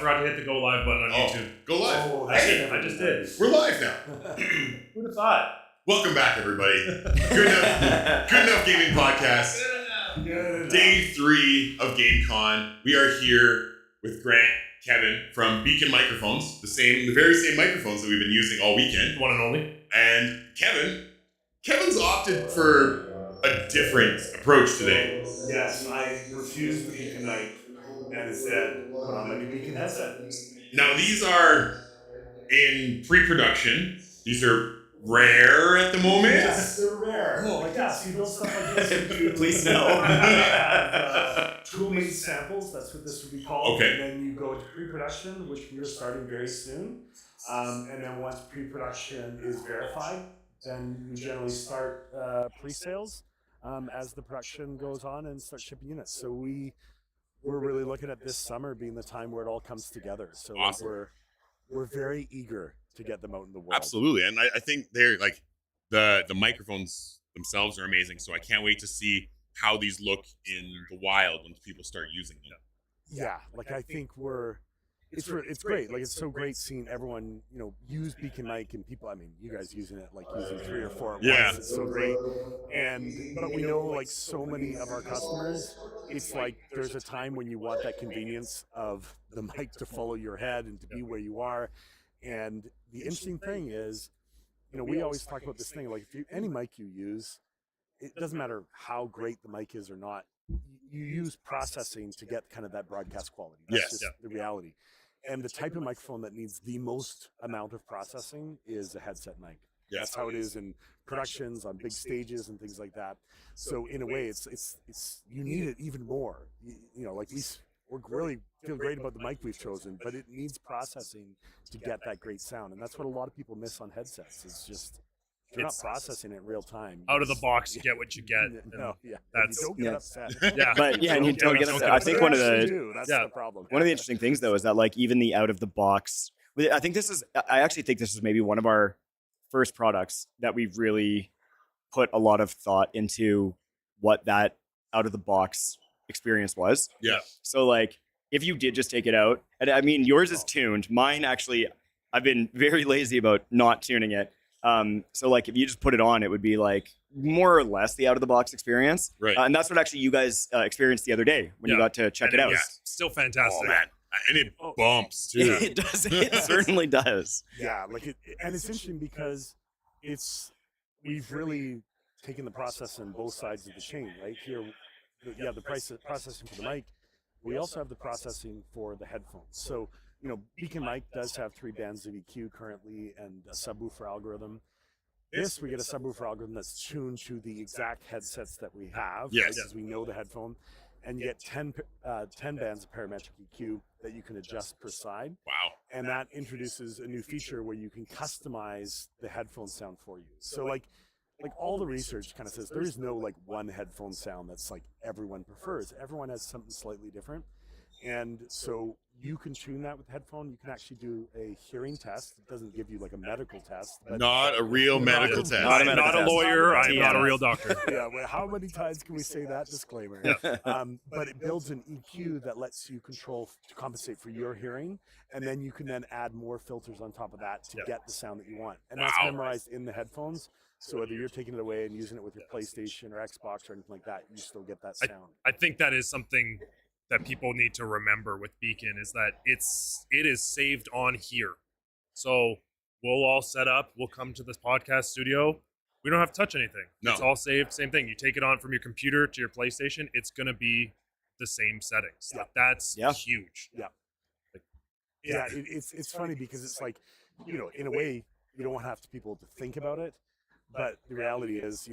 forgot to hit the go live button on YouTube. Go live. Oh, I just did. We're live now. Who'd have thought? Welcome back, everybody. Good enough gaming podcast. Day 3 of GameCon. We are here with Grant, Kevin from Beacon Microphones, the very same microphones that we've been using all weekend. One and only. And Kevin's opted for a different approach today. Yes, I refused the Beacon mic and instead put on my new Beacon headset. Now, these are in pre-production. These are rare at the moment. Yes, they're rare. Oh, like, yeah, so you build stuff like this. Please no. have tool-made samples, that's what this would be called. Okay. And then you go to pre-production, which we are starting very soon. And then once pre-production is verified, then we generally start pre-sales as the production goes on and start shipping units. So we're really looking at this summer being the time where it all comes together. So awesome. we're very eager to get them out in the world. Absolutely, and I think they're like the microphones themselves are amazing. So I can't wait to see how these look in the wild when people start using them. Yeah, like I think it's great. Like it's so great seeing everyone use Beacon mic and people. I mean, you guys using it like using 3 or 4 at once. It's so great. But we know like so many of our customers, it's like there's a time when you want that convenience of the mic to follow your head and to be where you are. And the interesting thing is, we always talk about this thing, like if any mic you use, it doesn't matter how great the mic is or not, you use processing to get kind of that broadcast quality. That's just the reality. And the type of microphone that needs the most amount of processing is a headset mic. Yes. That's how it is in productions, on big stages and things like that. So in a way, it's you need it even more. Like we're really feel great about the mic we've chosen, but it needs processing to get that great sound. And that's what a lot of people miss on headsets. It's just you're not processing it in real time. Out of the box, you get what you get. No, That's you don't get upset. And you don't get upset. I think one of that's the problem. One of the interesting things though is that like even the out of the box, I actually think this is maybe one of our first products that we've really put a lot of thought into what that out of the box experience was. Yeah. So like if you did just take it out, and I mean yours is tuned. Mine actually, I've been very lazy about not tuning it. So like if you just put it on, it would be like more or less the out of the box experience. Right. And that's what actually you guys experienced the other day when you got to check it out. Yeah, still fantastic. Oh man, and it bumps too. It does. It certainly does. Yeah, and it's interesting because we've really taken the process on both sides of the chain, right? Here, the processing for the mic. We also have the processing for the headphones. So, Beacon mic does have 3 bands of EQ currently and a subwoofer algorithm. We get a subwoofer algorithm that's tuned to the exact headsets that we have, because we know the headphone, and you get 10 bands of parametric EQ that you can adjust per side. Wow. And that introduces a new feature where you can customize the headphone sound for you. So like all the research kind of says there is no like one headphone sound that's like everyone prefers. Everyone has something slightly different. And so you can tune that with the headphone. You can actually do a hearing test. It doesn't give you like a medical test. Not a real medical test. I'm not a lawyer. I'm not a real doctor. Yeah, well, how many times can we say that disclaimer? Yeah. But it builds an EQ that lets you control to compensate for your hearing, and then you can then add more filters on top of that to get the sound that you want. And that's memorized in the headphones. So whether you're taking it away and using it with your PlayStation or Xbox or anything like that, you still get that sound. I think that is something that people need to remember with Beacon is that it is saved on here. So we'll all set up. We'll come to this podcast studio. We don't have to touch anything. No. It's all saved. Same thing. You take it on from your computer to your PlayStation. It's going to be the same settings. Yeah. That's huge. Yeah. It's funny because it's like, in a way, you don't have people to think about it. But the reality is,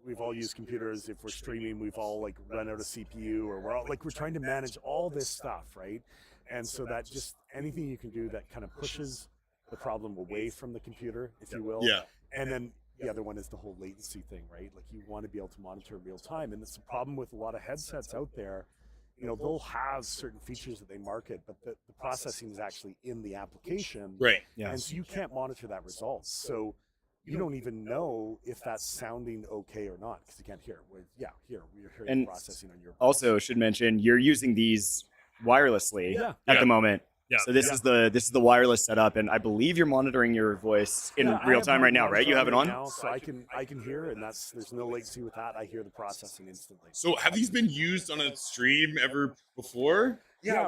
we've all used computers. If we're streaming, we've all like run out of CPU, or we're trying to manage all this stuff, right? And so that just anything you can do that kind of pushes the problem away from the computer, if you will. Yeah. And then the other one is the whole latency thing, right? Like you want to be able to monitor real time, and it's a problem with a lot of headsets out there. They'll have certain features that they market, but the processing is actually in the application, Right. Yeah. And so you can't monitor that result. So you don't even know if that's sounding okay or not because you can't hear. We're hearing And processing on your. Also, should mention you're using these wirelessly at the moment. Yeah. So this is the wireless setup, and I believe you're monitoring your voice in I real have time my right now, right? You have it on? now, so I can hear, and there's no latency with that. I hear the processing instantly. So have these been used on a stream ever before? Yeah,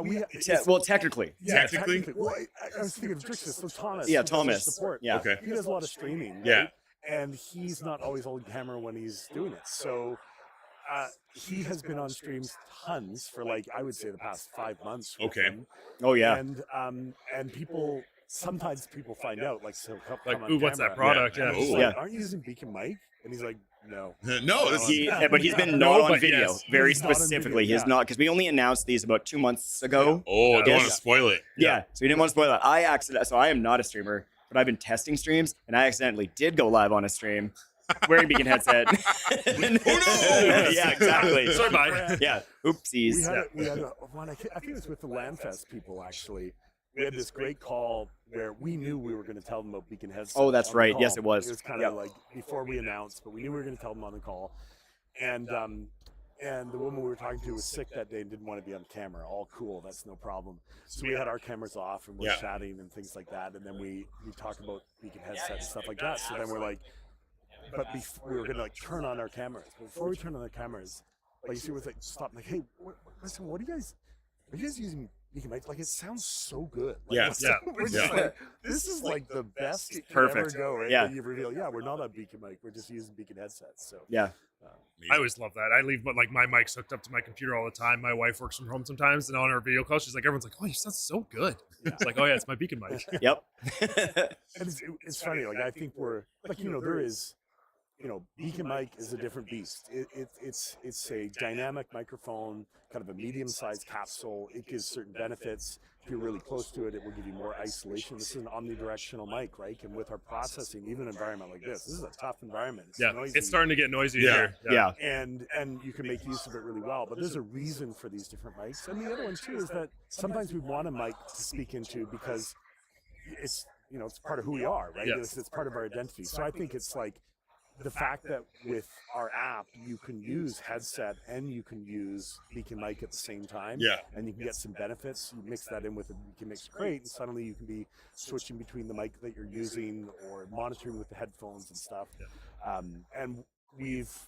Well, technically. Technically? Well, I was thinking of Trixie. So Thomas. Yeah, who does our Thomas. Support. Yeah. Okay. He does a lot of streaming. Yeah. Right? And he's not always on camera when he's doing it. So he has been on streams tons for I would say the past 5 months. with Okay. him. Oh yeah. And people sometimes find out so he'll Like, come on ooh, what's camera, that product? and Yeah. he's Ooh. like, aren't you using Beacon Mic? And he's like, no. No, this is But he's been No, not on but video. yes. Very He's not on specifically, video, he's yeah. not because we only announced these about 2 months ago. Oh, I don't Yes. want to spoil it. Yeah. So we didn't want to spoil that. So I am not a streamer, but I've been testing streams, and I accidentally did go live on a stream wearing Beacon headset. Oh no! Yeah, exactly. Sorry, bye. Yeah. Oopsies. We had one. I think it was with the Landfest people actually. We had this great call where we knew we were going to tell them about Beacon headset. Oh, that's on the right. call. Yes, it was. It was kind of like before we announced, but we knew we were going to tell them on the call. And the woman we were talking to was sick that day and didn't want to be on camera. All cool, that's no problem. So we had our cameras off and we're chatting and things like that. And then we talked about Beacon headset and stuff like that. So then we're like, we were gonna turn on our cameras. But before we turned on our cameras, you see, was stop. Hey, listen, are you guys using Beacon Mic? It sounds so good. Yeah. We're just this is the best it can Perfect. ever go. Right? Yeah. And you reveal, we're not on Beacon Mic. We're just using Beacon headsets. So Yeah. I always love that. I leave my mic's hooked up to my computer all the time. My wife works from home sometimes, and on our video call, she's like, everyone's like, "Oh, you sound so good." It's like, "Oh yeah, it's my Beacon mic." Yep. And it's funny. I think we're there is. Beacon Mic is a different beast. It's a dynamic microphone, kind of a medium-sized capsule. It gives certain benefits. If you're really close to it, it will give you more isolation. This is an omnidirectional mic, right? And with our processing, even an environment like this is a tough environment. It's noisy. It's starting to get noisy Yeah. here. Yeah. And you can make use of it really well. But there's a reason for these different mics. And the other one too is that sometimes we want a mic to speak into because it's it's part of who we are, right? Yeah. It's part of our identity. So I think it's the fact that with our app you can use headset and you can use Beacon Mic at the same time, and you can get some benefits. You mix that in with the Beacon Mix great, and suddenly you can be switching between the mic that you're using or monitoring with the headphones and stuff. And with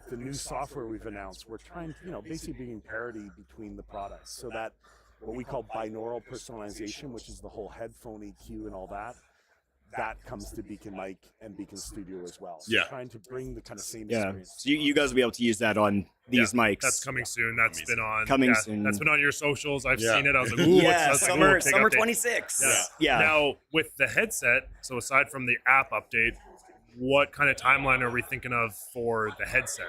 the new software we've announced, we're trying to basically bringing parity between the products, so that what we call binaural personalization, which is the whole headphone EQ and all that comes to Beacon Mic and Beacon Studio as well. So trying to bring the kind of same experience. So you guys will be able to use that on these mics. That's coming soon. That's been on soon. That's been on your socials. I've seen it. I was like, ooh, what's summer update. 26. Yeah. Now with the headset, so aside from the app update, what kind of timeline are we thinking of for the headset?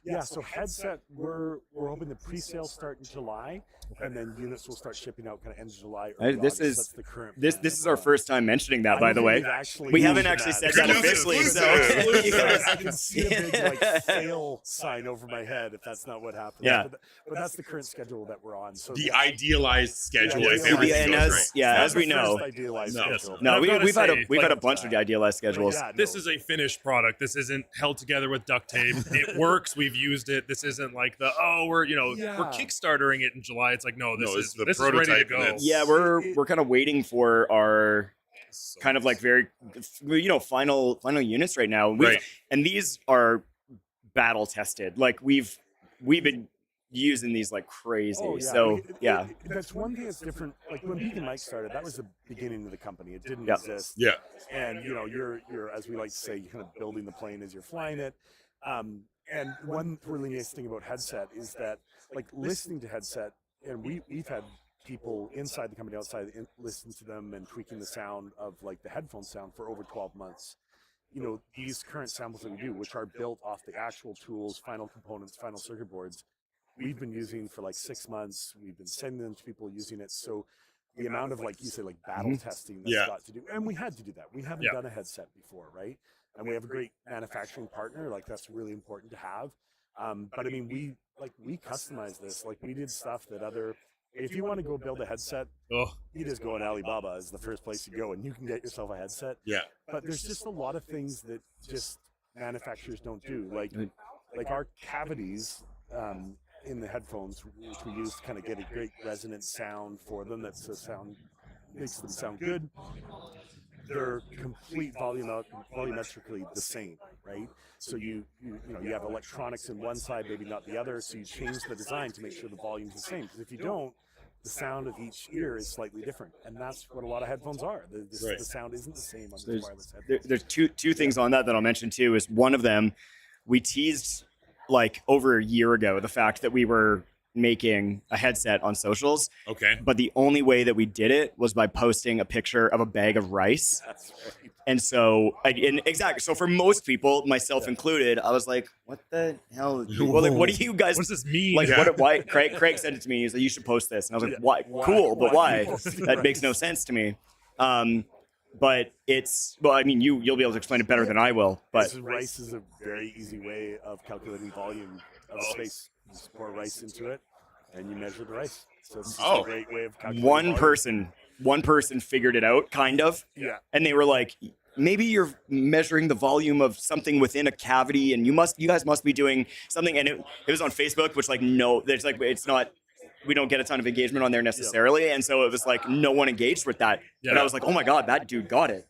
Yeah, so headset, we're hoping the pre-sales start in July, and then units will start shipping out kind of end of July. This is That's the current. this is our first time mentioning that, by the way. We haven't actually said that officially, so I can see a big fail sign over my head if that's not what happens. Yeah. But that's the current schedule that we're on. So The idealized schedule, Yeah, if yeah, everything and goes as right. as we know, idealized No. schedule. no, I've we've gotta had a say, bunch of idealized schedules. Yeah, This no. is a finished product. This isn't held together with duct tape. It works. We've used it. This isn't like we're kickstartering it in July. It's like, no, this it's is the this is ready to prototype go. and it's- Yeah, we're kind of waiting for our kind of very final units right now. Right. And these are battle tested. We've been using these like crazy. Oh, yeah. So That's one thing that's different. Like when Beacon Mic started, that was the beginning of the company. It didn't Yeah. exist. Yeah. And you're as we like to say, you're kind of building the plane as you're flying it. And one really nice thing about headset is that listening to headset, and we've had people inside the company, outside, listen to them and tweaking the sound of the headphone sound for over 12 months. These current samples that we do, which are built off the actual tools, final components, final circuit boards, we've been using for 6 months. We've been sending them to people using it. So the amount of battle testing that's got to do, and we had to do that. We haven't done a headset before, right? And we have a great manufacturing partner. That's really important to have. But I mean, we customize this. We did stuff that if you want to go build a headset, you just go on Alibaba is the first place you go, and you can get yourself a headset. Yeah. But there's just a lot of things that just manufacturers don't do. Like our cavities, in the headphones, which we use to kind of get a great resonant sound for them. That's a sound makes them sound good. They're complete volumetrically the same, right? So you have electronics in one side, maybe not the other. So you change the design to make sure the volume's the same. Because if you don't, the sound of each ear is slightly different, and that's what a lot of headphones are. The sound isn't the same on the wireless headphones. There's two things on that I'll mention too. Is one of them, we teased like over a year ago the fact that we were making a headset on socials. Okay. But the only way that we did it was by posting a picture of a bag of rice. That's right. And so, exactly. So for most people, myself included, I was like, "What the hell? Well, like, what do you guys? What does this mean? Like, why?" Craig sent it to me. He's like, "You should post this," and I was like, "Why? Cool, but why? That makes no sense to me." But I mean, you'll be able to explain it better than I will. But rice is a very easy way of calculating volume of space. You just pour rice into it, and you measure the rice. So it's a great way of calculating one person figured it out, kind of. Yeah. And they were like, maybe you're measuring the volume of something within a cavity, and you guys must be doing something. And it was on Facebook, which it's not. We don't get a ton of engagement on there necessarily, and so it was like no one engaged with that. Yeah. And I was like, oh my god, that dude got it.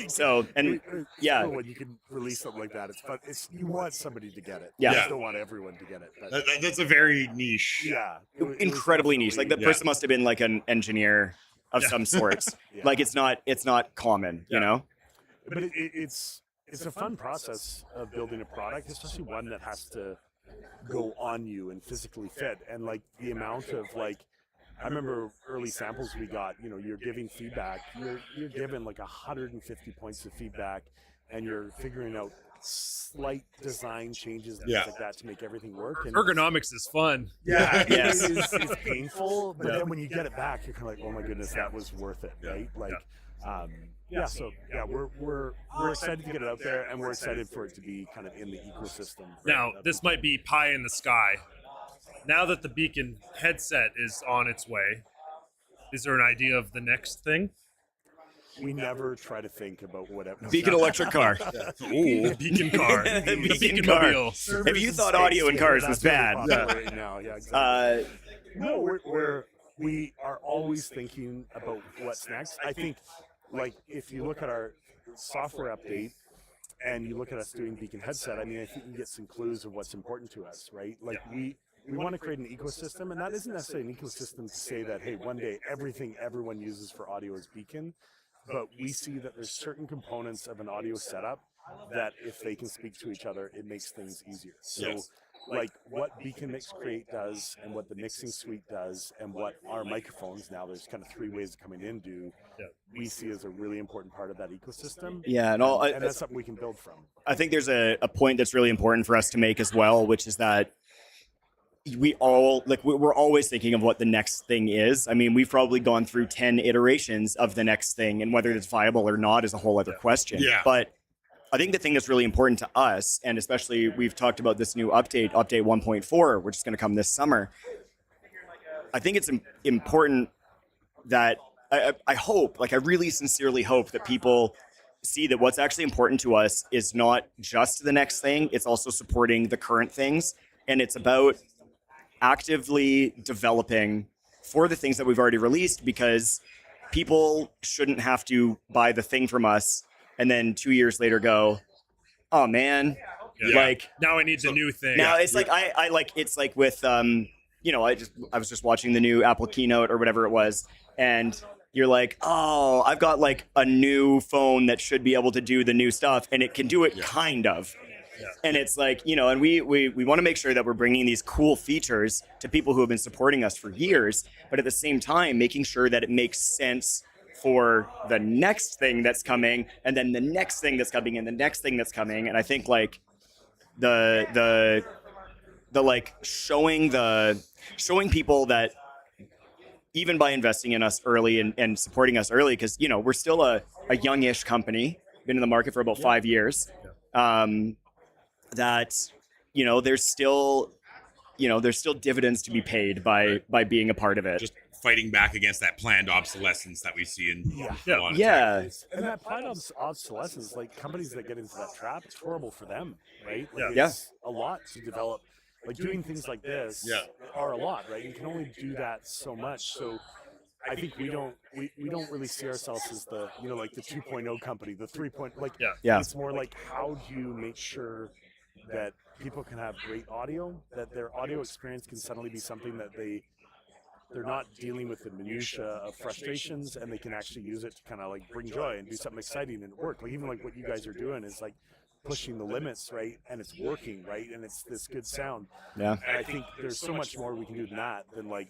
So and it's cool when you can release something like that. It's fun. You want somebody to get it. Yeah. You just don't want everyone to get it. But That's a very niche. yeah, incredibly niche. Like the person must have been like an engineer of some sorts. Yeah. Like it's not common, you know. But it's a fun process of building a product, especially one that has to go on you and physically fit. And like the amount of I remember early samples we got, you're giving feedback, you're given like 150 points of feedback, and you're figuring out slight design changes and things like that to make everything work. And Ergonomics is fun. yeah, Yes. it's painful, but then when you get it back, you're kind of like, oh my goodness, that was worth it, right? We're excited to get it out there, and we're excited for it to be kind of in the ecosystem. Now, this might be pie in the sky. Now that the Beacon headset is on its way, is there an idea of the next thing? We never try to think about whatever. Beacon electric car. Ooh, Beacon car. The Beacon car. mobile. If you thought audio in cars was bad, Right now, exactly. No, we are always thinking about what's next. I think, if you look at our software update and you look at us doing Beacon headset, I mean, I think you get some clues of what's important to us, right? We want to create an ecosystem, and that isn't necessarily an ecosystem to say that, hey, one day everything everyone uses for audio is Beacon, but we see that there's certain components of an audio setup that if they can speak to each other, it makes things easier. So what Beacon Mix Create does and what the mixing suite does and what our microphones, now there's kind of three ways of coming in, we see as a really important part of that ecosystem. Yeah, and that's something we can build from. I think there's a point that's really important for us to make as well, which is that we're always thinking of what the next thing is. I mean, we've probably gone through 10 iterations of the next thing, and whether it's viable or not is a whole other question. Yeah. But I think the thing that's really important to us, and especially we've talked about this new update 1.4, which is going to come this summer. I think it's important that I hope, I really sincerely hope that people see that what's actually important to us is not just the next thing, it's also supporting the current things. And it's about actively developing for the things that we've already released, because people shouldn't have to buy the thing from us and then 2 years later go, oh man, now I need the new thing. Now it's it's like with I was just watching the new Apple keynote or whatever it was, and you're like, oh, I've got a new phone that should be able to do the new stuff, and it can do it kind of. Yeah. And it's and we want to make sure that we're bringing these cool features to people who have been supporting us for years, but at the same time, making sure that it makes sense for the next thing that's coming, and then the next thing that's coming, and the next thing that's coming. And I think the showing people that even by investing in us early and supporting us early, because we're still a youngish company, been in the market for about 5 years. That there's still dividends to be paid by being a part of it. Just fighting back against that planned obsolescence that we see in a lot of times. And that planned obsolescence, companies that get into that trap, it's horrible for them, right? It's a lot to develop like doing things like this are a lot, right? You can only do that so much. So I think we don't really see ourselves as the, you know, like the 2.0 company, the 3. Like, Yeah. it's more like, how do you make sure that people can have great audio, that their audio experience can suddenly be something that they're not dealing with the minutia of frustrations, and they can actually use it to kind of like bring joy and do something exciting and work. Like even like what you guys are doing is like pushing the limits, right? And it's working, right? And it's this good sound. Yeah. And I think there's so much more we can do than that, than like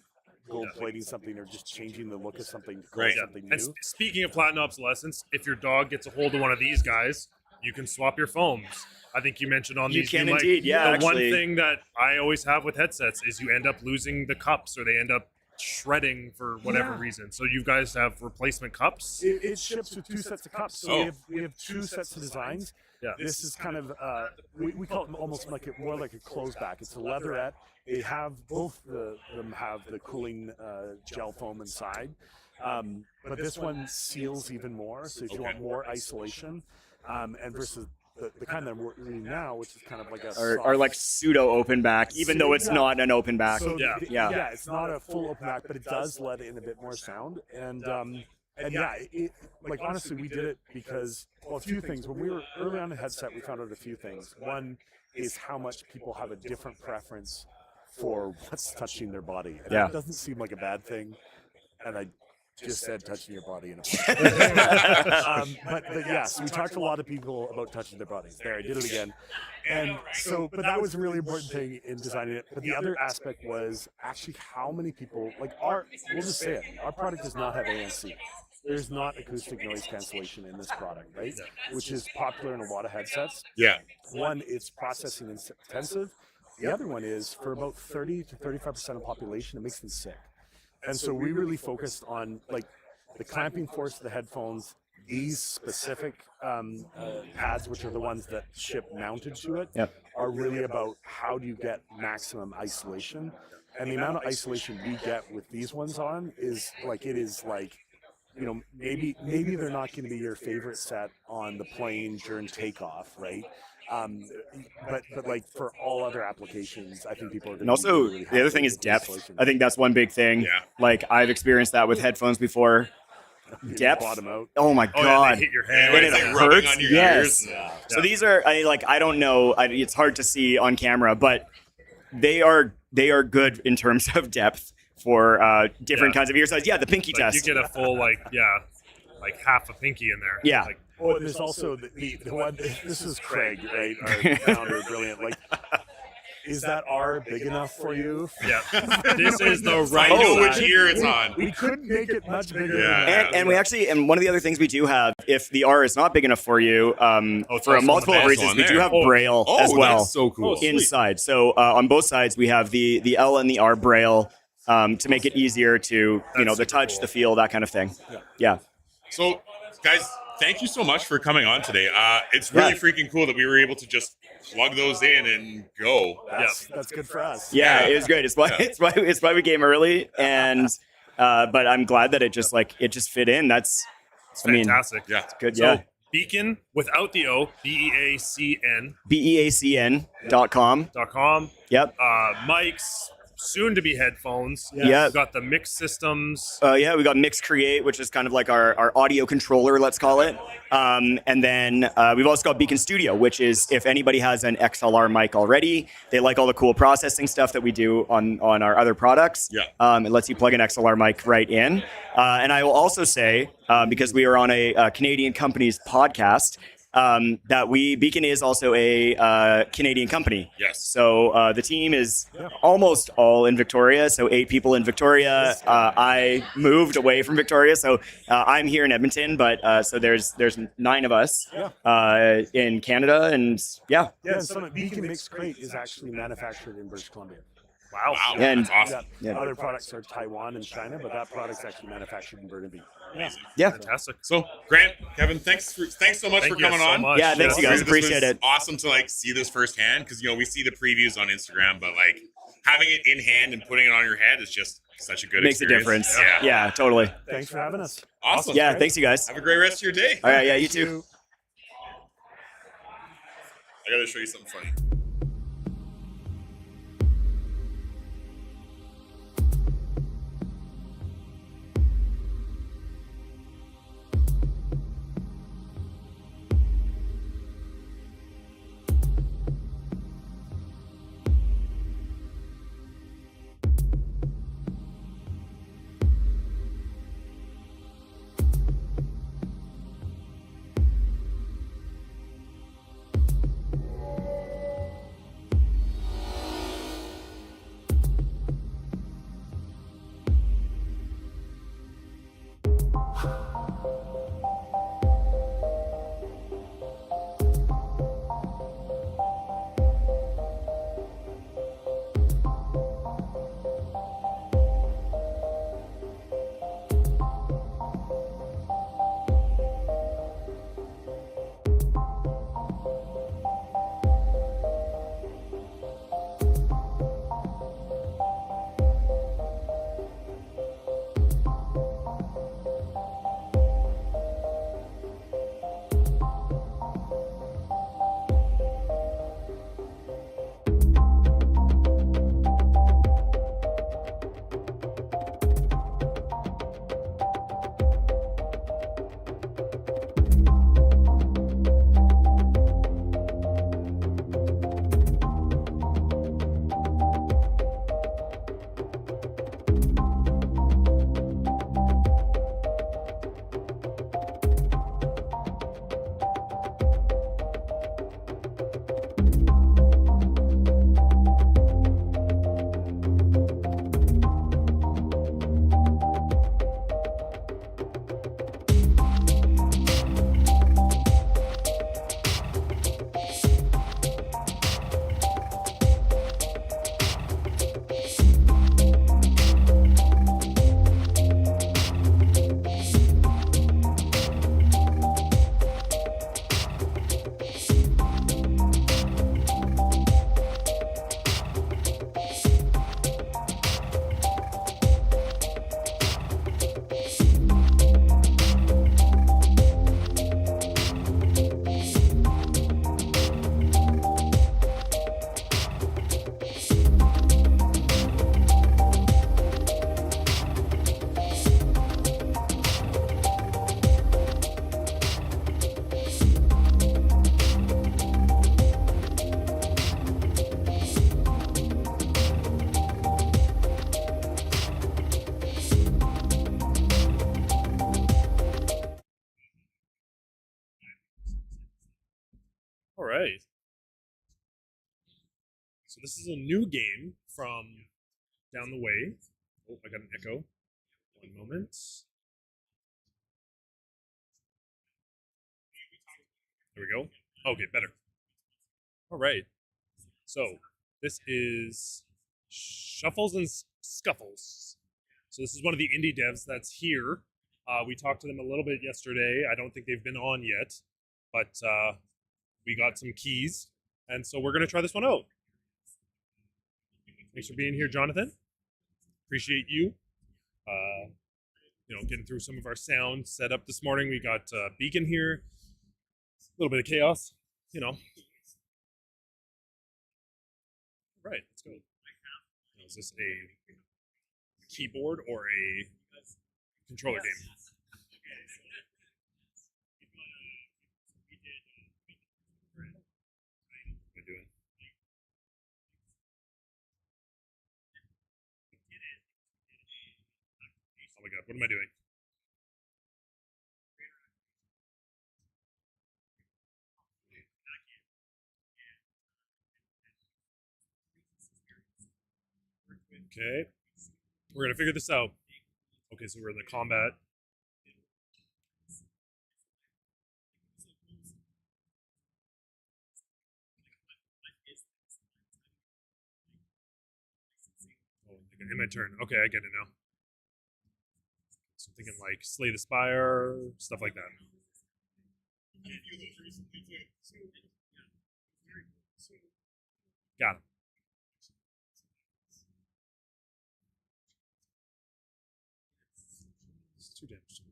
gold plating something or just changing the look of something to call it something And new. speaking of platinum obsolescence, if your dog gets a hold of one of these guys, you can swap your foams. I think you mentioned on You these. can new indeed, yeah, The one actually. thing that I always have with headsets is you end up losing the cups, or they end up shredding for whatever reason. So you guys have replacement cups. It ships with 2 sets of cups. So we have 2 sets of designs. Yeah. This is kind of we call it almost like more like a closed back. It's a leatherette. They have both them have the cooling gel foam inside, but this one seals even more. So if you want more isolation, and versus the kind that I'm working now, which is kind of like a Or like pseudo open back, even though it's not an open back. So Yeah. it's not a full open back, but it does let in a bit more sound. And yeah, like honestly, we did it because, well, a few things. When we were early on the headset, we found out a few things. One is how much people have a different preference for what's touching their body. And that doesn't seem like a bad thing. And I just said touching your body in a but yes, we talked to a lot of people about touching their bodies. There, I did it again. And so, but that was a really important thing in designing it. But the other aspect was actually how many people, like we'll just say it, our product does not have ANC. There's not acoustic noise cancellation in this product, right? Which is popular in a lot of headsets. Yeah. One, it's processing intensive. The other one is for about 30 to 35% of the population, it makes them sick. And so we really focused on like the clamping force of the headphones, these specific pads, which are the ones that ship mounted to it, are really about how do you get maximum isolation. And the amount of isolation we get with these ones on is like, it is like, you know, maybe they're not going to be your favorite set on the plane during takeoff, right? But like for all other applications, I think people are going to. And also, really the other thing is depth. I think that's one big thing. Yeah. Like I've experienced that with headphones before. Depth. Bottom out. Oh my Oh, yeah, god. they hit your Yeah, hand. when And it's it like rubbing hurts. on your Yes. ears. So these are I don't know. It's hard to see on camera, but they are good in terms of depth for different kinds of ear size. Yeah, the pinky Like test. you get a full like half a pinky in there. Yeah. Like, Oh, there's also the one. This is Craig, right? Our founder, brilliant. Like, is that R big enough for you? yeah. This is the I right know size. which ear it's on. We couldn't make it much bigger. Yeah. Than that. And we actually, and one of the other things we do have, if the R is not big enough for you, it's for also a on multiple the of back reasons, one we do there. have Braille as well That's so cool. inside. So on both sides, we have the L and the R Braille to make it easier to, That's the touch, super cool. the feel, that kind of thing. Yeah. So, guys, thank you so much for coming on today. It's really freaking cool that we were able to just plug those in and go. That's good for us. Yeah, Yeah. it was great. It's why we came early, and but I'm glad that it just fit in. That's Fantastic. Yeah. good. So Yeah, Beacon without the O, BEACN BEACN.com. .com. Yep. Mics, soon to be headphones. Yeah. We've got the mix systems. Yeah, we got Mix Create, which is kind of like our audio controller, let's call it. And then we've also got Beacon Studio, which is if anybody has an XLR mic already, they like all the cool processing stuff that we do on our other products. Yeah. It lets you plug an XLR mic right in. And I will also say, because we are on a Canadian company's podcast, that Beacon is also a Canadian company. Yes. So the team is almost all in Victoria. So 8 people in Victoria. I moved away from Victoria, so I'm here in Edmonton. But so there's 9 of us in Canada, and Yeah, and some Beacon Mix Crate is actually manufactured in British Columbia. Wow. And- that's awesome. Yeah. Other products are Taiwan and China, but that product's actually manufactured in Burnaby. yeah. Fantastic. So, Grant, Kevin, thanks so much Thank for you coming so on. much. Yeah, thanks, you guys. This Appreciate was it. Awesome to see this firsthand because we see the previews on Instagram, but having it in hand and putting it on your head is just such a good Makes a experience. difference. Yeah, totally. Thanks for having us. Awesome. Yeah, thanks you guys. Have a great rest of your day. All right, yeah, you too. I gotta show you something funny. All right. So this is a new game from down the way. Oh, I got an echo. One moment. There we go. Okay, better. All right. So this is Shuffles and Scuffles. So this is one of the indie devs that's here. We talked to them a little bit yesterday. I don't think they've been on yet, but we got some keys, and so we're gonna try this one out. Thanks for being here, Jonathan. Appreciate you. Getting through some of our sound setup this morning. We got Beacon here. A little bit of chaos, Right, let's go. Is this a keyboard or a controller game? What am I doing? Oh my god, what am I doing? Okay, we're gonna figure this out. Okay, so we're in the combat. Oh, in my turn. Okay, I get it now. So I'm thinking like Slay the Spire, stuff like that. Got it. It's 2 damage.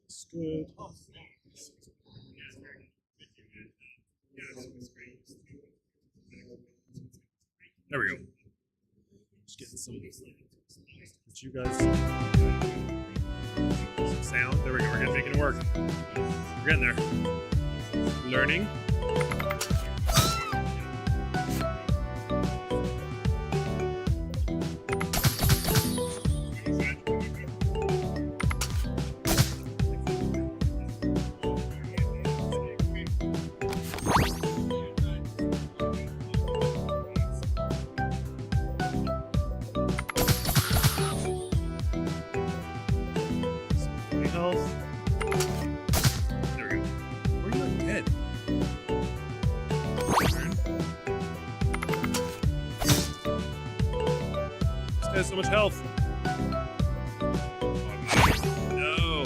It's good. There we go. Just getting some. With you guys. Some sound. There we go. We're gonna make it work. We're getting there. Learning. Has so much health. No.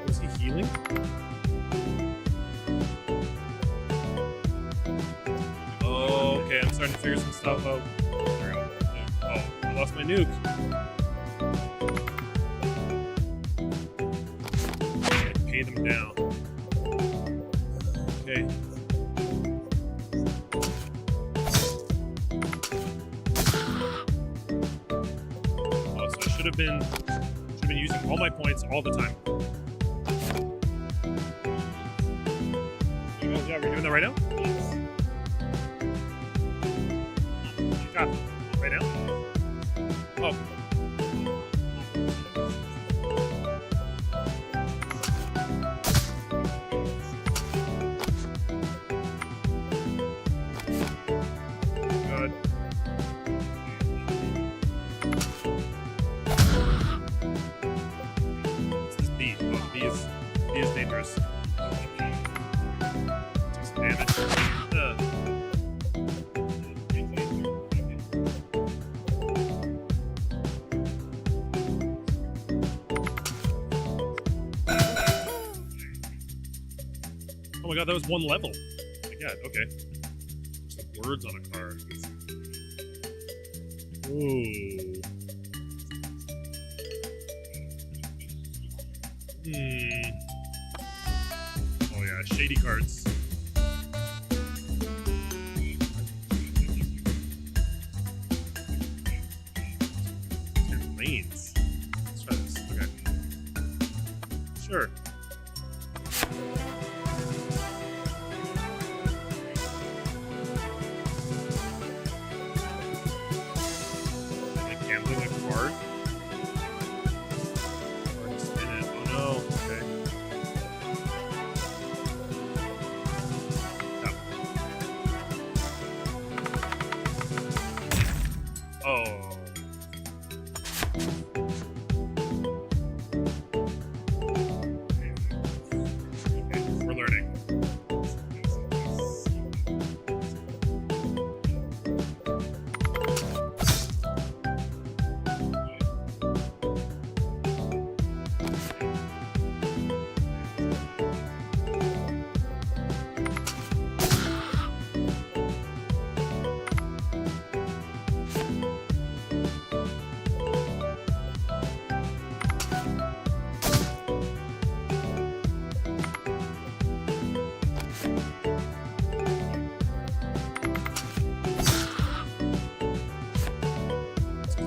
Was he healing? Oh, okay. I'm starting to figure some stuff out. There we go. Oh, I lost my nuke. I pay them down. Okay. Should have been using all my points all the time. Oh yeah, we're doing that right now? Got it. Right now? Oh. God. He is dangerous. Take some damage. Oh my god, that was one level. Oh my god, okay. Some words on a card. Ooh. Oh yeah, shady cards. Sure. Like gambling a card? Or spin it. Oh no. Okay. Oh. Okay, we're learning.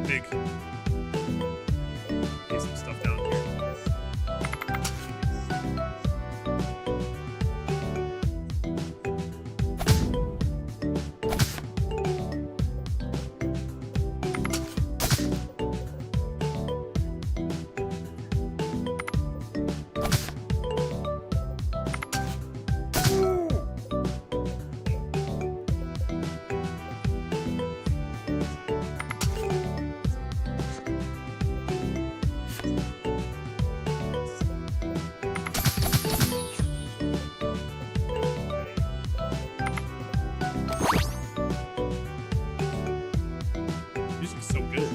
Big. Get some stuff down here. Music's so good.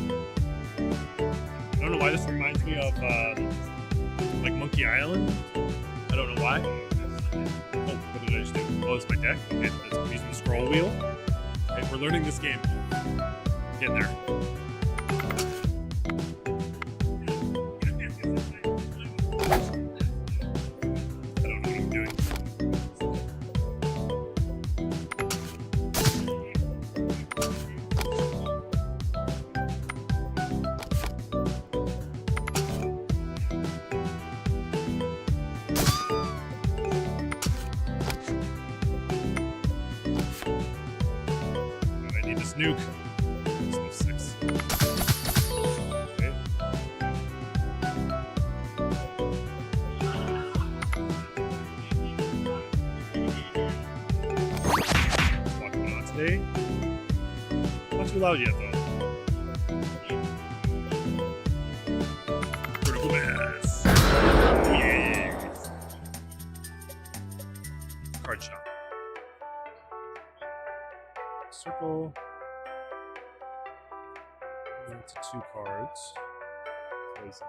I don't know why this reminds me of like Monkey Island. I don't know why. Oh, what did I just do? Oh, it's my deck. Okay, I'm using the scroll wheel. Okay, we're learning this game. Getting there. I don't know what I'm doing. I need this nuke. This is 6. Okay. What's going on today? Not too loud yet, though. Critical mass. Oh, yeah. Card shop. Circle. Into 2 cards. Place them.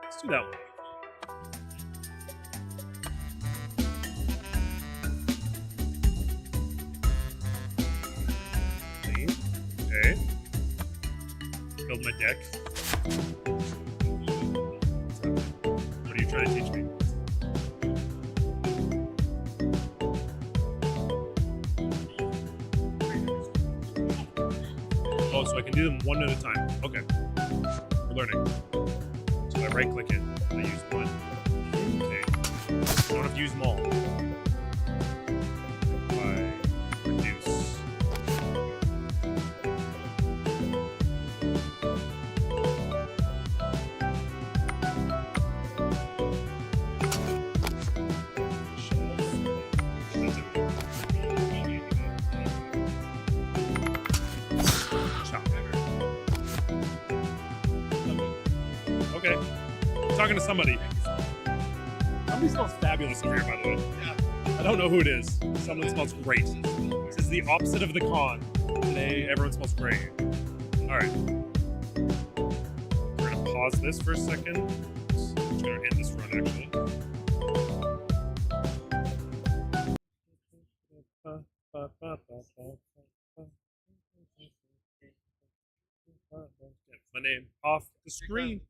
Let's do that one. Okay. Build my deck. What are you trying to teach me? Oh, so I can do them one at a time. Okay. We're learning. So I right click it. I use one. Okay. I don't have to use them all. I reduce. Okay. I'm talking to somebody. Somebody smells fabulous over here, by the way. I don't know who it is. Someone smells great. This is the opposite of the con. Today, everyone smells great. Alright. We're gonna pause this for a second. I'm just gonna end this run, actually. Get my name off the screen.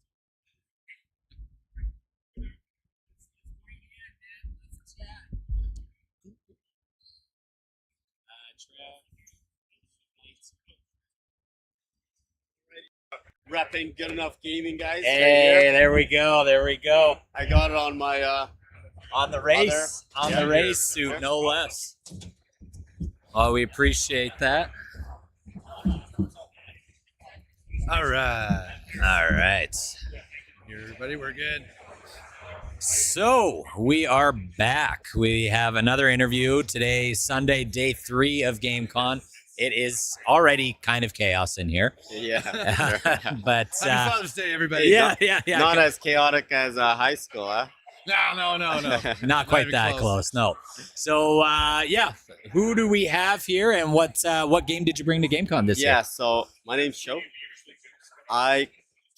repping Good Enough Gaming, guys. Hey, right here. there we go. There we go. I got it on my On the race. On the race suit, no less. Oh, we appreciate that. All right. All right. Here, everybody, we're good. So we are back. We have another interview today, Sunday, day 3 of GameCon. It is already kind of chaos in here. Yeah. But Happy Father's Day, everybody. yeah. Not as chaotic as high school, huh? No. Not quite even that close. close, no. So who do we have here, and what game did you bring to GameCon this year? Yeah, so my name's Sho. I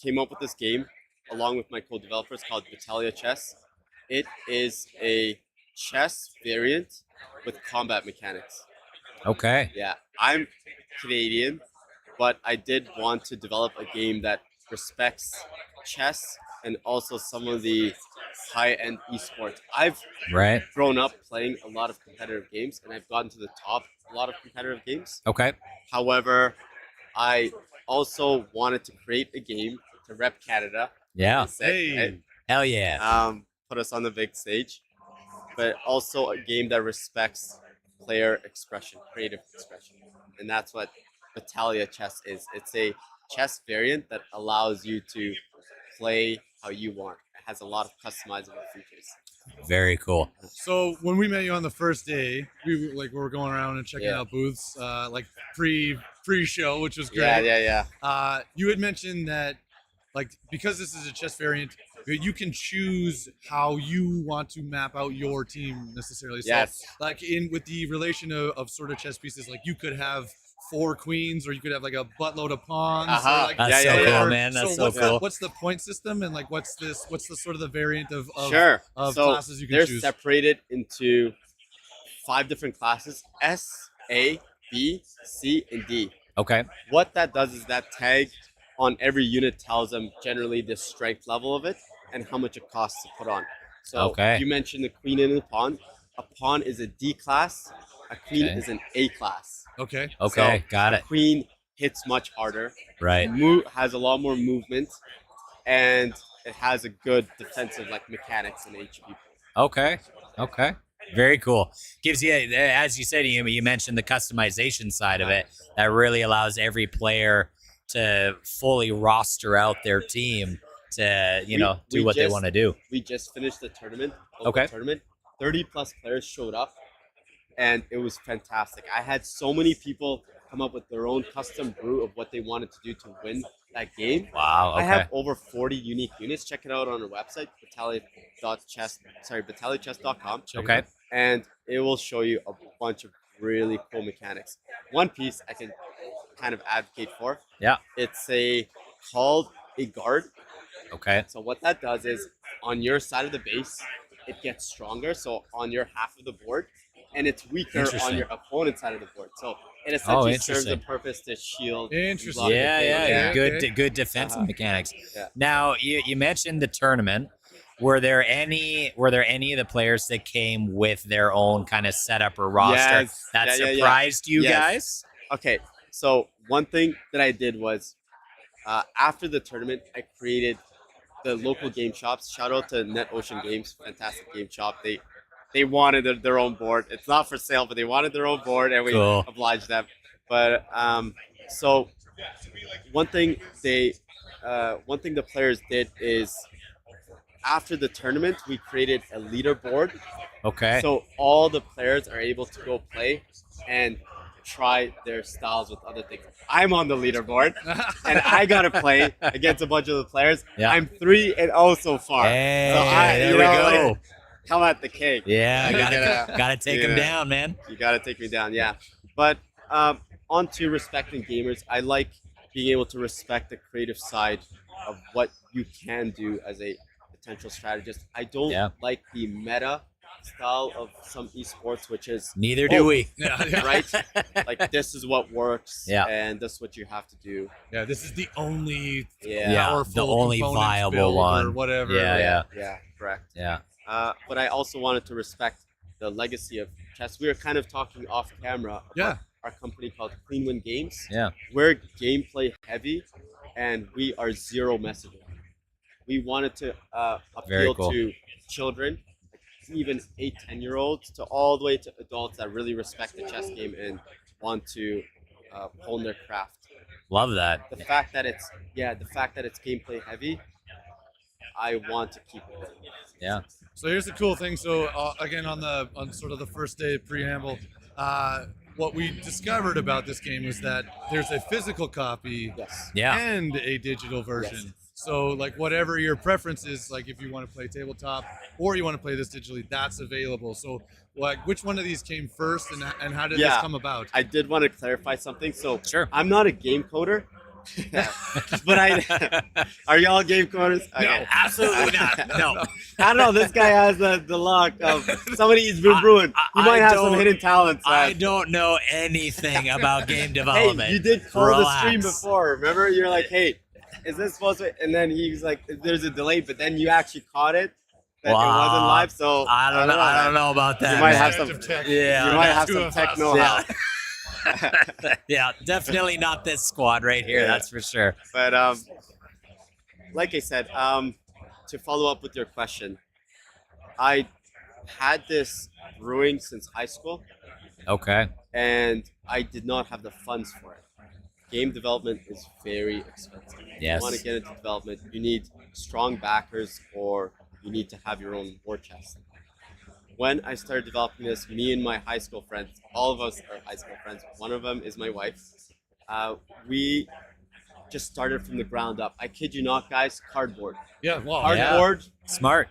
came up with this game along with my co-developers called Vitalia Chess. It is a chess variant with combat mechanics. Okay. Yeah, I'm Canadian, but I did want to develop a game that respects chess and also some of the high-end esports. I've Right. grown up playing a lot of competitive games, and I've gotten to the top of a lot of competitive games. Okay. However, I also wanted to create a game to rep Canada. Yeah. Hey. Hell yeah. Put us on the big stage, but also a game that respects player expression, creative expression, and that's what Vitalia Chess is. It's a chess variant that allows you to play how you want. It has a lot of customizable features. Very cool. So when we met you on the first day, we were going around and checking Yeah. out booths, like pre-show, which was great. Yeah. You had mentioned that, like, because this is a chess variant, you can choose how you want to map out your team necessarily. So, Yes. like with the relation of sort of chess pieces, like you could have 4 queens, or you could have like a buttload of pawns. Uh-huh. Or like, That's Yeah, so yeah, cool, yeah. man. That's so what's cool. what's the point system, and like what's the sort of the variant of Sure. of So classes you can they're choose? separated into 5 different classes: S, A, B, C, and D. Okay. What that does is that tag on every unit tells them generally the strength level of it and how much it costs to put on. So Okay. you mentioned the queen and the pawn. A pawn is a D class. A queen Okay. is an A class. Okay. Okay. So Got a it. queen hits much harder. Right. Has a lot more movement, and it has a good defensive mechanics and HP. Okay. Very cool. Gives you, as you said, you mentioned the customization side of it. That really allows every player to fully roster out their team to, do we what they just- want to do. We just finished the tournament. Okay. Tournament. 30 plus players showed up, and it was fantastic. I had so many people come up with their own custom brew of what they wanted to do to win that game. Wow. I Okay. have over 40 unique units. Check it out on our website, bataliachess.com, Okay. and it will show you a bunch of really cool mechanics. One piece I can kind of advocate for. Yeah. It's called a guard. Okay. So what that does is on your side of the base, it gets stronger. So on your half of the board, and it's weaker Interesting. on your opponent's side of the board. So it essentially serves the interesting. purpose to shield. Interesting. block Yeah. the Yeah. thing. Good defensive mechanics. Yeah. Now you mentioned the tournament. Were there any of the players that came with their own kind of setup or roster Yes. that Yeah. surprised you Yes. guys? Okay, so one thing that I did was after the tournament, I created the local game shops. Shout out to Net Ocean Games, fantastic game shop. They wanted their own board. It's not for sale, but they wanted their own board, and we Cool. obliged them. But so one thing the players did is after the tournament, we created a leaderboard. Okay. So all the players are able to go play and try their styles with other things. I'm on the leaderboard, and I gotta play against a bunch of the players. Yeah. I'm 3-0 so far. Hey, So there we go. Come at the cake. Yeah, Yeah. gotta take him Yeah. down, man. You gotta take me down, yeah. But on to respecting gamers, I like being able to respect the creative side of what you can do as a potential strategist. I don't Yeah. like the meta style of some esports, which is Neither do we. Yeah. right. Like this is what works, Yeah. and this is what you have to do. Yeah, this is the only Yeah, powerful the only components viable build one. or whatever. Yeah. Yeah, correct. Yeah. But I also wanted to respect the legacy of chess. We were kind of talking off camera about Yeah. our company called Clean Win Games. Yeah. We're gameplay heavy, and we are zero messaging. We wanted to Very appeal cool. to children, even 8-10-year-olds, to all the way to adults that really respect the chess game and want to hone their craft. Love that. The fact that it's gameplay heavy, I want to keep it there. Yeah. So here's the cool thing. So again, on sort of the first day preamble, what we discovered about this game was that there's a physical copy Yes. Yeah. and a digital version. Yes. So like whatever your preference is, like if you want to play tabletop or you want to play this digitally, that's available. So like which one of these came first, and how did this Yeah. come about? I did want to clarify something. So Sure. I'm not a game coder, but are y'all game coders? Okay. Absolutely not. No. I don't know. This guy has the luck of somebody he's been brewing. You might have some hidden talents. I man. don't know anything about game development. Hey, you did call the stream Relax. before. Remember? You're like, hey, is this supposed to? And then he was like, there's a delay, but then you actually caught it. That it wasn't Wow. live. So I don't know. I don't know about that. You might man. have some. Yeah. You might have two some of tech us. know-how. Yeah, definitely not this squad right here. Yeah. That's for sure. But like I said, to follow up with your question, I had this brewing since high school, Okay. and I did not have the funds for it. Game development is very expensive. If Yes. you want to get into development, you need strong backers, or you need to have your own war chest. When I started developing this, me and my high school friends, all of us are high school friends. One of them is my wife. We just started from the ground up. I kid you not, guys. Cardboard, Yeah, well, Yeah. cardboard, Smart.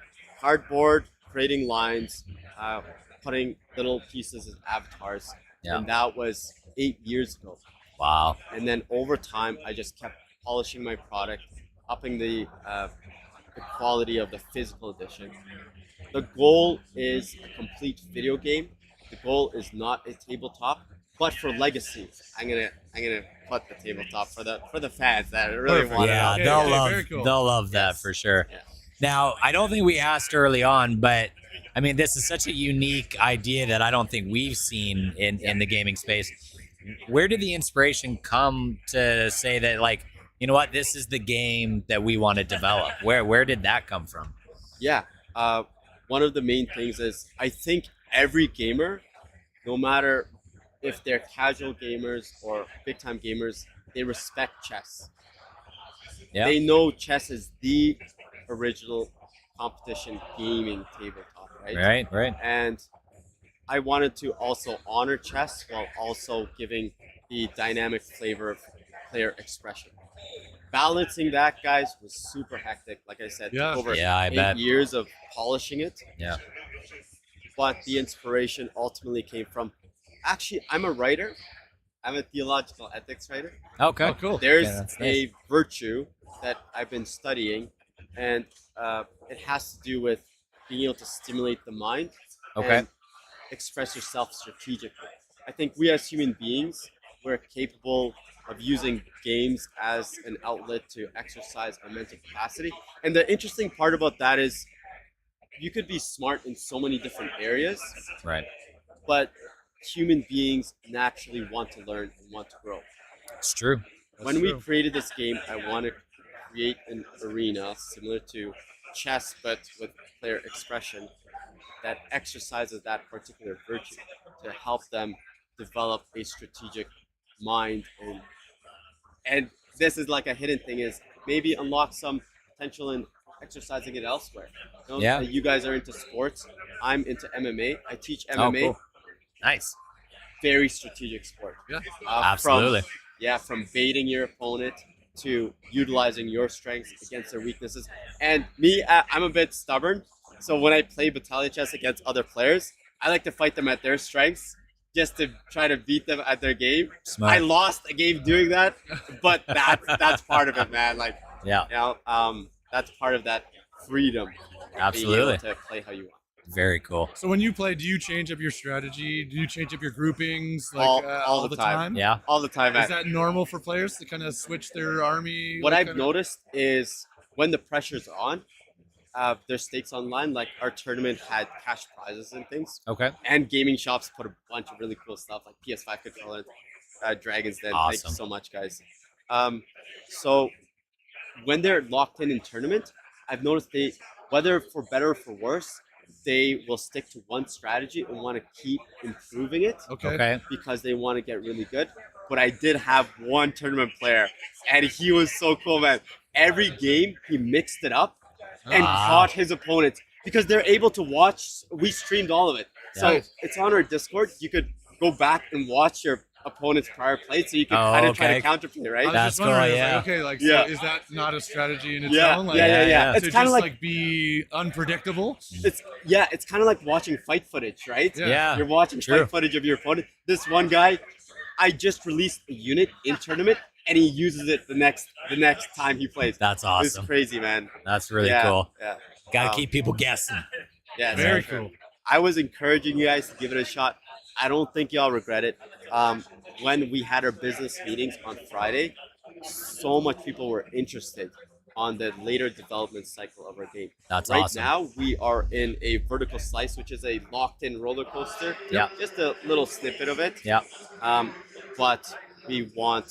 creating lines, putting little pieces as avatars, Yeah. and that was 8 years ago. Wow. And then over time, I just kept polishing my product, upping the quality of the physical edition. The goal is a complete video game. The goal is not a tabletop, but for legacy, I'm gonna put the tabletop for the fans that really Perfect. want it Yeah, out. Yeah, they'll yeah, love very cool. they'll love that Yes. for sure. Yeah. Now, I don't think we asked early on, but I mean, this is such a unique idea that I don't think we've seen in the gaming space. Where did the inspiration come to say that, like, you know what, this is the game that we want to develop? Where did that come from? Yeah. One of the main things is I think every gamer, no matter if they're casual gamers or big time gamers, they respect chess. Yeah. They know chess is the original competition gaming tabletop, right? Right. And I wanted to also honor chess while also giving the dynamic flavor of player expression. Balancing that, guys, was super hectic. Like I said, Yeah. took over Yeah, I 8 bet. years of polishing it. Yeah. But the inspiration ultimately came from, actually, I'm a writer. I'm a theological ethics writer. Okay. Oh, cool. There's that's a virtue that I've been studying, and it has to do with being able to stimulate the mind Okay. and express yourself strategically. I think we as human beings, we're capable of using games as an outlet to exercise our mental capacity. And the interesting part about that is you could be smart in so many different areas, Right. but human beings naturally want to learn and want to grow. It's true. When we created this game, I wanted to create an arena similar to chess, but with player expression that exercises that particular virtue to help them develop a strategic mind. And this is like a hidden thing, is maybe unlock some potential in exercising it elsewhere. You know, Yeah. You guys are into sports. I'm into MMA. I teach Oh, MMA. cool. Nice. Very strategic sport. Yeah. Absolutely. From baiting your opponent to utilizing your strengths against their weaknesses. And me, I'm a bit stubborn. So when I play battalion chess against other players, I like to fight them at their strengths just to try to beat them at their game. Smart. I lost a game doing that, but that's part of it, man. Like, Yeah. you know, that's part of that freedom. Absolutely. Being able to play how you want. Very cool. So when you play, do you change up your strategy? Do you change up your groupings like All the time. Yeah. All the time, man. Is that normal for players to kind of switch their army? What like, I've kinda- noticed is when the pressure's on, there's stakes online. Like our tournament had cash prizes and things, Okay. and gaming shops put a bunch of really cool stuff like PS5 controller, Dragon's Den. Thank Awesome. you so much, guys. So when they're locked in tournament, I've noticed they, whether for better or for worse, they will stick to one strategy and want to keep improving it Okay. because they want to get really good. But I did have one tournament player, and he was so cool, man. Every game he mixed it up and caught his opponents because they're able to watch. We streamed all of it, so Yeah. it's on our Discord. You could go back and watch your opponent's prior plays, so you can kind of try to counterplay, right? I was That's just wondering, cool, yeah. okay, like, Yeah. so is that not a strategy in its Yeah, own? yeah, Like, yeah. It's to kind of just like be unpredictable. it's kind of like watching fight footage, right? Yeah. You're watching True. fight footage of your opponent. This one guy, I just released a unit in tournament, and he uses it the next time he plays. That's It's awesome. crazy, man. That's really Yeah, cool. Yeah, Got to Um, keep people guessing. yeah, it's Very for sure. cool. I was encouraging you guys to give it a shot. I don't think y'all regret it. When we had our business meetings on Friday, so much people were interested on the later development cycle of our game. That's Right awesome. now, we are in a vertical slice, which is a locked-in roller coaster. Yeah. Just a little snippet of it. Yeah. But we want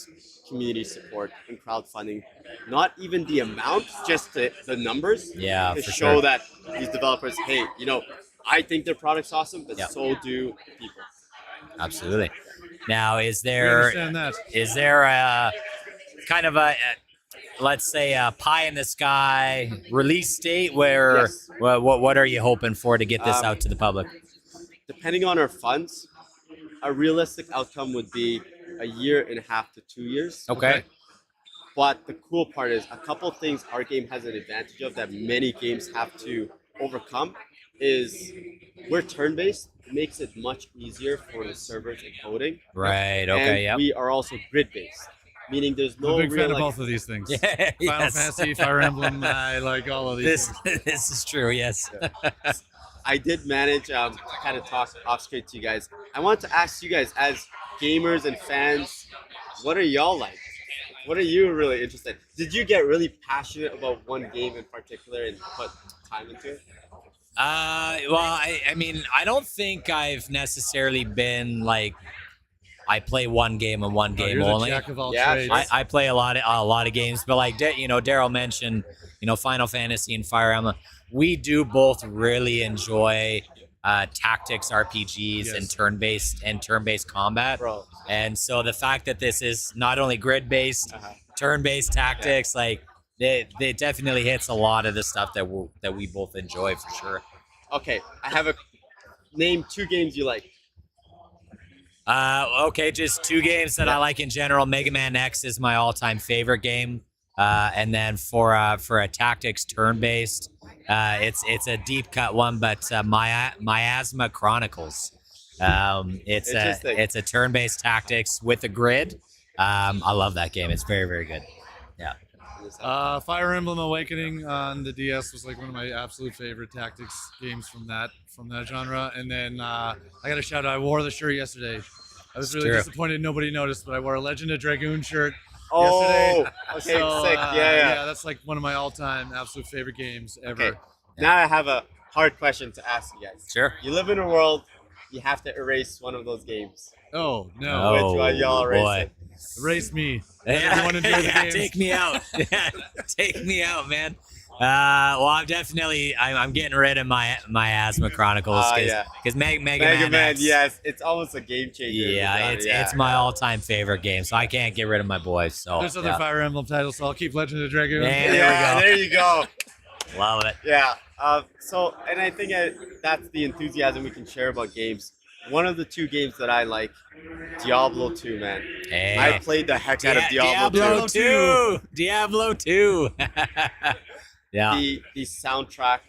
community support and crowdfunding. Not even the amount, just the numbers. Yeah, To for show sure. that these developers, hey, I think their product's awesome, but Yeah. so do people. Absolutely. Now, is We there understand that. a kind of let's say a pie in the sky release date where Yes. what are you hoping for to get this out to the public? Depending on our funds, a realistic outcome would be a year and a half to 2 years. Okay. But the cool part is a couple things our game has an advantage of that many games have to overcome is we're turn-based. It makes it much easier for the servers and coding. Right. Okay. And Yep. we are also grid-based, meaning there's I'm no a big real fan of like, both of these things. Yeah. Final Yes. Fantasy, Fire Emblem, I like all of these. This is true. Yes. I did manage to kind of talk off screen to you guys. I want to ask you guys, as gamers and fans, what are y'all like? What are you really interested in? Did you get really passionate about one game in particular and put time into it? Well, I mean, I don't think I've necessarily been like I play one game and one Oh, game you're only. the jack of all Yeah, trades. I play a lot of games, but like Daryl mentioned, Final Fantasy and Fire Emblem. We do both really enjoy tactics RPGs and Yes. turn-based combat. Bro. And so the fact that this is not only grid-based, turn-based tactics, like it definitely hits a lot of the stuff that we both enjoy for sure. Okay, I have name 2 games you like. Okay, just 2 games that I like in general. Mega Man X is my all-time favorite game. And then for a tactics turn-based, it's a deep cut one, but Miasma Chronicles. It's a turn-based tactics with a grid. I love that game. It's very, very good. Yeah. Fire Emblem Awakening on the DS was like one of my absolute favorite tactics games from that genre. And then I got a shout out. I wore the shirt yesterday. I was really True. disappointed nobody noticed, but I wore a Legend of Dragoon shirt Oh, yesterday. okay, So, sick. Yeah. that's like one of my all-time absolute favorite games ever. Okay. Now I have a hard question to ask you guys. Sure. You live in a world, you have to erase one of those games. Oh no! Oh, Which one y'all erase boy. it? Erase me. Yeah, Everyone enjoy the yeah, games. take me out. Yeah, take me out, man. Well, I'm getting rid of my Miasma Chronicles because yeah. Mega Mega Man, X, yes. It's almost a game changer. yeah, it's my all-time favorite game, so I can't get rid of my boys. So There's other yeah. Fire Emblem titles, so I'll keep Legend of Dragoon. Yeah. Yeah, there you go. Love it. Yeah. And I think that's the enthusiasm we can share about games. One of the 2 games that I like, Diablo 2, man. Hey. I played the heck out of Diablo 2. Diablo 2. Yeah. The soundtrack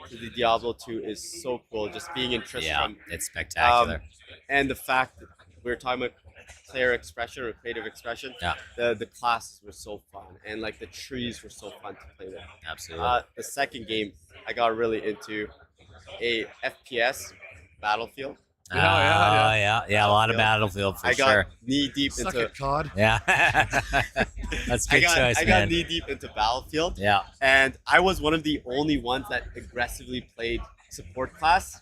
to the Diablo 2 is so cool. Just being in Tristram. It's spectacular. And the fact that we were talking about player expression or creative expression. Yeah. The classes were so fun, and like the trees were so fun to play with. Absolutely. The second game I got really into a FPS Battlefield. Yeah. A lot of Battlefield for I got sure. knee deep Suck into. it, COD. Yeah. That's a good choice, I man. got knee deep into Battlefield, Yeah. and I was one of the only ones that aggressively played support class.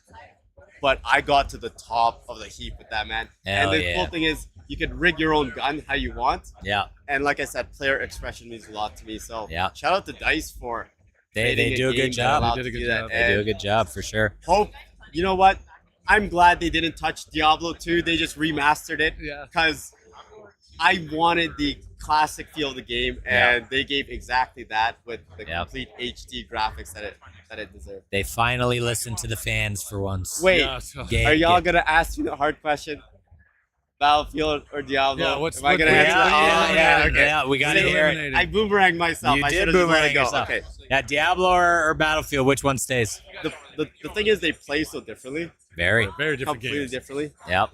But I got to the top of the heap with that, man. Hell and the yeah. cool thing is, you could rig your own gun how you want. Yeah. And like I said, player expression means a lot to me. So Yeah. shout out to DICE for They creating do a game good that job. allowed They did to a good do that. job. They do a And good job for sure. hope, you know what? I'm glad they didn't touch Diablo 2. They just remastered it Yeah. because I wanted the classic feel of the game, and they gave exactly that with the complete HD graphics that it deserved. They finally listened to the fans for once. Wait, Yeah, so- Ga- are y'all ga- gonna ask me the hard question? Battlefield or Diablo? Yeah, what's- Am I what gonna game answer are that? you Oh, eliminating? okay. Yeah, we got to You're hear it. eliminating. I boomeranged myself. You I did should have just let boomerang it go. yourself. Okay. Yeah, Diablo or Battlefield, which one stays? The thing is, they play so differently, Very. Very different completely games. differently. Yep.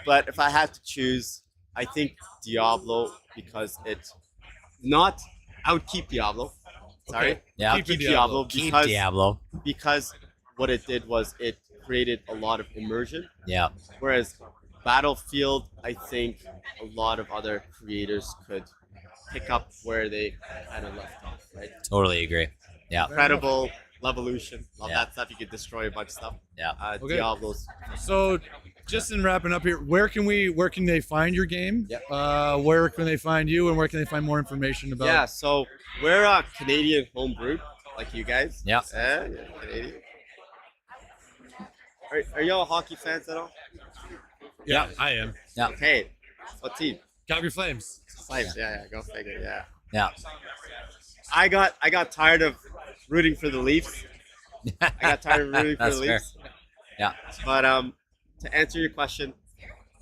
But if I had to choose, I think Diablo because I would keep Diablo. Sorry. Okay. Yeah. I'd keep Keep Diablo Keep because Diablo. what it did was it created a lot of immersion. Yeah. Whereas Battlefield, I think a lot of other creators could pick up where they kind of left off, right? Totally agree. Yeah. Incredible Levolution, love Yeah. that stuff. You could destroy a bunch of stuff. Yeah. Okay. Diablo's. So, just in wrapping up here, where can they find your game? Yep. Where can they find you, and where can they find more information about? Yeah, so we're a Canadian homebrew, like you guys. Yeah. Yeah, Canadian. Are y'all hockey fans at all? Yeah, I am. Yeah. Okay. What team? Calgary Flames. Flames. Yeah, go figure. Yeah. Yeah. I got tired of rooting for the Leafs. I got tired of rooting for That's the fair. Leafs. Yeah. But to answer your question,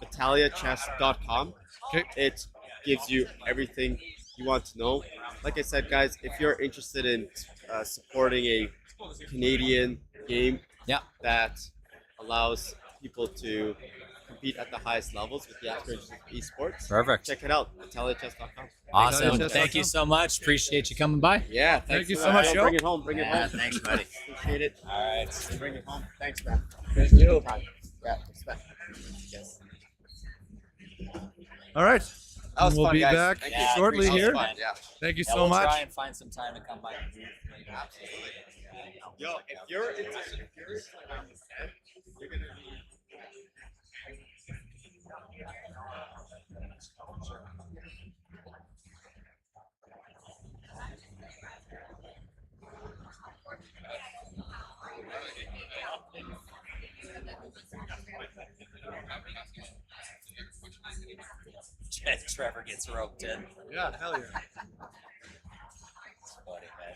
BataliaChess.com. Okay. It gives you everything you want to know. Like I said, guys, if you're interested in supporting a Canadian game Yeah. that allows people to compete at the highest levels with the aspirations of esports, Perfect. check it out. BataliaChess.com. Awesome. Chess.com. Thank you so much. Appreciate you coming by. Yeah, Thank you for so much, that. Joe. Bring it home. Bring it Yeah, home. thanks, buddy. Appreciate it. All right. Bring it home. Thanks, man. Thank you. Yeah, respect. Yes. All right. That was We'll fun, be guys. back Thank you. shortly That was here. fun, Yeah. Thank you Yeah, so we'll much. try and find some time to come by. Absolutely. Yo, if you're into you're gonna be. Trevor gets roped in. Yeah, hell yeah. It's funny, man.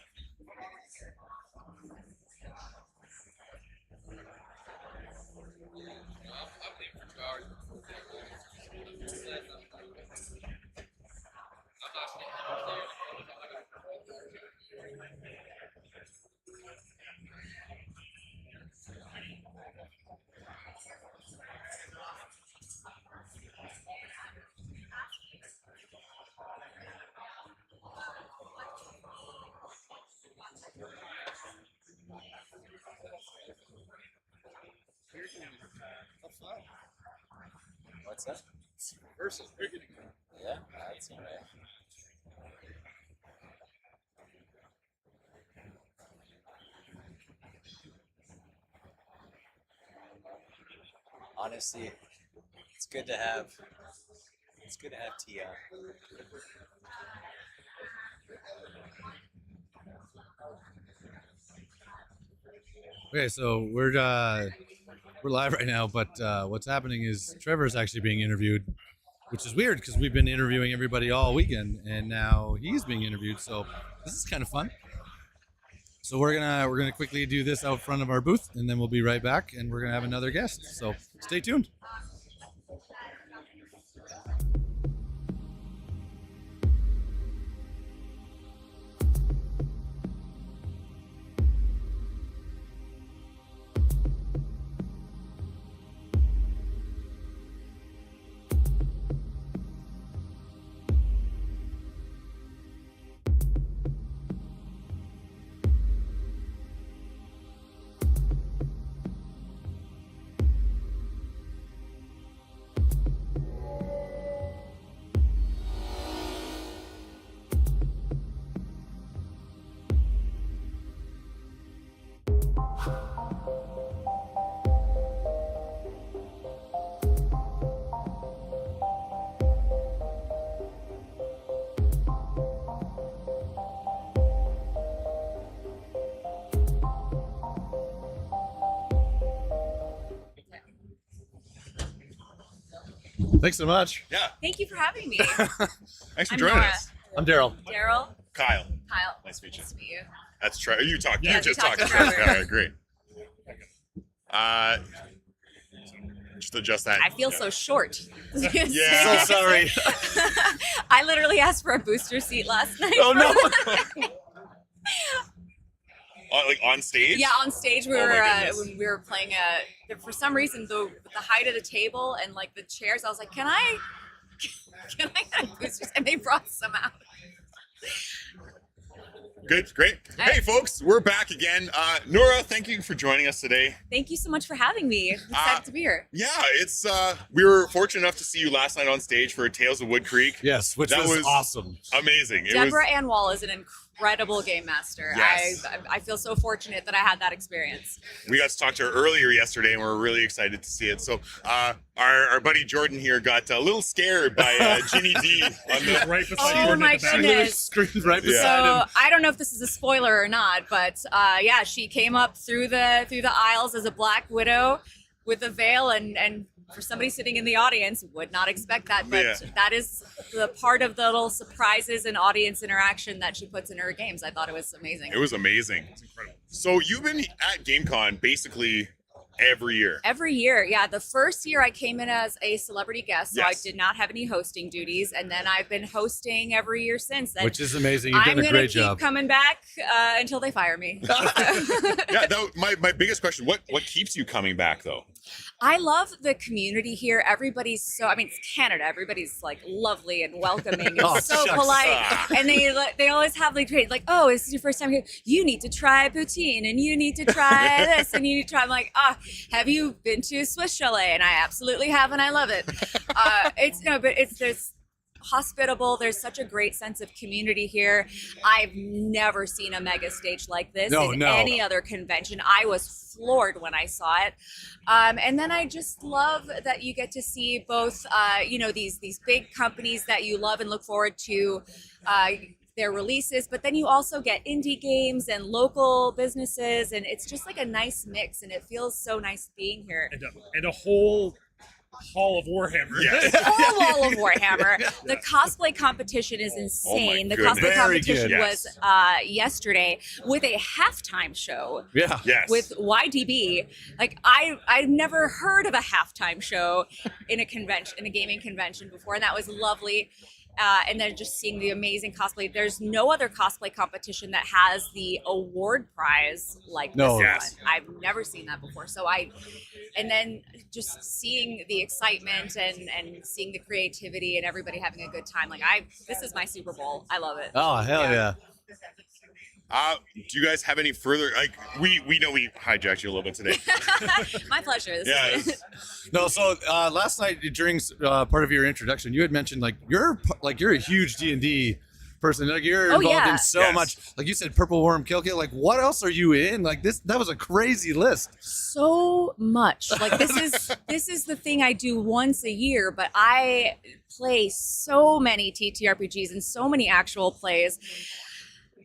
What's that? Yeah, that's all right. Honestly, it's good to have Tia. Okay, so we're live right now, but what's happening is Trevor's actually being interviewed, which is weird because we've been interviewing everybody all weekend, and now he's being interviewed. So this is kind of fun. So we're gonna quickly do this out front of our booth, and then we'll be right back, and we're gonna have another guest. So stay tuned. Thanks so much. Yeah. Thank you for having me. Thanks for I'm joining Nora. us. I'm Daryl. Daryl, Kyle. Kyle. Nice to meet you. Nice to meet you. That's Trevor. You talked. Yeah, you just we talked talked. to Trevor. Yeah, great. Just adjust that. I feel so short. Yeah. So sorry. I literally asked for a booster seat last night. Oh no. Like on stage? Yeah, on stage we Oh, were my goodness. when we were playing for some reason the height of the table and like the chairs, I was like, can I get a booster seat? And they brought some out. Good, great. Hey, folks, we're back again. Nora, thank you for joining us today. Thank you so much for having me. I'm excited to be here. Yeah, it's we were fortunate enough to see you last night on stage for Tales of Wood Creek. Yes, which That was was- awesome. Amazing. It Deborah was Ann Wall is an incredible game master. Yes. I feel so fortunate that I had that experience. we got to talk to her earlier yesterday, and we're really excited to see it. So our buddy Jordan here got a little scared by Ginny D on the Right beside Oh Jordan my at the back. goodness. Screamed right Yeah. beside So him. I don't know if this is a spoiler or not, but yeah, she came up through the aisles as a Black Widow with a veil, and for somebody sitting in the audience, would not expect that. But Yeah. that is the part of the little surprises and audience interaction that she puts in her games. I thought it was amazing. It was amazing. It's incredible. So you've been at GameCon basically every year. Every year, yeah. The first year I came in as a celebrity guest, so Yes. I did not have any hosting duties, and then I've been hosting every year since. And Which is amazing. You've I'm done a gonna great keep job. coming back until they fire me. Yeah, my biggest question, what keeps you coming back though? I love the community here. Everybody's so, I mean, it's Canada. Everybody's like lovely and welcoming and Oh, so shucks. polite. And they always have like, oh, this is your first time here. You need to try poutine and you need to try this and you need to try. I'm like, have you been to Swiss Chalet? And I absolutely have, and I love it. There's hospitable. There's such a great sense of community here. I've never seen a mega stage like this in any other convention. I was floored when I saw it. And then I just love that you get to see both, these big companies that you love and look forward to their releases, but then you also get indie games and local businesses, and it's just like a nice mix, and it feels so nice being here. And a whole hall of Warhammer. Yes. Whole wall of Warhammer. The cosplay competition is insane. The goodness. cosplay Very competition good. was yesterday with a halftime show Yeah. Yes. with YDB. Like I've never heard of a halftime show in a convention, in a gaming convention before, and that was lovely. And then just seeing the amazing cosplay. There's no other cosplay competition that has the award prize like this one. Yes. I've never seen that before. And then just seeing the excitement and seeing the creativity and everybody having a good time. This is my Super Bowl. I love it. Oh, hell yeah. Do you guys have any further, we know we hijacked you a little bit today. My pleasure. This Yeah, is No, so last night during part of your introduction, you had mentioned you're a huge D&D person. Like you're Oh, involved yeah. in so Yes. much. Like you said, Purple Worm Kill. Like what else are you in? Like that was a crazy list. so much. Like this is the thing I do once a year, but I play so many TTRPGs and so many actual plays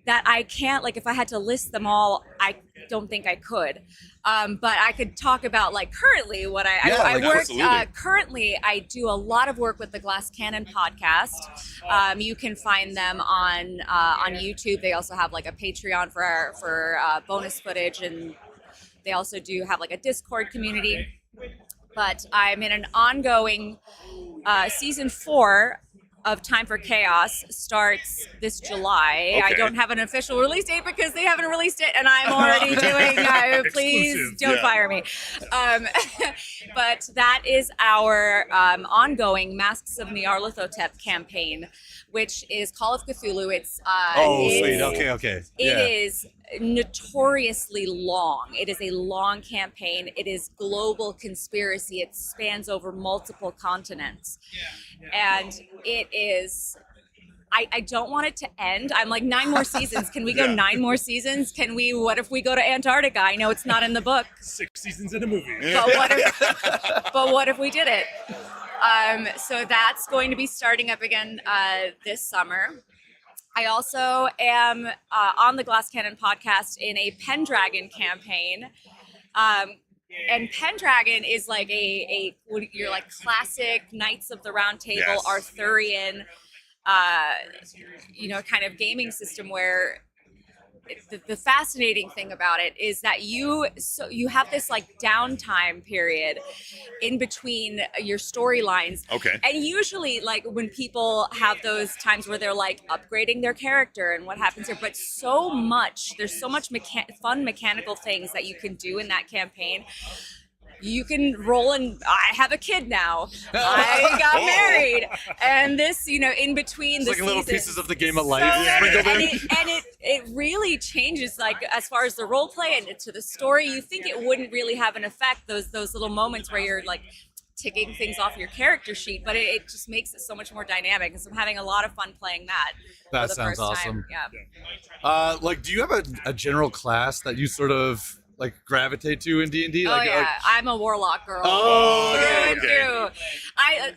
that I can't, if I had to list them all, I don't think I could. But I could talk about currently what I work. absolutely. Currently, I do a lot of work with the Glass Cannon podcast. You can find them on YouTube. They also have a Patreon for bonus footage, and they also do have a Discord community. But I'm in an ongoing season 4 of Time for Chaos starts this July. I Okay. don't have an official release date because they haven't released it, and I'm already doing. Please Exclusive. don't Yeah. fire me. But that is our ongoing Masks of Nyarlathotep campaign, which is Call of Cthulhu. It's Sweet. Okay. it is notoriously long. It is a long campaign. It is global conspiracy. It spans over multiple continents. And it is, I don't want it to end. I'm 9 more seasons. Can we go Yeah. 9 more seasons? What if we go to Antarctica? I know it's not in the book, 6 seasons in a movie. but what if we did it? So that's going to be starting up again this summer. I also am on the Glass Cannon podcast in a Pendragon campaign. And Pendragon is like your like classic Knights of the Round Table, Yes. Arthurian, kind of gaming system where the fascinating thing about it is that you have this like downtime period in between your storylines. Okay. And usually like when people have those times where they're like upgrading their character and what happens here, but there's so much fun mechanical things that you can do in that campaign. You can roll and I have a kid now. I got married, and this, in between It's the like little seasons. pieces of the game of life So, sprinkled in. and it really changes, like as far as the role play and to the story. You think it wouldn't really have an effect, those little moments where you're like ticking things off your character sheet, but it just makes it so much more dynamic. And so I'm having a lot of fun playing that. That for the sounds first awesome. time. Yeah. Like, do you have a general class that you sort of like gravitate to in D&D? Oh yeah, I'm a warlock girl. Oh, Through and okay. through.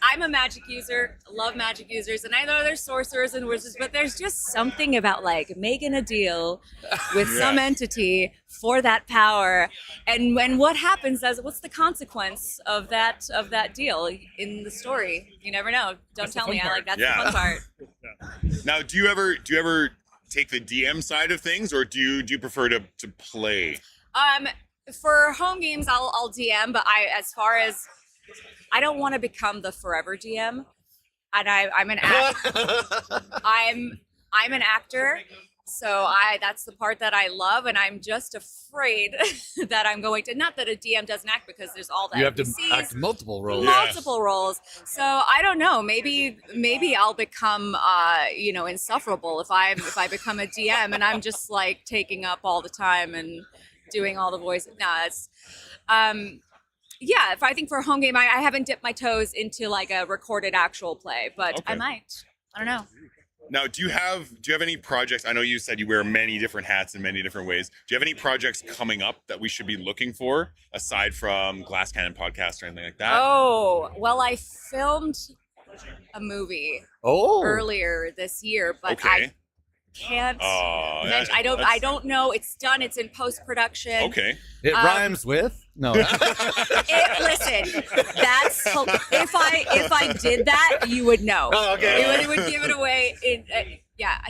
I'm a magic user. Love magic users, and I know there's sorcerers and wizards, but there's just something about like making a deal with some entity for that power, and when what happens what's the consequence of that deal in the story? You never know. Don't That's the tell me. fun I like that's part. the fun part. Now, do you ever take the DM side of things, or do you prefer to play? For home games, I'll DM, but I don't want to become the forever DM, and I'm an I'm an actor, so that's the part that I love, and I'm just afraid that I'm going to, not that a DM doesn't act, because there's all the You have to NPCs, act multiple roles. multiple roles. So I don't know. Maybe I'll become insufferable if I become a DM and I'm just like taking up all the time and doing all the voices. No, it's if I think for a home game, I haven't dipped my toes into like a recorded actual play, but I Okay. might. I don't know. Now, do you have any projects? I know you said you wear many different hats in many different ways. Do you have any projects coming up that we should be looking for aside from Glass Cannon podcast or anything like that? Oh, well, I filmed a movie earlier this year, but Okay. I can't mention. I don't know. It's done. It's in post production. Okay. It rhymes with no. Listen, that's if I did that, you would know. Oh, okay. It would give it away.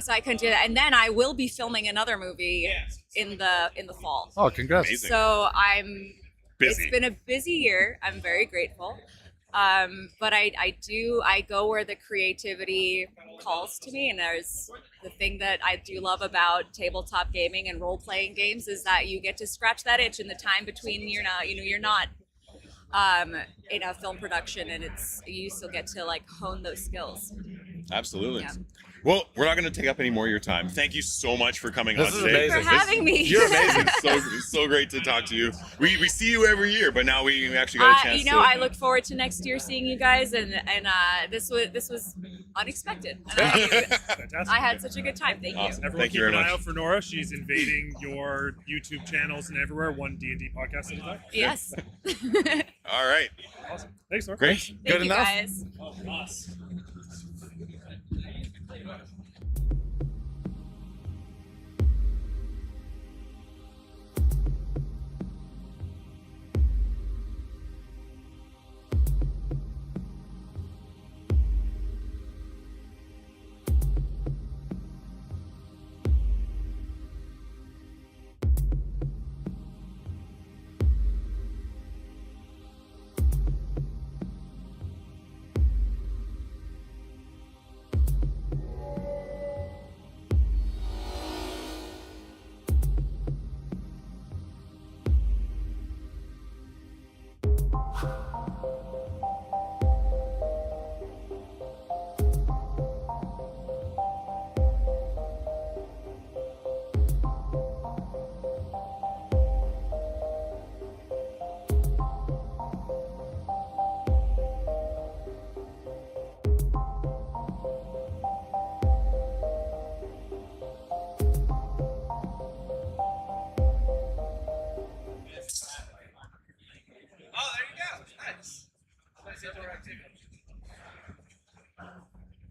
So I couldn't do that. And then I will be filming another movie in the fall. Oh, congrats! Amazing. So Busy. It's been a busy year. I'm very grateful. But I go where the creativity calls to me, and there's the thing that I do love about tabletop gaming and role-playing games is that you get to scratch that itch in the time between you're not in a film production, and you still get to like hone those skills. Absolutely. Yeah. Well, we're not going to take up any more of your time. Thank you so much for coming This on is today. amazing. For having me. You're amazing. so great to talk to you. We see you every year, but now we actually got a chance to. I look forward to next year seeing you guys, and this was unexpected. And Fantastic. I had such a good time. Thank you. Awesome. Everyone Thank you keep very an eye much. out for Nora. She's invading your YouTube channels and everywhere. One D&D podcast at a time. Yes. All right. Awesome. Thanks, Nora. Great. Thank Good you enough. guys.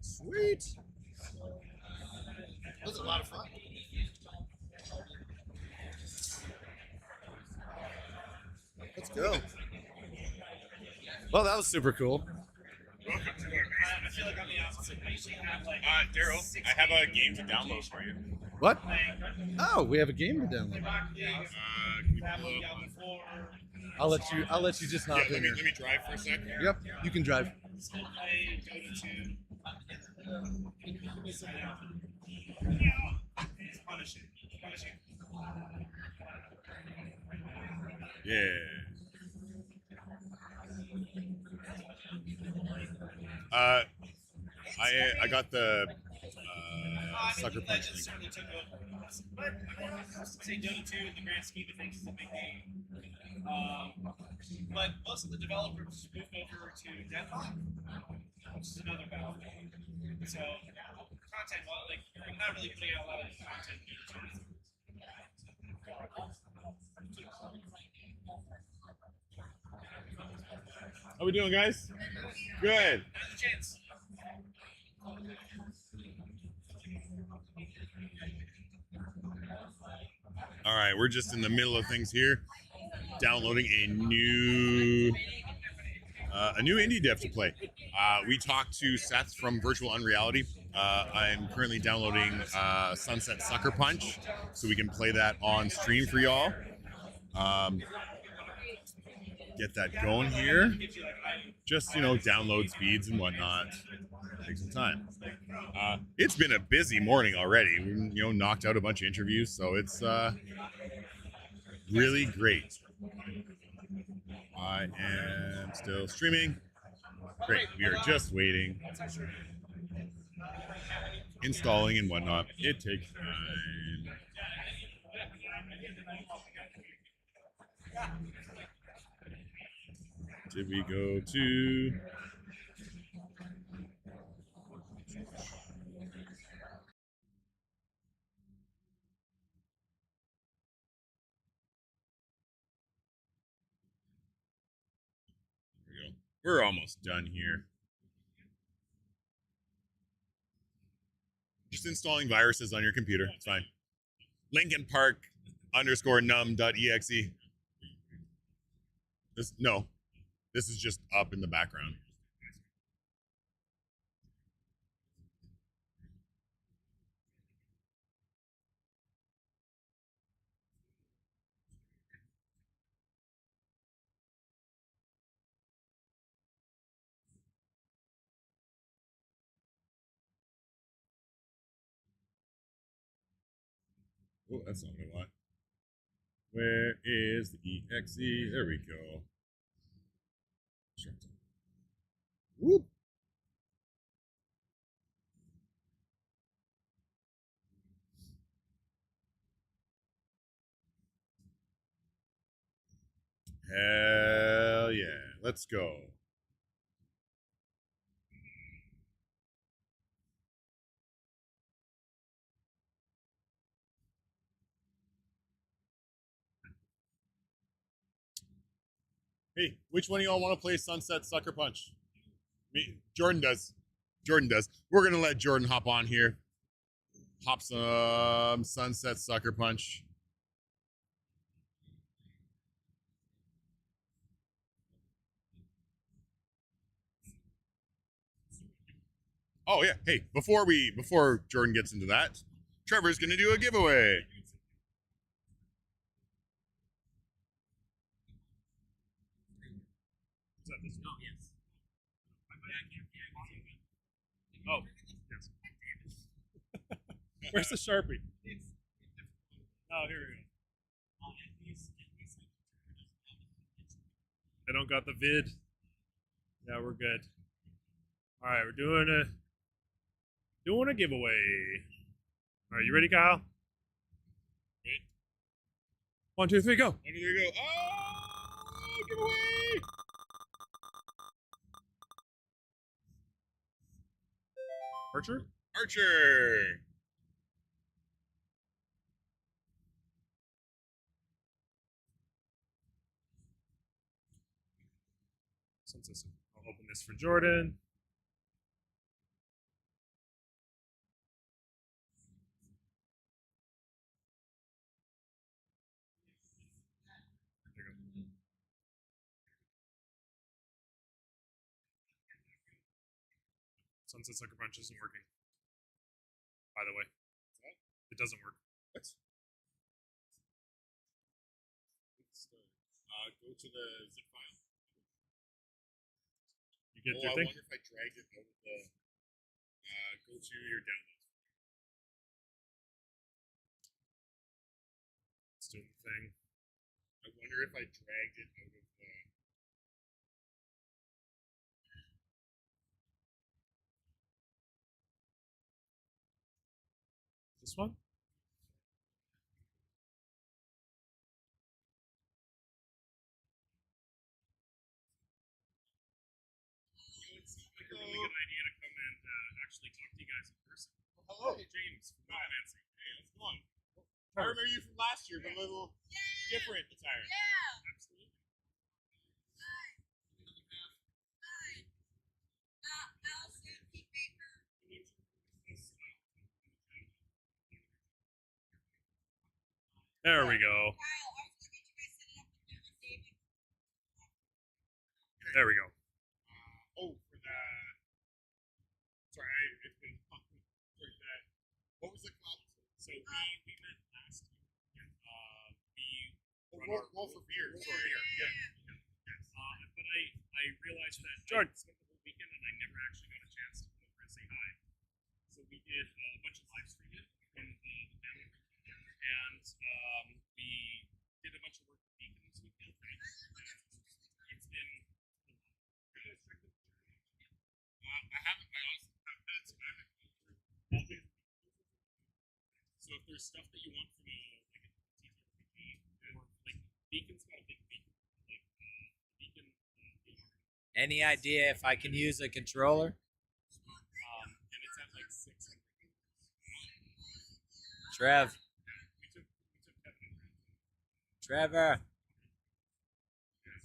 Sweet. That was a lot of fun. That's Let's go. Well, that was super cool. Daryl, I have a game to download for you. What? Oh, we have a game to download. Can we pull up? I'll let you just hop in here. Let me drive for a sec. Yep, you can drive. Yeah. I got the sucker punch link. But I have to say Dota 2 in the grand scheme of things is a big game. But most of the developers moved over to Deadlock, which is another battle game. So content, well, like you're not really putting out a lot of content. How we doing, guys? Good. Now's the chance. All right, we're just in the middle of things here, downloading a new indie dev to play. We talked to Seth from Virtual Unreality. I'm currently downloading Sunset Sucker Punch, so we can play that on stream for y'all. Get that going here. Just, download speeds and whatnot. Take some time. It's been a busy morning already. We, knocked out a bunch of interviews, so it's really great. I am still streaming. Great. We are just waiting. Installing and whatnot. It takes time. Did we go to... There we go. We're almost done here. Just installing viruses on your computer. It's fine. Lincoln Park _num.exe. This is just up in the background. Oh, that's not what I want. Where is the exe? There we go. Whoop. Hell yeah. Let's go. Hey, which one of y'all want to play Sunset Sucker Punch? Me, Jordan does. Jordan does. We're gonna let Jordan hop on here. Hop some Sunset Sucker Punch. Oh yeah. Hey, before Jordan gets into that, Trevor's gonna do a giveaway. Oh, yes. Where's the Sharpie? Oh, here we go. I don't got the vid. Yeah, we're good. All right, we're doing a giveaway. All right, you ready, Kyle? 1, 2, 3, go. 1, 2, 3, go. Oh, giveaway! Archer? Archer! I'll open this for Jordan. Sunset Sucker Punch isn't working. By the way, it doesn't work. What? Go to the zip file. You get Oh, your I thing. wonder if I dragged it out of the. Go to your downloads. It's doing the thing. I wonder if I dragged it out of the. This one? It seems like a really good idea to come and actually talk to you guys in person. Hello. Hey, James from Mancy. Hey, how's it going? I remember you from last year, but a little different attire. Absolutely. There we go. There we go. Oh, for the. Sorry, it's been fucking. For that. What was the club? So we met last year. We Roll for beer. Sorry. Yeah. but I realized that I spent the whole weekend and I never actually got a chance to come over and say hi. So we did a bunch of live streaming from the family, and we did a bunch of work with Beacon this weekend. It's been I haven't. I honestly haven't had time to go through. so if there's stuff that you want from a TTRPG or like Beacon's got a big Beacon, like Beacon. Any idea if I can use a controller? And it's at like 600. Trev. We took Kevin and Trevor. and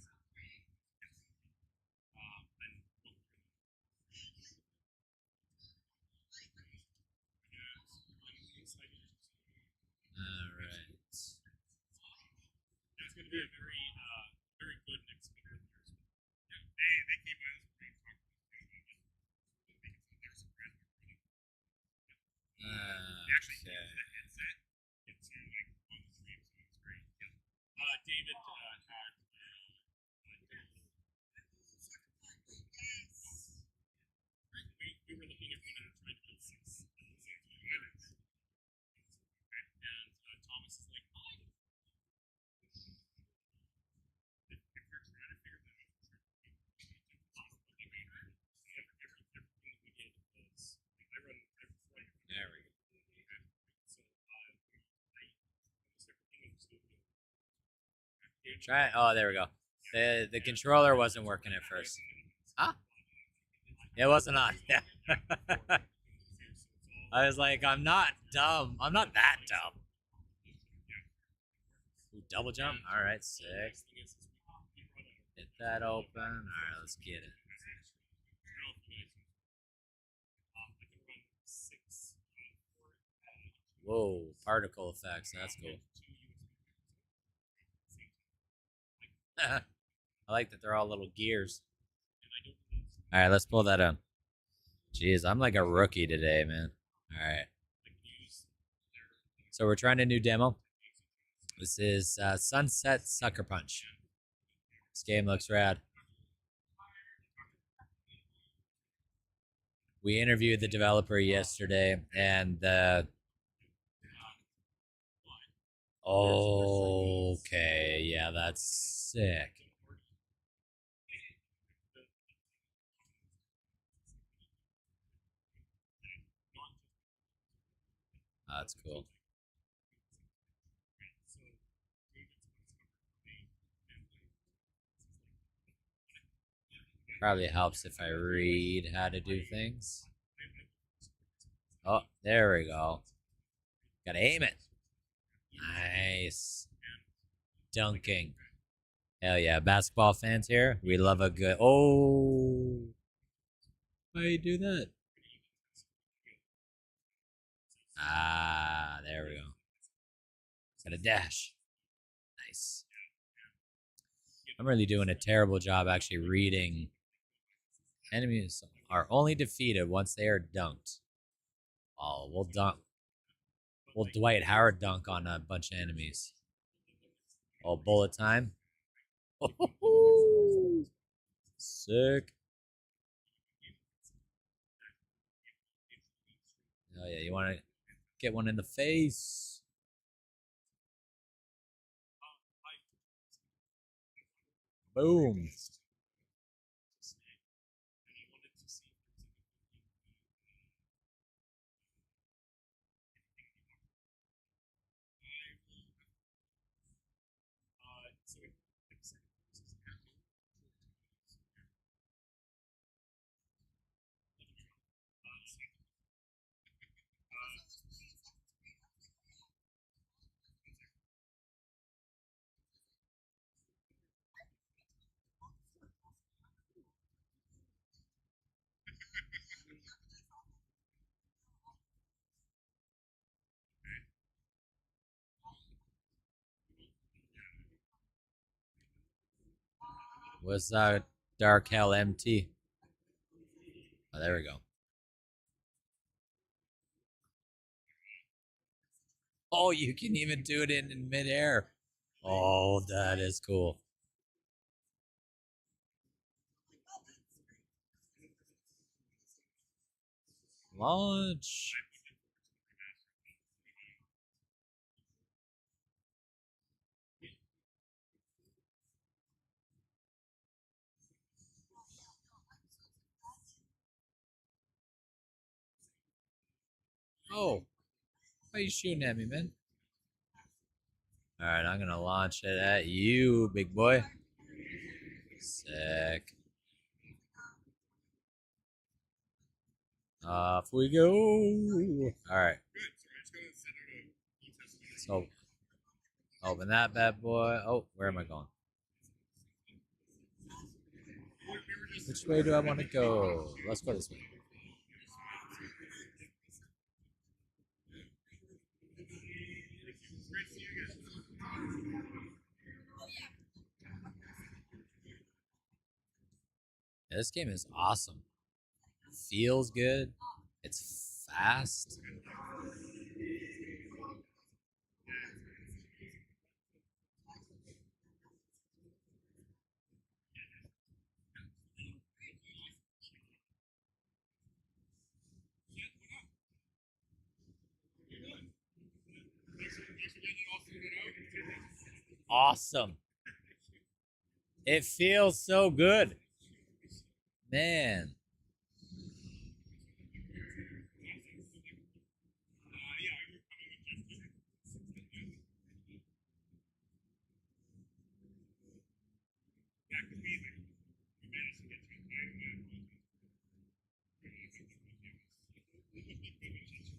All right. it's going to be a very, very good next couple of years. Yeah, they came in as great talk they're surprised. They actually used the headset into like on the stream, so it was great. Yeah. David had we were looking at one and trying to do 6 at the same time. And Thomas is like, if you're trying to figure that out, everything that we did was I run There we go. so almost everything in the studio. Try. Oh, there we go. The controller wasn't working at first. Huh? It wasn't on. Yeah. I was like, I'm not dumb. I'm not that dumb. Ooh, double jump. All right, sick. Get that open. All right, let's get it. Whoa, particle effects. That's cool. I like that they're all little gears. All right, let's pull that up. Jeez, I'm like a rookie today, man. All right. So we're trying a new demo. This is Sunset Sucker Punch. This game looks rad. We interviewed the developer yesterday, and the okay, yeah, that's sick. That's cool. Probably helps if I read how to do things. Oh, there we go. Gotta aim it. Nice. Dunking. Hell yeah. Basketball fans here. We love a good. Oh. Why you do that? Ah, there we go. Got a dash. Nice. I'm really doing a terrible job actually reading Enemies are only defeated once they are dunked. Oh, we'll dunk. We'll Dwight Howard dunk on a bunch of enemies. Oh, bullet time. Sick. Oh yeah, you want to get one in the face. Boom. Was that Dark Hell MT? Oh, there we go. Oh, you can even do it in midair. Oh, that is cool. Launch. Oh, why are you shooting at me, man? All right, I'm gonna launch it at you, big boy. Sick. Off we go. All right. So, open that bad boy. Oh, where am I going? Which way do I want to go? Let's go this way. Yeah, this game is awesome. Feels good. It's fast. Awesome. It feels so good. Man.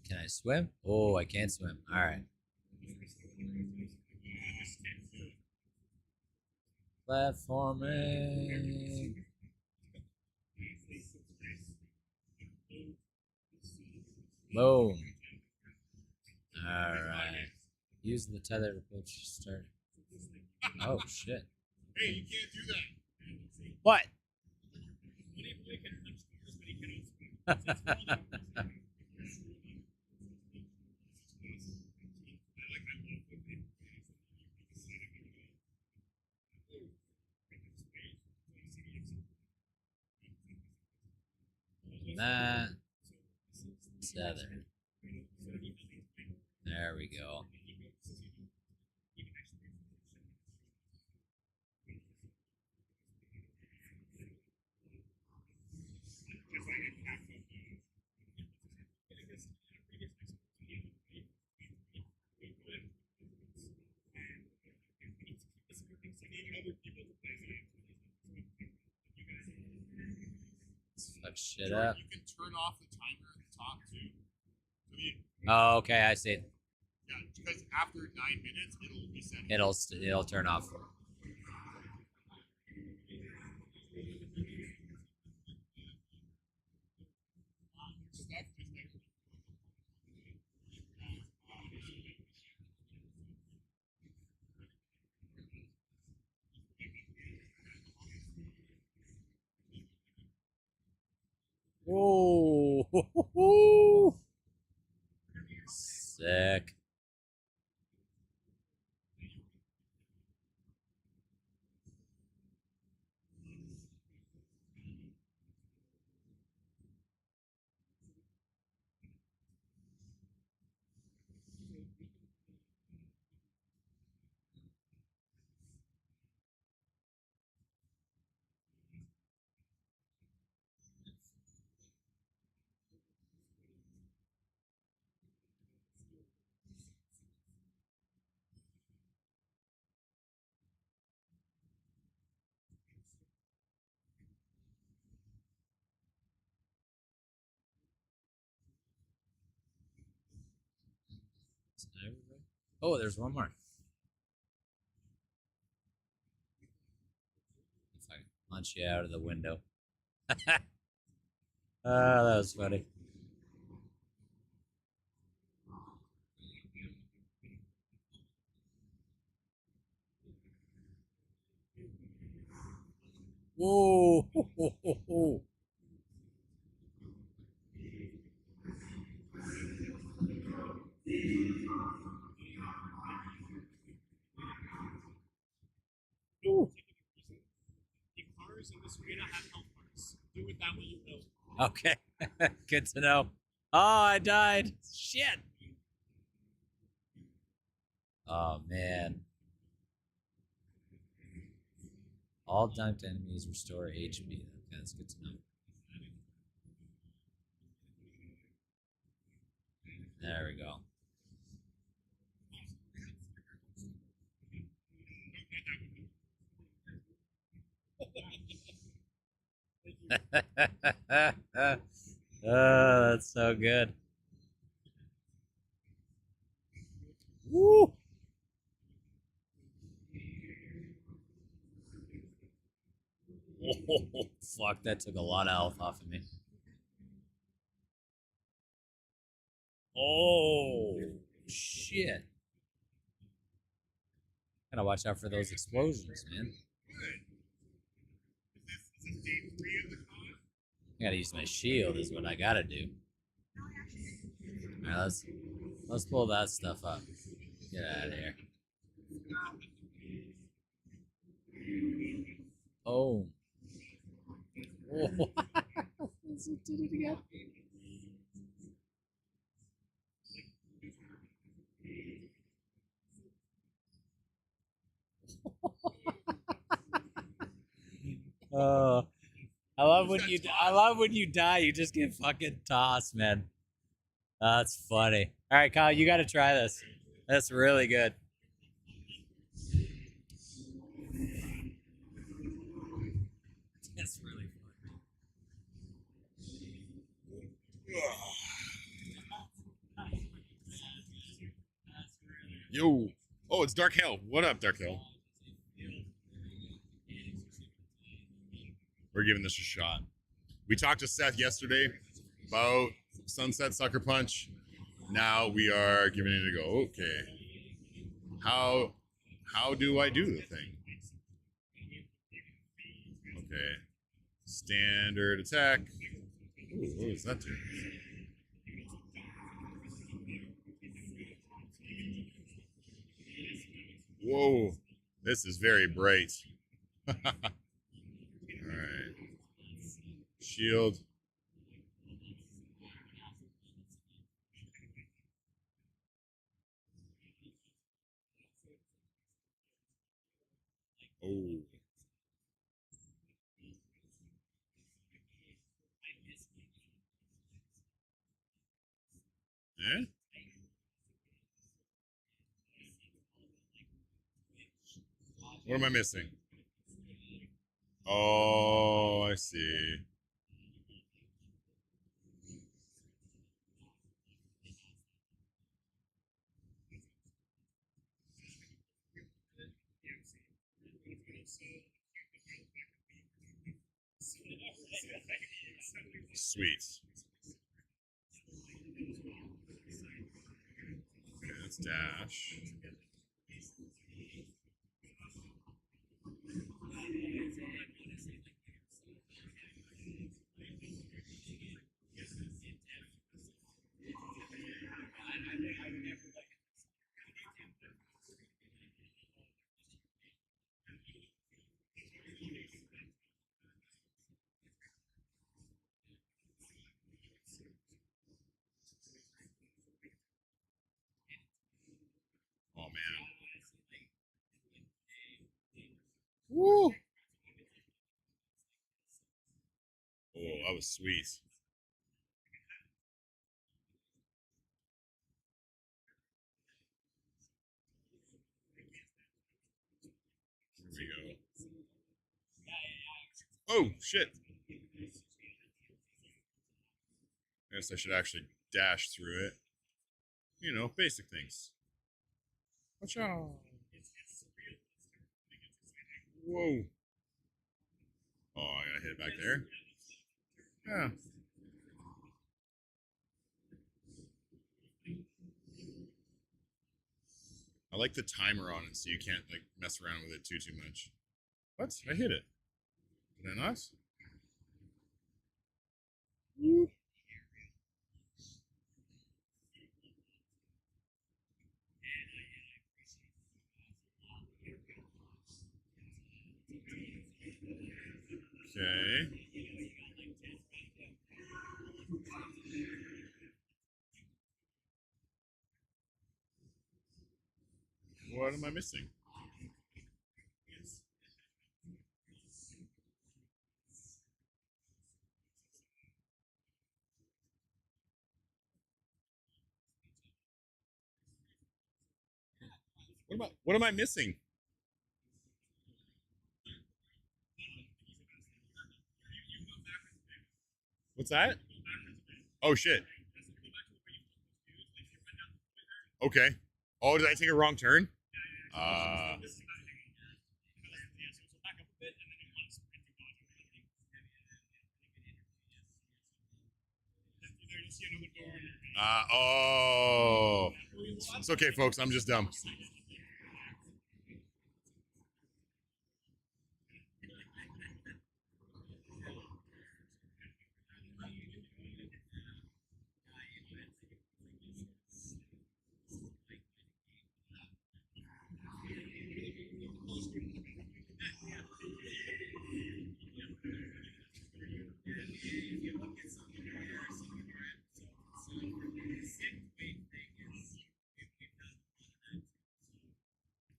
Can I swim? Oh, I can't swim. All right. Platforming. Boom. All right. Use the tether to push start. Oh shit. Hey, you can't do that. What? That tether. There we go. Let's fuck shit up. You can turn off the timer at the top too. So Oh, okay, I see. yeah, because after 9 minutes, it'll reset. It'll turn off. Oh, there's one more. If I can punch you out of the window. Oh, that was funny. Whoa. The cars in this arena have health bars. Do with that what you will. Okay. Good to know. Oh, I died. Shit. Oh, man. All dunked enemies restore HP. Okay, that's good to know. There we go. Oh, that's so good. Woo! Oh, fuck, that took a lot of health off of me. Oh, shit. Gotta watch out for those explosions, man. I gotta use my shield is what I gotta do. Alright, let's pull that stuff up. Get out of here. Oh. Oh. Did it again. Oh, I love when you die. You just get fucking tossed, man. That's funny. All right, Kyle, you got to try this. That's really good. That's really fun. Yo. Oh, it's Dark Hill. What up, Dark Hill? We're giving this a shot. We talked to Seth yesterday about Sunset Sucker Punch. Now we are giving it a go. Okay. How do I do the thing? Okay. Standard attack. Ooh, what does that do? Whoa. This is very bright. All right. Shield. Oh. Eh? What am I missing? Oh, I see. Sweet. Okay, let's dash. Oh man. Woo! Oh, that was sweet. Here we go. Oh shit! I guess I should actually dash through it. You know, basic things. Watch out. Whoa. Oh, I gotta hit it back there. Yeah. I like the timer on it so you can't like mess around with it too much. What? I hit it. Did I not? Woo. Okay. What am I missing? What am I missing? What's that? Oh shit. Okay. Oh, did I take a wrong turn? Oh. It's okay, folks. I'm just dumb.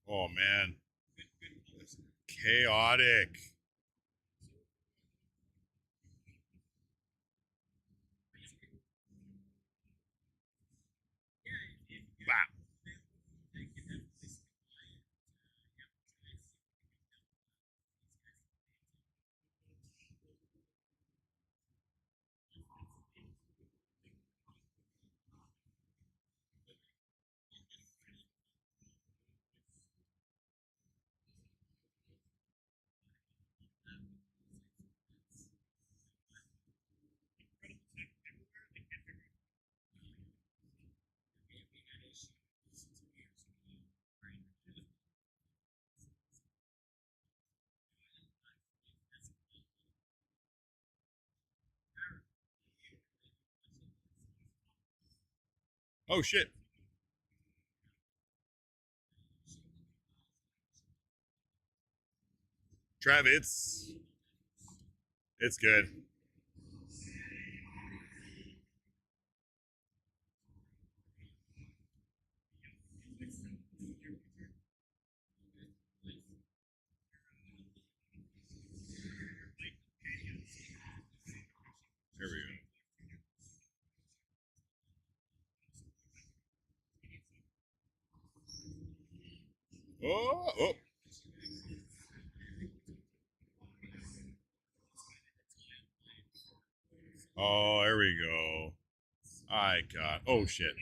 Oh man. Chaotic. Bah. Oh shit. Trav, it's good. There we go. Oh, oh. Oh, there we go. I got. Oh shit.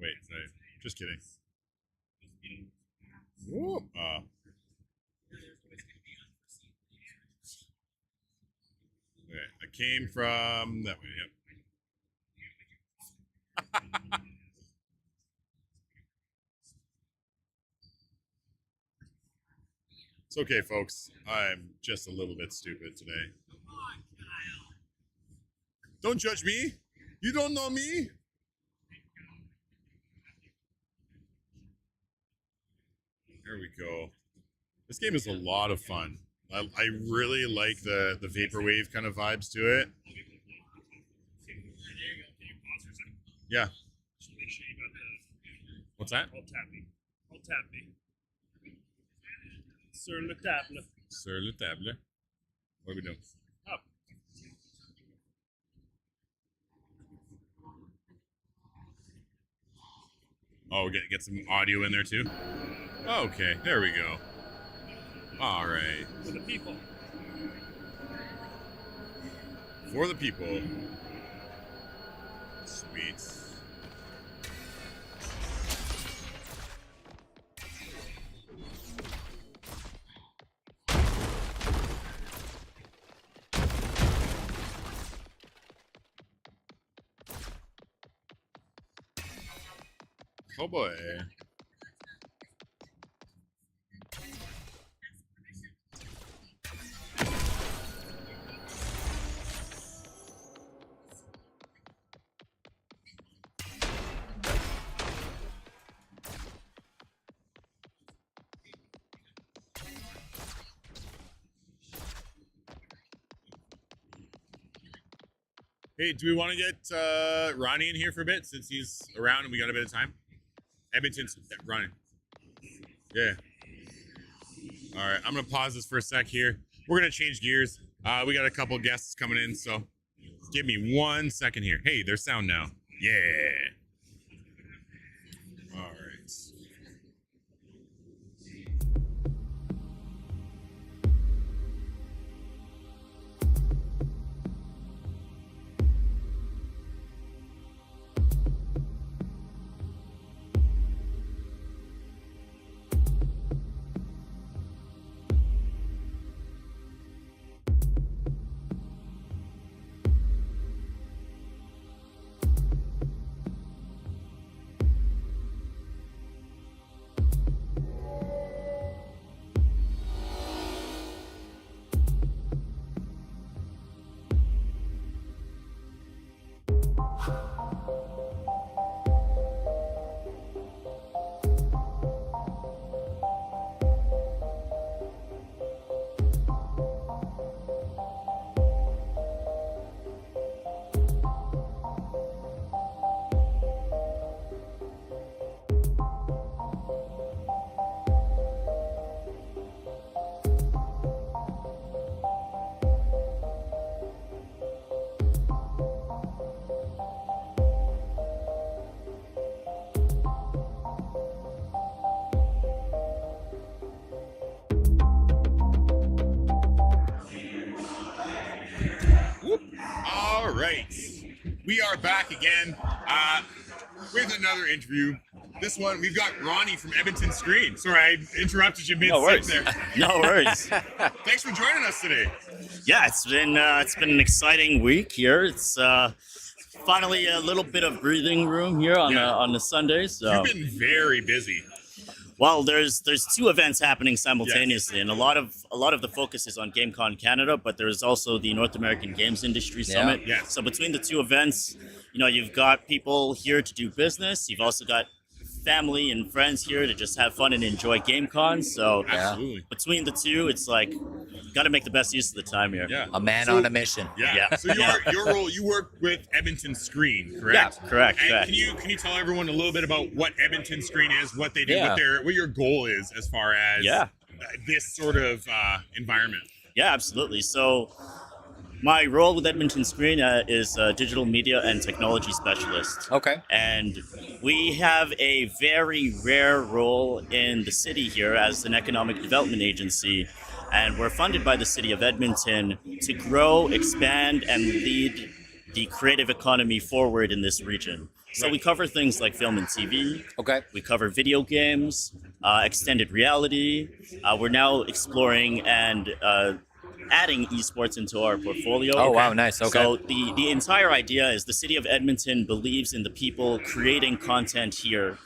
Wait, just kidding. Whoop. Okay, I came from that way. Yep. It's okay, folks. I'm just a little bit stupid today. Don't judge me. You don't know me. There we go. This game is a lot of fun. I really like the vaporwave kind of vibes to it. Yeah. What's that? Alt tab me. Alt tab me. Sur le table. Sur le table. What are we doing? Up. Oh, get some audio in there too. Okay, there we go. All right. For the people. For the people. Sweet. Oh boy. Hey, do we want to get Ronnie in here for a bit since he's around and we got a bit of time? Edmonton's Ronnie. Yeah. All right, I'm gonna pause this for a sec here. We're gonna change gears. We got a couple guests coming in, so give me 1 second here. Hey, there's sound now. Yeah. All right. All right, we are back again with another interview. This one, we've got Ronnie from Edmonton Screen. Sorry, I interrupted you mid-sip there. No worries. Thanks for joining us today. Yeah, it's been an exciting week here. It's finally a little bit of breathing room here on the Sunday. So You've been very busy. well, there's two events happening simultaneously, and a lot of the focus is on GameCon Canada, but there's also the North American Games Industry Summit. Yes. So between the two events, you've got people here to do business. You've also got family and friends here to just have fun and enjoy GameCon. So Absolutely. between the two, it's like got to make the best use of the time here. Yeah. A man on a mission. Yeah. So your role, you work with Edmonton Screen, correct? Yeah, correct. And correct. can you tell everyone a little bit about what Edmonton Screen is, what they do, Yeah. what your goal is as far as this sort of environment? Yeah, absolutely. So my role with Edmonton Screen is a digital media and technology specialist. Okay. And we have a very rare role in the city here as an economic development agency. And we're funded by the city of Edmonton to grow, expand, and lead the creative economy forward in this region. So we cover things like film and TV. Okay. We cover video games, extended reality. We're now exploring and adding esports into our portfolio. Oh, wow, nice. Okay. So the entire idea is the city of Edmonton believes in the people creating content here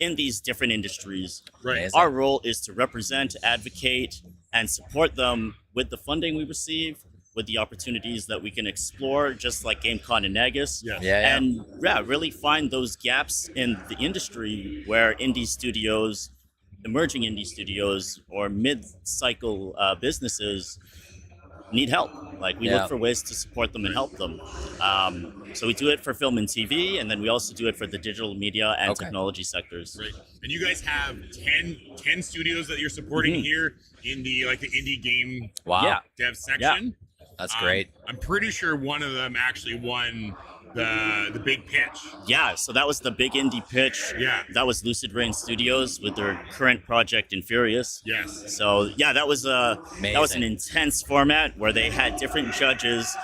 in these different industries. Right. Amazing. Our role is to represent, advocate, and support them with the funding we receive, with the opportunities that we can explore, just like GameCon and Nagus. Yeah. And really find those gaps in the industry where indie studios, emerging indie studios, or mid-cycle businesses need help. Like we look for ways to support them and help them. So we do it for film and TV, and then we also do it for the digital media and technology sectors. Right. And you guys have 10 studios that you're supporting here in the indie game Wow. Yeah. dev section. That's great. I'm pretty sure one of them actually won the big pitch. Yeah, so that was the big indie pitch. Yeah. That was Lucid Rain Studios with their current project Infurious. Yes. So yeah, that was an intense format where they had different judges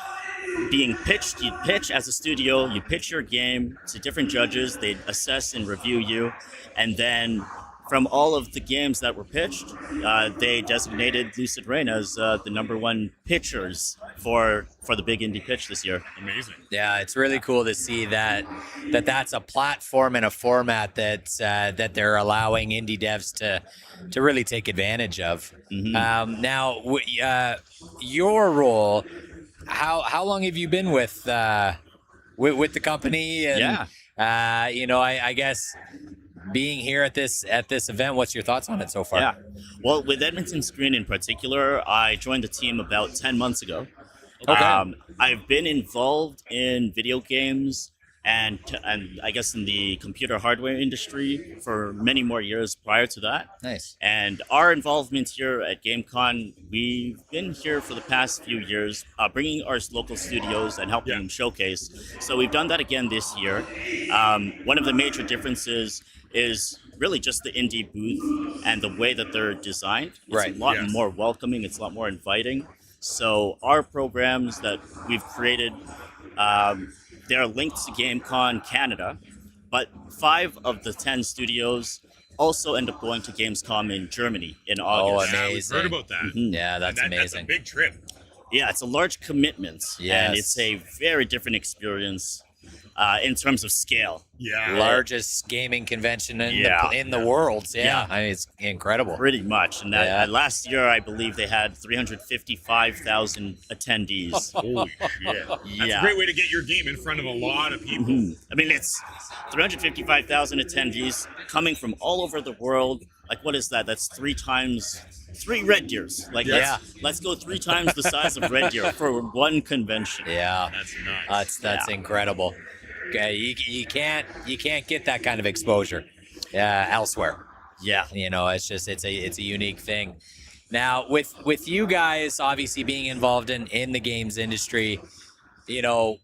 being pitched. You'd pitch as a studio, you pitch your game to different judges, they'd assess and review you, and then from all of the games that were pitched, they designated Lucid Rain as the number one pitchers for the big indie pitch this year. Amazing. Yeah, it's really cool to see that's a platform and a format that they're allowing indie devs to really take advantage of. Mm-hmm. Now, your role, how long have you been with the company? And, I guess being here at this event, what's your thoughts on it so far? Yeah. Well, with Edmonton Screen in particular, I joined the team about 10 months ago. Okay. I've been involved in video games and I guess in the computer hardware industry for many more years prior to that. Nice. And our involvement here at GameCon, we've been here for the past few years, bringing our local studios and helping them showcase. So we've done that again this year. One of the major differences is really just the indie booth and the way that they're designed. It's a lot more welcoming. It's a lot more inviting. So our programs that we've created, they're linked to GameCon Canada, but 5 of the 10 studios also end up going to Gamescom in Germany in August. Oh, amazing. We've heard about that. Mm-hmm. Yeah, that's amazing. That's a big trip. Yeah, it's a large commitment, and it's a very different experience in terms of scale. Yeah. Largest gaming convention in the world. Yeah. I mean, it's incredible. Pretty much. And last year, I believe they had 355,000 attendees. Holy shit. That's a great way to get your game in front of a lot of people. Mm-hmm. I mean, it's 355,000 attendees coming from all over the world. Like, what is that? That's 3 Red Deers. Like, let's go 3 times the size of Red Deer for one convention. Yeah. That's nuts. That's incredible. You can't get that kind of exposure elsewhere. Yeah. It's a unique thing. Now with you guys obviously being involved in the games industry,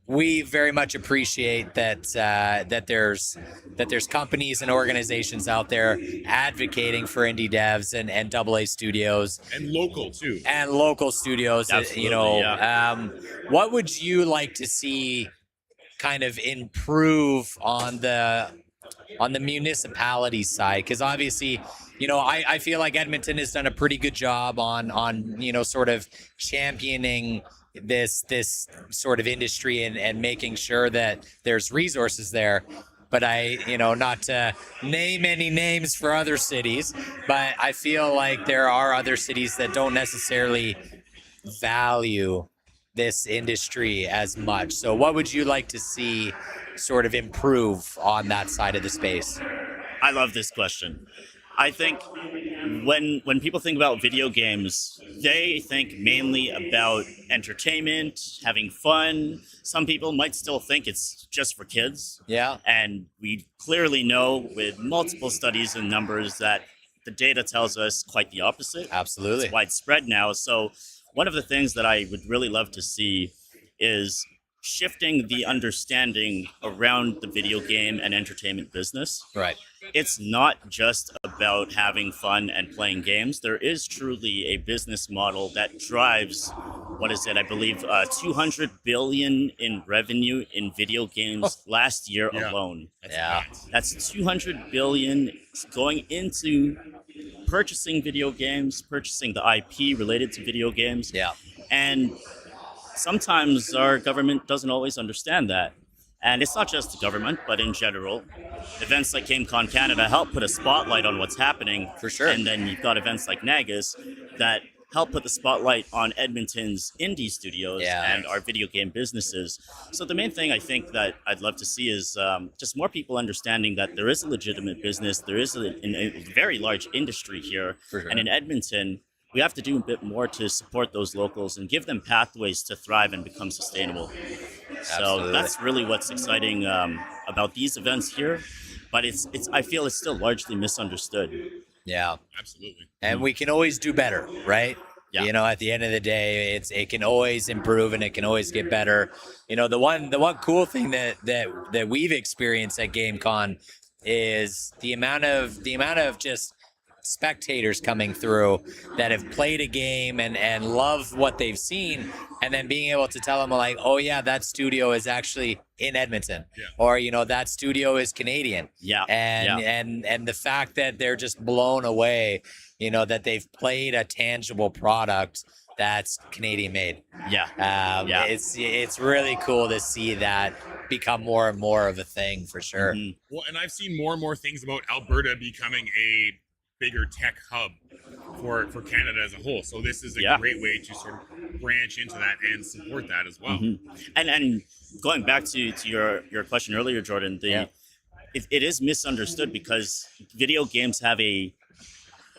we very much appreciate that there's companies and organizations out there advocating for indie devs and AA studios and local too. And local studios. Absolutely, What would you like to see kind of improve on the municipality side? Because obviously, I feel like Edmonton has done a pretty good job on sort of championing this sort of industry and making sure that there's resources there. But not to name any names for other cities, but I feel like there are other cities that don't necessarily value this industry as much. So what would you like to see sort of improve on that side of the space? I love this question. I think when people think about video games, they think mainly about entertainment, having fun. Some people might still think it's just for kids. Yeah. And we clearly know with multiple studies and numbers that the data tells us quite the opposite. Absolutely. It's widespread now. So one of the things that I would really love to see is shifting the understanding around the video game and entertainment business. Right. It's not just about having fun and playing games. There is truly a business model that drives, I believe, 200 billion in revenue in video games last year alone. That's 200 billion going into purchasing video games, purchasing the IP related to video games. Yeah. And sometimes our government doesn't always understand that. And it's not just the government, but in general, events like GameCon Canada help put a spotlight on what's happening. For sure. And then you've got events like Nagus that help put the spotlight on Edmonton's indie studios and our video game businesses. So the main thing I think that I'd love to see is just more people understanding that there is a legitimate business, there is a very large industry here. For sure. And in Edmonton, we have to do a bit more to support those locals and give them pathways to thrive and become sustainable. Absolutely. So that's really what's exciting about these events here. But I feel it's still largely misunderstood. Yeah. Absolutely. And we can always do better, right? Yeah. You know, at the end of the day, it can always improve and it can always get better. You know, the one cool thing that we've experienced at GameCon is the amount of just spectators coming through that have played a game and love what they've seen, and then being able to tell them like, oh yeah, that studio is actually in Edmonton, or you know, that studio is Canadian, and the fact that they're just blown away, you know, that they've played a tangible product that's Canadian made. It's really cool to see that become more and more of a thing for sure. Well, and I've seen more and more things about Alberta becoming a bigger tech hub for Canada as a whole. So this is a great way to sort of branch into that and support that as well. And going back to your question earlier, Jordan, it is misunderstood because video games have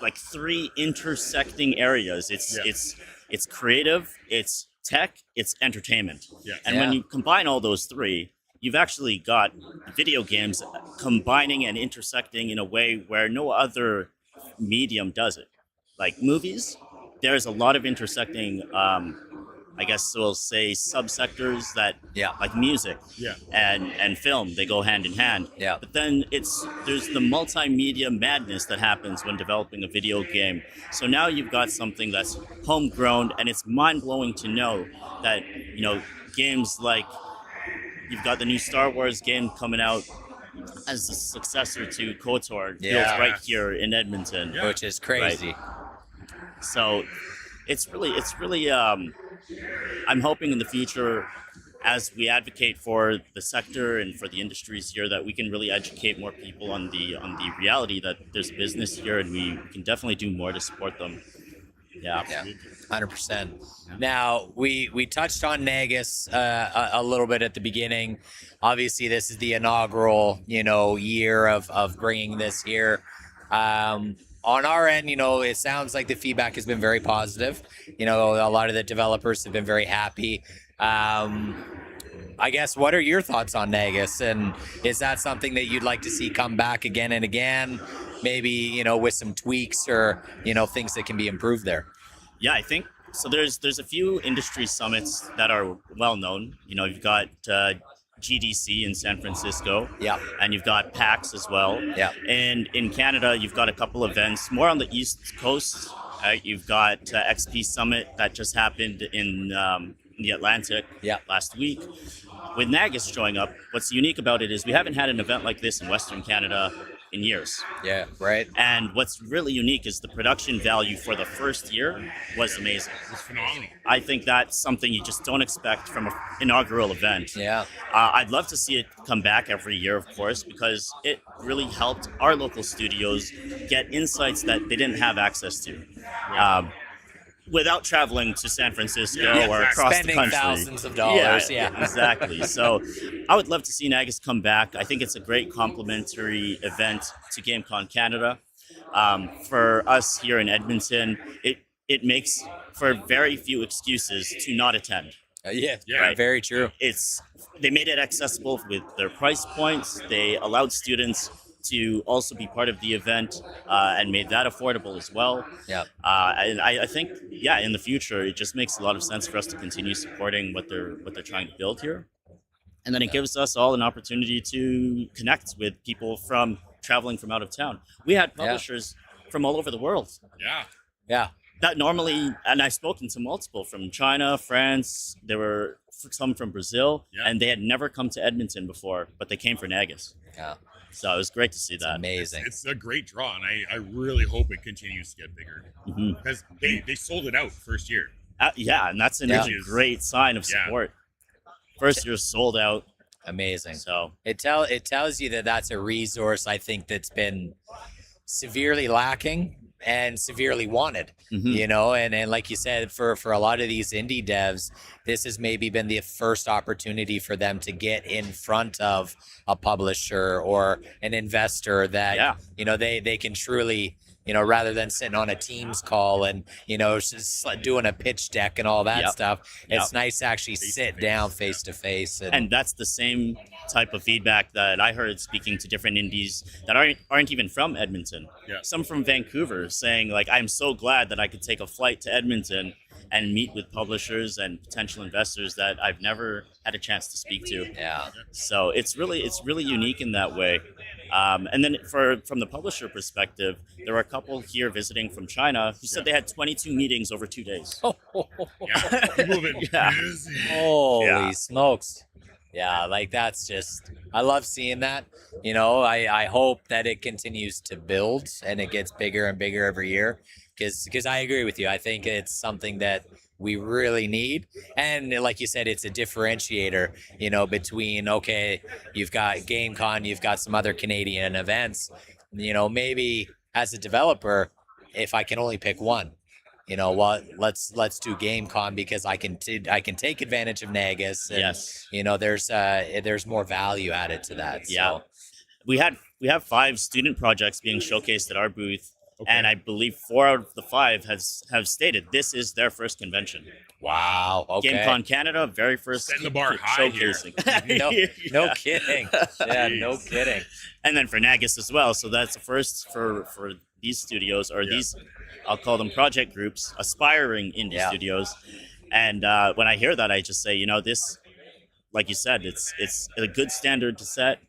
like three intersecting areas. It's creative, it's tech, it's entertainment. And when you combine all those three, you've actually got video games combining and intersecting in a way where no other medium does it. Like movies, there's a lot of intersecting, I guess we'll say subsectors that, like music and film, they go hand in hand. But then there's the multimedia madness that happens when developing a video game. So now you've got something that's homegrown, and it's mind-blowing to know that, you know, games like, you've got the new Star Wars game coming out as the successor to KOTOR, built right here in Edmonton, which is crazy. So it's really I'm hoping in the future, as we advocate for the sector and for the industries here, that we can really educate more people on the reality that there's a business here, and we can definitely do more to support them. 100%. Now, we touched on Nagus a little bit at the beginning. Obviously, this is the inaugural, you know, year of bringing this here. On our end, you know, it sounds like the feedback has been very positive. You know, a lot of the developers have been very happy. I guess, what are your thoughts on Nagus? And is that something that you'd like to see come back again and again? Maybe, you know, with some tweaks or, you know, things that can be improved there? Yeah, I think so. There's a few industry summits that are well known. You know, you've got GDC in San Francisco. And you've got PAX as well. And in Canada, you've got a couple events more on the East Coast. You've got XP Summit that just happened in the Atlantic last week. With Nagus showing up, what's unique about it is we haven't had an event like this in Western Canada in years. And what's really unique is the production value for the first year was amazing. It was phenomenal. I think that's something you just don't expect from an inaugural event. I'd love to see it come back every year, of course, because it really helped our local studios get insights that they didn't have access to. Without traveling to San Francisco or across Spending the country. thousands of dollars. Exactly. So I would love to see Nagus come back. I think it's a great complimentary event to GameCon Canada. For us here in Edmonton, it makes for very few excuses to not attend. Very true. They made it accessible with their price points. They allowed students to also be part of the event and made that affordable as well. And I think, in the future, it just makes a lot of sense for us to continue supporting what they're trying to build here. And then it gives us all an opportunity to connect with people traveling from out of town. We had publishers from all over the world. That normally, and I've spoken to multiple from China, France, there were some from Brazil, and they had never come to Edmonton before, but they came for Nagus. So it was great to see that. Amazing. It's a great draw, and I really hope it continues to get bigger. Because they sold it out first year. And that's a great sign of support. First year sold out. Amazing. So it tells you that that's a resource, I think, that's been severely lacking and severely wanted, you know, and like you said, for a lot of these indie devs, this has maybe been the first opportunity for them to get in front of a publisher or an investor that, you know, they can truly, you know, rather than sitting on a Teams call and, you know, just doing a pitch deck and all that stuff, it's nice to actually sit down face to face. And that's the same type of feedback that I heard speaking to different indies that aren't even from Edmonton. some from Vancouver, saying like, I'm so glad that I could take a flight to Edmonton and meet with publishers and potential investors that I've never had a chance to speak to. Yeah. So it's really unique in that way. And then from the publisher perspective, there were a couple here visiting from China who said they had 22 meetings over 2 days. Yeah. People have been Yeah. busy. Holy Yeah. smokes. Yeah, like that's just, I love seeing that. You know, I hope that it continues to build and it gets bigger and bigger every year. Because I agree with you. I think it's something that we really need. And like you said, it's a differentiator, you know, between, okay, you've got GameCon, you've got some other Canadian events. You know, maybe as a developer, if I can only pick one, you know what, let's do GameCon because I can take advantage of Nagus. And, Yes. you know, there's more value added to that. So. Yeah. We have 5 student projects being showcased at our booth. Okay. And I believe 4 out of the 5 have stated this is their first convention. Wow. Okay. GameCon Canada, very first Setting the bar high here. showcasing. No kidding. Yeah, no kidding. And then for Nagus as well. So that's the first for these studios, or these, I'll call them project groups, aspiring indie studios. And when I hear that, I just say, you know, this, like you said, it's a good standard to set.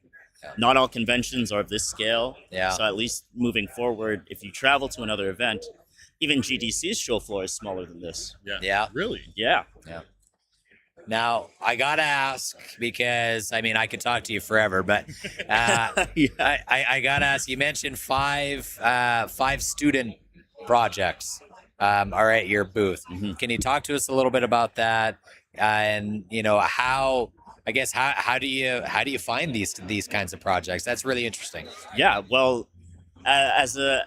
Not all conventions are of this scale. Yeah. So at least moving forward, if you travel to another event, even GDC's show floor is smaller than this. Yeah. Really? Yeah. Now I gotta ask, because I mean I could talk to you forever, but I gotta ask. You mentioned five student projects are at your booth. Mm-hmm. Can you talk to us a little bit about that? And you know how do you find these kinds of projects? That's really interesting. Yeah. Well, as a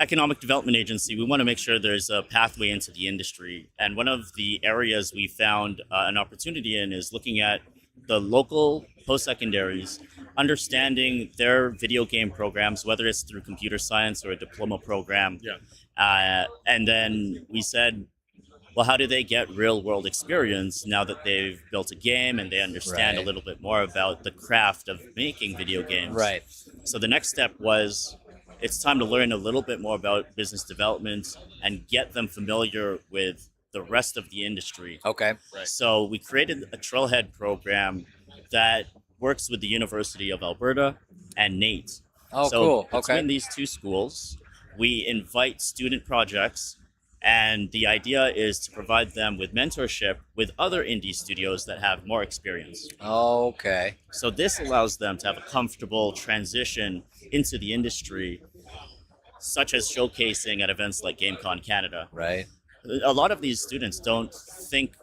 economic development agency, we want to make sure there's a pathway into the industry. And one of the areas we found an opportunity in is looking at the local post-secondaries, understanding their video game programs, whether it's through computer science or a diploma program. And then we said, well, how do they get real-world experience now that they've built a game and they understand a little bit more about the craft of making video games? Right. So the next step was, it's time to learn a little bit more about business development and get them familiar with the rest of the industry. Okay. Right. So we created a Trailhead program that works with the University of Alberta and NATE. Oh, so cool. between Okay. these 2 schools, we invite student projects, and the idea is to provide them with mentorship with other indie studios that have more experience. Okay. So this allows them to have a comfortable transition into the industry, such as showcasing at events like GameCon Canada. Right. A lot of these students don't think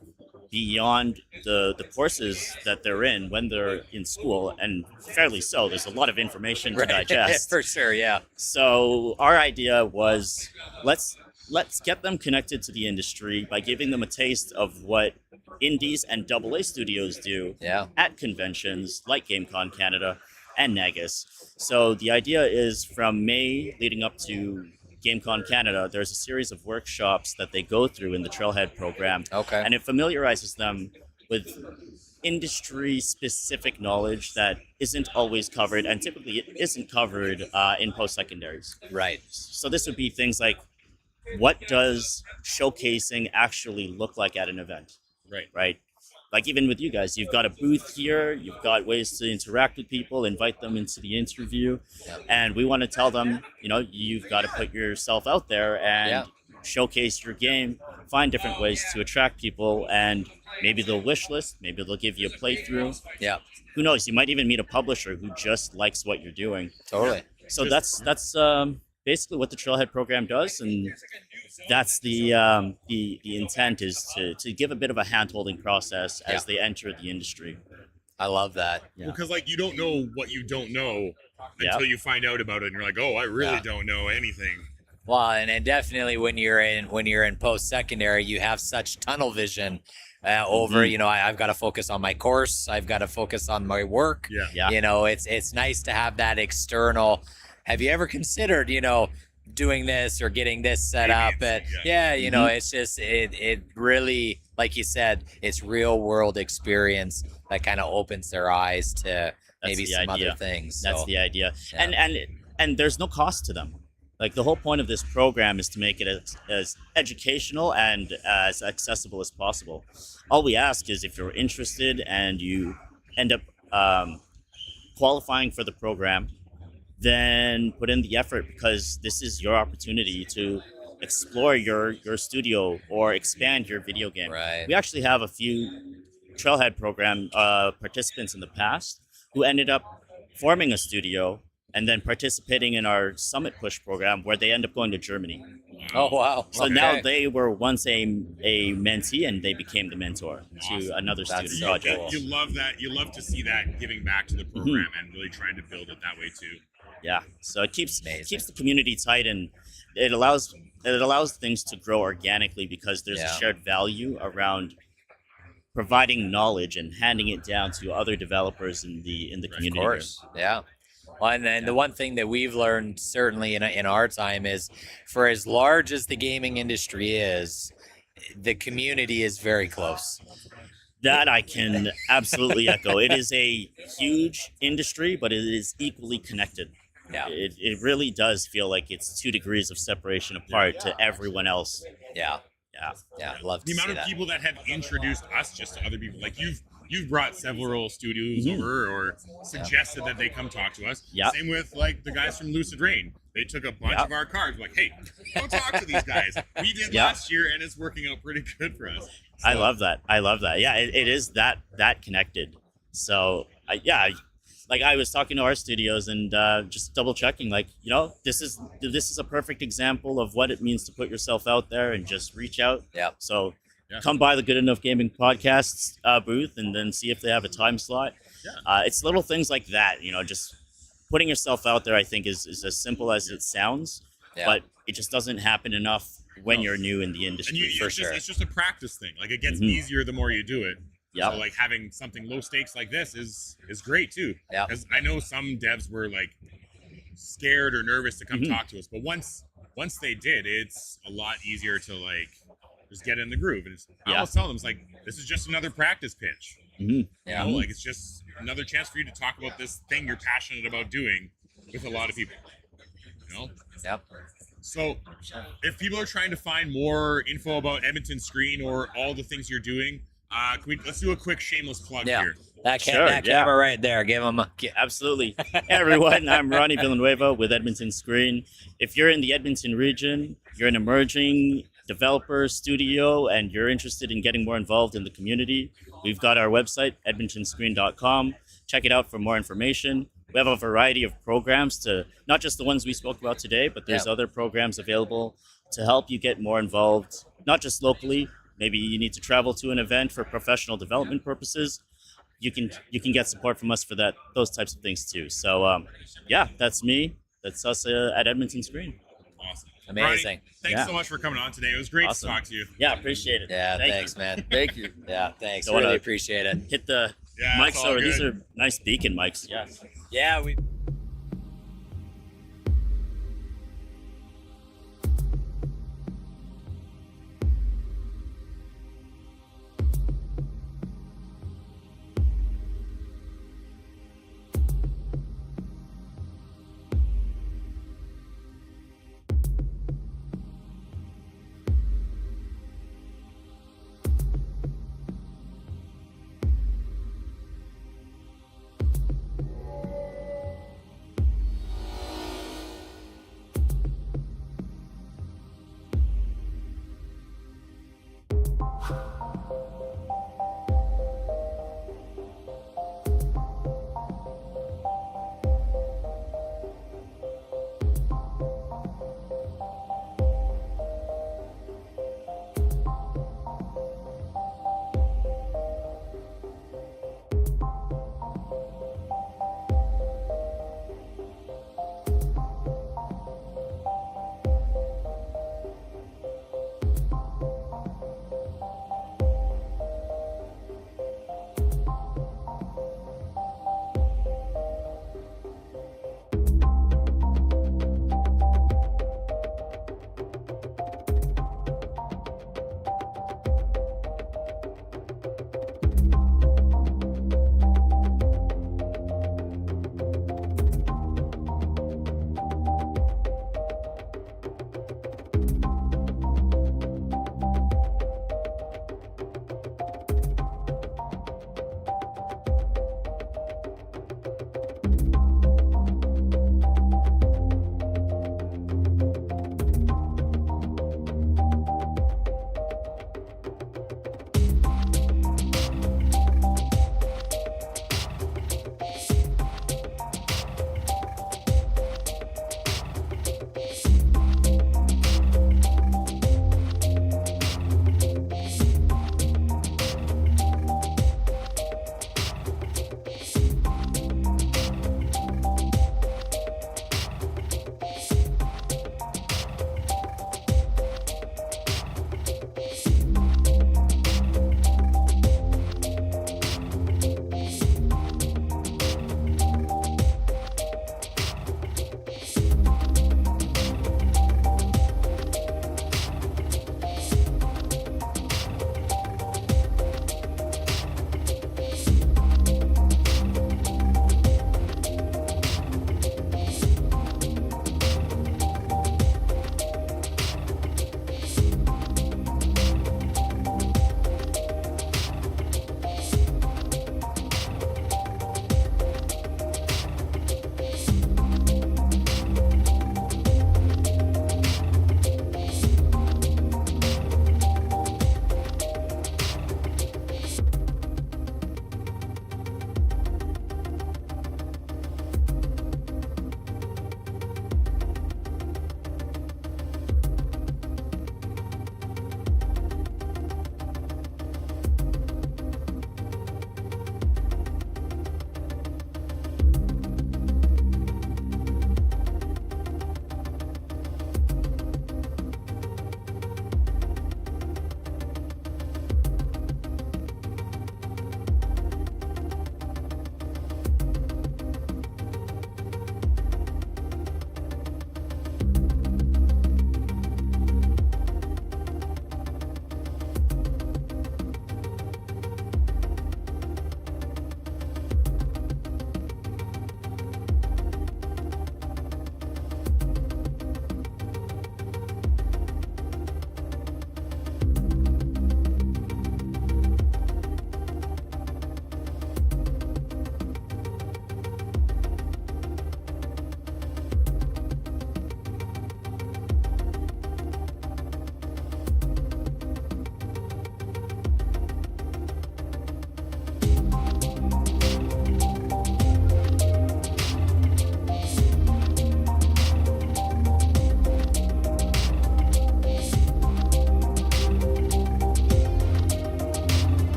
beyond the courses that they're in when they're in school, and fairly so. There's a lot of information to digest. For sure. Yeah. So our idea was, let's get them connected to the industry by giving them a taste of what indies and AA studios do at conventions like GameCon Canada and Nagus. So the idea is, from May leading up to GameCon Canada, there's a series of workshops that they go through in the Trailhead program. Okay. And it familiarizes them with industry-specific knowledge that isn't always covered, and typically it isn't covered in post-secondaries. Right. So this would be things like, what does showcasing actually look like at an event? Right. Like even with you guys, you've got a booth here, you've got ways to interact with people, invite them into the interview. And we want to tell them, you know, you've got to put yourself out there and showcase your game, find different ways to attract people, and maybe they'll wish list, maybe they'll give you a playthrough. Yeah. Who knows? You might even meet a publisher who just likes what you're doing. Totally. So that's basically what the Trailhead program does, and that's the intent, is to give a bit of a hand-holding process as they enter the industry. I love that. Yeah. Because like you don't know what you don't know until you find out about it, and you're like, oh, I really don't know anything. Well, and definitely when you're in post-secondary, you have such tunnel vision over, you know, I've got to focus on my course, I've got to focus on my work. Yeah. You know, it's nice to have that external. Have you ever considered, you know, doing this or getting this set up? But you know, it's just it really, like you said, it's real world experience that kind of opens their eyes to maybe some other things. That's So, the idea. yeah. And there's no cost to them. Like the whole point of this program is to make it as educational and as accessible as possible. All we ask is if you're interested and you end up qualifying for the program, then put in the effort, because this is your opportunity to explore your studio or expand your video game. Right. We actually have a few Trailhead program participants in the past who ended up forming a studio and then participating in our Summit Push program, where they end up going to Germany. Oh wow! So Okay. now they were once a mentee, and they became the mentor to another That's student so project. cool. You love that. You love to see that giving back to the program and really trying to build it that way too. Yeah, so it keeps Amazing. the community tight, and it allows things to grow organically, because there's a Yeah. shared value around providing knowledge and handing it down to other developers in the community. Of course, yeah. Well, and then the one thing that we've learned, certainly in our time, is for as large as the gaming industry is, the community is very close. That I can absolutely echo. It is a huge industry, but it is equally connected. Yeah. It really does feel like it's 2 degrees of separation apart to everyone else. Yeah. Yeah. Yeah. I'd love to The amount see of that. people that have introduced us just to other people, like you've brought several studios over or suggested that they come talk to us. Yeah. Same with like the guys from Lucid Rain. They took a bunch of our cards, like, hey, go talk to these guys. We did last year, and it's working out pretty good for us. So, I love that. Yeah, it is that connected. So like I was talking to our studios and just double checking, like, this is a perfect example of what it means to put yourself out there and just reach out. Yeah. So come by the Good Enough Gaming Podcast booth and then see if they have a time slot. Yeah. It's little things like that, just putting yourself out there, I think, is as simple as it sounds, but it just doesn't happen enough when you're new in the industry. And it's just a practice thing. Like, it gets easier the more you do it. Yeah. So like having something low stakes like this is great too. Yeah. Because I know some devs were like scared or nervous to come talk to us, but once they did, it's a lot easier to like just get in the groove. And I always tell them, it's like, this is just another practice pitch. Yeah. Like, it's just another chance for you to talk about this thing you're passionate about doing with a lot of people. Yep. So if people are trying to find more info about Edmonton Screen or all the things you're doing, let's do a quick shameless plug here. That camera right there. Give them Absolutely. Hey, everyone, I'm Ronnie Villanueva with Edmonton Screen. If you're in the Edmonton region, you're an emerging developer studio, and you're interested in getting more involved in the community, we've got our website, edmontonscreen.com. Check it out for more information. We have a variety of programs, to not just the ones we spoke about today, but there's other programs available to help you get more involved, not just locally. Maybe you need to travel to an event for professional development purposes. You can get support from us for those types of things too. So that's me. That's us at Edmonton Screen. Awesome. Amazing. Ronnie, thanks so much for coming on today. It was great to talk to you. Yeah, appreciate it. Yeah, Thank thanks, you. man. Thank you. Yeah, thanks. Don't wanna Really appreciate it. Hit the Yeah, it's mics all over. These good. are nice beacon mics. Yes. Yeah, we.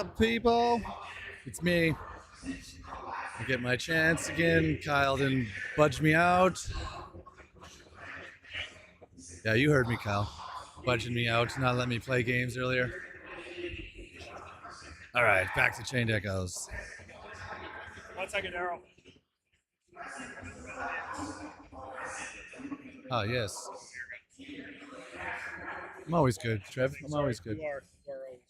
up, people? It's me. I get my chance again. Kyle didn't budge me out. Yeah, you heard me, Kyle. Budging me out, not letting me play games earlier. All right, back to Chained Echoes. 1 second, Arrow. Oh, yes. I'm always good, Trev. I'm always good. You are always.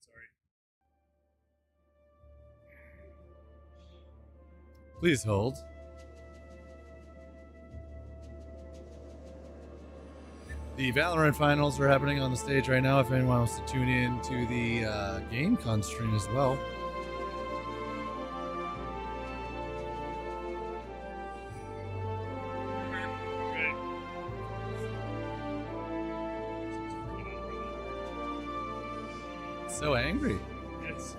Sorry. Please hold. The Valorant finals are happening on the stage right now. If anyone wants to tune in to the GameCon stream as well. So angry. Yes.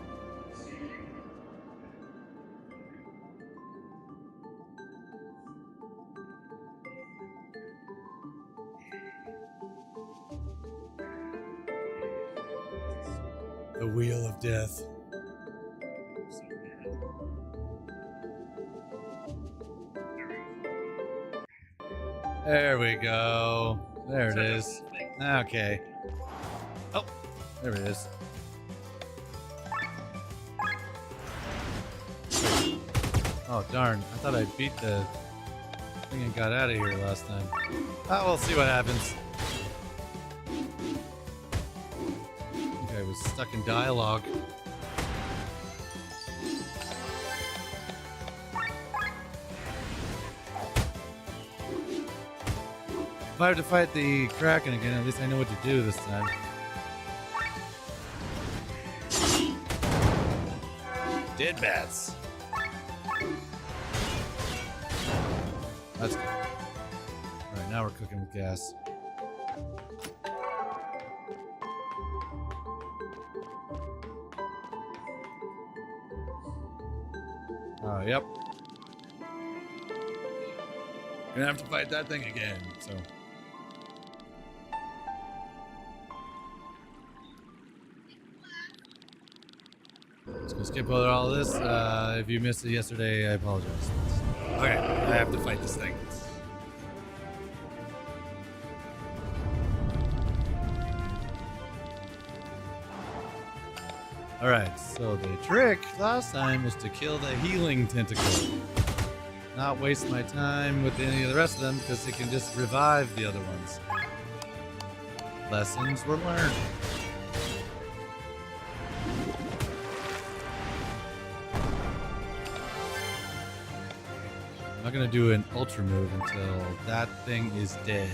The Wheel of Death. There we go. There it is. Okay. Oh, there it is. Oh, darn. I thought I beat the thing and got out of here last time. Oh, we'll see what happens. I think I was stuck in dialogue. If I have to fight the Kraken again, at least I know what to do this time. Dead bats. That's good. Alright, now we're cooking with gas. Oh, yep. Gonna have to fight that thing again, so. Just gonna skip over all this. If you missed it yesterday, I apologize. Okay, I have to fight this thing. Alright, so the trick last time was to kill the healing tentacle. Not waste my time with any of the rest of them because it can just revive the other ones. Lessons were learned. I'm not gonna do an ultra move until that thing is dead.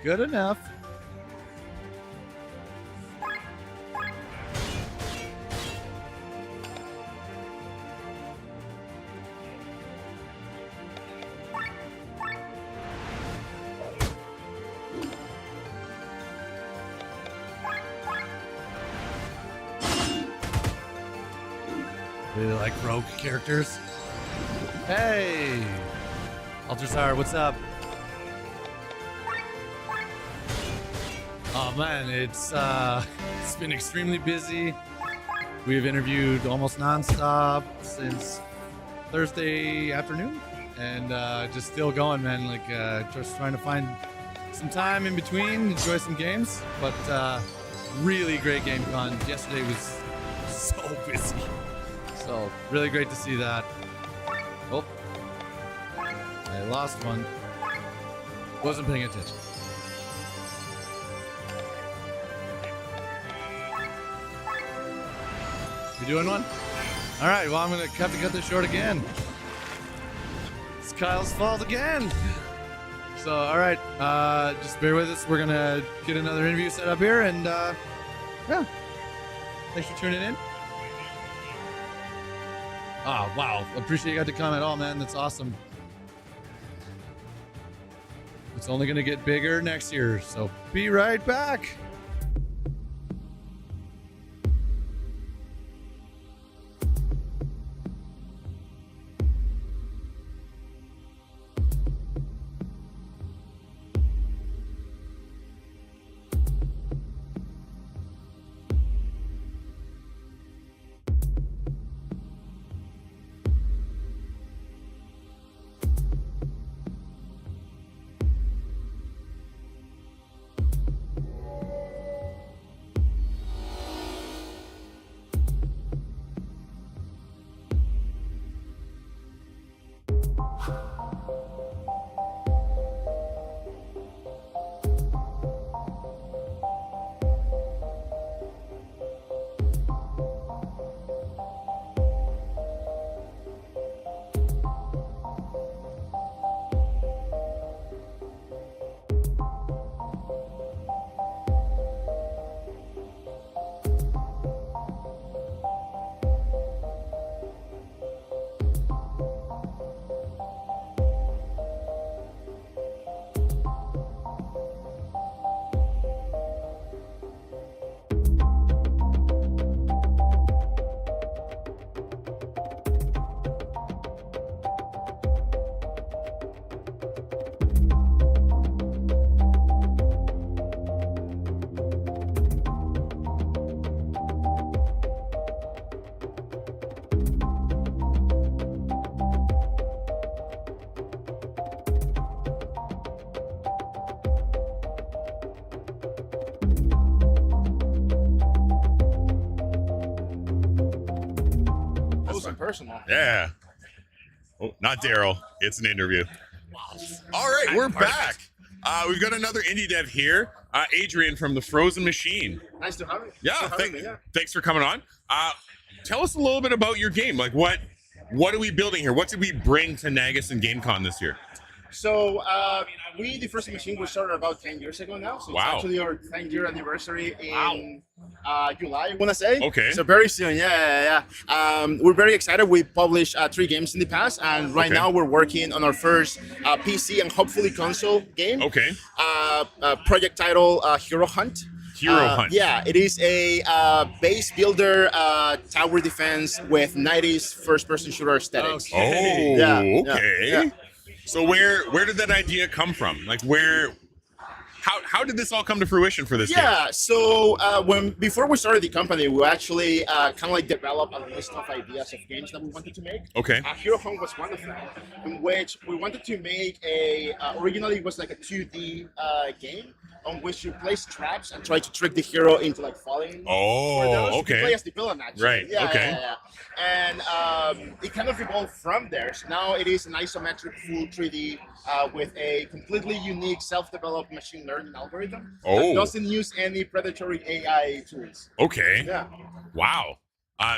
Good enough. Really like rogue characters. Hey! Ultrasar, what's up? Oh man, it's been extremely busy. We've interviewed almost nonstop since Thursday afternoon, and just still going, man. Like just trying to find some time in between, enjoy some games. But really great GameCon. Yesterday was so busy, so really great to see that. Oh, I lost one. Wasn't paying attention. You doing one? All right, well, I'm going to have to cut this short again. It's Kyle's fault again. So, all right, just bear with us. We're going to get another interview set up here, and yeah, Thanks for tuning in. Oh, wow. Appreciate you got to come at all, man. That's awesome. It's only going to get bigger next year, so be right back. Personal. Yeah. Oh, not Daryl. It's an interview. All right, we're back. We've got another indie dev here, Adrian from the Frozen Machine. Nice to have you. Yeah, thanks for coming on. Tell us a little bit about your game. Like, what are we building here? What did we bring to Nagus and GameCon this year? So the Frozen Machine, we started about 10 years ago now. So it's actually our 10-year anniversary in July, I want to say. Okay. So very soon, yeah. We're very excited. We published 3 games in the past, and right now we're working on our first PC and hopefully console game. Okay. Project title Hero Hunt. Hero Hunt. Yeah, it is a base builder tower defense with 90s first-person shooter aesthetics. Okay. Yeah, okay. yeah. So where did that idea come from? Like how did this all come to fruition for this game? Yeah, so before we started the company, we actually kind of like developed a list of ideas of games that we wanted to make. Okay. Hero Hunt was one of them, in which we wanted to make originally it was like a 2D game on which you place traps and try to trick the hero into like falling. Oh, okay. You play as the villain actually. Right. Yeah, okay. Yeah. And it kind of evolved from there. So now it is an isometric full 3D with a completely unique self-developed machine learning algorithm that doesn't use any predatory AI tools. Okay. Yeah. Wow.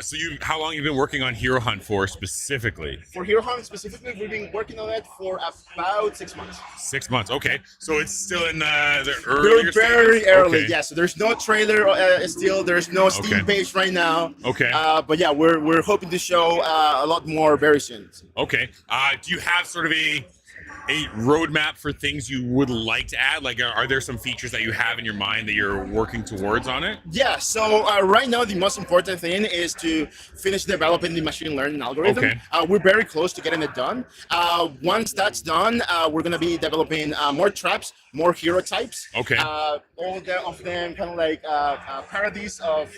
So how long have you been working on Hero Hunt for specifically? For Hero Hunt specifically, we've been working on it for about 6 months. 6 months. Okay. So it's still in the earlier We're very stages? early, Okay. yeah. So there's no trailer still. There's no Steam page right now. Okay. But yeah, we're hoping to show a lot more very soon. Okay. Do you have sort of a roadmap for things you would like to add? Like, are there some features that you have in your mind that you're working towards on it? Yeah, so right now the most important thing is to finish developing the machine learning algorithm. Okay. We're very close to getting it done. Once that's done, we're going to be developing more traps, more hero types. Okay. All of them kind of like parodies of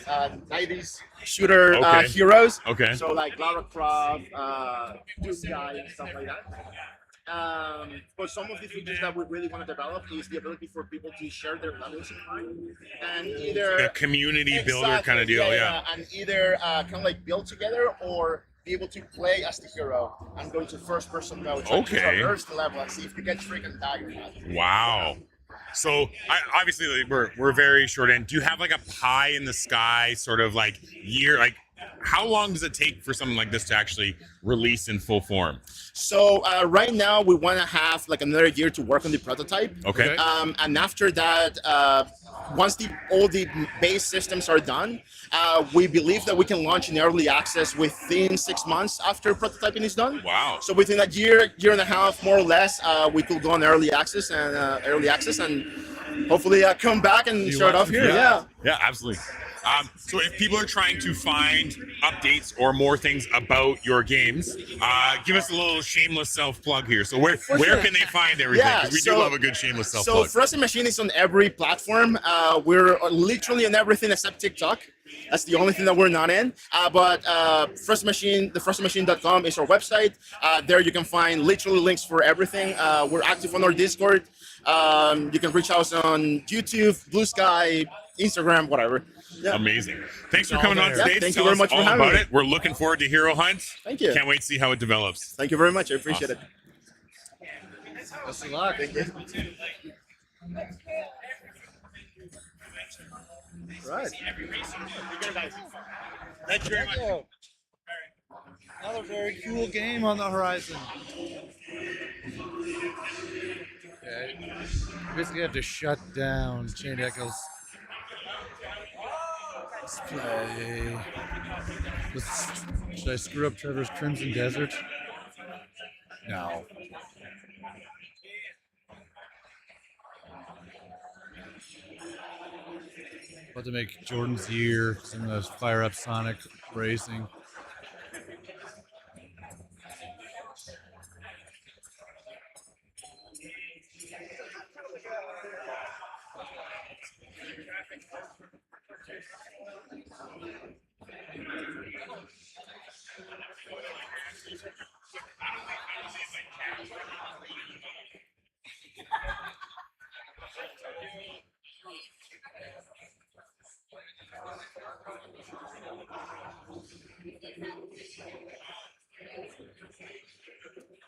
90s shooter heroes. Okay. So like Lara Croft, Doom Guy, and stuff like that. But some of the features that we really want to develop is the ability for people to share their levels and either a community builder kind of deal, yeah. and either kind of like build together or be able to play as the hero and go to first person mode. So traverse the level and see if you get tricked and die or not. Wow. So obviously we're very short end. Do you have like a pie in the sky sort of like year, like how long does it take for something like this to actually release in full form? So right now we want to have like another year to work on the prototype. Okay. And after that, once all the base systems are done, we believe that we can launch in early access within 6 months after prototyping is done. Wow. So within a year and a half, more or less, we could go on early access and hopefully come back and start off here. Yeah. Yeah, absolutely. So if people are trying to find updates or more things about your games, give us a little shameless self-plug here. So where can they find everything? Yeah, Because we do love a good shameless So self-plug. Frozen Machine is on every platform. We're literally on everything except TikTok. That's the only thing that we're not in. But Frozen Machine, thefrozenmachine.com is our website. There you can find literally links for everything. We're active on our Discord. You can reach out on YouTube, Blue Sky, Instagram, whatever. Yeah. Amazing. Thanks for coming on today. Yeah, thank Tell you very us much for all having about me. it. We're looking forward to Hero Hunt. Thank you. Can't wait to see how it develops. Thank you very much. I appreciate Awesome. it. Best of luck. Thank you. Right. Thank you very much. Another very cool game on the horizon. Okay. You basically have to shut down Chain Echoes. Let's play. Should I screw up Trevor's Crimson Desert? No. About to make Jordan's year. So I'm gonna fire up Sonic Racing.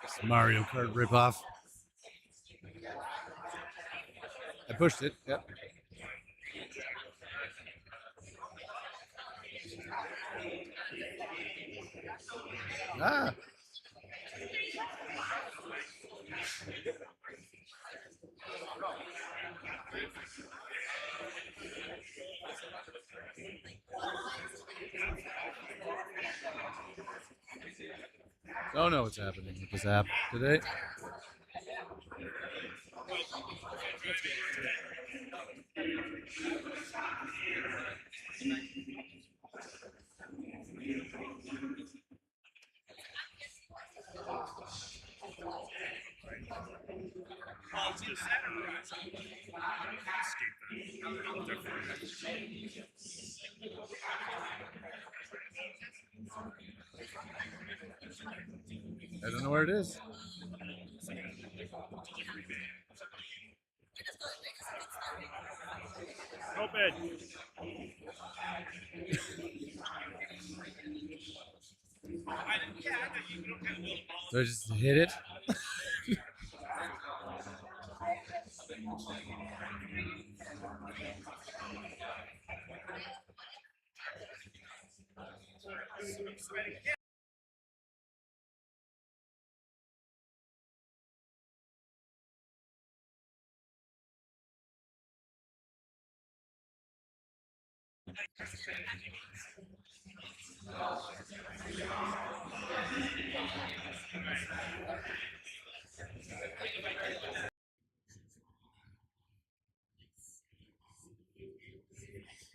It's Mario Kart ripoff. I pushed it. Yep. Ah. Don't know what's happening with this app today. I don't know where it is. Open. Do I just hit it?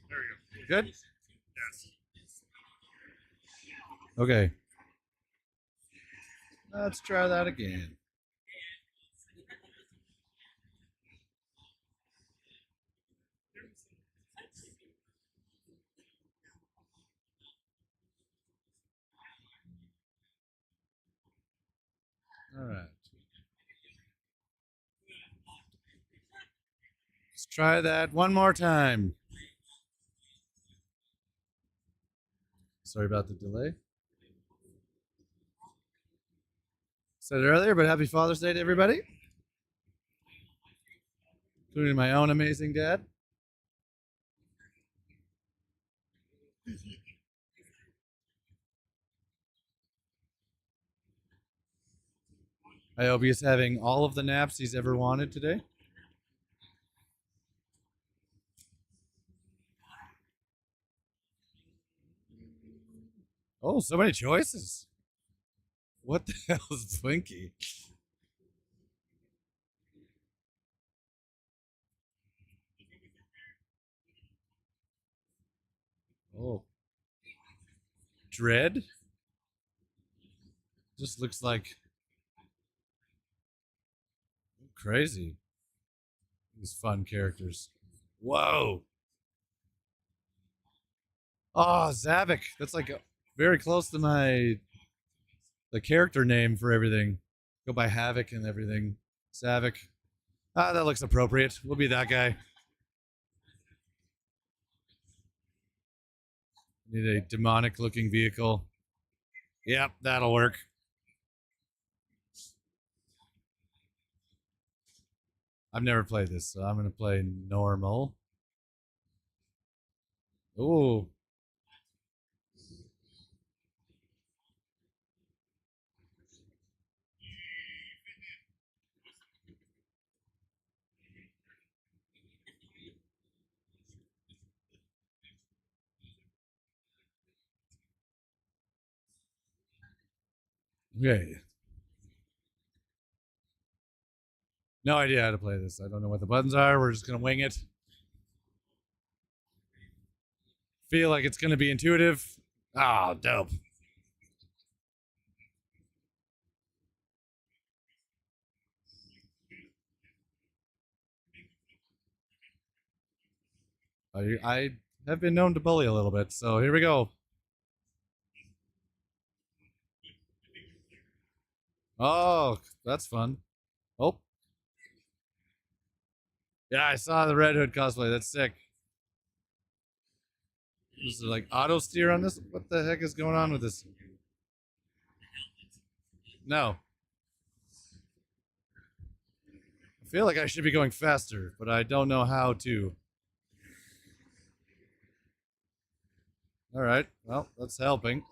There you Good? go. Yes. Okay. Let's try that again. All right. Let's try that one more time. Sorry about the delay. Said it earlier, but happy Father's Day to everybody, including my own amazing dad. I hope he's having all of the naps he's ever wanted today. Oh, so many choices. What the hell is Twinkie? Oh. Dread? Just looks like crazy. These fun characters. Whoa. Oh, Zavik. That's like very close to the character name for everything. Go by Havoc and everything. Zavik. Ah, that looks appropriate. We'll be that guy. Need a demonic looking vehicle. Yep, that'll work. I've never played this, so I'm going to play normal. Ooh. Okay. No idea how to play this. I don't know what the buttons are. We're just going to wing it. Feel like it's going to be intuitive. Oh, dope. I have been known to bully a little bit, so here we go. Oh, that's fun. Oh. Yeah, I saw the Red Hood cosplay. That's sick. Is there like auto steer on this? What the heck is going on with this? No. I feel like I should be going faster, but I don't know how to. All right. Well, that's helping.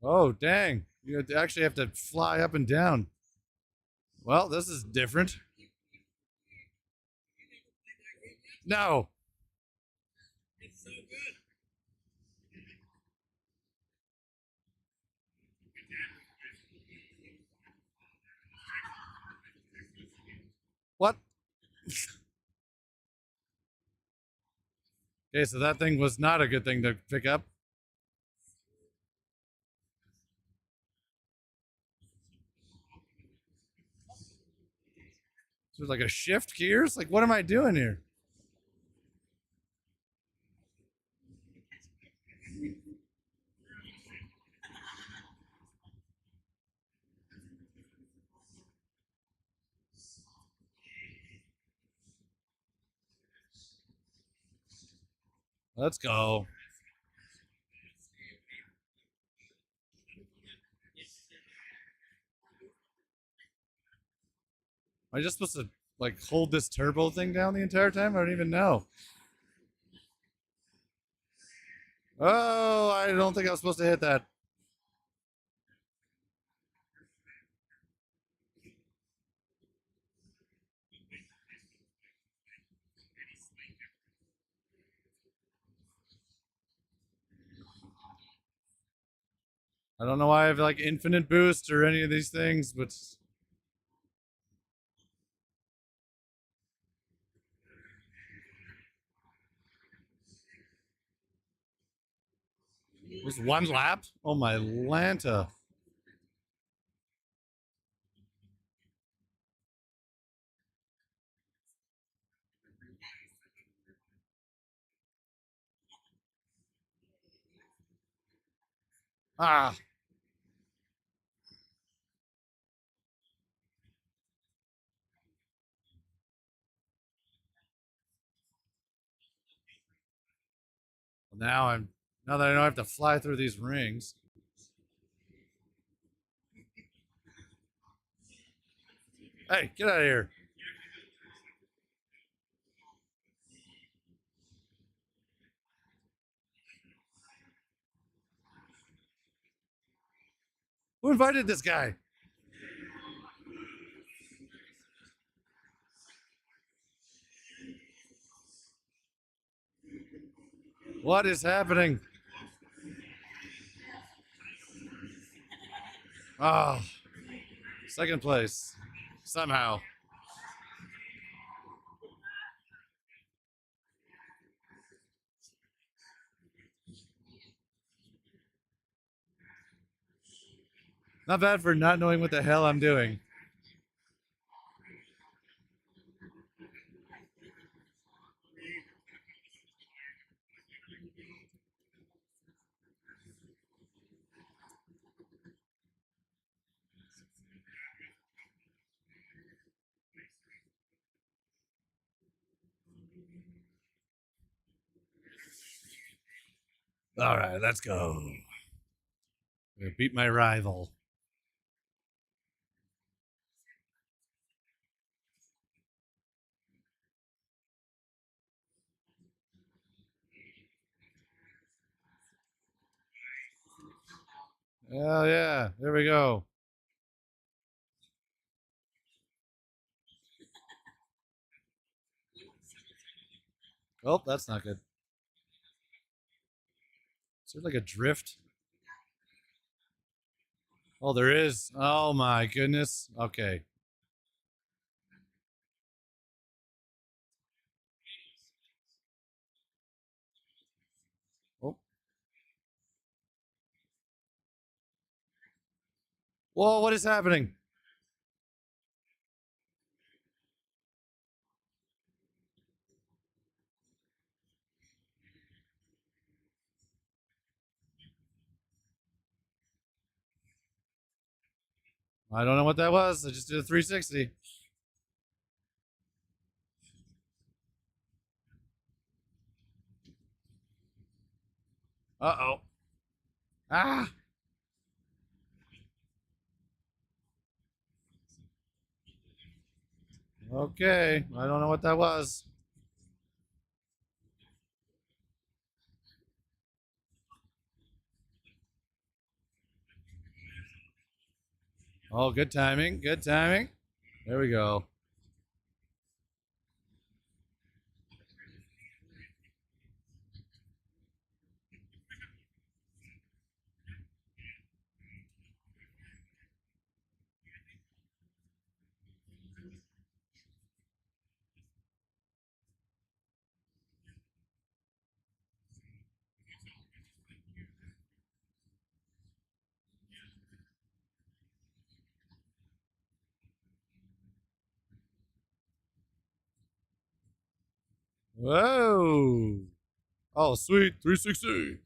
Oh, dang. You actually have to fly up and down. Well, this is different. No. It's so good. What? Okay, so that thing was not a good thing to pick up. So there's like a shift gears? Like, what am I doing here? Let's go. Am I just supposed to like hold this turbo thing down the entire time? I don't even know. Oh, I don't think I was supposed to hit that. I don't know why I have like infinite boost or any of these things, but just one lap? Oh my Lanta. Ah. Now that I know I have to fly through these rings. Hey, get out of here. Who invited this guy? What is happening? Oh, second place. Somehow. Not bad for not knowing what the hell I'm doing. All right, let's go. Beat my rival. Hell yeah. There we go. Oh, that's not good. Is there like a drift? Oh, there is. Oh my goodness. Okay. Oh. Whoa, what is happening? I don't know what that was. I just did a 360. Uh-oh. Ah! Okay. I don't know what that was. Oh, good timing. Good timing. There we go. Whoa. Oh, sweet. 360.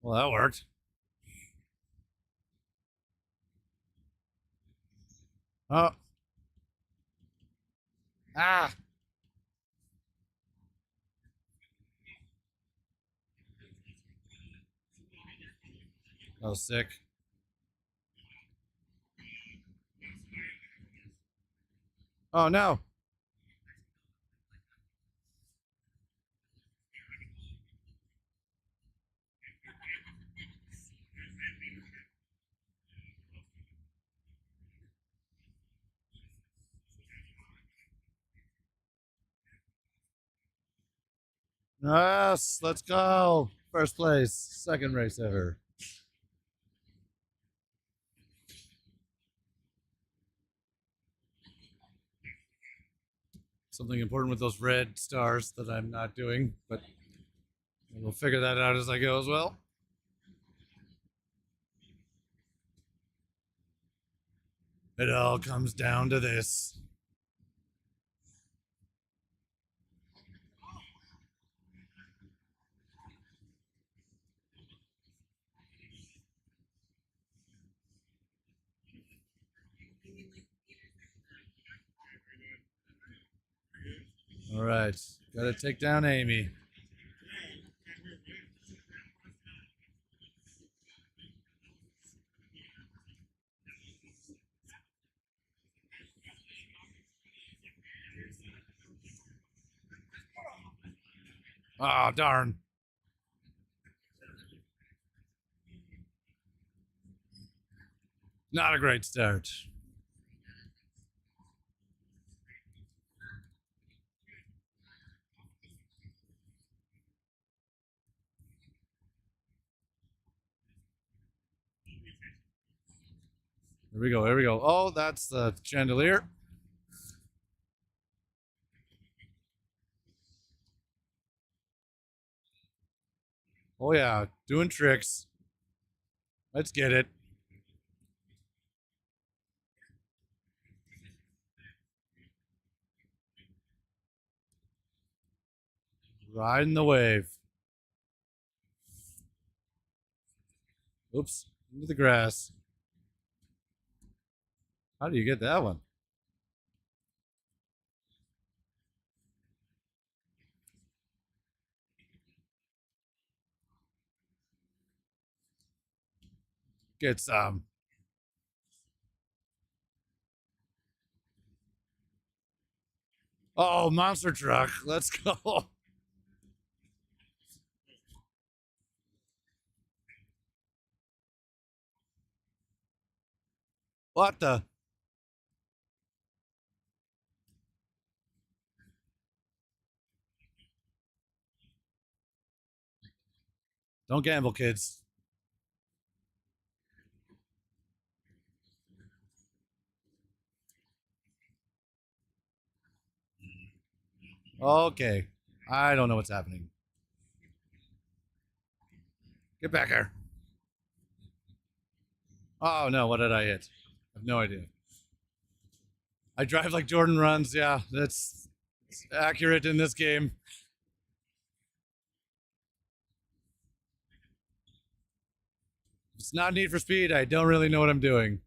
Well, that worked. Oh. Ah. Oh, sick. Oh, no. Yes, let's go. First place. Second race ever. Something important with those red stars that I'm not doing, but we'll figure that out as I go as well. It all comes down to this. All right, gotta take down Amy. Oh, darn. Not a great start. Here we go. Here we go. Oh, that's the chandelier. Oh, yeah. Doing tricks. Let's get it. Riding the wave. Oops. Into the grass. How do you get that one? Get some. Oh, monster truck. Let's go. What the? Don't gamble, kids. Okay. I don't know what's happening. Get back here. Oh, no. What did I hit? I have no idea. I drive like Jordan runs. Yeah, that's accurate in this game. If it's not Need for Speed, I don't really know what I'm doing.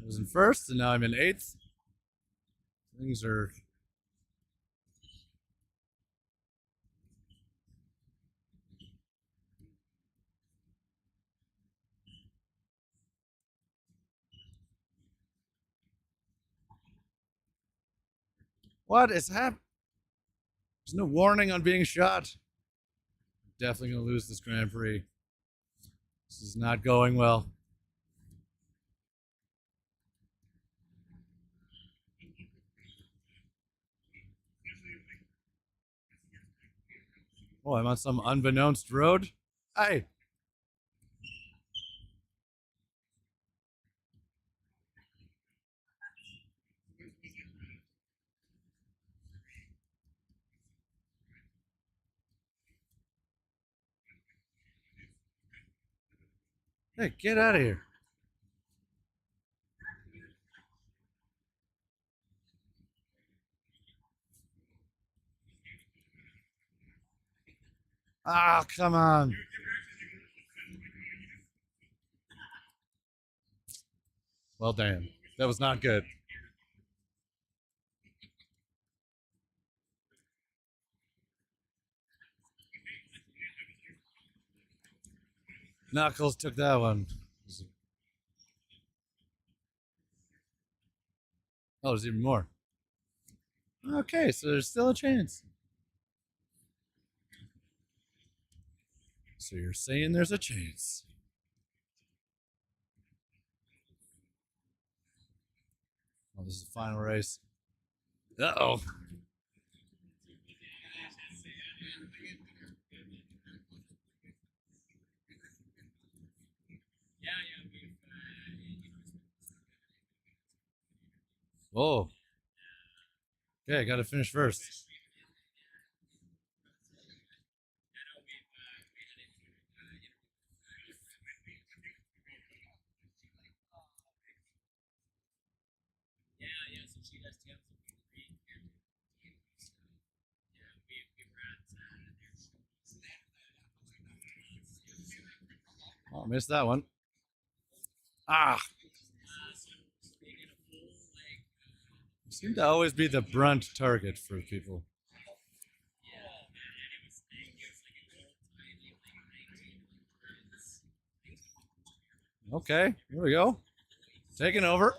I was in first, and now I'm in eighth. Things are... What is happening? There's no warning on being shot. Definitely going to lose this Grand Prix. This is not going well. Oh, I'm on some unbeknownst road. Hey. Hey, get out of here. Ah, come on. Well, damn. That was not good. Knuckles took that one. Oh, there's even more. Okay, so there's still a chance. So you're saying there's a chance. Oh, this is the final race. Uh-oh. Whoa. Okay, I gotta finish first. Oh, missed that one. Ah. You seem to always be the brunt target for people. Okay, here we go. Taking over.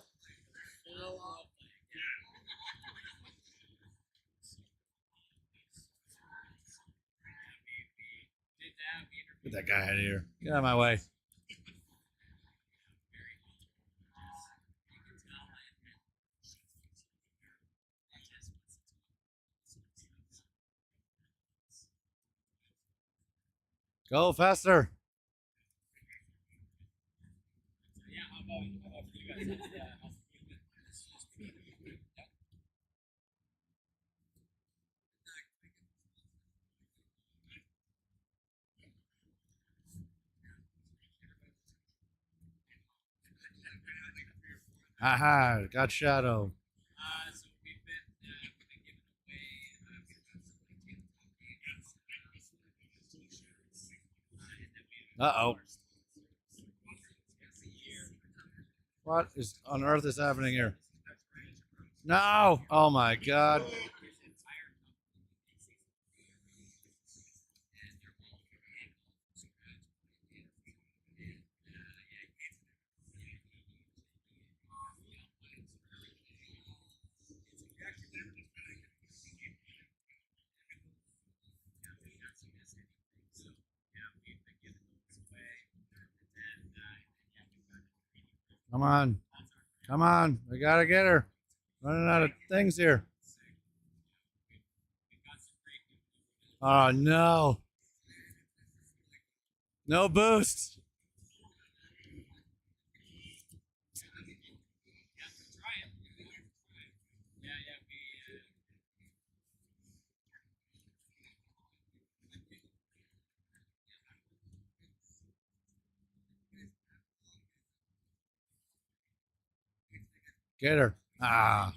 Get that guy out of here. Get out of my way. Go faster. Aha, got Shadow. Uh-oh. What is on earth is happening here? No! Oh my god. Come on. Come on. We gotta get her. Running out of things here. Oh no. No boost. Get her. Ah.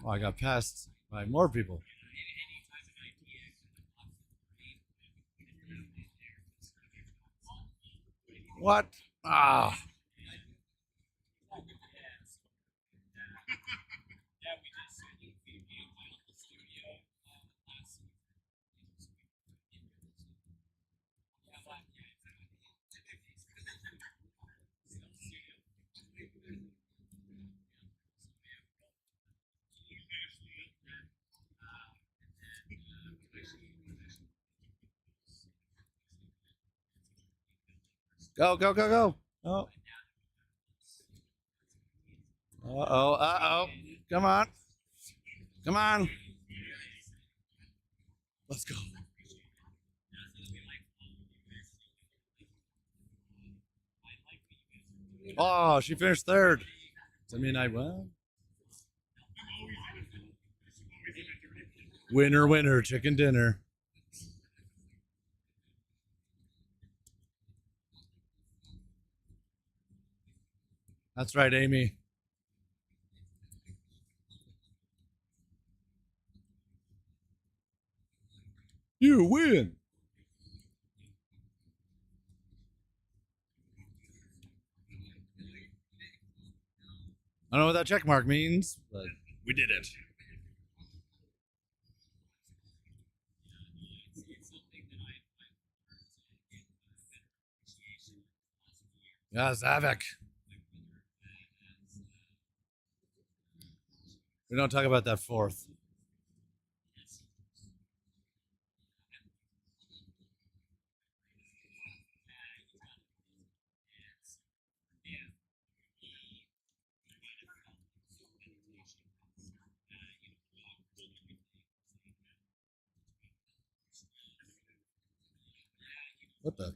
Oh, I got passed by more people. What? Ah. Go, go, go, go. Oh. Uh-oh, uh-oh. Come on. Come on. Let's go. Oh, she finished third. Does that mean I won? Winner, winner, chicken dinner. That's right, Amy. You win. I don't know what that check mark means, but We did it. yeah, Zavik. We don't talk about that fourth. What the?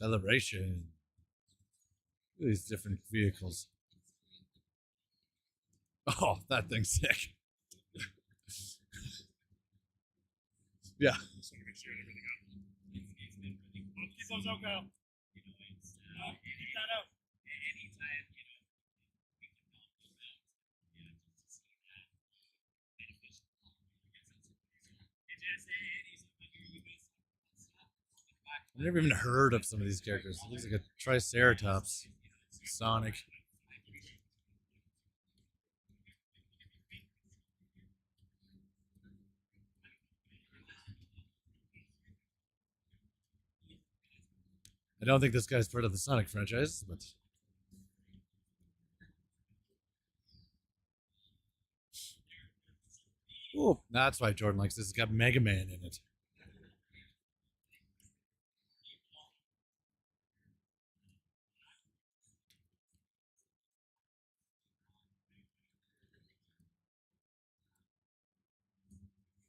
Acceleration. Look at these different vehicles. Oh, that thing's sick. Yeah. Keep those out, go. Keep that out. I never even heard of some of these characters. It looks like a Triceratops, Sonic. I don't think this guy's part of the Sonic franchise, but oh, that's why Jordan likes this. It's got Mega Man in it.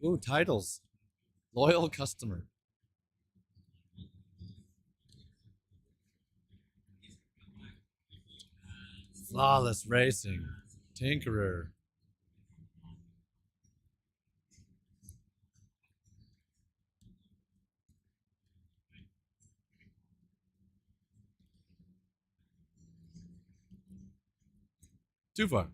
Ooh, titles. Loyal customer. Flawless Racing. Tinkerer. Too far.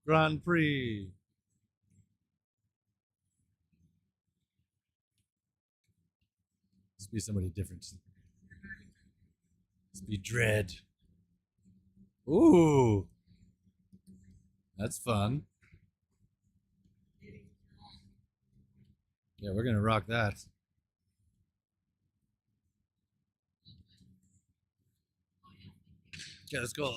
Grand Prix. Let's be somebody different. Let's be Dread. Ooh. That's fun. Yeah, we're going to rock that. Okay, let's go.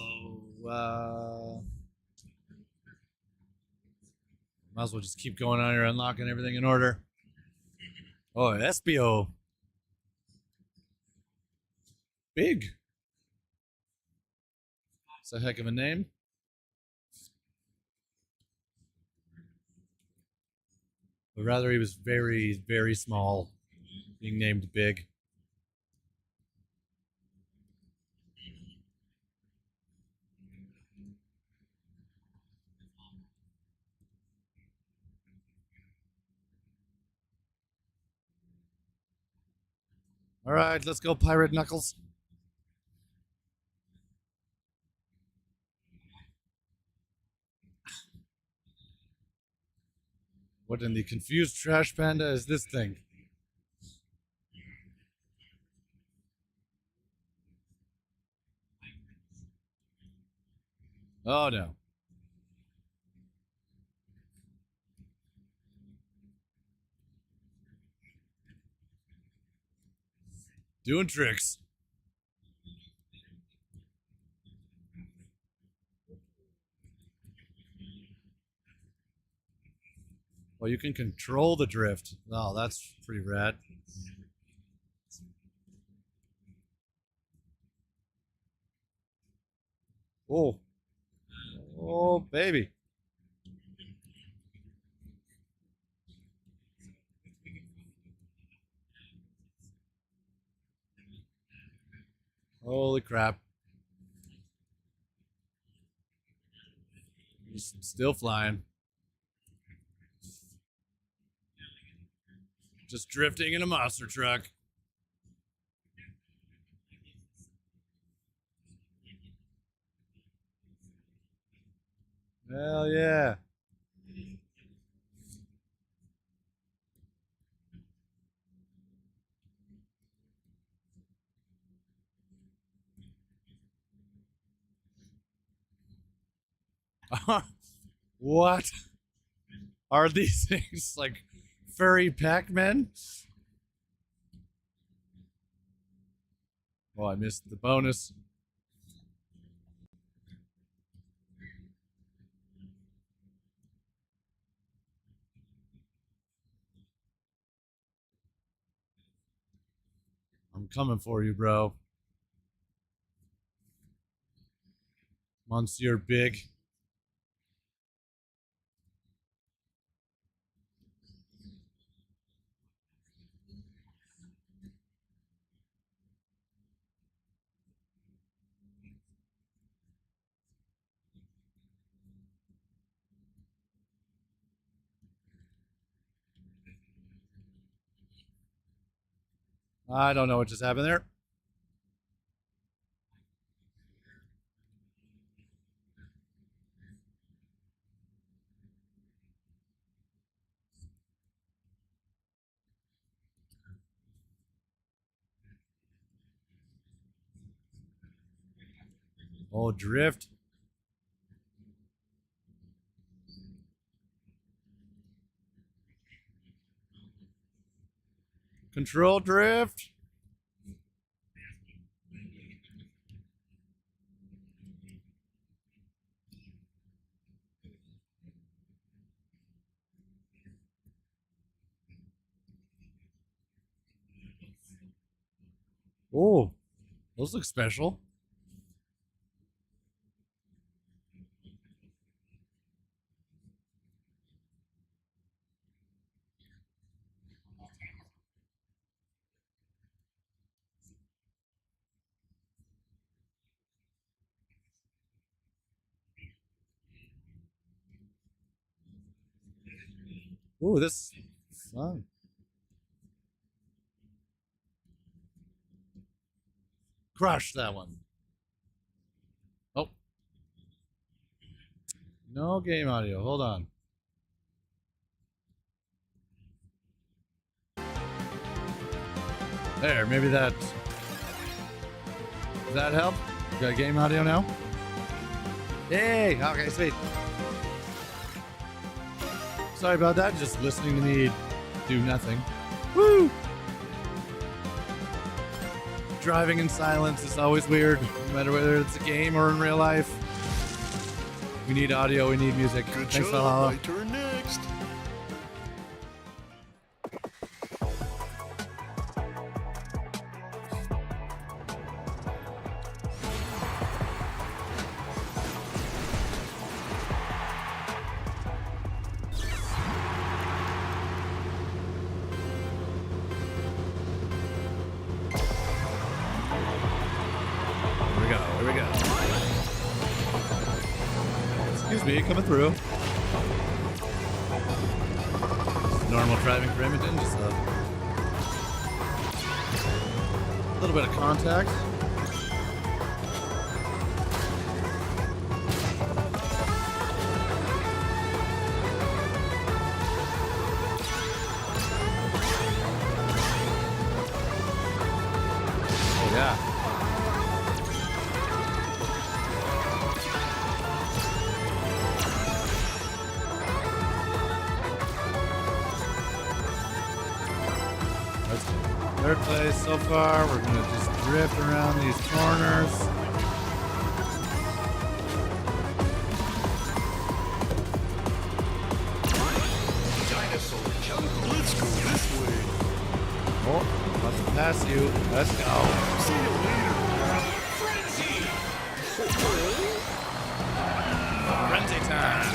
Might as well just keep going on here, unlocking everything in order. Oh, SBO. Big. It's a heck of a name. But rather, he was very, very small, being named Big. All right, let's go, Pirate Knuckles. What in the confused trash panda is this thing? Oh no. Doing tricks. Well, you can control the drift. Oh, that's pretty rad. Oh. Oh, baby. Holy crap. He's still flying. Just drifting in a monster truck. Hell yeah. What are these things? Like furry Pac-Men? Oh, I missed the bonus. I'm coming for you, bro. Monsieur Big. I don't know what just happened there. Oh, drift. Control drift. Oh, those look special. Oh, this is fun. Crush that one. Oh. No game audio. Hold on. There, maybe that. Does that help? Got game audio now? Hey, okay, sweet. Sorry about that. Just listening to me do nothing. Woo! Driving in silence is always weird, no matter whether it's a game or in real life. We need audio, we need music. Good Thanks, show. Valhalla. My turn next. Here we go. Excuse me, coming through. Normal driving for Edmonton, just a little bit of contact. Oh yeah. Third place so far. We're gonna just drift around these corners. Dinosaur jungle. Let's go this way. Oh, about to pass you. Let's go. See you later. Frenzy time.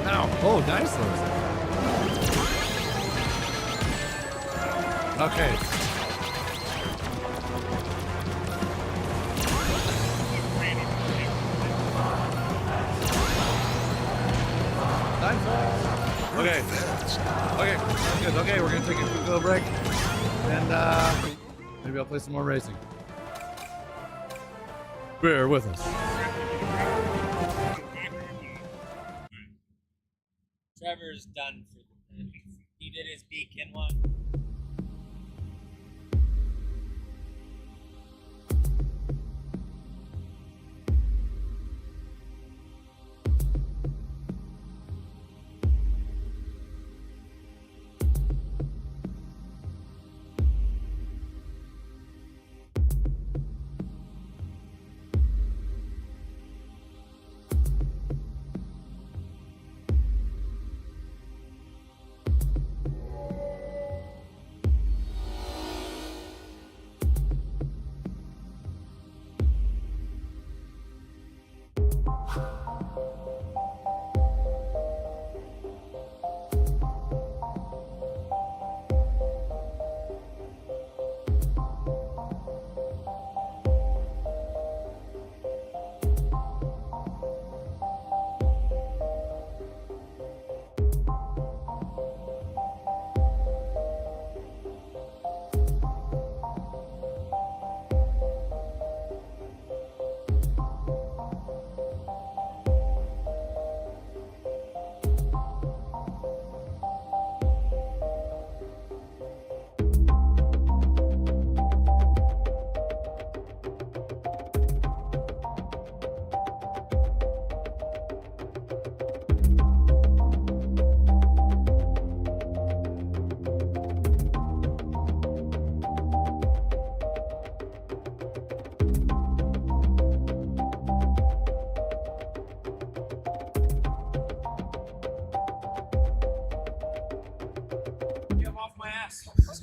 Ow. Oh, dinosaurs. Okay. Okay. Okay. Sounds good. Okay, we're gonna take a quick little break, and maybe I'll play some more racing. Bear with us. Trevor's done for the day. He did his beacon one.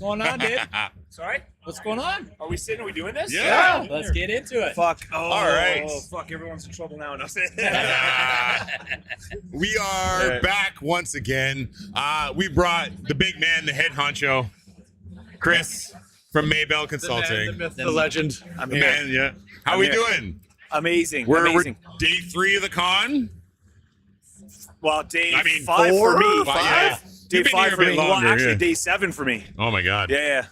going on, dude? Sorry? What's going on? Are we sitting? Are we doing this? Yeah. Let's get into it. Fuck. Oh, All right. Oh, fuck. Everyone's in trouble now. No. We are back once again. We brought the big man, the head honcho, Chris from Maybell Consulting. The legend. The man, yeah. How we doing? Amazing. We're Amazing. day 3 of the con. Well, day I mean, 5 for me. 5? Yeah. Day You've been 5 here a for bit me. longer, Well, actually, yeah. day 7 for me. Oh my God. Yeah.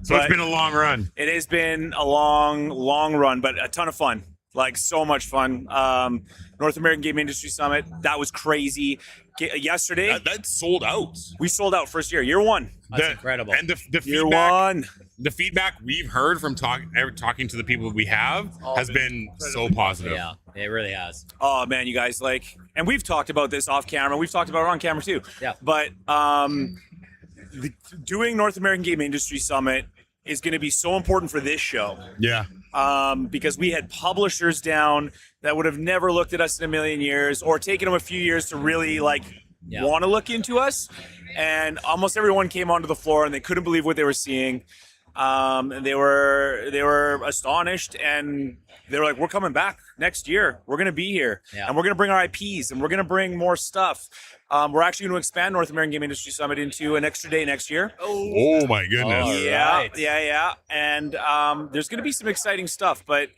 So But it's been a long run. It has been a long run, but a ton of fun. Like, so much fun. North American Game Industry Summit. That was crazy. Yesterday, That sold out. we sold out first year. Year 1. That's incredible. And the Year feedback, 1. the feedback we've heard from talking to the people we have has been so positive. Yeah, it really has. Oh man, you guys, like, and we've talked about this off camera. We've talked about it on camera too. Yeah. But doing North American Game Industry Summit is going to be so important for this show. Yeah. Because we had publishers down that would have never looked at us in a million years, or taken them a few years to really want to look into us. And almost everyone came onto the floor and they couldn't believe what they were seeing. And they were astonished, and they were like, "We're coming back next year. We're gonna be here, and we're gonna bring our IPs, and we're gonna bring more stuff. We're actually going to expand North American Game Industry Summit into an extra day next year. Oh my goodness. All Yeah, right. yeah. And there's going to be some exciting stuff, but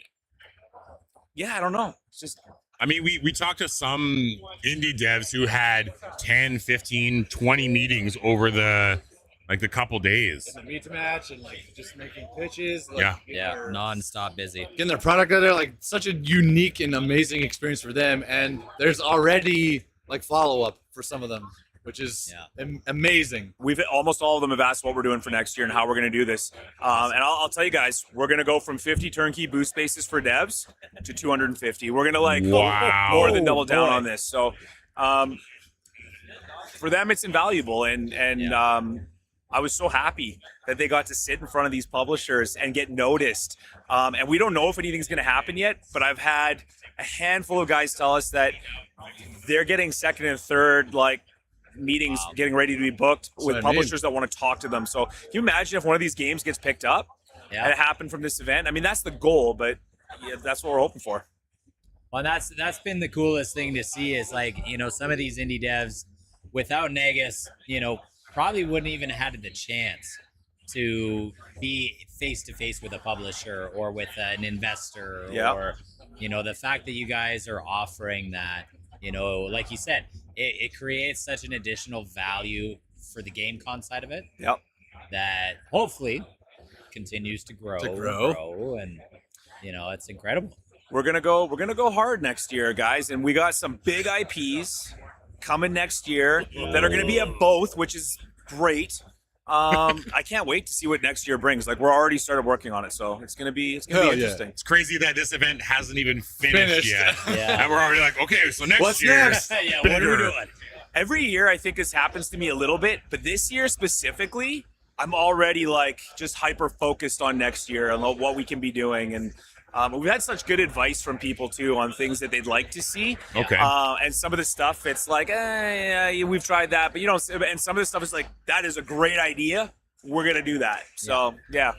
yeah, I don't know. It's just I mean, we talked to some indie devs who had 10, 15, 20 meetings over the couple days. The meet to match and just making pitches. Yeah, non-stop busy. Getting their product out there, such a unique and amazing experience for them. And there's already follow-up for some of them, which is amazing. we've almost all of them have asked what we're doing for next year and how we're going to do this. And I'll tell you guys, we're going to go from 50 turnkey booth spaces for devs to 250. We're going to Wow. more than double down on this. So for them, it's invaluable. And I was so happy that they got to sit in front of these publishers and get noticed. And we don't know if anything's going to happen yet, but I've had a handful of guys tell us that they're getting second and third meetings getting ready to be booked with what I publishers that want to talk to them. So can you imagine if one of these games gets picked up and it happened from this event? I mean, that's the goal, but that's what we're hoping for. Well, that's been the coolest thing to see is some of these indie devs without Negus, probably wouldn't even have had the chance to be face to face with a publisher or with an investor or the fact that you guys are offering that, like you said, it creates such an additional value for the GameCon side of it. Yep. That hopefully continues to grow. And it's incredible. We're gonna go hard next year, guys, and we got some big IPs coming next year that are gonna be at both, which is great. I can't wait to see what next year brings. We're already started working on it, so it's gonna be interesting. It's crazy that this event hasn't even finished yet. Yeah. And we're already okay, so next What's year. next? Yeah, what are we doing? Every year, I think this happens to me a little bit, but this year specifically, I'm already just hyper focused on next year and what we can be doing. And we've had such good advice from people too on things that they'd like to see. Okay. And some of the stuff, it's we've tried that, but and some of the stuff is that is a great idea. We're gonna do that. So yeah,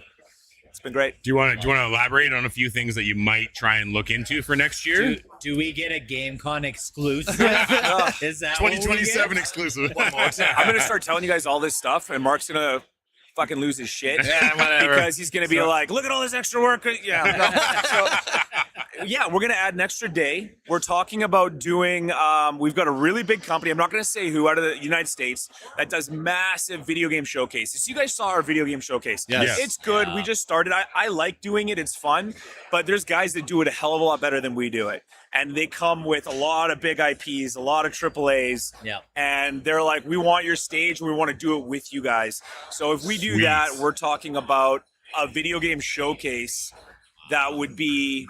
it's been great. Do you want to elaborate on a few things that you might try and look into for next year? Do we get a GameCon exclusive? Is that 2027 exclusive. I'm gonna start telling you guys all this stuff, and Mark's gonna fucking lose his shit. Yeah, whatever. Because he's gonna be look at all this extra work. Yeah. No. We're gonna add an extra day. We're talking about doing. We've got a really big company. I'm not gonna say who out of the United States that does massive video game showcases. You guys saw our video game showcase. Yes. It's good. Yeah. We just started. I like doing it. It's fun. But there's guys that do it a hell of a lot better than we do it. And they come with a lot of big IPs, a lot of AAAs. Yeah. And they're like, we want your stage. We want to do it with you guys. So if we do Sweet. that, we're talking about a video game showcase that would be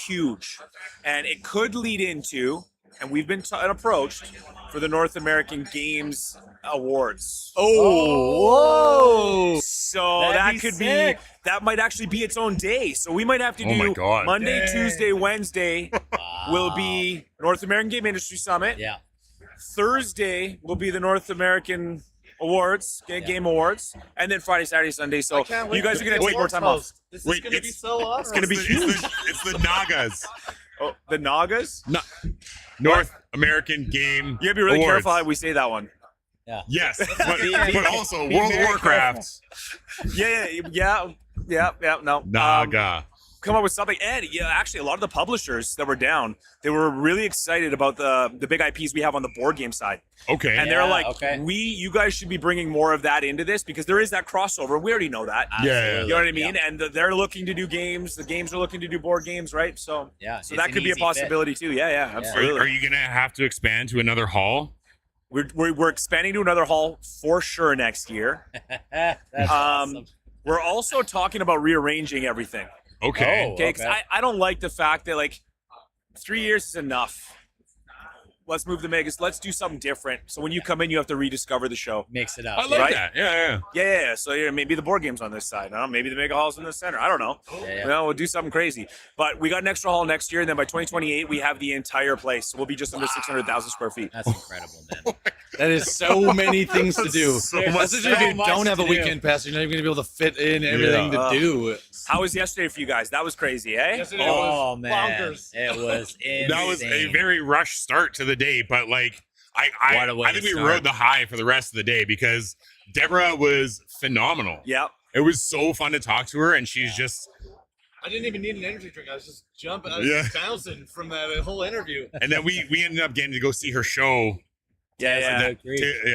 huge. And it could lead into, and we've been approached for the North American Games Awards. Whoa! So That'd that be could sick. that might actually be its own day. So we might have to Oh my do God. Monday, Dang. Tuesday, Wednesday will be North American Game Industry Summit. Yeah. Thursday will be the North American awards, game awards, and then Friday, Saturday, Sunday. So you guys are gonna take more time off. This is gonna be so awesome. It's gonna be huge. It's the Nagas. Oh, the Nagas? North American Game. You gotta be really Awards. careful how we say that one. Yeah. Yes, but also World of Warcraft. Yeah. No. Naga. Come up with something. And actually, a lot of the publishers that were down, they were really excited about the big IPs we have on the board game side. Okay. And they're like, you guys should be bringing more of that into this because there is that crossover. We already know that. Yeah. You know what I mean? And they're looking to do games. The games are looking to do board games, right? So so that could be a possibility too. Yeah, absolutely. Are you gonna have to expand to another hall? We're expanding to another hall for sure next year. That's awesome. We're also talking about rearranging everything. Okay. Okay. 'Cause I don't like the fact that like 3 years is enough. Let's move the Megas. Let's do something different. So when you come in, you have to rediscover the show. Mix it up. I like that. Yeah. Yeah. So maybe the board game's on this side. Maybe the Mega Hall's in the center. I don't know. We'll do something crazy. But we got an extra hall next year, and then by 2028, we have the entire place. So we'll be just under 600,000 square feet. That's incredible, man. That is so many things to do. So Especially if you don't have a weekend pass, you're not even going to be able to fit in everything to do. How was yesterday for you guys? That was crazy, eh? Yesterday Oh was man, bonkers. it was insane. That was a very rushed start to the day, but like What a way I think to we start. rode the high for the rest of the day because Deborah was phenomenal. Yep. It was so fun to talk to her, and she's just. I didn't even need an energy drink. I was just jumping. I was Yeah. just bouncing from that whole interview. And then we ended up getting to go see her show. Yeah.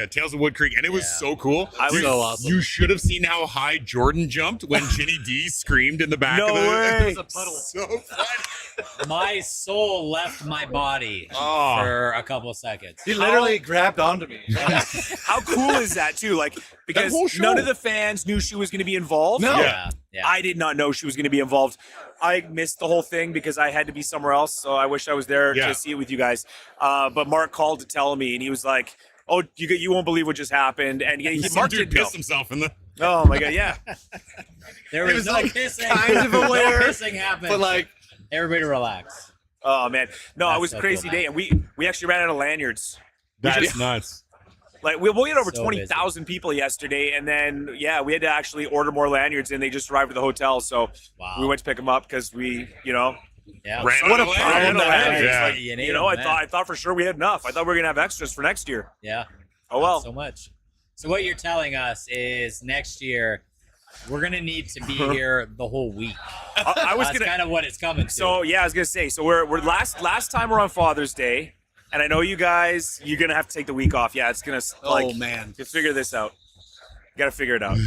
Tales of Wood Creek, and it was so cool. So awesome. You should have seen how high Jordan jumped when Ginny D screamed in the back No of the. way. It was a puddle. So funny. My soul left my body Oh. for a couple of seconds. He literally grabbed onto me. How cool is that too? Like because whole show. none of the fans knew she was going to be involved. No. Yeah. I did not know she was going to be involved. I missed the whole thing because I had to be somewhere else. So I wish I was there Yeah. to see it with you guys. But Mark called to tell me, and he was like, "Oh, you won't believe what just happened." And Some Mark dude did know. pissed himself in the. Oh my god, yeah. There It was was no like pissing. kind of aware, no pissing happened. but like, Everybody relax. Oh man, no, That's it was so a crazy cool, day, man. and we actually ran out of lanyards. That's nuts. Like we had over So 20,000 people yesterday, and then we had to actually order more lanyards, and they just arrived at the hotel. So Wow. we went to pick them up because we, Yeah. Ran what out a of pound land. of lanyards. Yeah. Like, You need you know, them, I man. thought for sure we had enough. I thought we were gonna have extras for next year. Yeah. Oh well. So much. So what you're telling us is next year we're gonna need to be here the whole week. I was That's gonna. kind of what it's coming to. So I was gonna say. So we're last time we're on Father's Day, and I know you guys. You're gonna have to take the week off. Yeah, it's gonna oh man. to figure this out. You gotta figure it out.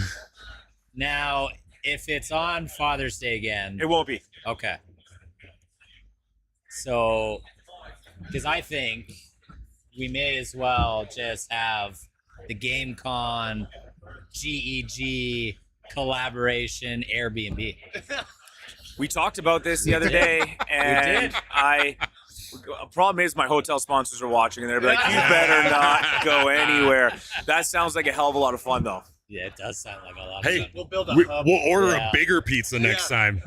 now, if it's on Father's Day again, It won't be. okay. So, because I think we may as well just have the GameCon GEG collaboration Airbnb. We talked about this the other day, and problem is my hotel sponsors are watching, and they're like, "You better not go anywhere." That sounds like a hell of a lot of fun, though. Yeah, it does sound like a lot of Hey, fun. We'll build a hub. we'll order Yeah. a bigger pizza next time.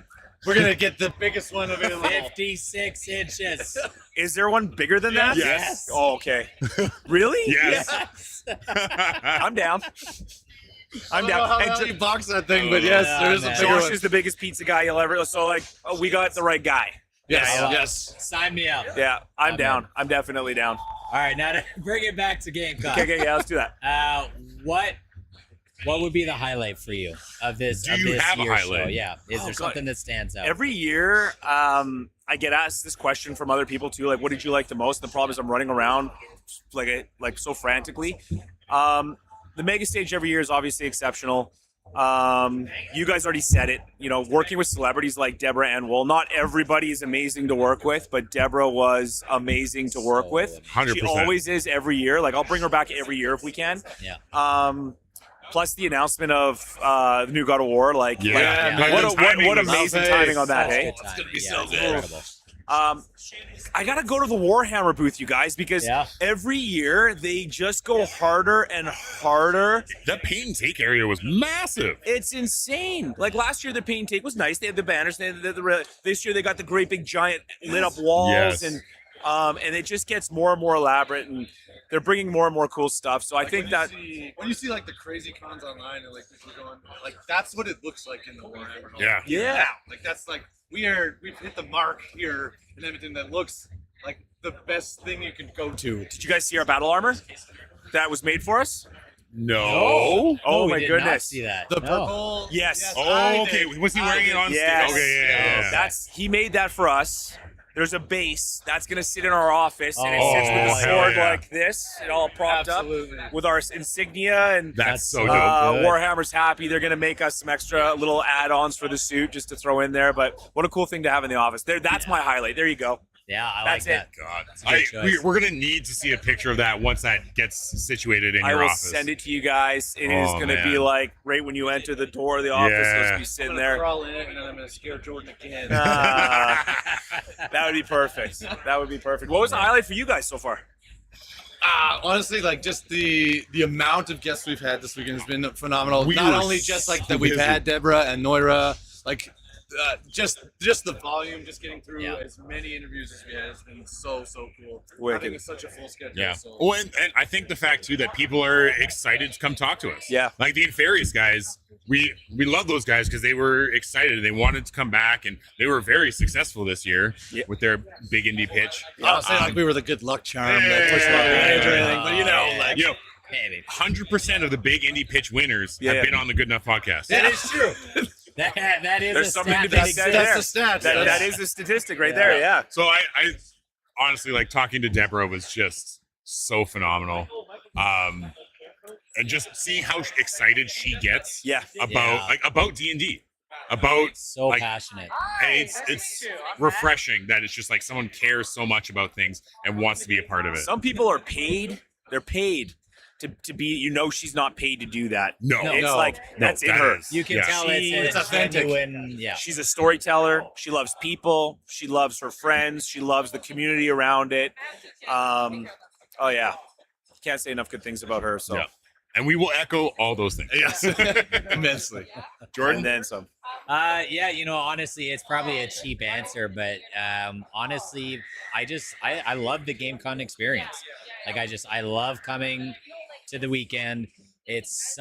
We're going to get the biggest one available. 56 inches. Is there one bigger than that? Yes. Oh, okay. Really? Yes. I'm down. I'm I don't know down. how And you box that thing, but yes, Yeah, there is a man. bigger Josh one. is the biggest pizza guy you'll ever. So we got the right guy. Yes, Yeah. yes. Sign me up. Yeah, I'm I'm down. in. I'm definitely down. All right, now to bring it back to GameCon. Okay, yeah, let's do that. What would be the highlight for you of this? Do of you this have a year's highlight? Show? Yeah. Is Oh, there God. something that stands out? Every year, I get asked this question from other people too. Like, what did you like the most? And the problem is I'm running around like so frantically. The mega stage every year is obviously exceptional. You guys already said it. You know, working with celebrities like Deborah Ann Wool. Not everybody is amazing to work with, but Deborah was amazing to work So with. 100%. She always is every year. Like, I'll bring her back every year if we can. Yeah. Plus the announcement of the new God of War. Like, Yeah. like, The timing what was- amazing timing on that, Such hey? good timing. gonna be Yeah, so it's good. incredible. I gotta go to the Warhammer booth, you guys, because Yeah. every year they just go harder and harder. That paint and take area was massive. It's insane. Like last year, the paint take was nice. They had the banners. They had this year they got the great big giant lit up walls, Yes. and And it just gets more and more elaborate, and they're bringing more and more cool stuff. So I think that when you see like the crazy cons online and like people going, like that's what it looks like in the Warhammer. Yeah. Yeah. Like that's like we've hit the mark here and everything that looks like the best thing you can go to. Did you guys see our battle armor that was made for us? No. Oh we my did not goodness. see that. The No. purple. Yes. Oh, okay. Was he wearing it on Yes. stage? Okay, yeah. That's he made that for us. There's a base that's gonna sit in our office, and it Oh, sits with a hell sword yeah. like this, and all propped Absolutely. up with our insignia. And That's so dope. good. Warhammer's happy. They're gonna make us some extra little add-ons for the suit just to throw in there. But what a cool thing to have in the office. There, that's my highlight. There you go. Yeah, I That's like it. that. God. It's a good choice. We're going to need to see a picture of that once that gets situated in I your will office. send it to you guys. It is Oh, going to be man. like right when you enter the door of the office. Yeah. Let's be sitting I'm there. gonna crawl in it and then I'm gonna scare Jordan again. That would be perfect. That would be perfect. What was the highlight for you guys so far? Honestly, like just the amount of guests we've had this weekend has been phenomenal. We Not were only just like so that we've busy. had Deborah and Noira, like just the volume, just getting through Yeah. as many interviews as we had has been so cool. Wicked. Having such a full schedule. Yeah. So. Oh, and I think the fact too that people are excited to come talk to us. Yeah. Like the Inferius guys, we love those guys because they were excited. They wanted to come back, and they were very successful this year with their big indie pitch. I don't say like we were the good luck charm that pushed them over the edge or anything, but You know, Maybe. 100% of the big indie pitch winners have been on the Good Enough podcast. That is true. that is There's a something stat to be that said exists. there. That's the stats. That is the statistic right there. Yeah. So I honestly like talking to Deborah was just so phenomenal. And just seeing how excited she gets about D&D. About So like, passionate. and it's refreshing that it's just like someone cares so much about things and wants to be a part of it. Some people are paid. They're paid to be. You know, she's not paid to do that. No. It's No. like No, that's in that her. is- You can yeah. tell it's authentic. genuine. Yeah. She's a storyteller. She loves people. She loves her friends. She loves the community around it. Oh yeah, can't say enough good things about her. So Yeah. And we will echo all those things. Yes. Immensely. Jordan? and then some. Yeah, honestly, it's probably a cheap answer, but honestly, I love the GameCon experience. Like, I love coming to the weekend. It's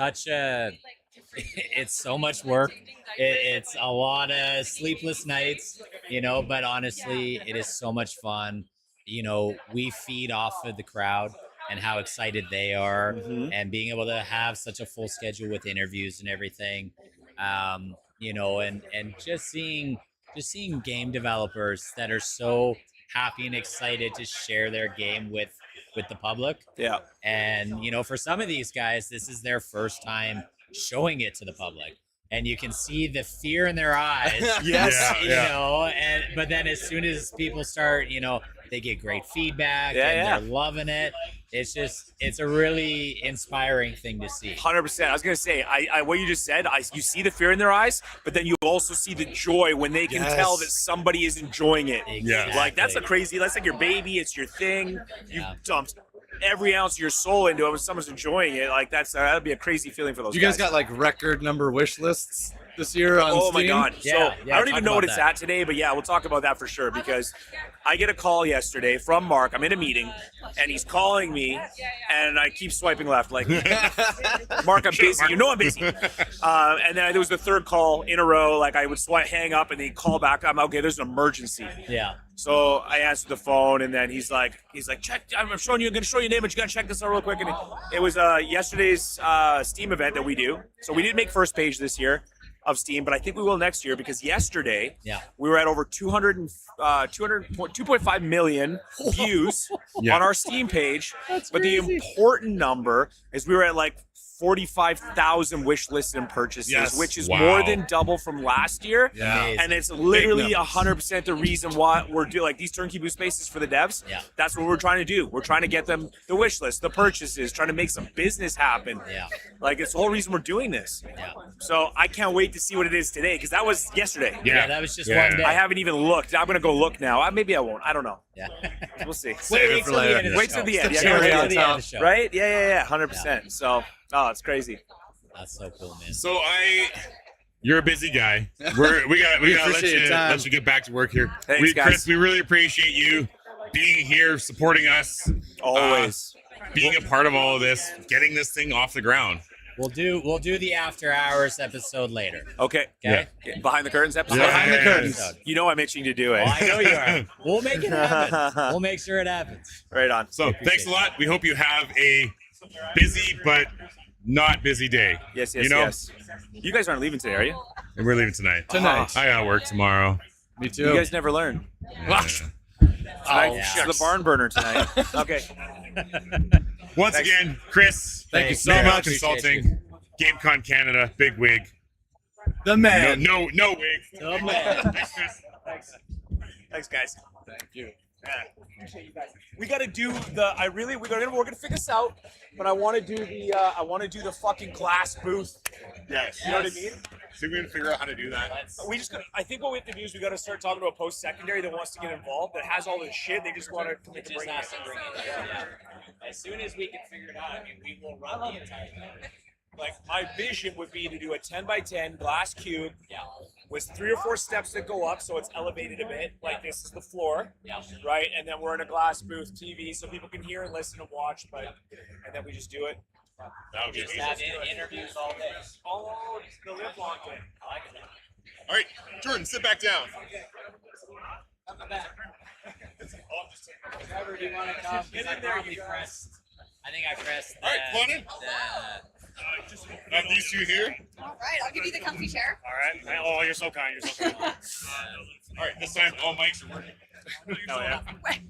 so much work. It's a lot of sleepless nights, but honestly, it is so much fun. We feed off of the crowd and how excited they are, and being able to have such a full schedule with interviews and everything. And just seeing game developers that are so happy and excited to share their game with the public. Yeah. And for some of these guys, this is their first time showing it to the public, and you can see the fear in their eyes. Yes. But then as soon as people start, they get great feedback and they're loving it. It's a really inspiring thing to see. 100%. I was gonna say, I what you just said. You see the fear in their eyes, but then you also see the joy when they can tell that somebody is enjoying it. Exactly. Like that's like your baby. It's your thing. You dumped every ounce of your soul into it. When someone's enjoying it, like that'd be a crazy feeling for those. You guys got like record number wish lists this year on Oh Steam? my god! Yeah, So yeah, I don't talk even know about what it's that. at today, but yeah, we'll talk about that for sure because I get a call yesterday from Mark. I'm in a meeting, and he's calling me, and I keep swiping left, like Mark, I'm busy. You know I'm busy. And then there was the third call in a row. Like I would hang up, and then he'd call back. I'm okay. There's an emergency. Yeah. So I answered the phone, and then he's like, check. I'm going to show you a name, but you gotta check this out real quick. And it was yesterday's Steam event that we do. So we didn't make first page this year of Steam, but I think we will next year because yesterday we were at over 2.5 million views on our Steam page. But the important number is we were at like 45,000 wish lists and purchases, which is more than double from last year. Yeah. And it's literally 100% the reason why we're doing like these turnkey booth spaces for the devs. Yeah. That's what we're trying to do. We're trying to get them the wish list, the purchases, trying to make some business happen. Yeah. Like it's the whole reason we're doing this. Yeah. So I can't wait to see what it is today because that was yesterday. Yeah, that was just one day. I haven't even looked. I'm gonna go look now. Maybe I won't. I don't know. Yeah. We'll see. Wait till the end of the Wait show. till the end. It's Yeah, the cherry wait till on the top. end. Right? Yeah. 100%. So, it's crazy. That's so cool, man. So you're a busy guy. We gotta appreciate your time. let you get back to work here. Thanks, guys. Chris, we really appreciate you being here, supporting us, Always. being a part of all of this, getting this thing off the ground. We'll do the after hours episode later. Okay. Okay. Behind the curtains episode. Behind the curtains. You know I'm itching to do it. Oh, I know you are. We'll make it happen. We'll make sure it happens. Right on. So thanks a lot. We hope you have a busy but not busy day. Yes, you know? yes. You guys aren't leaving today, are you? And we're leaving tonight. Tonight. I gotta work tomorrow. Me too. You guys never learn. Yeah. Tonight's the barn burner tonight. Okay. Once again, Chris, Thank you so Mega much. Consulting, GameCon Canada, big wig. The man. No wig. The man. Thanks, Chris. Thanks, guys. Thank you. We got to do the. We're gonna figure this out. But I want to do the fucking glass booth. Yes. You know what I mean? So we're gonna figure out how to do that. I think what we have to do is we got to start talking to a post-secondary that wants to get involved, that has all this shit. They just want to bring it. Yeah. As soon as we can figure it out, I mean, we will run the entire thing. Like, my vision would be to do a 10 by 10 glass cube with 3 or 4 steps that go up, so it's elevated a bit. Like, this is the floor, right? And then we're in a glass booth TV, so people can hear and listen and watch. And then we just do it. That would be Just amazing. have interviews all day. Oh, it's the live long day. I like it. All right, Jordan, sit back down. Come back. Trevor, do you want to come? Get in I there, probably you guys. pressed. I think I pressed. All right, come on in. Have these two here. All right, I'll give you the comfy chair. All right. Oh, you're so kind. You're so kind. All right, this time all mics are working. Hell yeah.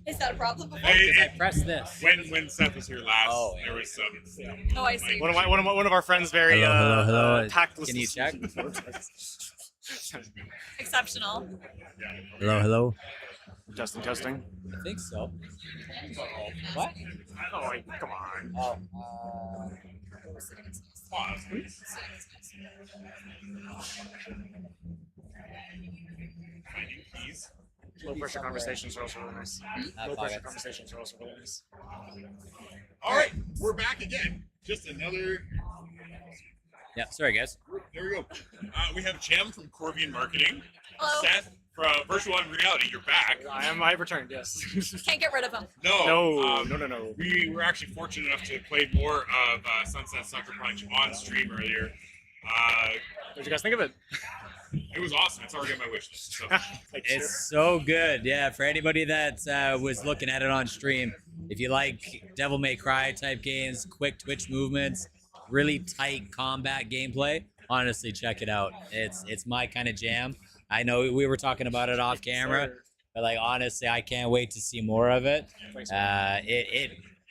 Is that a problem? Hey, I pressed this. when Seth was here last, Oh, yeah. there was some. Oh, I see. One of our friends very Hello. tactless. Can you check? Exceptional. Hello. Testing. I think so. What? Oh, wait, come on. Oh. Pause, please. Finding keys. Low pressure conversations are also really nice. Low pressure pockets. conversations are also really nice. All right, we're back again. Just another. Yeah. Sorry, guys. There we go. We have Jem from Corvian Marketing. Hello. Seth from Virtual Reality. You're back. I returned, yes. Can't get rid of him. No. No. We were actually fortunate enough to play more of Sunset Sucker Punch on stream earlier. What did you guys think of it? It was awesome. It's already on my wish list. So. It's so good. Yeah, for anybody that was looking at it on stream, if you like Devil May Cry type games, quick twitch movements, really tight combat gameplay, honestly, check it out. It's my kind of jam. I know we were talking about it off camera, but like honestly, I can't wait to see more of it.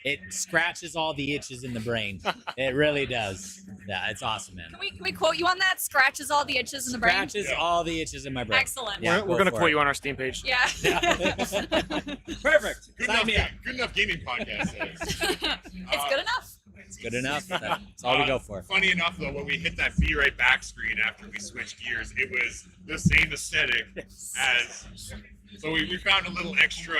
It scratches all the itches in the brain. It really does. Yeah, it's awesome, man. Can we quote you on that? Scratches all the itches in the brain. Scratches all the itches in my brain. Excellent. Yeah, We're going to quote you on our Steam page. Yeah. Perfect. Good Sign me up. enough gaming podcast says. It's good enough. It's good enough. That's all we go for. Funny enough, though, when we hit that Be Right Back screen after we switched gears, it was the same aesthetic as. So we found a little extra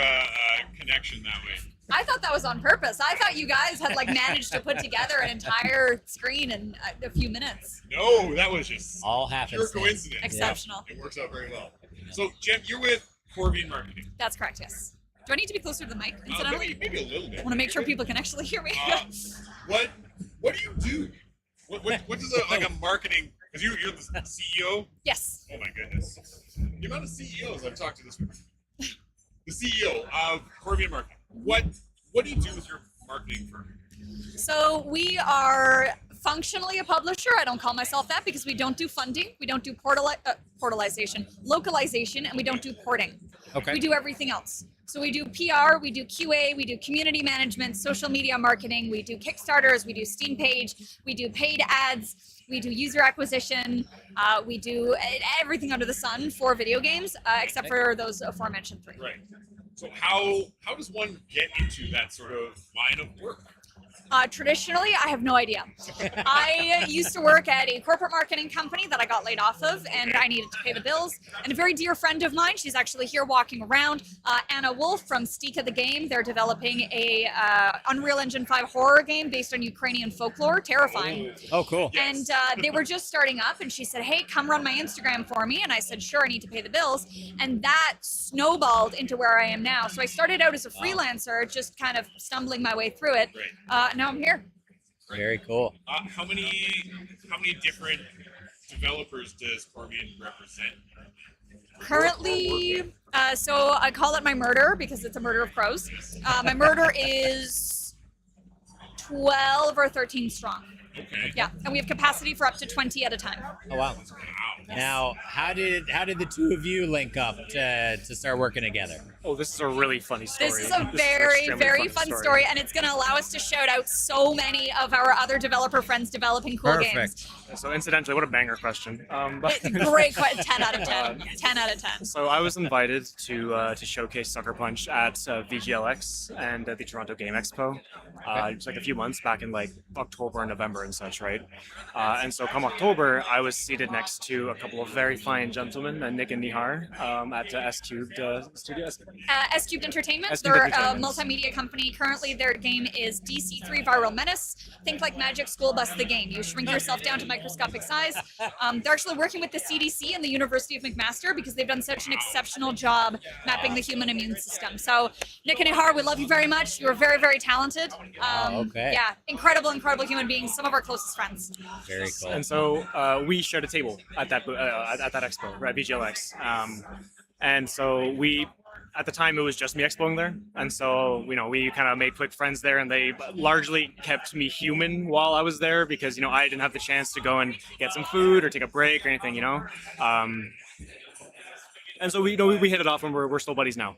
connection that way. I thought that was on purpose. I thought you guys had like managed to put together an entire screen in a few minutes. No, that was just all pure happens. coincidence. Exceptional. It works out very well. So, Jem, you're with Corvian Marketing. That's correct, yes. Do I need to be closer to the mic, incidentally? Maybe a little bit. I want to make sure people can actually hear me. What do you do? What does a marketing? Because you're the CEO. Yes. Oh my goodness, the amount of CEOs I've talked to this week. The CEO of Corvian Marketing. What do you do with your marketing firm? So we are functionally a publisher. I don't call myself that because we don't do funding. We don't do portalization, localization, and we don't do porting. Okay. We do everything else. So we do PR, we do QA, we do community management, social media marketing, we do Kickstarters, we do Steam page, we do paid ads, we do user acquisition, we do everything under the sun for video games, except for those aforementioned 3. Right. So how does one get into that sort of line of work? Traditionally, I have no idea. I used to work at a corporate marketing company that I got laid off of, and I needed to pay the bills. And a very dear friend of mine, she's actually here walking around, Anna Wolf from Stika the Game. They're developing a Unreal Engine 5 horror game based on Ukrainian folklore, terrifying. Oh, cool. And they were just starting up, and she said, hey, come run my Instagram for me. And I said, sure, I need to pay the bills. And that snowballed into where I am now. So I started out as a freelancer, just kind of stumbling my way through it. Now I'm here. Very cool. How many different developers does Corvian represent? Currently, so I call it my murder because it's a murder of crows. My murder is 12 or 13 strong. Okay. Yeah, and we have capacity for up to 20 at a time. Oh wow. Now, how did the two of you link up to start working together? Oh, this is a really funny story. This is a very fun story, and it's going to allow us to shout out so many of our other developer friends developing cool games. So incidentally, what a banger question. Great question. 10 out of 10. 10 out of 10. So I was invited to showcase Sucker Punch at VGLX and at the Toronto Game Expo, just like a few months back in like October and November and such, right? And so come October, I was seated next to a couple of very fine gentlemen, Nick and Nihar, at S Cubed Studios. S Cubed Entertainment. S Cubed They're Entertainment. a multimedia company. Currently, their game is DC3 Viral Menace. Think like Magic School Bus the game. You shrink yourself down to microscopic size. They're actually working with the CDC and the University of McMaster because they've done such an exceptional job mapping the human immune system. So, Nick and Nihar, we love you very much. You're very, very talented. Okay. Yeah, incredible human beings. Some of our closest friends. Very cool. And so we shared a table at that expo, right, VGLX. And so at the time, it was just me expoing there. And so, we kind of made quick friends there, and they largely kept me human while I was there because, I didn't have the chance to go and get some food or take a break or anything, And so we hit it off, and we're still buddies now.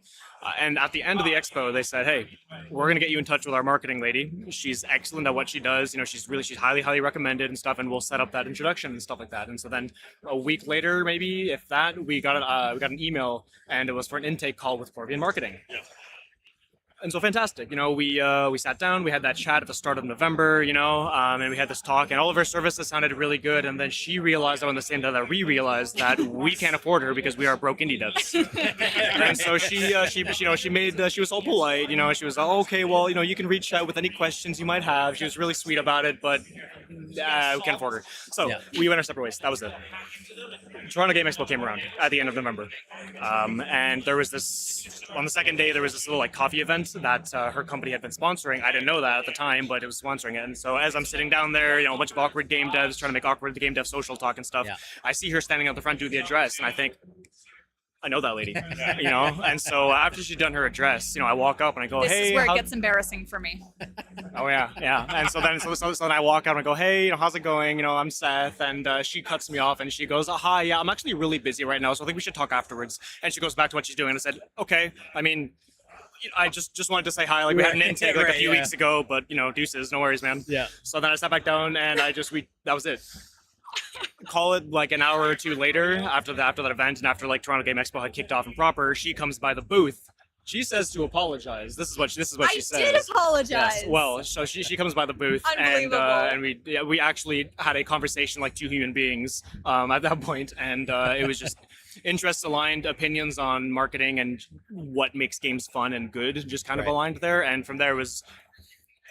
And at the end of the expo, they said, "Hey, we're gonna get you in touch with our marketing lady. She's excellent at what she does. She's highly recommended and stuff. And we'll set up that introduction and stuff like that." And so then a week later, maybe if that, we got an email, and it was for an intake call with Corvian Marketing. Yeah. And so fantastic, we sat down, we had that chat at the start of November, and we had this talk, and all of her services sounded really good. And then she realized on the same day that we realized that we can't afford her because we are broke indie devs. And so she was all polite, she was all, okay, well, you can reach out with any questions you might have. She was really sweet about it, but we can't afford her. So we went our separate ways. That was it. Toronto Game Expo came around at the end of November, and there was this, on the second day, there was this little coffee event that her company had been sponsoring. I didn't know that at the time, but it was sponsoring it. And so as I'm sitting down there, a bunch of awkward game devs trying to make awkward game dev social talk and stuff, I see her standing out the front doing the address, and I think, I know that lady, And so after she'd done her address, I walk up and I go, This hey, is where it gets embarrassing for me. Oh yeah. And so then I walk out and I go, hey, how's it going? I'm Seth, and she cuts me off and she goes, hi, yeah, I'm actually really busy right now, so I think we should talk afterwards. And she goes back to what she's doing, and I said, okay, I just wanted to say hi. We had an intake a few weeks ago, but deuces, no worries, man. Yeah. So then I sat back down and that was it. Call it an hour or two later after that event, and after Toronto Game Expo had kicked off and proper, she comes by the booth. She says to apologize. This is what she says. I did apologize. Yes. Well, so she comes by the booth, and we actually had a conversation like two human beings at that point, and it was just interests aligned, opinions on marketing and what makes games fun and good just kind of aligned there, and from there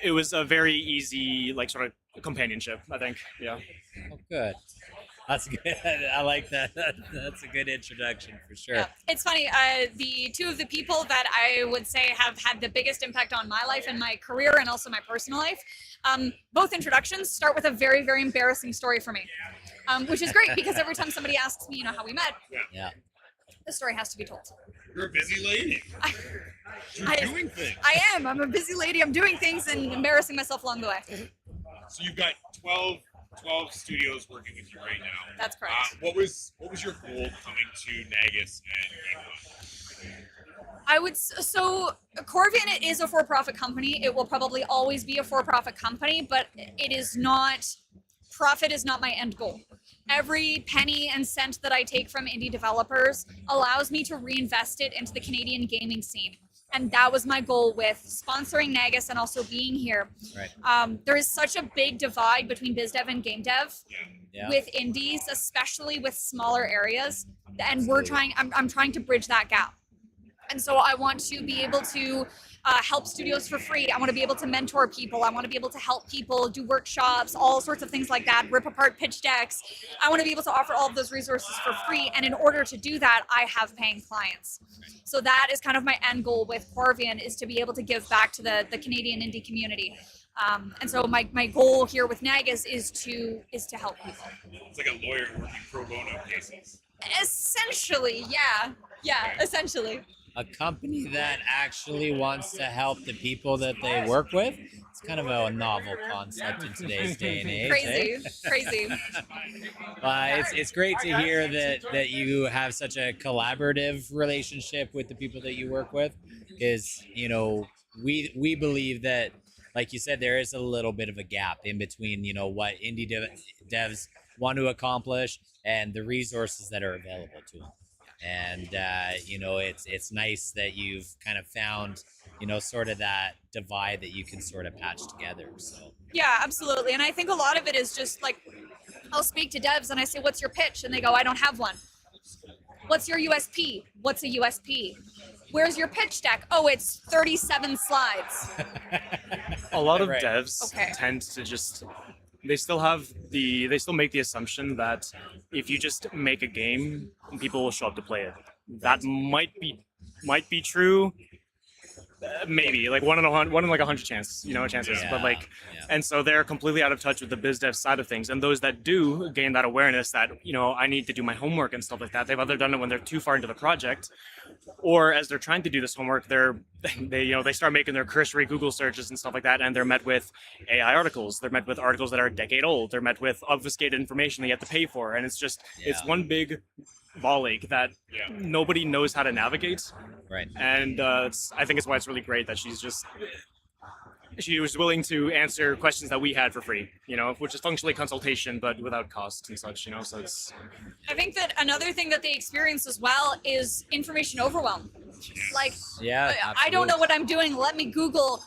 it was a very easy sort of companionship, I think. Yeah. Oh, good. That's good. I like that. That's a good introduction for sure. Yeah. It's funny. The two of the people that I would say have had the biggest impact on my life and my career and also my personal life, both introductions start with a very, very embarrassing story for me, which is great because every time somebody asks me, how we met, the story has to be told. You're a busy lady. You're doing things. I am. I'm a busy lady. I'm doing things and embarrassing myself along the way. So you've got 12 studios working with you right now. That's correct. What was your goal coming to Nagus and GameCon? So Corvian is a for-profit company. It will probably always be a for-profit company, but it is not, profit is not my end goal. Every penny and cent that I take from indie developers allows me to reinvest it into the Canadian gaming scene. And that was my goal with sponsoring Nagus and also being here. Right. There is such a big divide between biz dev and game dev Yeah. with indies, especially with smaller areas. And I'm trying to bridge that gap. And so I want to be able to help studios for free. I want to be able to mentor people. I want to be able to help people do workshops, all sorts of things like that, rip apart pitch decks. I want to be able to offer all of those resources for free. And in order to do that, I have paying clients. So that is kind of my end goal with Corvian, is to be able to give back to the Canadian indie community. And so my goal here with Nagus is to help people. It's like a lawyer working pro bono cases. Essentially, yeah. Yeah, essentially. A company that actually wants to help the people that they work with. It's kind of a novel concept in today's day and age. Crazy. It's great to hear that you have such a collaborative relationship with the people that you work with, because we believe that, like you said, there is a little bit of a gap in between what indie devs want to accomplish and the resources that are available to them. And it's nice that you've kind of found sort of that divide that you can sort of patch together. So yeah, absolutely. And I think a lot of it is just like, I'll speak to devs and I say, what's your pitch? And they go, I don't have one. What's your USP? What's a USP? Where's your pitch deck? Oh, it's 37 slides. A lot of Right. devs tend to just they still make the assumption that if you just make a game, people will show up to play it. That might be true. Maybe like one in like 100 chances, but and so they're completely out of touch with the biz dev side of things. And those that do gain that awareness that I need to do my homework and stuff like that, they've either done it when they're too far into the project, or as they're trying to do this homework, they start making their cursory Google searches and stuff like that, and they're met with AI articles. They're met with articles that are a decade old. They're met with obfuscated information they have to pay for, and it's one big ball ache that nobody knows how to navigate. Right. And I think it's why it's really great that she was willing to answer questions that we had for free, which is functionally consultation, but without cost and such, so it's... I think that another thing that they experience as well is information overwhelm. Like, I don't know what I'm doing. Let me Google.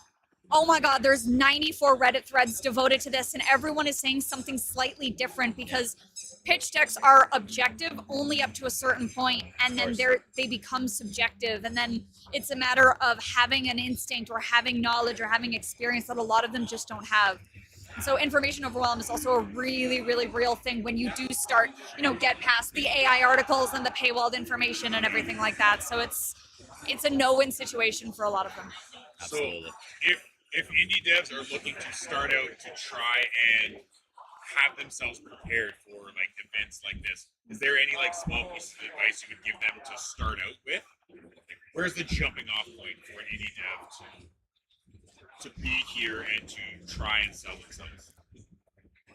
Oh my God, there's 94 Reddit threads devoted to this, and everyone is saying something slightly different because pitch decks are objective only up to a certain point, and then they become subjective, and then it's a matter of having an instinct or having knowledge or having experience that a lot of them just don't have. So information overwhelm is also a really, really real thing when you do start, get past the AI articles and the paywalled information and everything like that. So it's a no-win situation for a lot of them. Absolutely. So if indie devs are looking to start out to try and have themselves prepared for like events like this, is there any like small pieces of advice you would give them to start out with? Where's the jumping off point for an indie dev to be here and to try and sell themselves?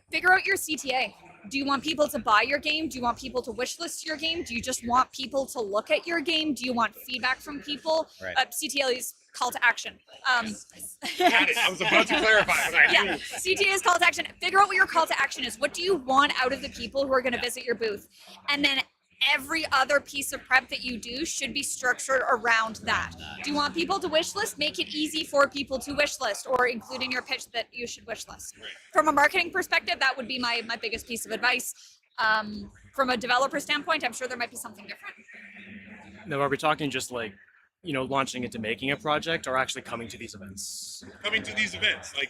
Figure out your CTA. Do you want people to buy your game? Do you want people to wishlist your game? Do you just want people to look at your game? Do you want feedback from people? Right. CTA is call to action. I was about to clarify, but CTA is call to action. Figure out what your call to action is. What do you want out of the people who are going to visit your booth? And then every other piece of prep that you do should be structured around that. Do you want people to wish list? Make it easy for people to wish list, or including your pitch that you should wish list. From a marketing perspective, that would be my biggest piece of advice. From a developer standpoint, I'm sure there might be something different. Now, are we talking just like, launching into making a project, or actually coming to these events? Coming to these events, like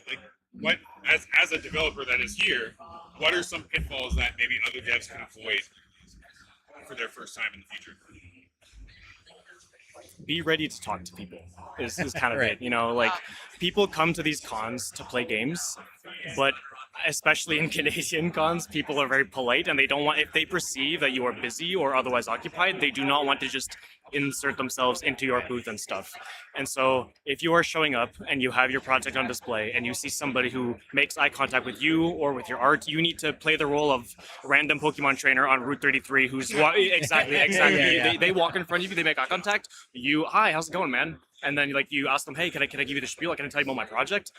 what as a developer that is here, what are some pitfalls that maybe other devs can avoid for their first time in the future? Be ready to talk to people is kind of it. People come to these cons to play games, but especially in Canadian cons, people are very polite, and they don't want, if they perceive that you are busy or otherwise occupied, they do not want to just insert themselves into your booth and stuff. And so if you are showing up and you have your project on display and you see somebody who makes eye contact with you or with your art, you need to play the role of random Pokemon trainer on Route 33 who's exactly. They walk in front of you, they make eye contact, hi, how's it going, man? And then you ask them, hey, can I give you the spiel? Can I tell you about my project?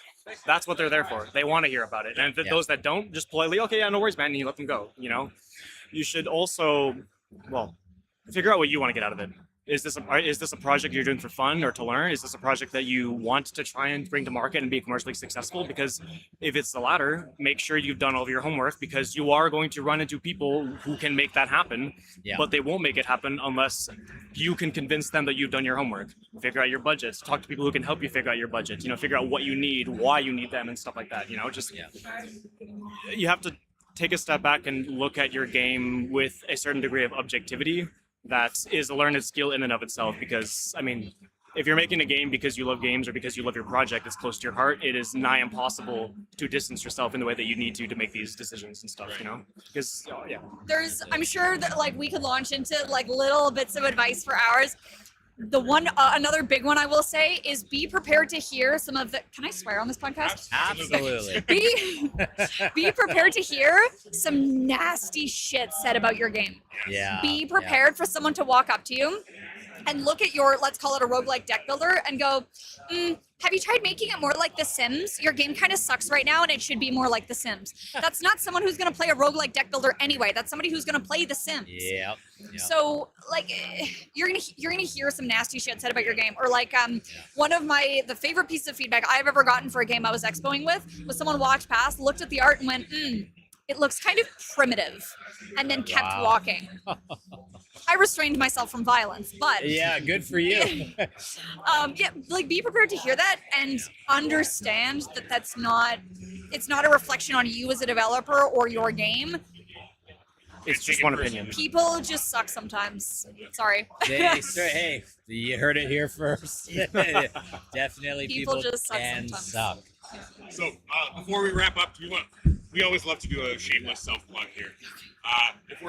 That's what they're there for. They want to hear about it. And those that don't, just politely, okay, yeah, no worries, man, and you let them go. You should also, figure out what you want to get out of it. Is this a project you're doing for fun or to learn? Is this a project that you want to try and bring to market and be commercially successful? Because if it's the latter, make sure you've done all of your homework, because you are going to run into people who can make that happen, but they won't make it happen unless you can convince them that you've done your homework. Figure out your budgets, talk to people who can help you figure out your budget, figure out what you need, why you need them, and stuff like that. You have to take a step back and look at your game with a certain degree of objectivity. That is a learned skill in and of itself, because if you're making a game because you love games or because you love your project that's close to your heart, it is nigh impossible to distance yourself in the way that you need to make these decisions and stuff, because I'm sure that we could launch into little bits of advice for hours. The one, another big one I will say is be prepared to hear some of the. Can I swear on this podcast? Absolutely. Be prepared to hear some nasty shit said about your game. Yeah. Be prepared for someone to walk up to you and look at your, let's call it a roguelike deck builder, and go, have you tried making it more like The Sims? Your game kind of sucks right now and it should be more like The Sims. That's not someone who's going to play a roguelike deck builder anyway. That's somebody who's going to play The Sims. Yep. So you're gonna hear some nasty shit said about your game, or one of the favorite pieces of feedback I've ever gotten for a game I was expoing with was someone walked past, looked at the art, and went, it looks kind of primitive, and then kept walking. I restrained myself from violence, but yeah, good for you. Be prepared to hear that and understand that it's not a reflection on you as a developer or your game. It's just one opinion. People just suck sometimes. Sorry. Hey, you heard it here first. Definitely people just suck can sometimes. suck. So before we wrap up, we always love to do a shameless self-plug here. If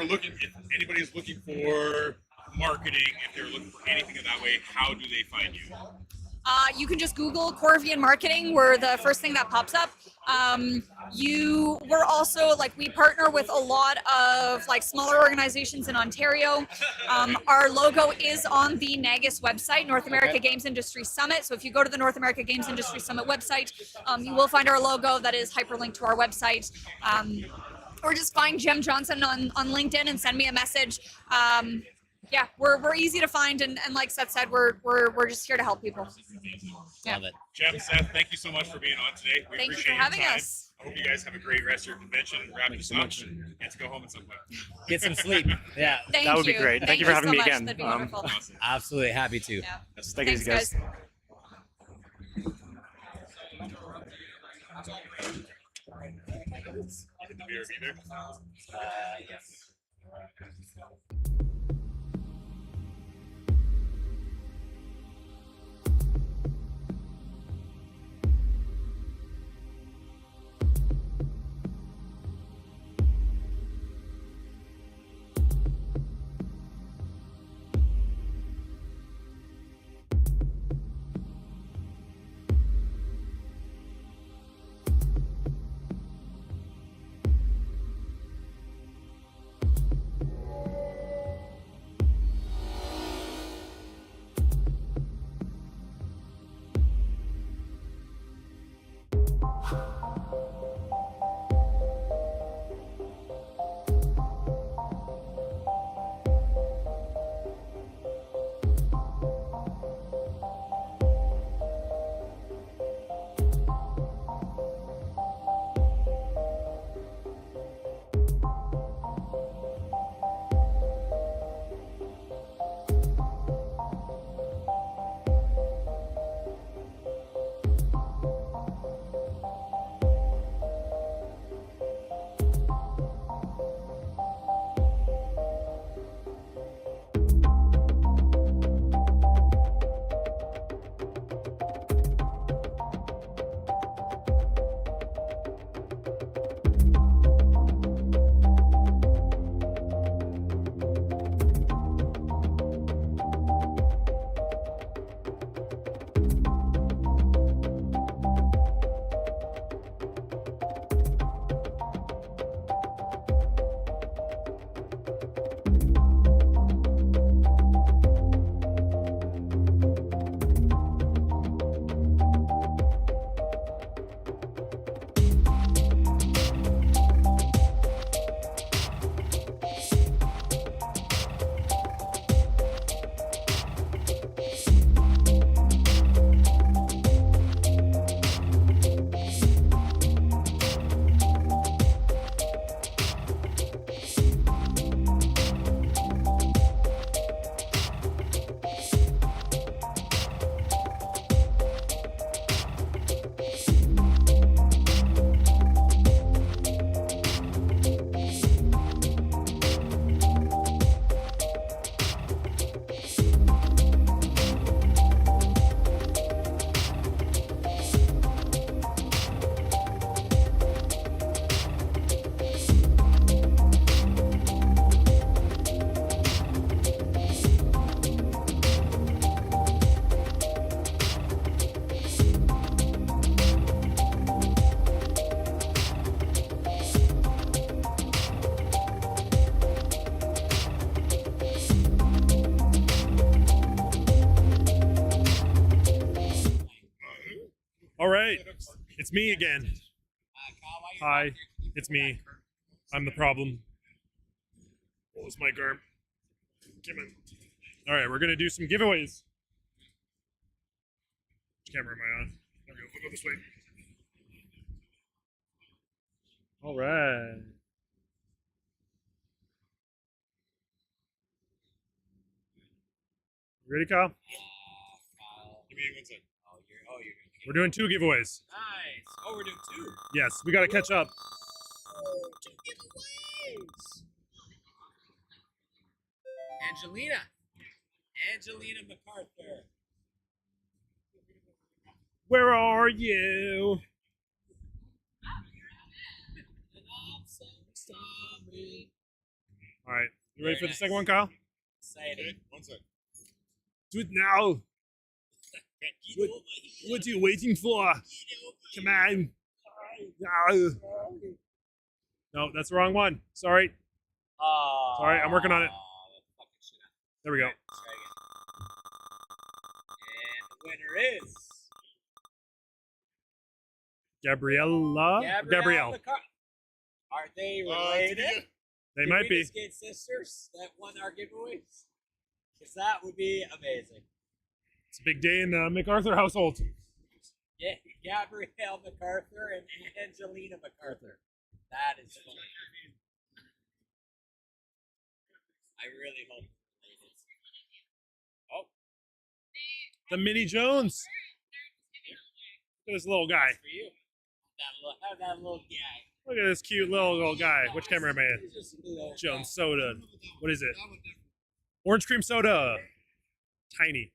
anybody's looking for marketing, if they're looking for anything in that way, how do they find you? You can just Google Corvian Marketing. We're the first thing that pops up. We're also we partner with a lot of smaller organizations in Ontario. Our logo is on the NAGIS website, North America Games Industry Summit. So if you go to the North America Games Industry Summit website, you will find our logo that is hyperlinked to our website. Or just find Jem Johnson on LinkedIn and send me a message. We're easy to find, and like Seth said, we're just here to help people. Love it. Jem, Seth, thank you so much for being on today. We Thank you appreciate for having your time. us. I hope you guys have a great rest of your convention. Wrap this up and get to go home at some point. Get some sleep. Yeah. That would be great. Thank you for having me again. That'd be wonderful. Absolutely happy to. Yeah. Yes, thank you guys. Get the beer either. Yes. It's me again. Hi, it's me. I'm the problem. What was my garb? Come on. All right, we're gonna do some giveaways. Which camera am I on? There we go. We'll go this way. All right. You ready, Kyle? Give me 1 second. We're doing 2 giveaways. Nice. Oh, we're doing 2. Yes, we gotta catch up. Oh, 2 giveaways. Angelina MacArthur. Where are you? All right, you ready for the second one, Kyle? Excited. 1 second. Do it now. What are you waiting for? Come on. No, that's the wrong one. Sorry. Sorry, I'm working on it. There we go. And the winner is Gabrielle. Gabrielle. Are they related? They might be. Skate sisters that won our giveaways? Because that would be amazing. It's a big day in the MacArthur household. Yeah, Gabrielle MacArthur and Angelina MacArthur. That is funny. I really hope they're related. Oh. The Mini Jones. Look at this little guy. For you. That little guy. Look at this cute little guy. Which camera am I in? Just a little Jones soda. What is it? Orange cream soda. Tiny.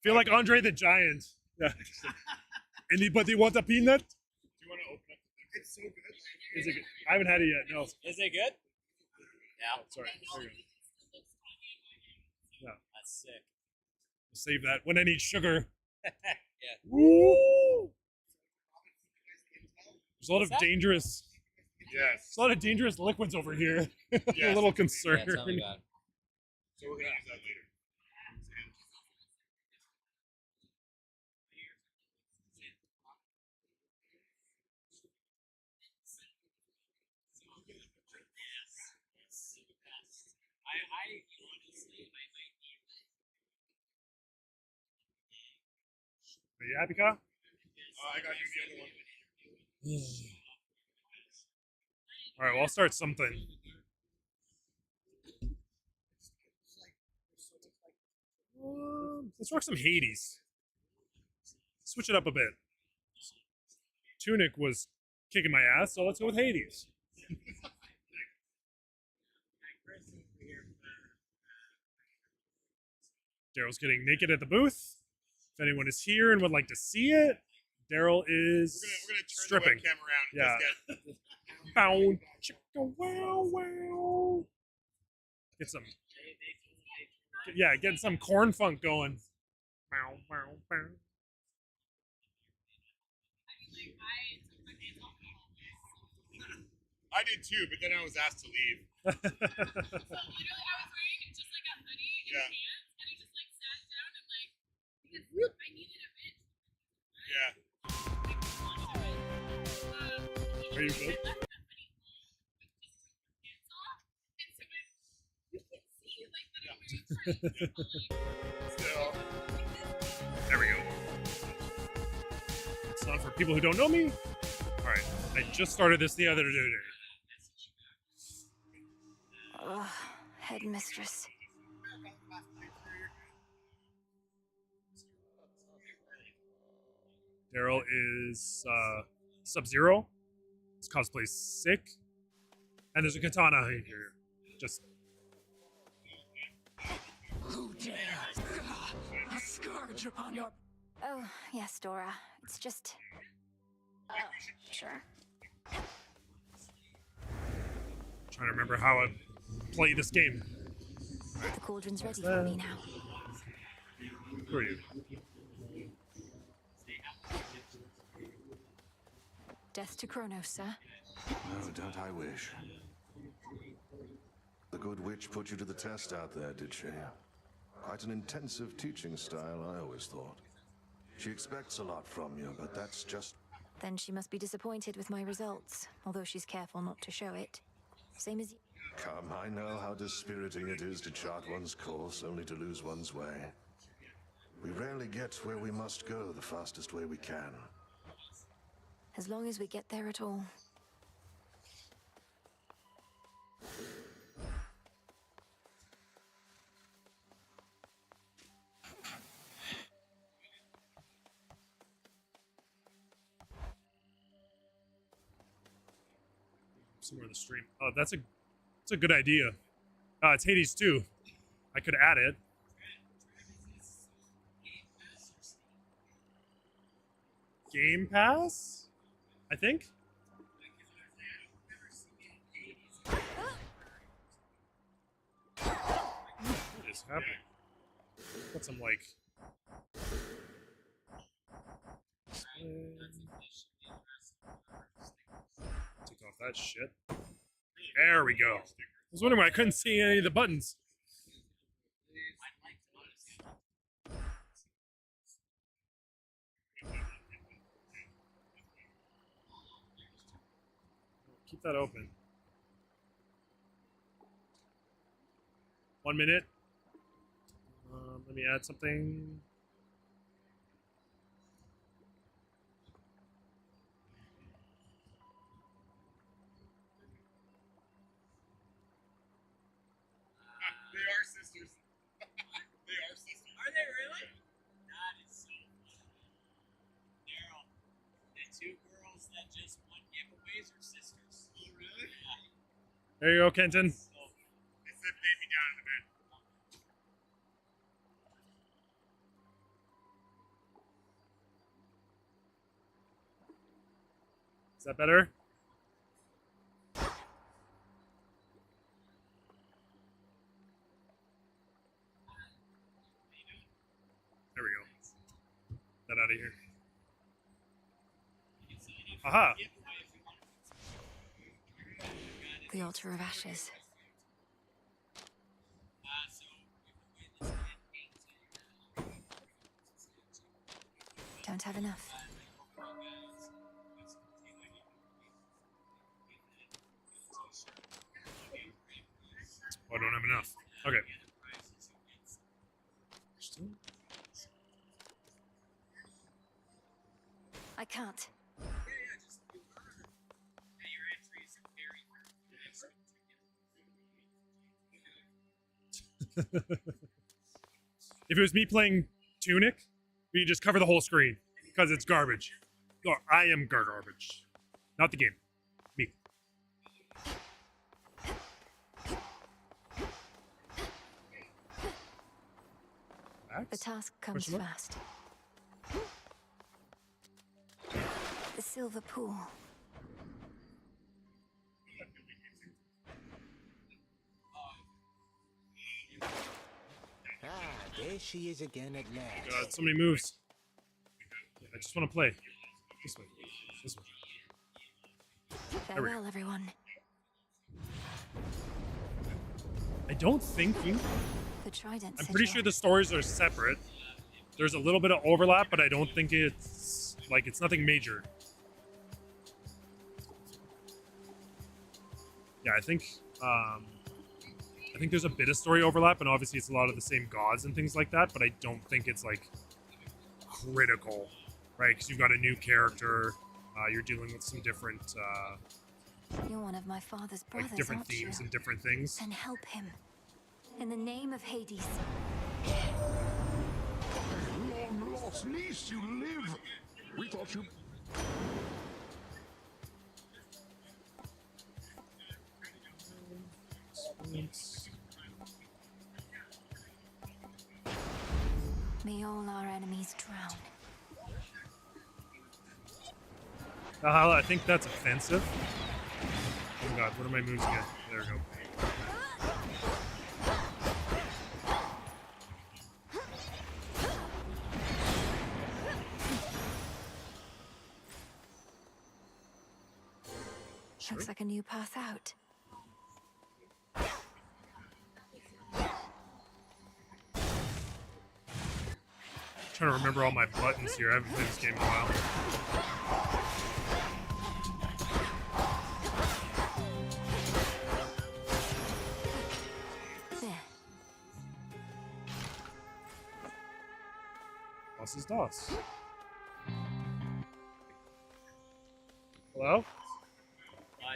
Feel like Andre the Giant. Yeah. Anybody want a peanut? Do you want to open up? It's so good. Is it good? I haven't had it yet. No. Is it good? Yeah. Oh, sorry. There you go. Yeah. That's sick. Save that when I need sugar. Yeah. Woo! There's a lot of that? dangerous. Yes. There's a lot of dangerous liquids over here. A Yes. little concerned. Yeah, tell me about it. So we're gonna use that later. Are you happy, Kyle? I got you the other one. All right, well, I'll start something. Let's rock some Hades. Switch it up a bit. Tunic was kicking my ass, so let's go with Hades. Daryl's getting naked at the booth. If anyone is here and would like to see it, Daryl is We're gonna turn stripping. the webcam around. Yeah. Just get- Bow, chicka, wow, wow. Get some. Yeah, get some corn funk going. Bow, bow, bow. I did too, but then I was asked to leave. So literally, I was wearing just like a hoodie and Yeah. pants, and I just like sat down and like because I needed a bit. Yeah. Are you good? Still. There we go. It's not for people who don't know me. All right, I just started this the other day. Ugh, headmistress. Daryl is Sub-Zero. His cosplay's sick. And there's a katana in here. Just Who dares? A scourge upon your. Oh, yes, Dora. It's just. Oh, sure. trying to remember how I play this game. The cauldron's ready for me now. Who are you? Death to Kronos, sir. No, don't I wish. The good witch put you to the test out there, did she? Quite an intensive teaching style, I always thought. She expects a lot from you, but that's just... Then she must be disappointed with my results, although she's careful not to show it. Same as you. Come, I know how dispiriting it is to chart one's course only to lose one's way. We rarely get where we must go the fastest way we can. As long as we get there at all. Somewhere in the stream. Oh, that's a good idea. It's Hades 2. I could add it. Game Pass? I think? What is happening? Got some, like... Take off that shit. There we go. I was wondering why I couldn't see any of the buttons. Keep that open. 1 minute. Let me add something. They are sisters. They are sisters. Are they really? That is so funny. Daryl, the two girls that just won giveaways are sisters. Oh, really? Yeah. There you go, Kenton. They said baby down in the bed. Is that better? There we go. Get that out of here. Aha! The altar of ashes. Don't have enough. Oh, I don't have enough. Okay. I can't. If it was me playing Tunic, you just cover the whole screen because it's garbage. No, I am garbage. Not the game. Me. The task comes fast. The silver pool. There she is again at last. God, so many moves. I just want to play. This way. This way. Farewell, everyone. I don't think The trident. I'm pretty sure the stories are separate. There's a little bit of overlap, but I don't think it's like it's nothing major. Yeah, I think there's a bit of story overlap, and obviously it's a lot of the same gods and things like that, but I don't think it's like critical, right? Because you've got a new character, you're dealing with some different You're one of my father's brothers, like different aren't themes you? and different things. Then help him. In the name of Hades. Long lost niece, you live! We thought you... May all our enemies drown. I think that's offensive. Oh god, what are my moves again? There we go. Looks like a new path out. trying to remember all my buttons here. I haven't played this game in a while. Lost his DOS. Hello?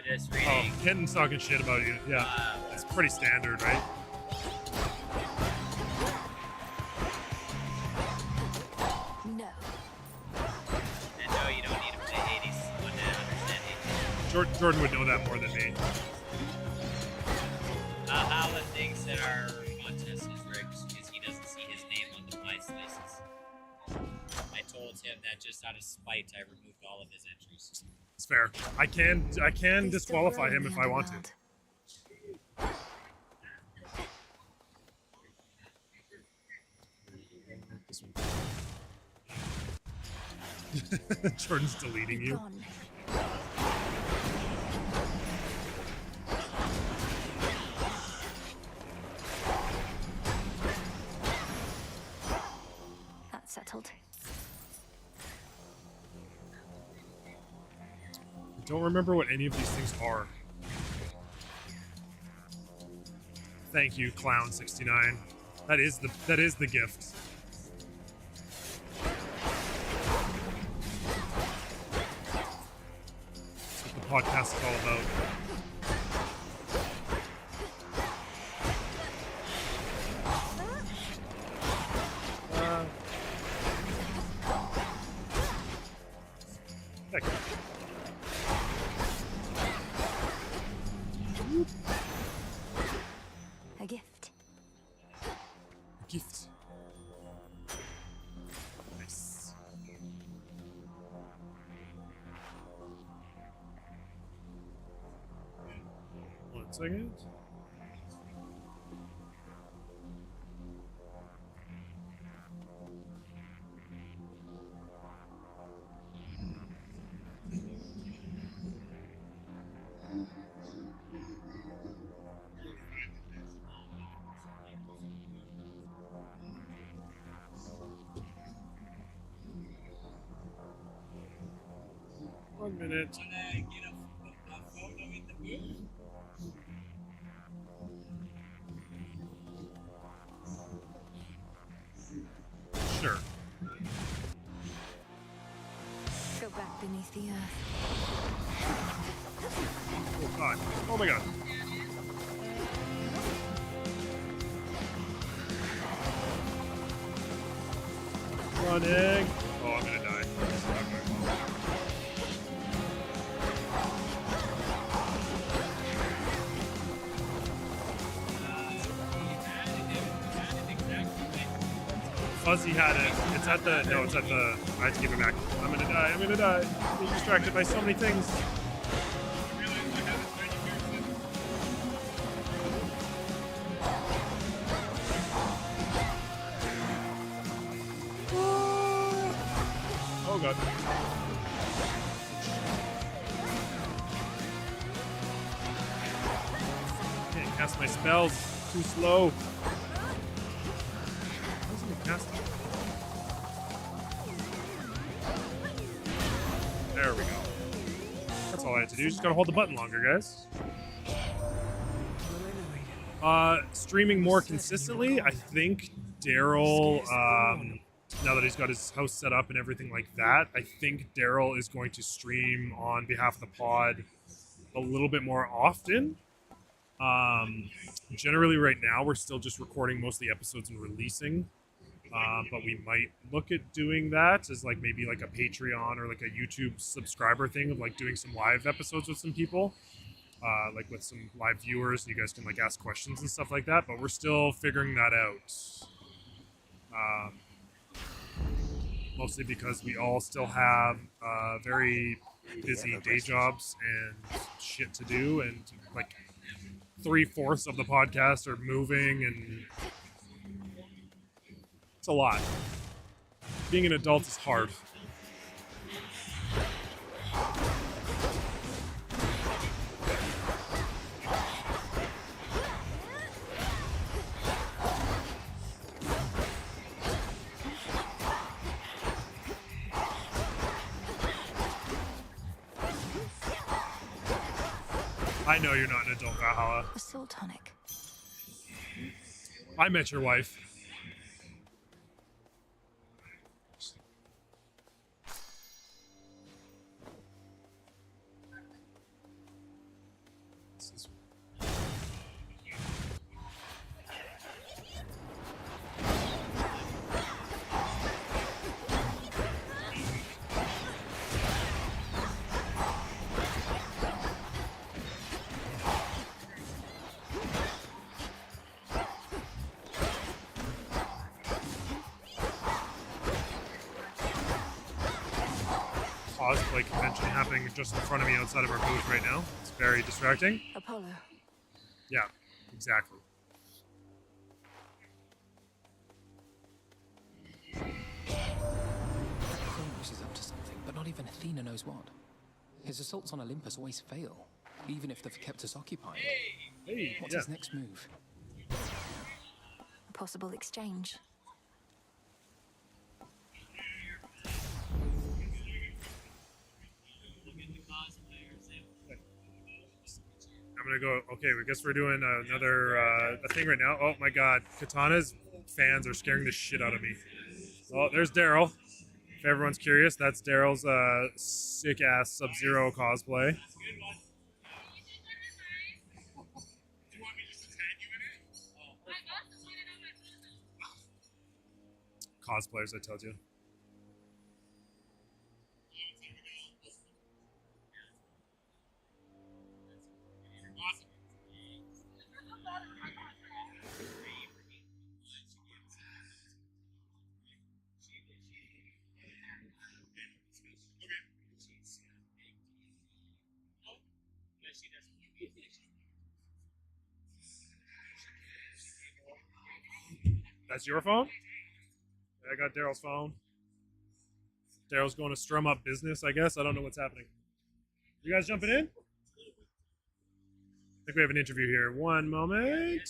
Just Oh, reading. Kenton's talking shit about you. Yeah, it's pretty standard, right? No. And no, you don't need to play Hades to understand Hades. Jordan would know that more than me. Alan thinks that our contest is rigged because he doesn't see his name on the pie slices. I told him that just out of spite, I removed all of his entries. It's fair. I can disqualify him if I want to. Jordan's deleting you. That's settled. I don't remember what any of these things are. Thank you, Clown69. That is the gift. That's what the podcast is all about. Heck. A gift. Gift. Nice. One second. One minute. Sure. Go back beneath the earth. Oh god. Oh my god. Running. Oh, I'm gonna die. Fuzzy had it. It's at the. No, it's at the. I have to give it back. I'm gonna die. I'm gonna die. I'm being distracted by so many things. Oh god. Can't cast my spells. Too slow. How's it cast it? There we go. That's all I had to do. Just gotta hold the button longer, guys. Streaming more consistently. I think Daryl, now that he's got his house set up and everything like that, I think Daryl is going to stream on behalf of the pod a little bit more often. Generally, right now, we're still just recording most of the episodes and releasing. But we might look at doing that as like maybe like a Patreon or like a YouTube subscriber thing of like doing some live episodes with some people, like with some live viewers. You guys can like ask questions and stuff like that. But we're still figuring that out. Mostly because we all still have very busy day jobs and shit to do, and like 3/4 of the podcast are moving, and it's a lot. Being an adult is hard. I know you're not an adult, Valhalla. A soul tonic. I met your wife. Cosplay convention happening just in front of me outside of our booth right now. It's very distracting. Apollo. Yeah, exactly. Kronos is up to something, but not even Athena knows what. His assaults on Olympus always fail, even if they've kept us occupied. Hey, What's his next move? A possible exchange. I'm gonna go. Okay, I guess we're doing another a thing right now. Oh my God, Katana's fans are scaring the shit out of me. Oh, there's Daryl. If everyone's curious, that's Daryl's sick ass Sub-Zero cosplay. Cosplayers, I told you. That's your phone? I got Daryl's phone. Daryl's going to strum up business, I guess. I don't know what's happening. You guys jumping in? I think we have an interview here. One moment.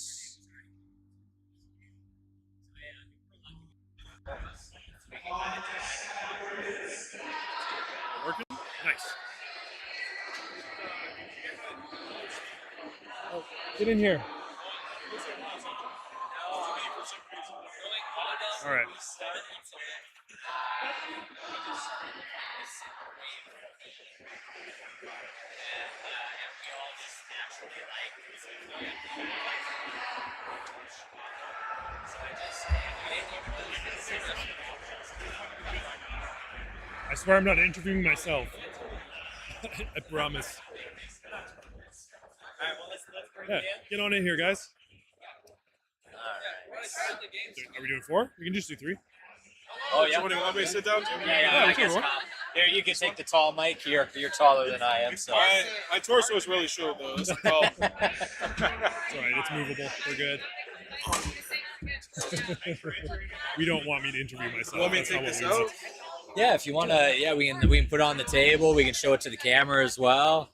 Working? Nice. Oh, get in here. All right. I swear I'm not interviewing myself. I promise. Yeah, get on in here, guys. Are we doing 4? We can just do 3. Oh yeah. So what do you want me to sit down? Yeah, I guess. Here, you can take the tall mic. You're taller than I am, so. My torso is really short though. That's the problem. It's alright. It's movable. We're good. We don't want me to interview myself. Want me to take this out? Yeah, if you want to, yeah, we can put it on the table. We can show it to the camera as well.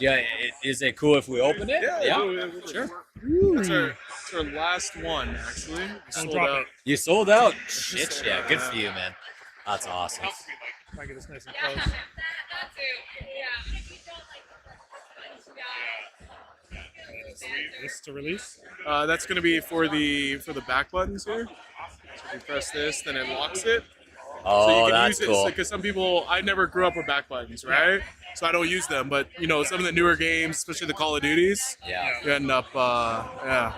Yeah, is it cool if we open it? Yeah. Sure. That's our last one, actually. Sold out. You sold out? Shit, yeah. Good for you, man. That's awesome. Try to get this nice and close. This to release? That's going to be for the back buttons here. So if you press this, then it locks it. Oh, so you can that's use it, cool. Because some people, I never grew up with back buttons, right? So I don't use them. But you know, some of the newer games, especially the Call of Duties, you end up, I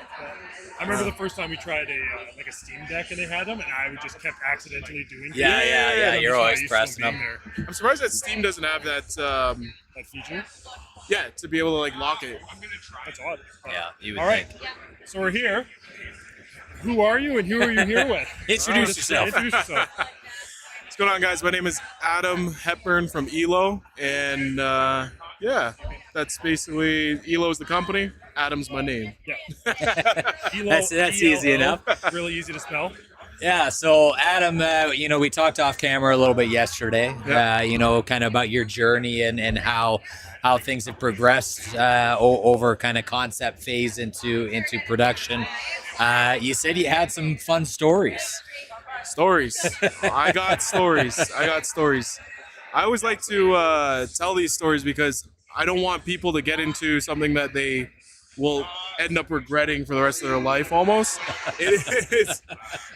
remember the first time we tried a Steam Deck and they had them, and I just kept accidentally doing. Yeah. You're always pressing them. I'm surprised that Steam doesn't have that. That feature. Yeah, to be able to like lock it. That's odd. Yeah, you would All right, so we're here. Who are you and who are you here with? Introduce yourself. Introduce yourself. What's going on, guys? My name is Adam Hepburn from ELO, and that's basically ELO is the company. Adam's my name. Yeah. That's easy enough. Really easy to spell. Yeah, so Adam, we talked off camera a little bit yesterday, kind of about your journey and how things have progressed over kind of concept phase into production. You said you had some fun stories. I got stories. I always like to tell these stories because I don't want people to get into something that they will end up regretting for the rest of their life almost. It is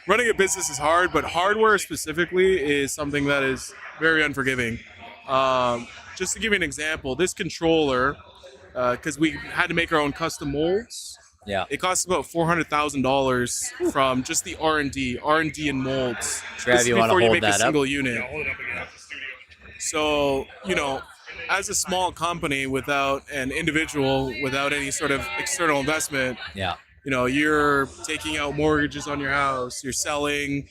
running a business is hard, but hardware specifically is something that is very unforgiving. Just to give you an example, this controller, because we had to make our own custom molds. Yeah. It costs about $400,000 from just the R&D and molds. Trev, This is you wanna before you hold make a that up? single unit. Yeah, hold it up again. So, as a small company without an individual, without any sort of external investment, Yeah. You're taking out mortgages on your house, you're selling,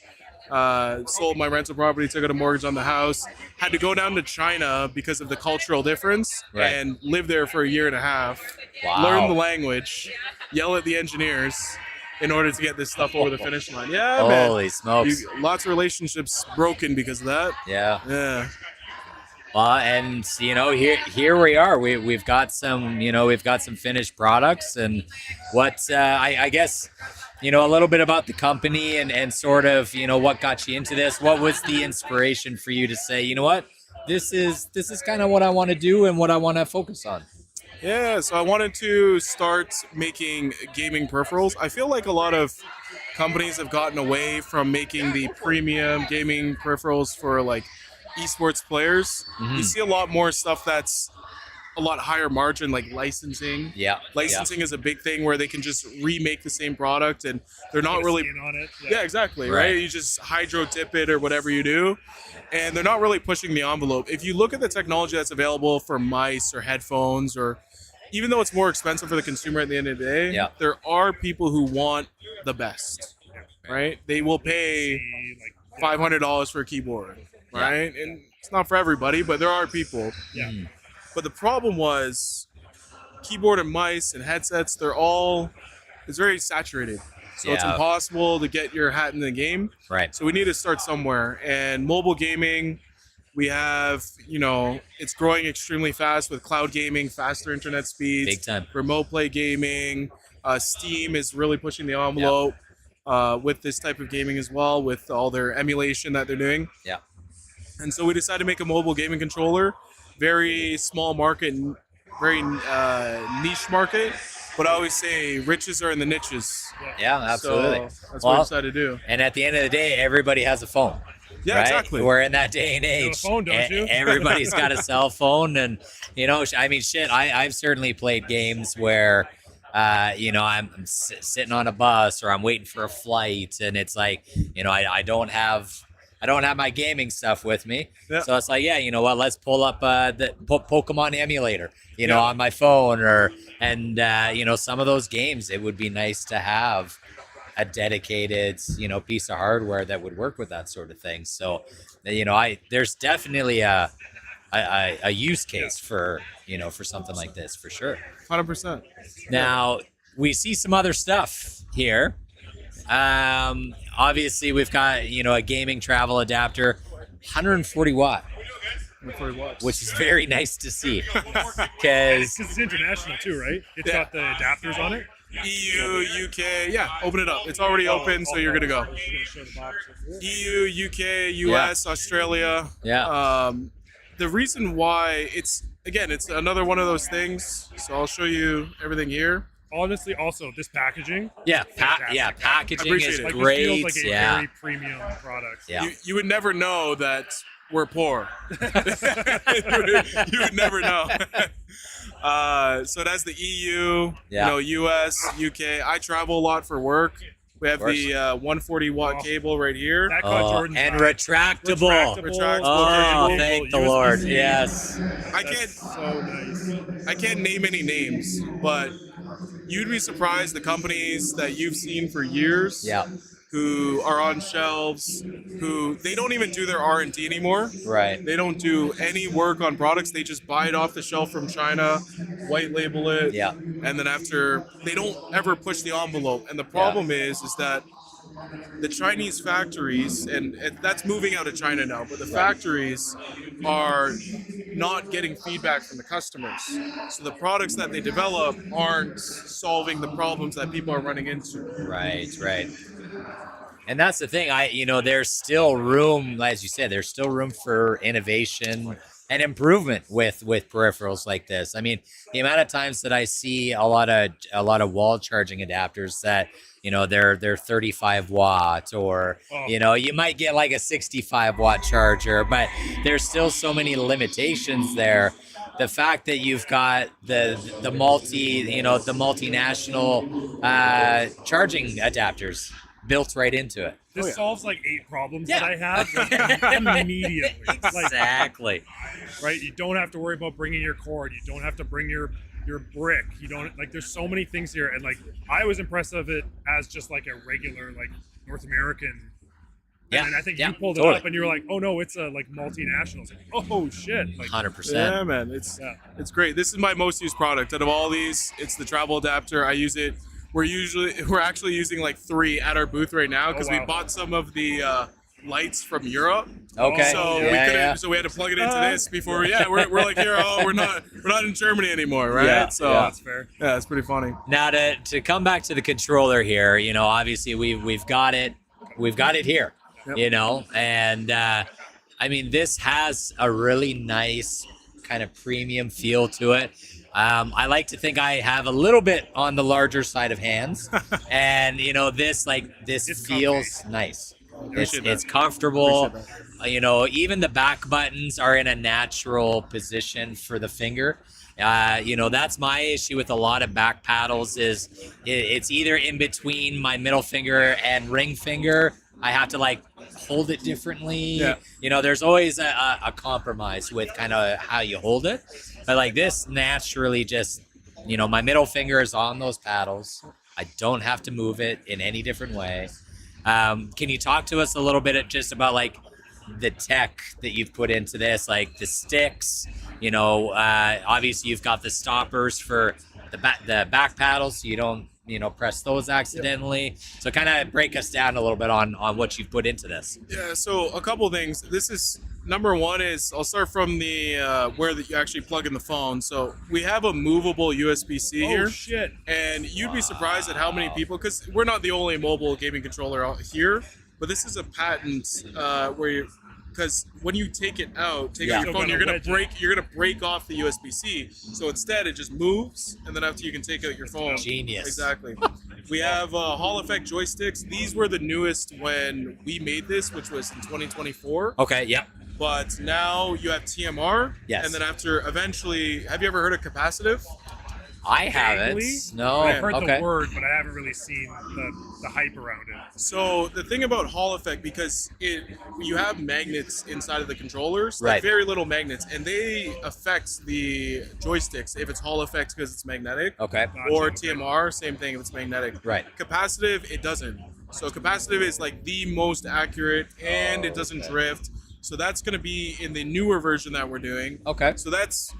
sold my rental property, took out a mortgage on the house, had to go down to China because of the cultural difference Right. and live there for a year and a half, Wow. learn the language, yell at the engineers in order to get this stuff over the finish line. Yeah, man. Holy smokes. Lots of relationships broken because of that. Yeah. Yeah. Well, and here we are. We've got some finished products, and what I guess a little bit about the company and sort of what got you into this. What was the inspiration for you to say, you know what, this is kind of what I want to do and what I want to focus on? Yeah, so I wanted to start making gaming peripherals. I feel like a lot of companies have gotten away from making the premium gaming peripherals for like esports players. Mhm. You see a lot more stuff that's a lot higher margin, like licensing. Yeah. Licensing is a big thing where they can just remake the same product and they're not Put a really skin on it. yeah, exactly, Right. right? You just hydro dip it or whatever you do. And they're not really pushing the envelope. If you look at the technology that's available for mice or headphones, or even though it's more expensive for the consumer at the end of the day, Yeah. there are people who want the best, right? They will pay $500 for a keyboard, right? And it's not for everybody, but there are people. Yeah. But the problem was keyboard and mice and headsets, it's very saturated. So it's Yeah. impossible to get your hat in the game. Right. So we need to start somewhere. And mobile gaming, we have, it's growing extremely fast with cloud gaming, faster internet speeds. Big time. Remote play gaming. Steam is really pushing the envelope with this type of gaming as well, with all their emulation that they're doing. Yeah. And so we decided to make a mobile gaming controller. Very small market, very niche market. But I always say riches are in the niches. Yeah, absolutely. So that's what I decided to do. And at the end of the day, everybody has a phone. Yeah, right? exactly. We're in that day and age. You have a phone, don't you? Everybody's got a cell phone, and I've certainly played games where I'm sitting on a bus or I'm waiting for a flight, and it's like I don't have my gaming stuff with me. Yeah. So it's like, let's pull up the Pokemon emulator, on my phone, and some of those games, it would be nice to have a dedicated, piece of hardware that would work with that sort of thing. So, there's definitely a use case for something like this, for sure. 100%. Now, we see some other stuff here. Obviously, we've got, a gaming travel adapter, 140 watt, 140 watts. which is very nice to see. Because it's international too, right? It's got the adapters on it. EU, UK, yeah, open it up. It's already open, so you're good to go. EU, UK, US, Australia. Yeah. The reason why it's another one of those things. So I'll show you everything here. Honestly, also this packaging. Yeah, fantastic. packaging Appreciate is it. Like, great. It feels like a Yeah. very premium product. Yeah. You would never know that we're poor. you would never know. So that's the EU, US, UK. I travel a lot for work. We have the 140 watt cable right here. That caught Jordan's And eye. retractable. Retractable cable. Thank the Lord. Yes. So nice. I can't name any names, but you'd be surprised the companies that you've seen for years who are on shelves, who they don't even do their R&D anymore. Right. They don't do any work on products. They just buy it off the shelf from China, white label it, and then after, they don't ever push the envelope. And the problem is that the Chinese factories, and that's moving out of China now, but the factories are not getting feedback from the customers. So the products that they develop aren't solving the problems that people are running into. Right. And that's the thing. There's still room, as you said, there's still room for innovation and improvement with peripherals like this. I mean, the amount of times that I see a lot of wall charging adapters that, you know, they're 35 watt, or you know, you might get like a 65 watt charger, but there's still so many limitations there. The fact that you've got the multinational charging adapters built right into it. This solves like 8 problems that I have like, immediately. Exactly. Right? You don't have to worry about bringing your cord. You don't have to bring your brick. You don't, like, there's so many things here. And like, I was impressed of it as just like a regular, like, North American. Yeah. And I think you pulled it up and you were like, oh no, it's a like multinational. It's like, oh shit. Like, 100%. Yeah, man, it's great. This is my most used product out of all these. It's the travel adapter. I use it. We're actually using like 3 at our booth right now because we bought some of the lights from Europe. Okay. So we couldn't. So we had to plug it into this before. We're like here. Oh, we're not in Germany anymore, right? Yeah, so that's fair. Yeah, it's pretty funny. Now to come back to the controller here, you know, obviously we've got it here, you know, and I mean, this has a really nice kind of premium feel to it. I like to think I have a little bit on the larger side of hands, and you know, this feels nice. It's comfortable. You know, even the back buttons are in a natural position for the finger. You know, that's my issue with a lot of back paddles is it's either in between my middle finger and ring finger. I have to like hold it differently. Yeah. You know, there's always a compromise with kind of how you hold it. But like this naturally just, you know, my middle finger is on those paddles. I don't have to move it in any different way. Can you talk to us a little bit just about like the tech that you've put into this, like the sticks, you know, obviously you've got the stoppers for the back paddles so you don't, you know, press those accidentally. So kind of break us down a little bit on what you've put into this. Yeah, so a couple things. This is number one is I'll start from the where you actually plug in the phone. So we have a movable USB-C here. Oh shit! And you'd be surprised at how many people, because we're not the only mobile gaming controller out here, but this is a patent because when you take out your phone, you're gonna break off the USB-C. So instead, it just moves, and then after you can take out your phone. Genius. Exactly. We have Hall Effect joysticks. These were the newest when we made this, which was in 2024. Okay. Yep. But now you have TMR. Yes. And then after, eventually, have you ever heard of capacitive? I haven't. No. I've heard the word, but I haven't really seen the hype around it. So the thing about Hall Effect, because you have magnets inside of the controllers, like Right. very little magnets, and they affect the joysticks if it's Hall Effect because it's magnetic. Okay. Or TMR, same thing if it's magnetic. Right. Capacitive, it doesn't. So capacitive is like the most accurate, and it doesn't drift. So that's going to be in the newer version that we're doing. Okay. So it's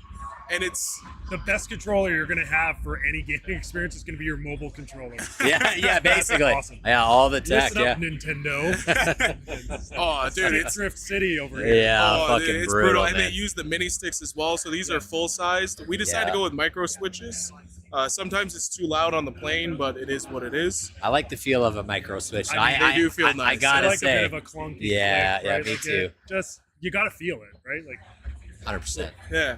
the best controller you're going to have for any gaming experience is going to be your mobile controller. Yeah, basically. Awesome. Yeah, all the tech. Listen Yeah. up, Nintendo. Oh, dude, it's Drift City over here. Yeah, fucking it's brutal, And they man. use the mini sticks as well, so these are full sized. We decided Yeah. to go with micro switches. Sometimes it's too loud on the plane, but it is what it is. I like the feel of a micro switch. I mean, they do feel I nice. gotta like say, a bit of a clunky yeah, flick, yeah, right? me Like too. Just you got to feel it, right? Like 100%. Yeah.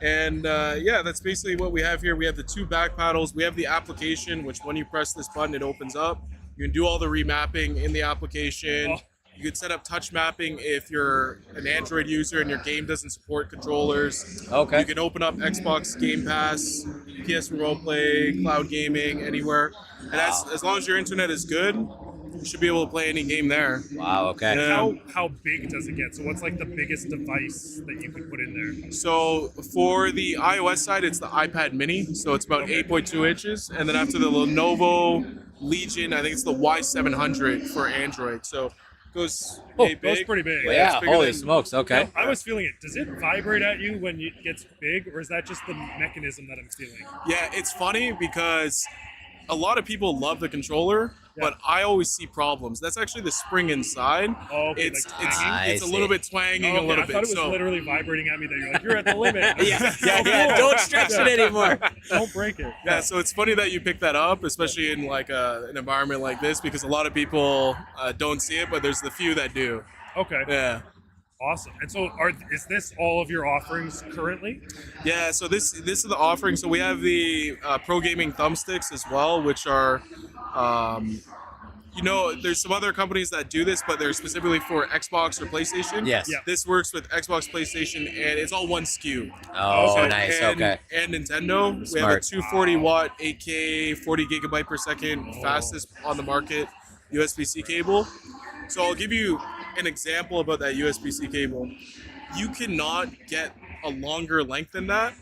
And that's basically what we have here. We have the 2 back paddles. We have the application, which when you press this button, it opens up. You can do all the remapping in the application. You can set up touch mapping if you're an Android user and your game doesn't support controllers. Okay. You can open up Xbox Game Pass, PS Remote Play, cloud gaming, anywhere. And as long as your internet is good, you should be able to play any game there. Wow, okay. how big does it get? So what's like the biggest device that you could put in there? So for the iOS side, it's the iPad mini. So it's about 8.2 inches. And then after the Lenovo Legion, I think it's the Y700 for Android. So it goes big. Goes pretty big. Well, yeah, it's bigger holy than- smokes, okay. I was feeling it. Does it vibrate at you when it gets big, or is that just the mechanism that I'm feeling? Yeah, it's funny because a lot of people love the controller, but I always see problems. That's actually the spring inside. Oh, okay, it's like it's, twanging? it's a little bit twanging, Okay, a little I bit. thought it was so literally vibrating at me that you're like, you're at the limit. yeah, don't stretch it anymore. Don't break it. yeah, so it's funny that you pick that up, especially in like an environment like this, because a lot of people don't see it, but there's the few that do. Okay. Yeah. Awesome. And so, is this all of your offerings currently? Yeah, so this is the offering. So we have the pro gaming thumbsticks as well, which are, there's some other companies that do this, but they're specifically for Xbox or PlayStation. Yes. Yeah. This works with Xbox, PlayStation, and it's all one SKU. Oh, nice. Okay. And Nintendo. We have a Smart. 240 watt, 8K, 40 gigabyte per second, fastest on the market USB-C cable. So I'll give you an example about that USB-C cable. You cannot get a longer length than that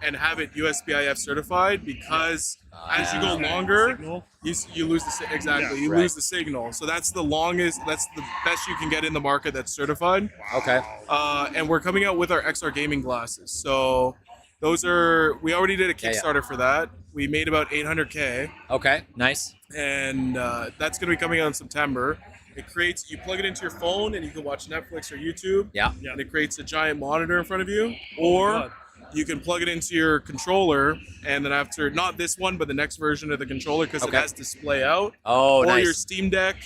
and have it USB-IF certified because as you go longer, you lose the lose the signal. So that's the longest, that's the best you can get in the market that's certified. Okay. And we're coming out with our XR gaming glasses. So those are, we already did a Kickstarter for that. We made about 800K. Okay, nice. And that's going to be coming out in September. It creates, you plug it into your phone and you can watch Netflix or YouTube. Yeah. And it creates a giant monitor in front of you. Or you can plug it into your controller and then after, not this one, but the next version of the controller because it has display out. Oh, or nice. your Steam Deck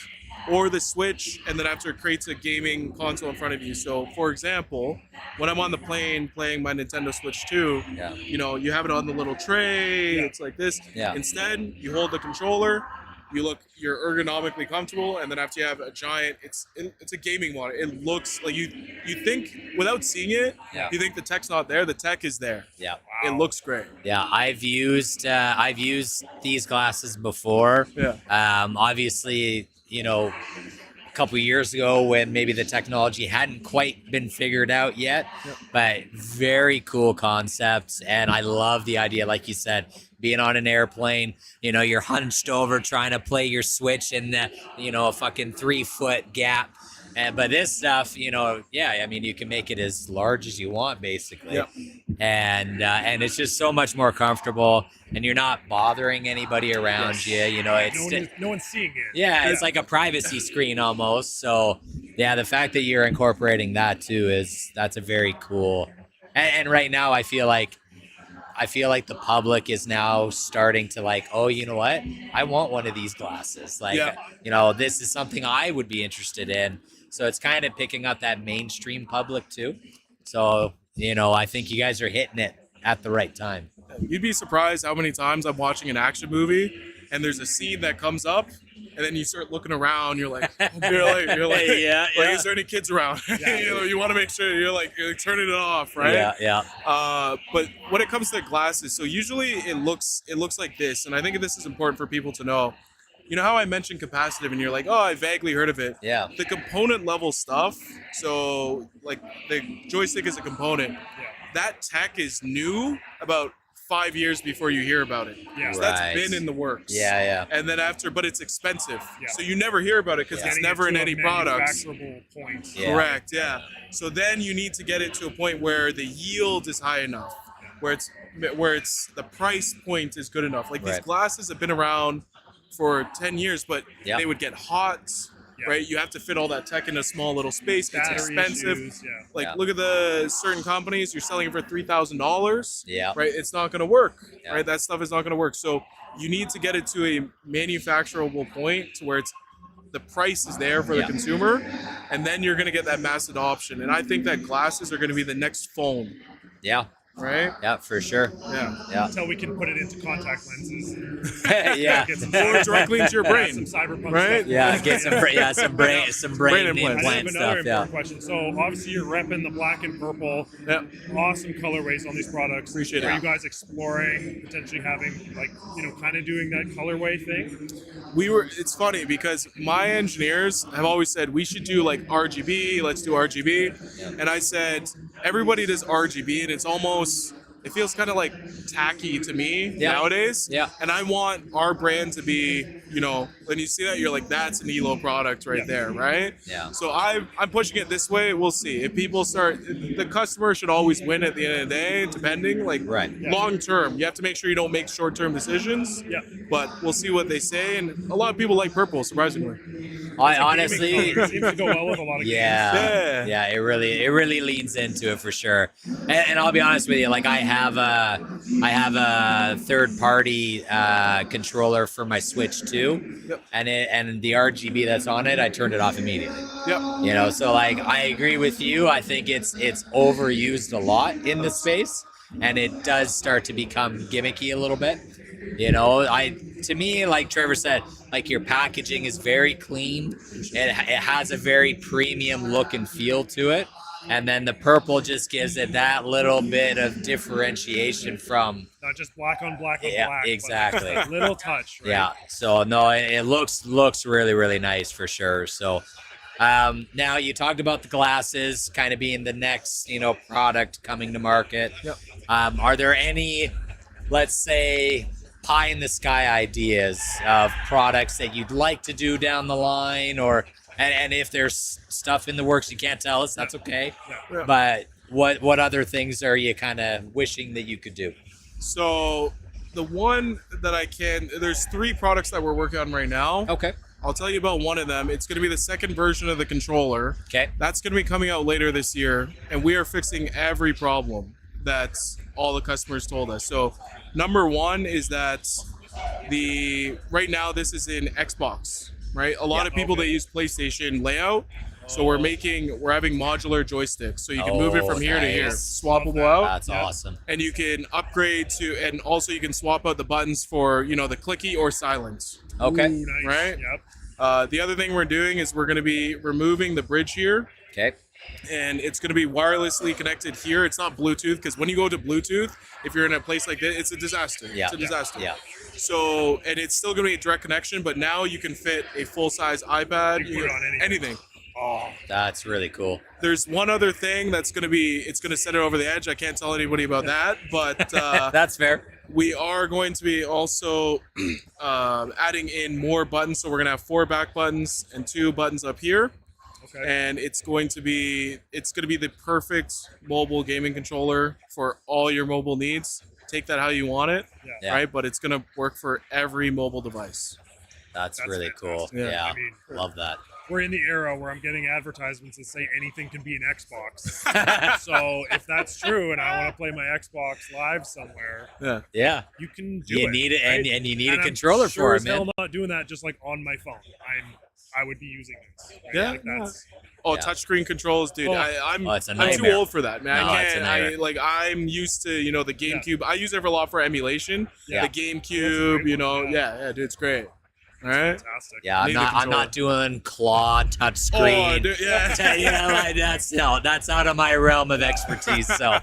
or the Switch, and then after it creates a gaming console in front of you. So for example, when I'm on the plane playing my Nintendo Switch 2, you have it on the little tray, it's like this. Yeah. Instead, you hold the controller, you're ergonomically comfortable, and then after you have a giant, it's a gaming monitor. It looks like you think without seeing it, you think the tech's not there. The tech is there. Yeah, it looks great. Yeah, I've used these glasses before. Yeah. Obviously, a couple of years ago when maybe the technology hadn't quite been figured out yet, but very cool concepts, and I love the idea, like you said, being on an airplane, you're hunched over trying to play your Switch in the, a fucking 3-foot gap. But this stuff, you can make it as large as you want, basically. Yep. And it's just so much more comfortable, and you're not bothering anybody around you. It's no one's seeing it. Yeah, it's like a privacy screen almost. So yeah, the fact that you're incorporating that too that's a very cool. And right now, I feel like the public is now starting to like, oh, you know what? I want one of these glasses. Like, this is something I would be interested in. So it's kind of picking up that mainstream public too. So, I think you guys are hitting it at the right time. You'd be surprised how many times I'm watching an action movie and there's a scene that comes up and then you start looking around, you're like, yeah. Is there any kids around? You want to make sure you're turning it off, right? Yeah. But when it comes to glasses, so usually it looks like this, and I think this is important for people to know. You know how I mentioned capacitive, and you're like, oh, I vaguely heard of it. Yeah. The component level stuff. So like the joystick is a component. That tech is new about 5 years before you hear about it. Yeah. So that's been in the works. Yeah. And then but it's expensive. Yeah. So you never hear about it because it's never in any products. Point. Yeah. Correct, yeah. So then you need to get it to a point where the yield is high enough, where it's the price point is good enough. Like these glasses have been around for 10 years, but they would get hot. Right, you have to fit all that tech in a small little space. Battery it's expensive. Issues, Look at the certain companies. You're selling it for $3,000. Yeah. Right, it's not going to work. Yeah. Right, that stuff is not going to work. So you need to get it to a manufacturable point to where the price is there for the consumer, and then you're going to get that mass adoption. And I think that glasses are going to be the next phone. Yeah. Right? Yeah, for sure. Yeah. Until we can put it into contact lenses. Yeah. Or directly into your brain. Some cyberpunk right? stuff. Yeah, get some brain implant I have another stuff. important question. So obviously you're repping the black and purple. Yeah. Awesome colorways on these products. Appreciate it. Are you guys exploring potentially having kind of doing that colorway thing? It's funny because my engineers have always said we should do like RGB, let's do RGB. And I said, everybody does RGB and it feels kind of like tacky to me nowadays. Yeah. And I want our brand to be, when you see that, you're like, that's an ELO product right there, right? Yeah. So I'm pushing it this way. We'll see. If people the customer should always win at the end of the day, depending, long term. You have to make sure you don't make short term decisions. Yeah. But we'll see what they say. And a lot of people like purple, surprisingly. I It's a gaming honestly, color. It seems to go well with a lot of yeah, yeah, it really leans into it for sure. And I'll be honest with you, like I have a third party controller for my Switch too, and the RGB that's on it, I turned it off immediately. Yep. You know, so like I agree with you. I think it's overused a lot in the space, and it does start to become gimmicky a little bit. You know, to me, like Trevor said, like your packaging is very clean. It has a very premium look and feel to it. And then the purple just gives it that little bit of differentiation from. Not just black on black on Yeah, black. exactly. But a little touch, right? Yeah. So no, it looks really nice for sure. So now you talked about the glasses kind of being the next, product coming to market. Yep. Are there any, let's say, pie in the sky ideas of products that you'd like to do down the line, and if there's stuff in the works you can't tell us, that's okay. Yeah. But what other things are you kind of wishing that you could do? So the one that there's 3 products that we're working on right now. Okay. I'll tell you about one of them. It's going to be the second version of the controller. Okay. That's going to be coming out later this year, and we are fixing every problem that all the customers told us. So number 1 is that right now this is in Xbox, right? A lot of people that use PlayStation layout. So we're having modular joysticks, so you can move it from here to here, swappable out. That's awesome. And you can upgrade and also you can swap out the buttons for, the clicky or silence. Okay. Ooh, nice. Right? Yep. The other thing we're doing is we're going to be removing the bridge here. Okay. And it's going to be wirelessly connected here. It's not Bluetooth, because when you go to Bluetooth, if you're in a place like this, it's a disaster. Yeah. It's a disaster. Yeah. So, and it's still going to be a direct connection, but now you can fit a full-size iPad. You can put it on anything. Oh, that's really cool. There's one other thing it's going to set it over the edge. I can't tell anybody about that, but that's fair. We are going to be also adding in more buttons. So we're going to have 4 back buttons and 2 buttons up here. Okay. And it's going to be the perfect mobile gaming controller for all your mobile needs. Take that how you want it, right? But it's going to work for every mobile device. That's really fantastic. cool. Yeah, I mean, love that. We're in the era where I'm getting advertisements that say anything can be an Xbox. So if that's true, and I want to play my Xbox live somewhere, yeah, you can do you it. need it, right? and you need and a I'm controller sure for as it, man. hell not doing that just like on my phone. I would be using this. Right? Yeah. Like that's, touchtouchscreen controls, dude. Oh. I'm it's a too nightmare. old for that, man. No, I it's a can't. nightmare. I'm used to the GameCube. I use it a lot for emulation. Yeah. The GameCube, dude, it's great. All right. Fantastic. Yeah, I'm Need a not controller. doing claw touchscreen. Oh, dude, yeah. Like that's out of my realm of expertise. So,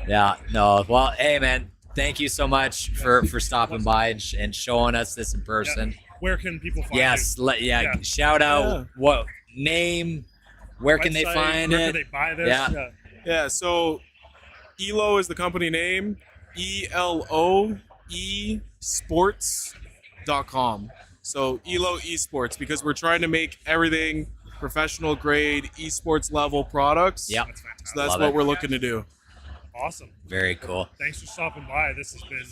yeah, no. Well, hey, man, thank you so much for stopping by and showing us this in person. where can people find Yes, you? shout out what name, where can they Website, find where it? can they buy this? Yeah. Yeah, so ELO is the company name. ELO esports.com. So ELO Esports, because we're trying to make everything professional grade esports level products. Yeah. So that's what we're looking to do. Awesome. Very cool. Thanks for stopping by. This has been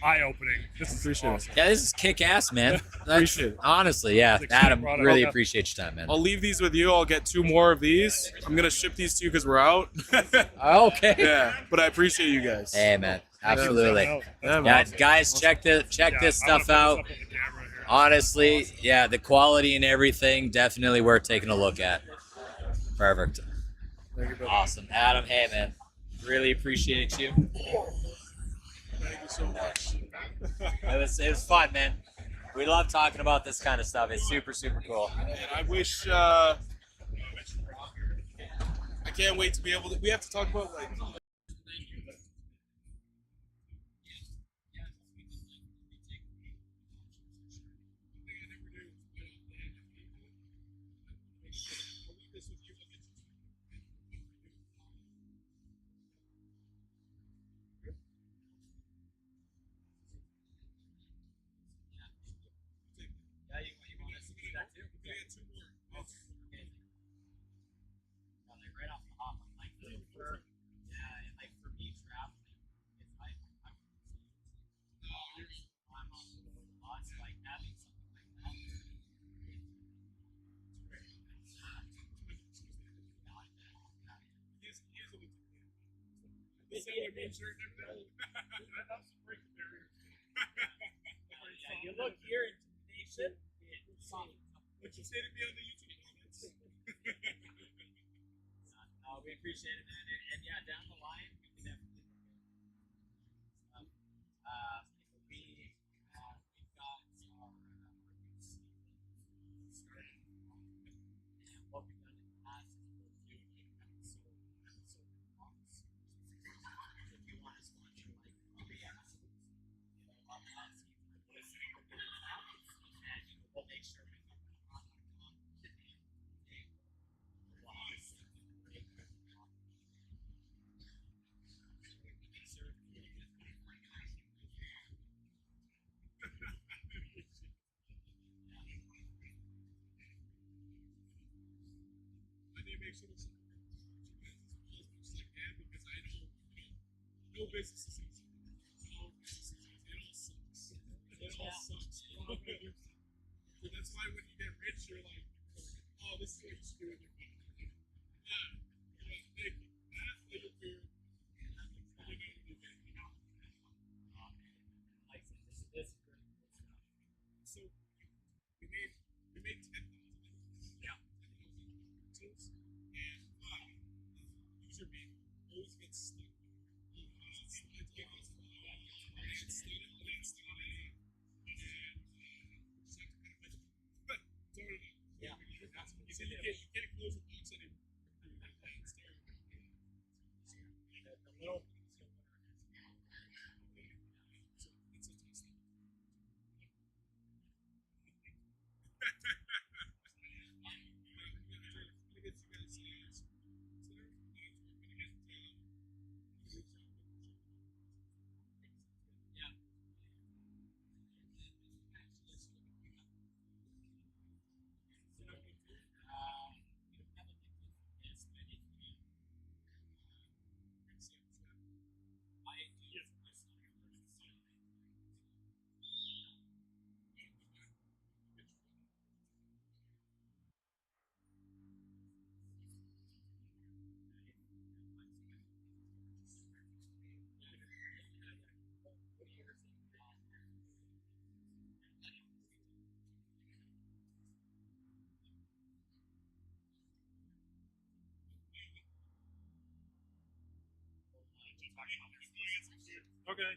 eye-opening. This is awesome. Yeah, this is kick-ass, man. Appreciate it. Honestly, yeah. It's exciting Adam, product. really Yeah. appreciate your time, man. I'll leave these with you. I'll get 2 more of these. I'm going to ship these to you because we're out. Okay. Yeah, but I appreciate you guys. Hey, man. Absolutely. Yeah, Yeah, guys, check this stuff out. Honestly, yeah, the quality and everything, definitely worth taking a look at. Perfect. Awesome. Adam, hey, man. Really appreciate you. Thank you so much. It was fun, man. We love talking about this kind of stuff. It's super, super cool. And I wish I can't wait to be able to. We have to talk about like. Is that what means you're Yeah, you look here, intimidation. What you say to me on the YouTube comments? We appreciate it, man. And yeah, down the line, we can definitely we've got our started. And what we've done in the past is we'll do episode blocks. If you want to sponsor like 3 episodes, on that, so you can listen to the and we'll make sure we have that product on today. We'll have something great. I need to make sure this is as much as I can because I know no business is easy. No business is easy. It all sucks. It all sucks. So that's why when you get rich, you're like, oh, this is what you should do with your money. Yeah. Thank you. That's what you're doing. This is great stuff. So we made 10,000. Yeah. 10,000 tools, and user being always gets stuck. It's stuck. Yeah. You can't close the box anymore. The little it's a test. Okay.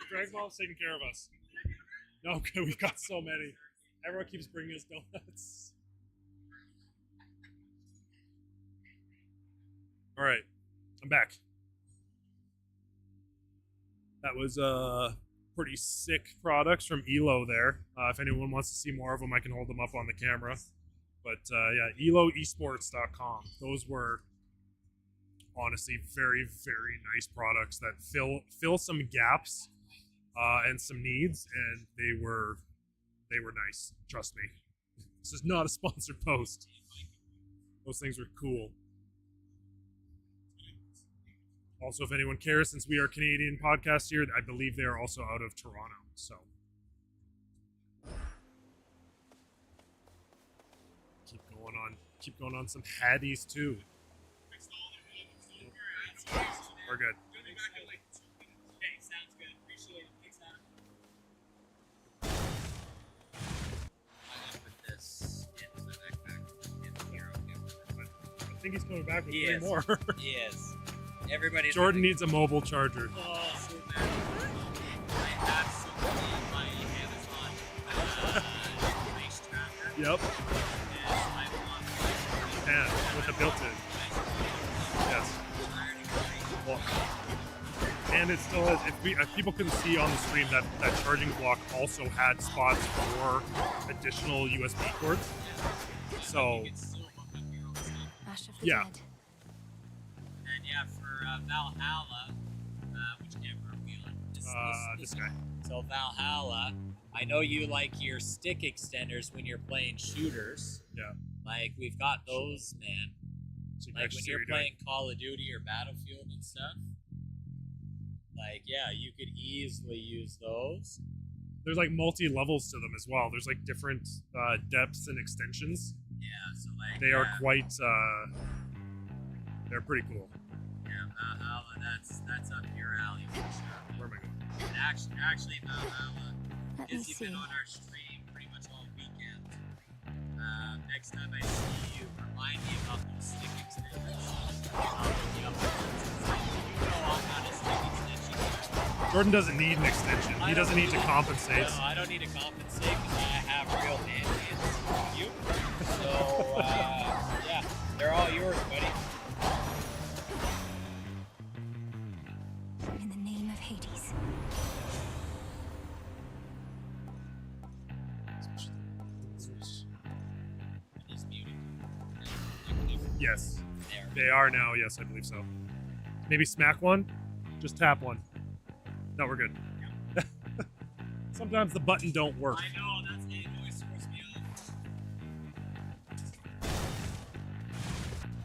Drag Mom's taking care of us. No, okay, we've got so many. Everyone keeps bringing us donuts. All right, I'm back. That was pretty sick products from Elo there. If anyone wants to see more of them, I can hold them up on the camera. But yeah, eloesports.com. Those were honestly very, very nice products that fill some gaps and some needs, and they were nice. Trust me. This is not a sponsored post. Those things were cool. Also, if anyone cares, since we are a Canadian podcast here, I believe they are also out of Toronto. So keep going on some Haddies too. We're good. Okay, sounds good. Appreciate it. Thanks, Adam. Put this into the backpack. Here, okay. I think he's coming back with He 3 is. more. He is. Everybody's Jordan needs a mobile charger. Oh, so bad. I have something in my Amazon ice tracker. Yep. And I want And with a built-in. Yes. Well, and it still has. If people can see on the screen that charging block also had spots for additional USB cords. So yeah. And yeah, for Valhalla, which camera are we on? This guy. So Valhalla, I know you like your stick extenders when you're playing shooters. Yeah. Like we've got those, man. So Like when you're playing Call of Duty or Battlefield and stuff. Like yeah, you could easily use those. There's like multi levels to them as well. There's like different depths and extensions. Yeah, so like They are quite. They're pretty cool. Yeah, Valhalla. That's up your alley for sure. Where am I going? And actually, Valhalla Let me has see. been on our stream pretty much all weekend. Next time I see you, remind me about those stick extensions. Jordan doesn't need an extension. He doesn't need to compensate. No, I don't need to compensate because I have real hands. You. So yeah, they're all yours, buddy. In the name of Hades. Yes. They are now. Yes, I believe so. Maybe smack one. Just tap one. No, we're good. Sometimes the button don't work. I know, that's it. Always throws me off.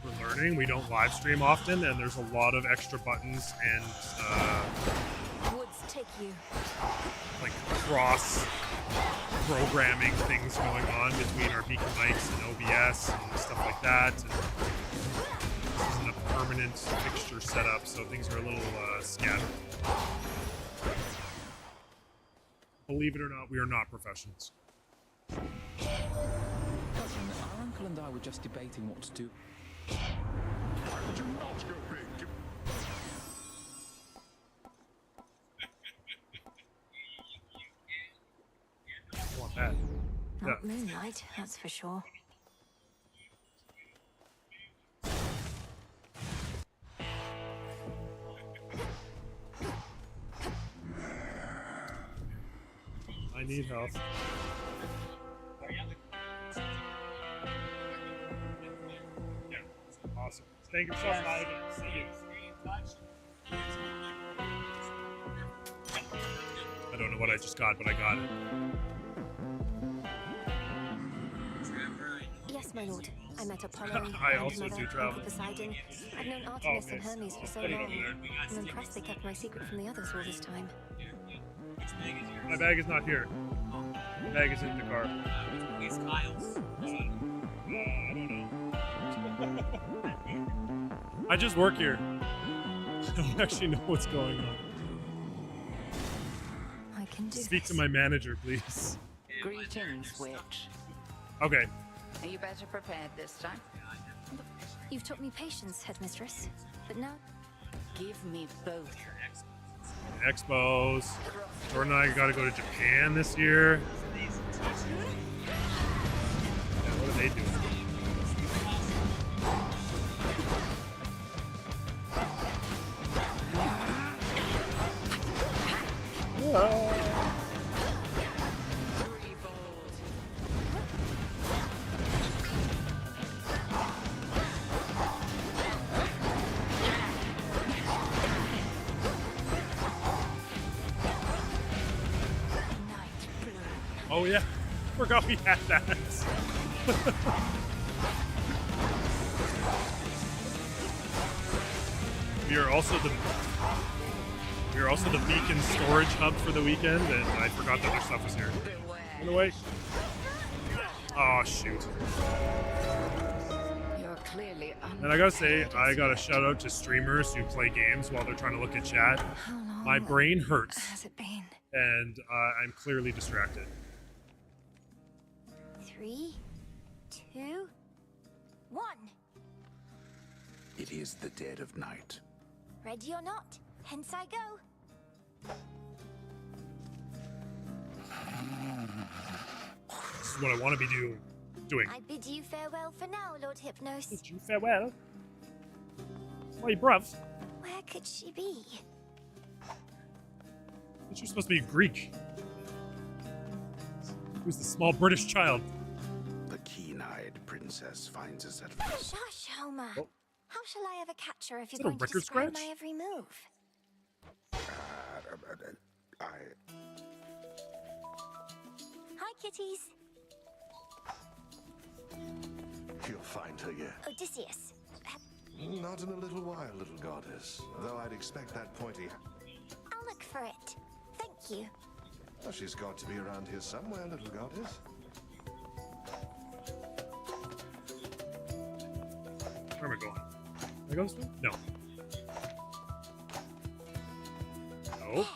We're learning. We don't live stream often, and there's a lot of extra buttons and Woods take you. like cross programming things going on between our beacon mics and OBS and stuff like that. And this isn't a permanent fixture setup, so things are a little scattered. Believe it or not, we are not professionals. Cousin, our uncle and I were just debating what to do. I want that. Not moonlight, that's for sure. I need help. Yeah, awesome. Thank you so much. See you. I don't know what I just got, but I got it. Yes, my lord. I met Apollo. I and also Mother, do travel. Uncle Poseidon. I've known Artemis and okay. Hermes for so Put it long. over there. I'm impressed they kept my secret from the others all this time. My bag is not here. My bag is in the car. It's Kyle's. I don't know. I just work here. I don't actually know what's going on. I can do Speak this. to my manager, please. Greetings, witch. Okay. Are you better prepared this time? You've taught me patience, headmistress. But now, Give me both. Expos. Jordan and I gotta go to Japan this year. Yeah, what are they doing? Oh yeah, forgot we had that. we are also the beacon storage hub for the weekend, and I forgot that their stuff was here. Run away! Oh shoot! You're clearly And I gotta say, I got a shout out to streamers who play games while they're trying to look at chat. My brain hurts, has it been? and I'm clearly distracted. 3, 2, 1. It is the dead of night. Ready or not, hence I go. This is what I want to be doing. I bid you farewell for now, Lord Hypnos. Bid you farewell? Why, bruv? Where could she be? You're supposed to be Greek. Who's the small British child? The keen-eyed princess finds us at Shush, Homer. Oh. How shall I ever catch her if Is you're that a going to record describe scratch? my every move? Hi, kitties. You'll find her yet. Odysseus. Not in a little while, little goddess. Though I'd expect that pointy. I'll look for it. Thank you. Oh, she's got to be around here somewhere, little goddess. Where am I going? Can I go this way? No. Oh.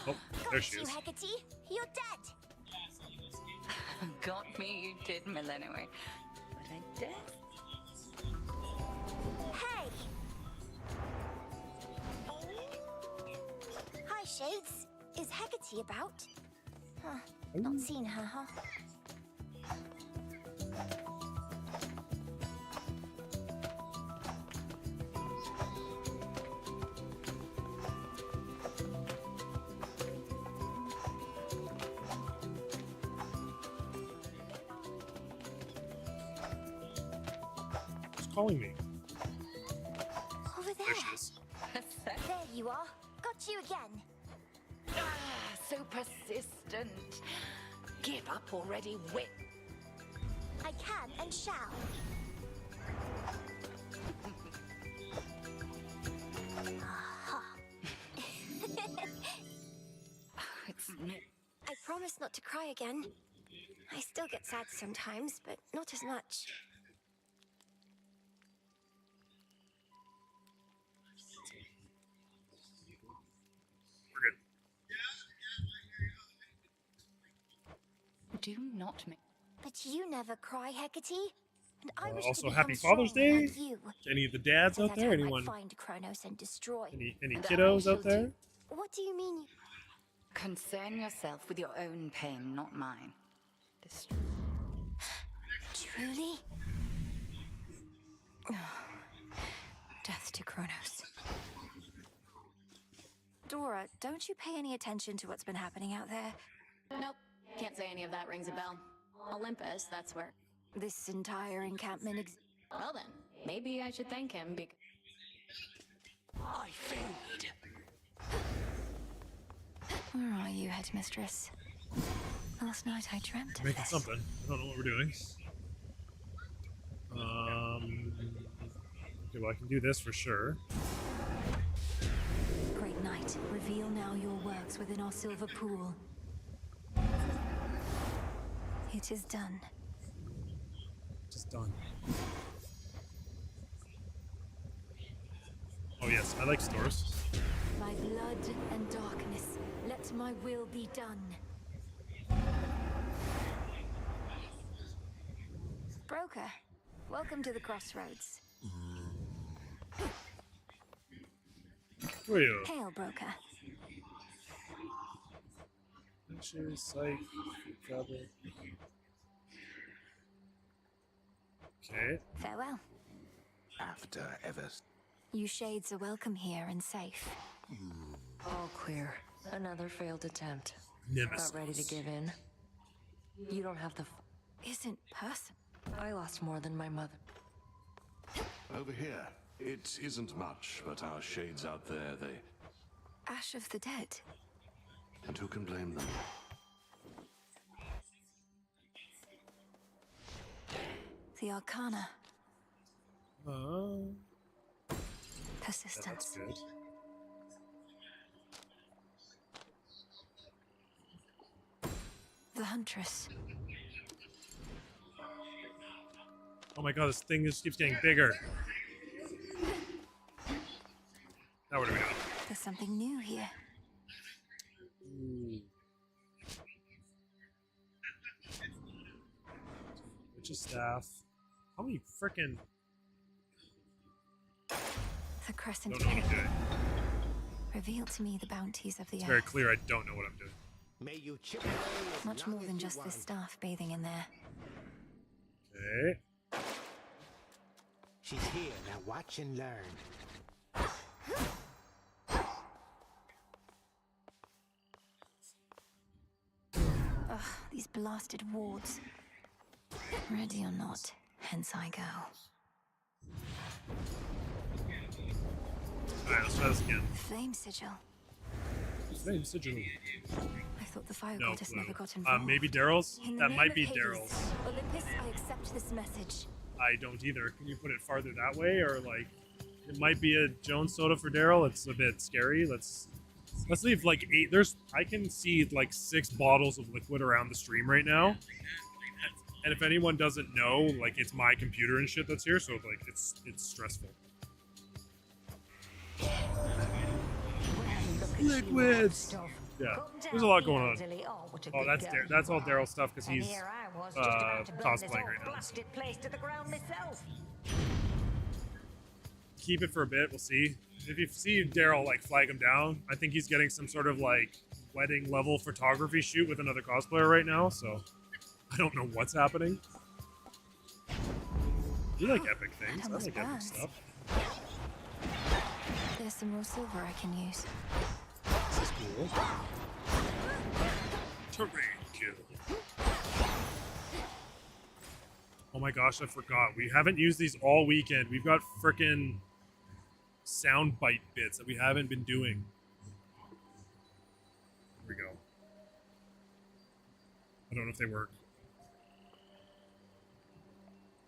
Oh, there she is. Hecate, you're dead. Got me, you did, Millennium. But I did. Hey. Hi, Shades. Is Hecate about? Huh. Not seen her, huh? Who's calling me? Over there. There she is. There you are. Got you again. Ah, so persistent. Give up already, wit. I can and shall. It's me. I promise not to cry again. I still get sad sometimes, but not as much. We're good. Do not make. But you never cry, Hecate. And I wish Also, to happy become Father's strong Day. like you. To any of the dads So out that there? I might Anyone? find Kronos and destroy. Any And kiddos I out there? What do you mean? Concern yourself with your own pain, not mine. Truly? Death to Kronos. Dora, don't you pay any attention to what's been happening out there? Nope. Can't say any of that rings a bell. Olympus, that's where. This entire encampment Well then, maybe I should thank him because. I fade. Where are you, headmistress? Last night I dreamt of Making this. something. I don't know what we're doing. Okay, well I can do this for sure. Great night, reveal now your works within our silver pool. It is done. Just done. Oh yes, I like stores. By blood and darkness, let my will be done. Broker, welcome to the crossroads. Who are you? Hail, Broker. Picture, psych, fabric. Okay. Farewell. After ever. You shades are welcome here and safe. All clear. Another failed attempt. Nemesis. About ready to give in. You don't have the. Isn't person. I lost more than my mother. Over here, it isn't much, but our shades out there, they. Ash of the dead. And who can blame them? The Arcana. Oh. Persistence. That's good. The Huntress. Oh my god, this thing just keeps getting bigger. Now what do we got? There's something new here. Ooh. Witch's staff. How many frickin'... The Crescent Don't know what I'm Hill. doing. Reveal to me the bounties of the It's earth. very clear I don't know what I'm doing. May you chip Much more than just this staff bathing in there. Okay. She's here. Now watch and learn. Ugh, these blasted wards. Ready or not, hence I go. Alright, let's try this again. Flame sigil. Flame sigil. I thought the fire No goddess clue. never got involved. Maybe Daryl's? In the That name might of be Hades, Daryl's. Olympus, I accept this message. I don't either. Can you put it farther that way? Or like, it might be a Jones soda for Daryl. It's a bit scary. Let's leave like 8. I can see like 6 bottles of liquid around the stream right now. And if anyone doesn't know, like, it's my computer and shit that's here, so like it's stressful. Liquids. Yeah, there's a lot going on. Oh, that's all Daryl stuff because he's cosplaying right now. So. Keep it for a bit. We'll see. If you see Daryl like flag him down, I think he's getting some sort of like wedding level photography shoot with another cosplayer right now. So I don't know what's happening. You like epic things. I like epic stuff. There's some more silver I can use. This is cool. Terrain kill. Oh my gosh, I forgot. We haven't used these all weekend. We've got frickin' sound bite bits that we haven't been doing. Here we go. I don't know if they work.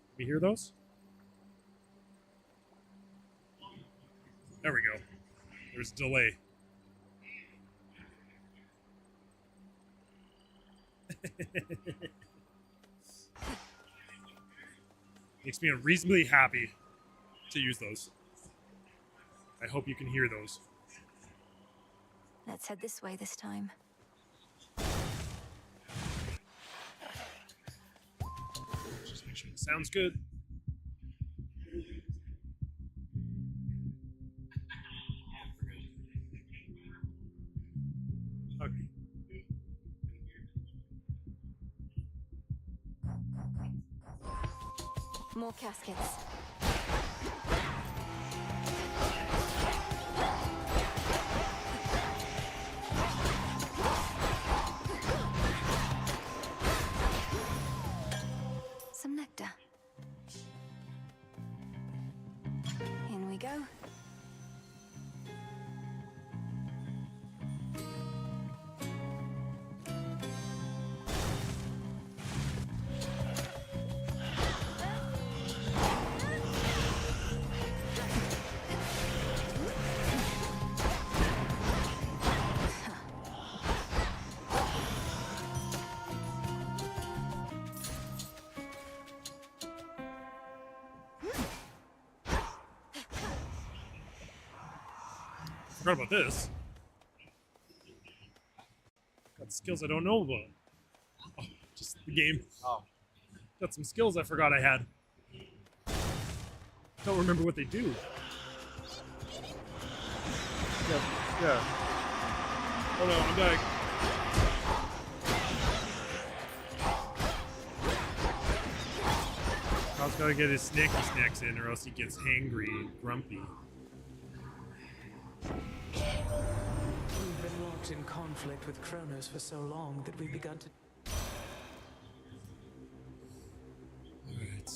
Can we hear those? There we go. There's a delay. Makes me reasonably happy to use those. I hope you can hear those. Let's head this way this time. Just make sure it sounds good. Okay. More caskets. Some nectar. In we go. Forgot about this. Got skills I don't know about. Oh, just the game. Oh. Got some skills I forgot I had. Don't remember what they do. Yeah. Oh no, I'm back. Kyle's gotta get his snacky snacks in or else he gets hangry and grumpy. We've been locked in conflict with Kronos for so long that we've begun to... Alright.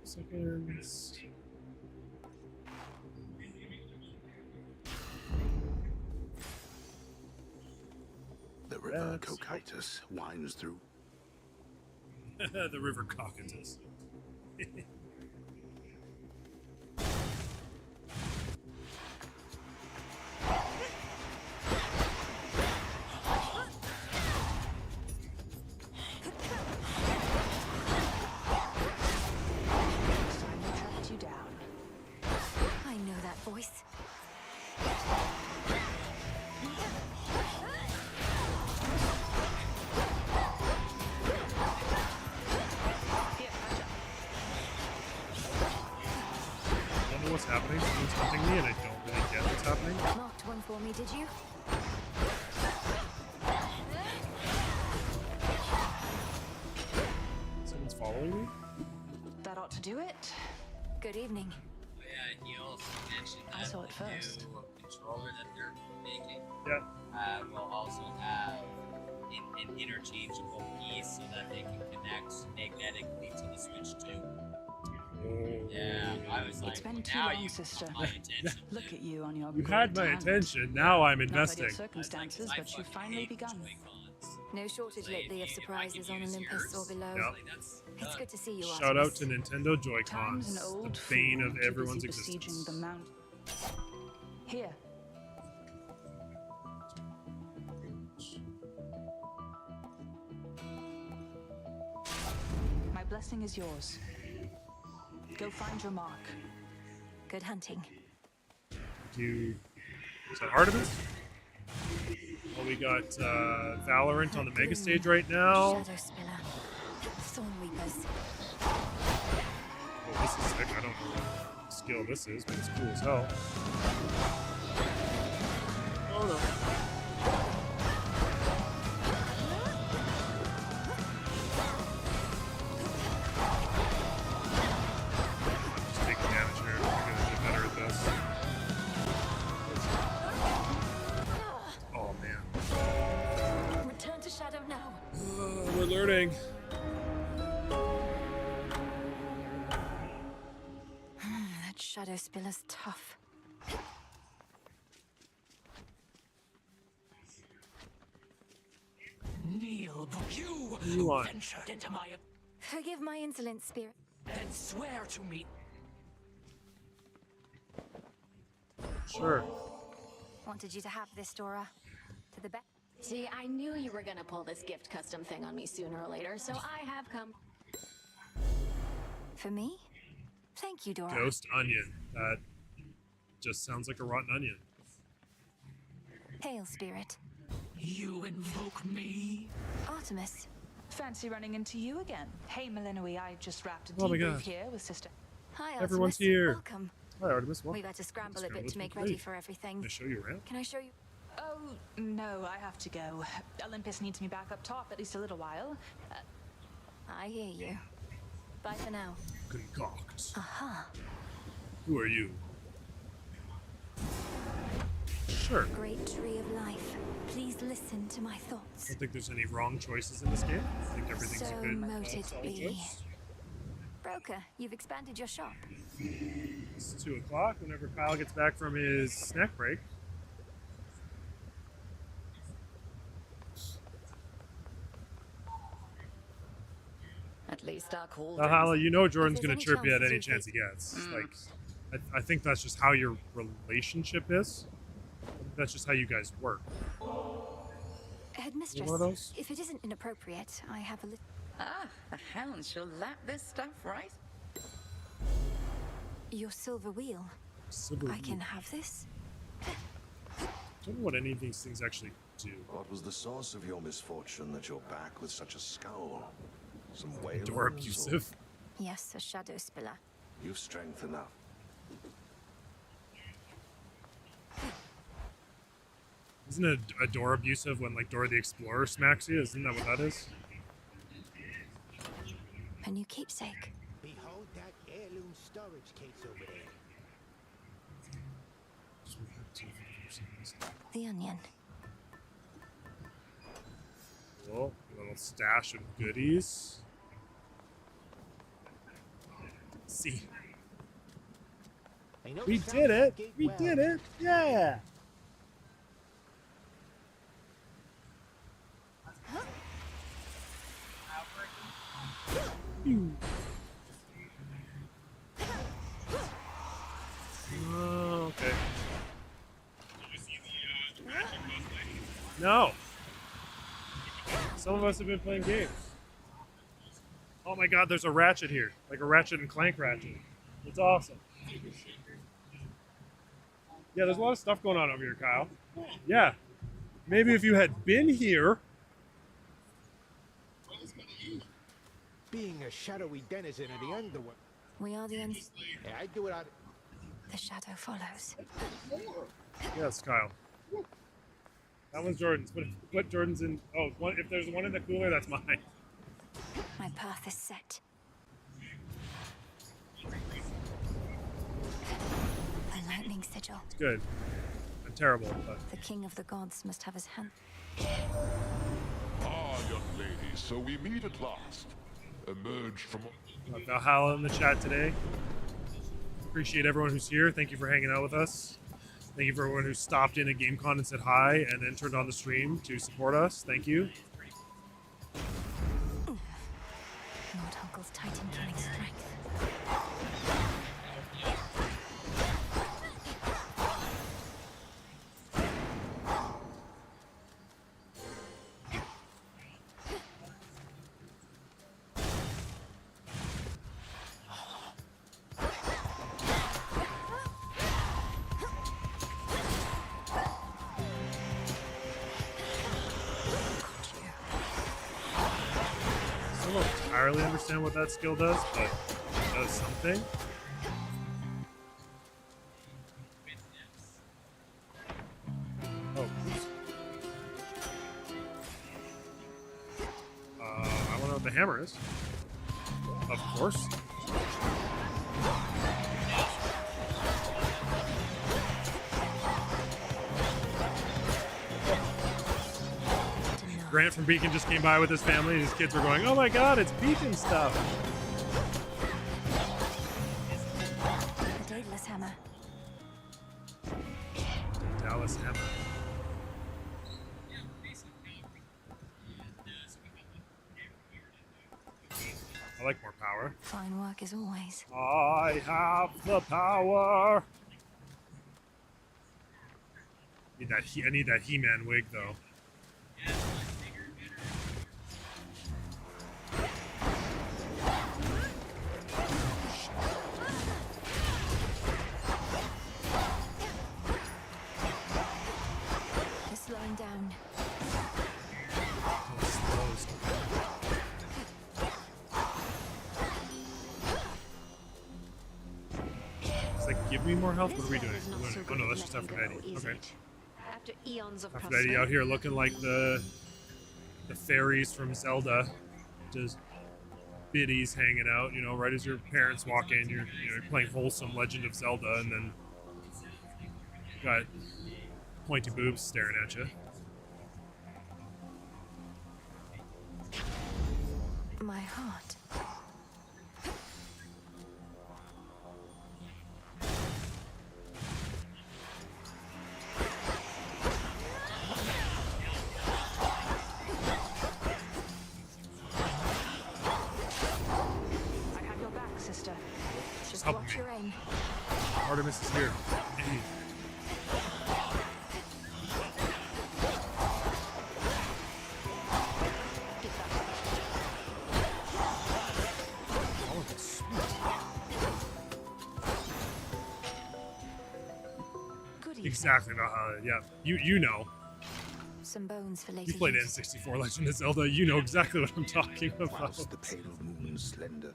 Seconds. The river Cocytus winds through. The river Cocytus. I know that voice. I don't know what's happening. Someone's hunting me and I don't really get what's happening. Marked one for me, did you? Someone's following me? That ought to do it. Good evening. Yeah, he also mentioned I that saw it the first. new controller that they're making will also have an interchangeable piece so that they can connect magnetically to the Switch too. Yeah, I was like, It's been too now long, you sister. got my attention. Look at you on your You great had my talent. attention, now I'm Not investing. ideal circumstances, but you've finally begun. No shortage lately of surprises on Olympus or below. Yep. It's good to see you, Shout out Artemis. to Nintendo Time's an Joy-Cons, old the bane fool of too everyone's busy besieging existence. the mountain. Here. blessing is yours. Go find your mark. Good hunting. Is that Artemis? Well, we got Valorant on the mega stage right now. Shadow Spiller. Thorn Reapers. Oh, this is sick. I don't know what skill this is, but it's cool as hell. Oh no. Just taking damage here. I'm gonna get better at this. Oh man. Return to Shadow now. We're learning. That Shadow Spiller's tough. Kneel, you You want? ventured into my... Forgive my insolent spirit. Then swear to me. Sure. Wanted you to have this, Dora. To the back. See, I knew you were gonna pull this gift custom thing on me sooner or later, so I have come. For me? Thank you, Dora. Ghost onion. That just sounds like a rotten onion. Hail, spirit. You invoke me? Artemis. Fancy running into you again. Hey, Melinoi, I just wrapped a Oh my debrief God. here with Sister. Hi, Artemis. Everyone's here. Welcome. Hi, Artemis. Welcome. We've had to scramble a Scramble bit to is make complete. ready for everything. Can I show you around? Can I show you? Oh, no, I have to go. Olympus needs me back up top at least a little while. I hear you. Bye for now. Concoct. Aha. Who are you? Sure. Great tree of life. Please listen to my I thoughts. don't think there's any wrong choices in this game. I think everything's So a good moted solid be. choice. Broker, you've expanded your shop. It's 2 o'clock. Whenever Kyle gets back from his snack break. At least our call. Hala, you know Jordan's If there's going to chirp you at chance any to chance he gets. Mm. Like, I think that's just how your relationship is. That's just how you guys work. Headmistress, One of those? if it isn't inappropriate, I have a little... Ah, the hounds shall lap this stuff, right? Your silver wheel. Silver I can wheel. have this? I don't know what any of these things actually do. What was the source of your misfortune that you're back with such a scowl? Some whalers? Door abusive. Yes, a shadow spiller. You've strength enough. Isn't it a door abusive when like Dora the Explorer smacks you? Isn't that what that is? A new keepsake. Behold that heirloom storage case over there. The onion. Cool. A little stash of goodies. See. We did it! We did it! Yeah! Oh, okay. No. Some of us have been playing games. Oh my god, there's a Ratchet here. Like a Ratchet and Clank Ratchet. It's awesome. Yeah, there's a lot of stuff going on over here, Kyle. Yeah. Maybe if you had been here. Being a shadowy denizen of the underworld. We are the Yeah, I do it out. The shadow follows. Yes, Kyle. That one's Jordan's. Put Jordan's in. Oh, if there's one in the cooler, that's mine. My path is set. A lightning sigil. It's good. I'm terrible, but. The king of the gods must have his hand. Ah, young lady, so we meet at last. Emerge from... Valhalla in the chat today. Appreciate everyone who's here. Thank you for hanging out with us. Thank you for everyone who stopped in at GameCon and said hi and then turned on the stream to support us. Thank you. Lord Uncle's Titan gaining strength. entirely understand what that skill does, but it does something. Oh. I want to know what the hammer is. Of course. Grant from Beacon just came by with his family, and his kids were going, "Oh my god, it's Beacon stuff!" The Daedalus hammer. Dallas hammer. I like more power. Fine work as always. I have the power. I need that He-Man wig though. You're slowing down. It's like, give me more health. What are we doing? Oh no, that's just Aphrodite. Okay. After eons of Aphrodite out here looking like the fairies from Zelda, just biddies hanging out. You know, right as your parents walk in, you're playing wholesome Legend of Zelda, and then you got pointy boobs staring at you. My heart. I have your back, sister. Just helping watch me. your aim. Artemis is here. Hey. Oh, it's sweet. Good Exactly about how. Yeah, you know. Some bones for later. You played use. N64 Legend of Zelda. You know exactly what I'm talking about. Whilst the pale moon slender.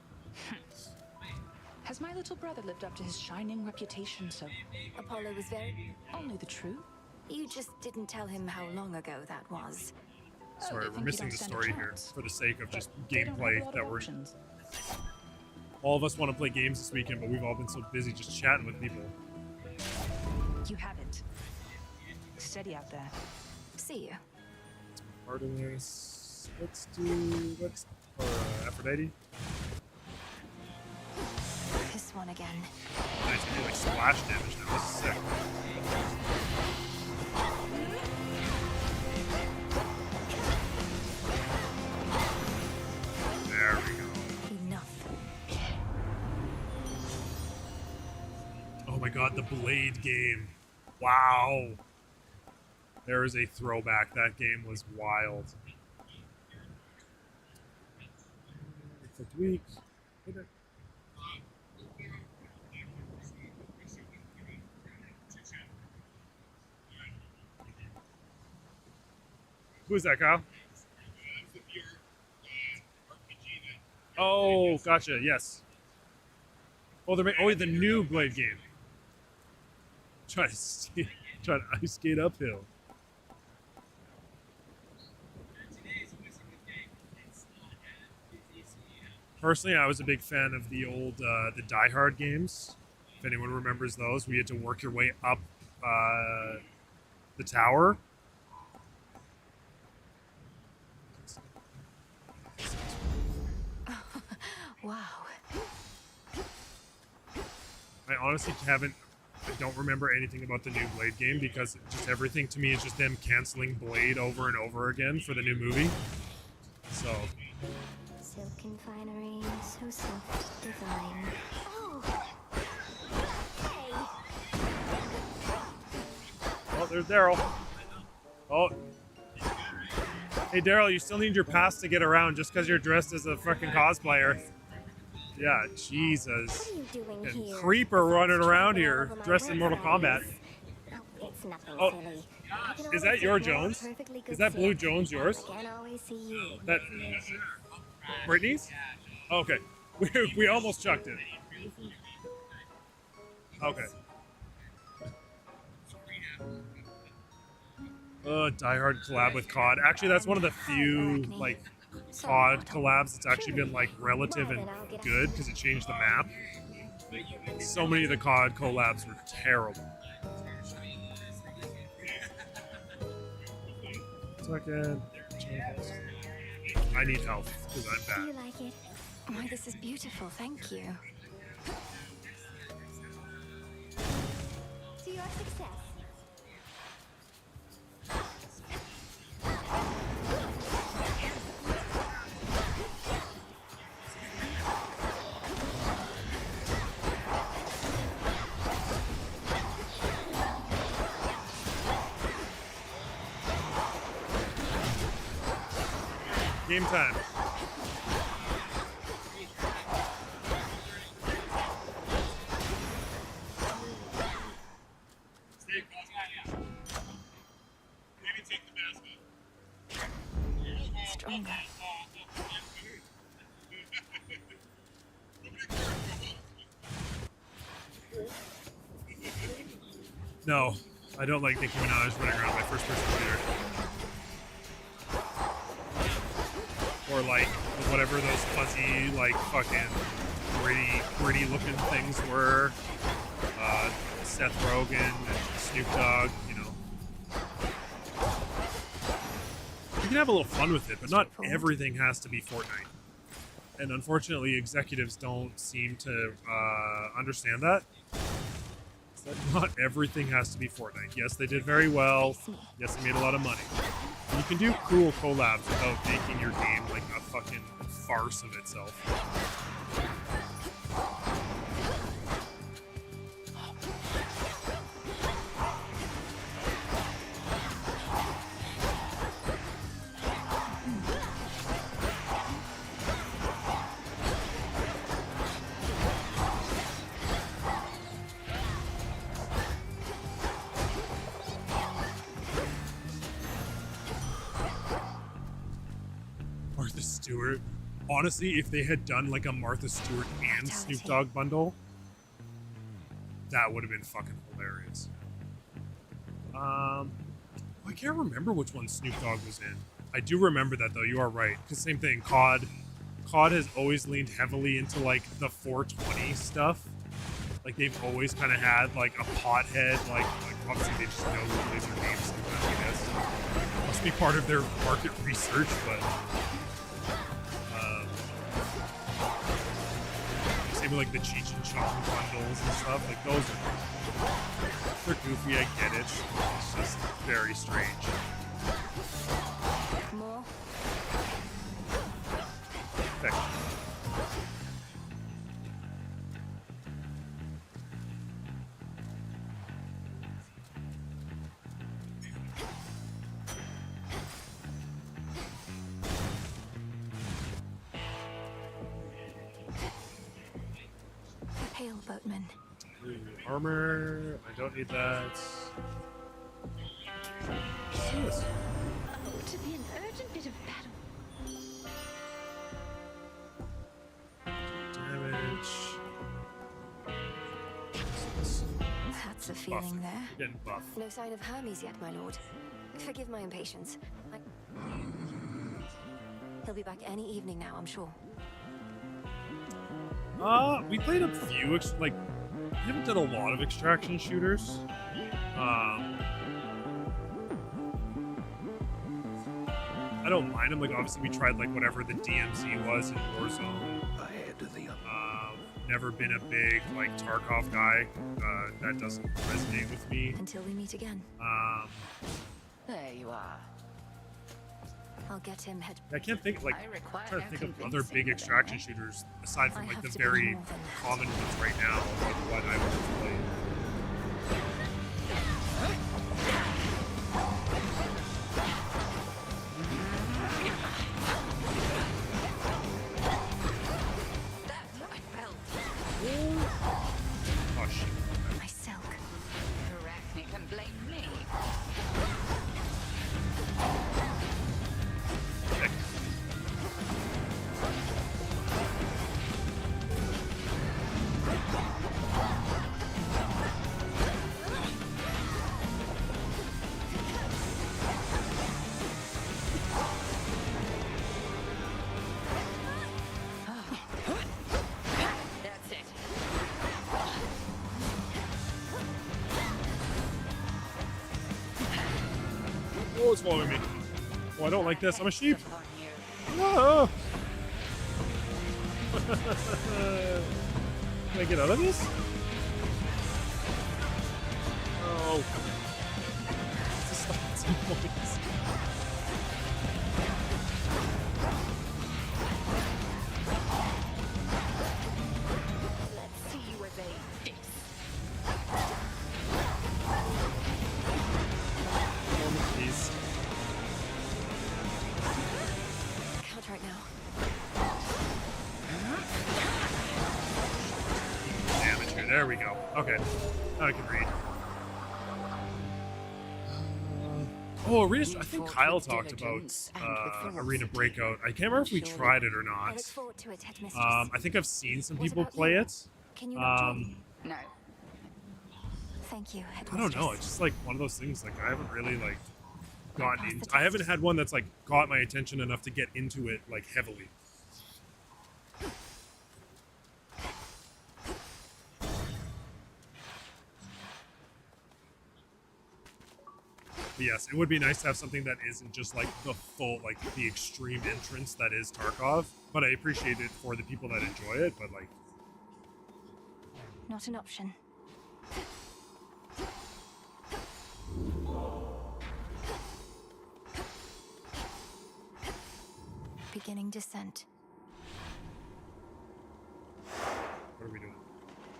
Has my little brother lived up to his shining reputation, so? Apollo was very. Only the truth. You just didn't tell him how long ago that was. Sorry, they we're think you missing don't the stand a story here chance. for the sake of just They don't have a gameplay lot that of we're. options. All of us want to play games this weekend, but we've all been so busy just chatting with people. You have it. Steady out there. See you. Artemis. Let's Aphrodite. This one again. Nice, we do like splash damage now. This is sick. There we go. Enough. Oh my god, the Blade game. Wow. There is a throwback. That game was wild. Fifth week. Who's that, Kyle? Oh, gotcha. Yes. Oh, the new Blade game. Try to ice skate uphill. Personally, I was a big fan of the old the Die Hard games. If anyone remembers those, we had to work your way up the tower. Wow. I honestly I don't remember anything about the new Blade game because just everything to me is just them canceling Blade over and over again for the new movie. So. Silken finery, so soft, divine. Oh. Hey. Oh, there's Daryl. Oh. Hey, Daryl, you still need your pass to get around just because you're dressed as a fucking cosplayer. Yeah, Jesus. What are you doing And here? Creeper running around here over my dressed in Mortal Kombat. Oh, it's nothing Oh, silly. I can is that always your ignore Jones? perfectly good Is that Blue sleep. Jones yours? I can't always see you. That Brittany's? Okay. We almost chucked it. Okay. Die Hard collab with COD. Actually, that's one of the few like COD collabs that's actually been like relative and good because it changed the map. So many of the COD collabs were terrible. Second. I need help because I'm Do bad. you like it? Why, this is beautiful. Thank you. To your success. Game time. Stronger. No, I don't like Nicki Minaj running around my first-person shooter. Or like whatever those fuzzy, like fucking gritty looking things were. Seth Rogen and Snoop Dogg, you know. You can have a little fun with it, but not everything has to be Fortnite. And unfortunately, executives don't seem to understand that. That not everything has to be Fortnite. Yes, they did very well. Yes, they made a lot of money. And you can do cool collabs without making your game like a fucking farce of itself. Martha Stewart. Honestly, if they had done like a Martha Stewart and Snoop Dogg bundle, that would have been fucking hilarious. I can't remember which one Snoop Dogg was in. I do remember that though. You are right. Because same thing. COD has always leaned heavily into like the 420 stuff. Like they've always kind of had like a pothead. Like obviously they just know who plays their names sometimes. I guess must be part of their market research, but. Same with like the Cheech and Chong bundles and stuff. Like those are they're goofy, I get it. It's just very strange. More. Okay. Pale boatman. Armor. I don't need that. What's this? To be an urgent bit of battle. Damage. That's a feeling there. We're getting buff. No sign of Hermes yet, my lord. Forgive my impatience. He'll be back any evening now, I'm sure. We played a few, like, we haven't done a lot of extraction shooters. I don't mind them. Like, obviously, we tried, like, whatever the DMZ was in Warzone. Never been a big, like, Tarkov guy. That doesn't resonate with me. Until we meet again. There you are. I'll get him head. I can't think, like, I I'm require trying to think of other convincing big of extraction shooters aside from, I like, have the to be very more than that. common ones right now, like what I would have played. That's what I felt. Oh, shit. My silk. Arachne can blame me. Oh, it's following me. Oh, I don't like this. I'm a sheep. No. Can I get out of this? Oh. Stop at some points. Let's see you evade this. Please. Can't right now. Damage here. There we go. Okay. Now I can read. Oh, Arena. I think Kyle talked about Arena Breakout. I can't remember if we tried it or not. I think I've seen some people play it. Can you not join me? No. Thank you. I don't know. It's just like one of those things. Like I haven't really like gotten into. I haven't had one that's like caught my attention enough to get into it like heavily. But yes, it would be nice to have something that isn't just like the full, like the extreme entrance that is Tarkov. But I appreciate it for the people that enjoy it. But like, Not an option. Beginning descent. what are we doing?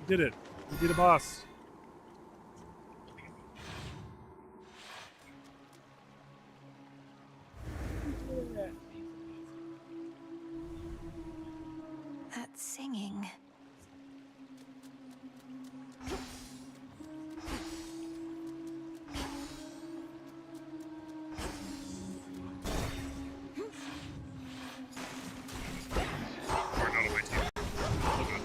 We did it. We beat a boss. That singing. Or not on my team. Oh, God.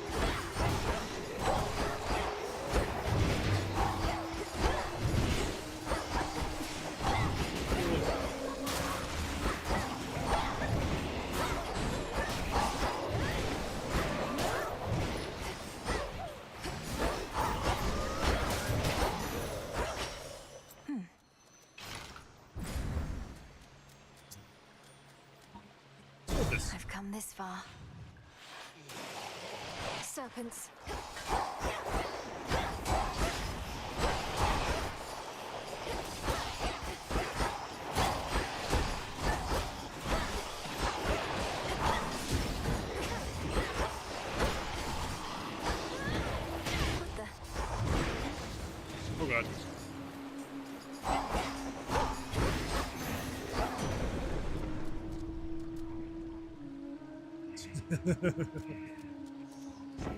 I've come this far. Serpents. Oh, God.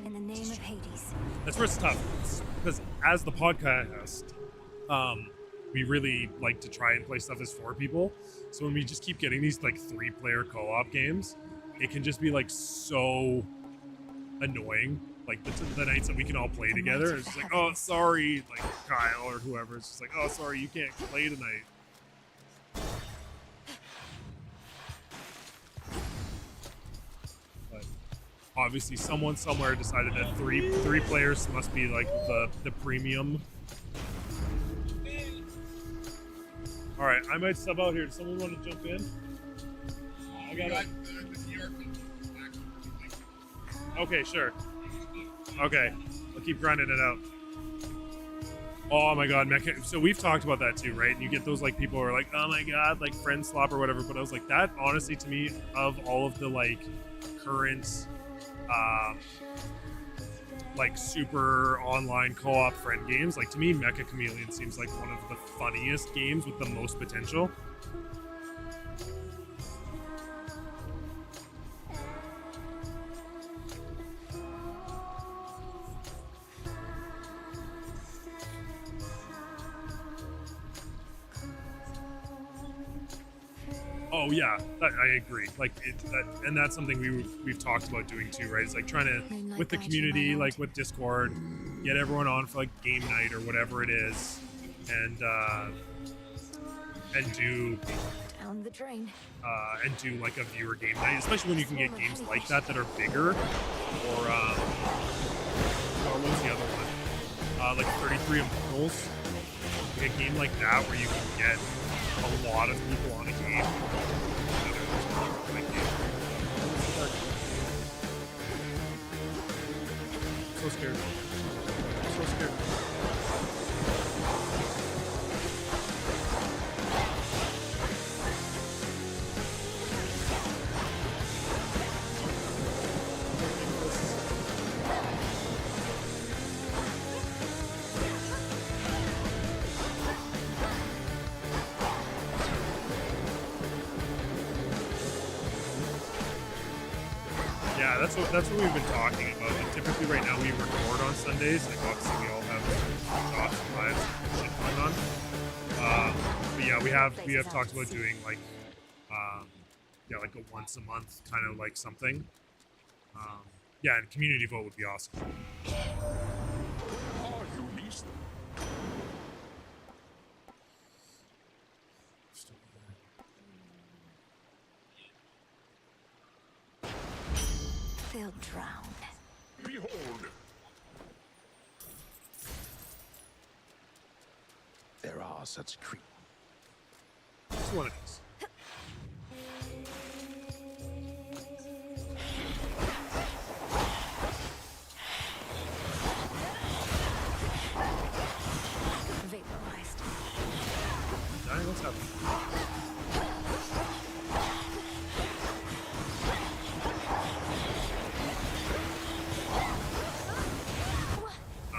In the name of Hades. That's where it's tough. Because as the podcast, we really like to try and play stuff as 4 people. So when we just keep getting these like 3-player co-op games, it can just be like so annoying. Like the nights that we can all play together, it's just like, oh, sorry, like Kyle or whoever. It's just like, oh, sorry, you can't play tonight. But obviously, someone somewhere decided that three players must be like the premium. All right, I might sub out here. Does someone want to jump in? I got it. Okay, sure. Okay, I'll keep grinding it out. Oh my god, Mecha. So we've talked about that too, right? And you get those like people who are like, oh my god, like friend swap or whatever. But I was like, that honestly to me, of all of the like current like super online co-op friend games, like to me Mecha Chameleon seems like one of the funniest games with the most potential. Oh yeah, I agree. Like and that's something we've talked about doing too, right? It's like trying to with the community, like with Discord, get everyone on for like game night or whatever it is, and do Down the drain. and do like a viewer game night, especially when you can get games like that are bigger, or what was the other one? Like 33 Immortals. Like a game like that where you can get a lot of people on a game. So scared. So scared. Yeah, that's what we've been talking about. Like, typically right now we record on Sundays. Like obviously we all have jobs and lives and shit going on. But yeah, we have talked about doing like like a once a month kind of like something. Yeah, and community vote would be awesome. They'll drown. Behold! There are such creatures. Just one of these. Vaporized. Dying, what's happening?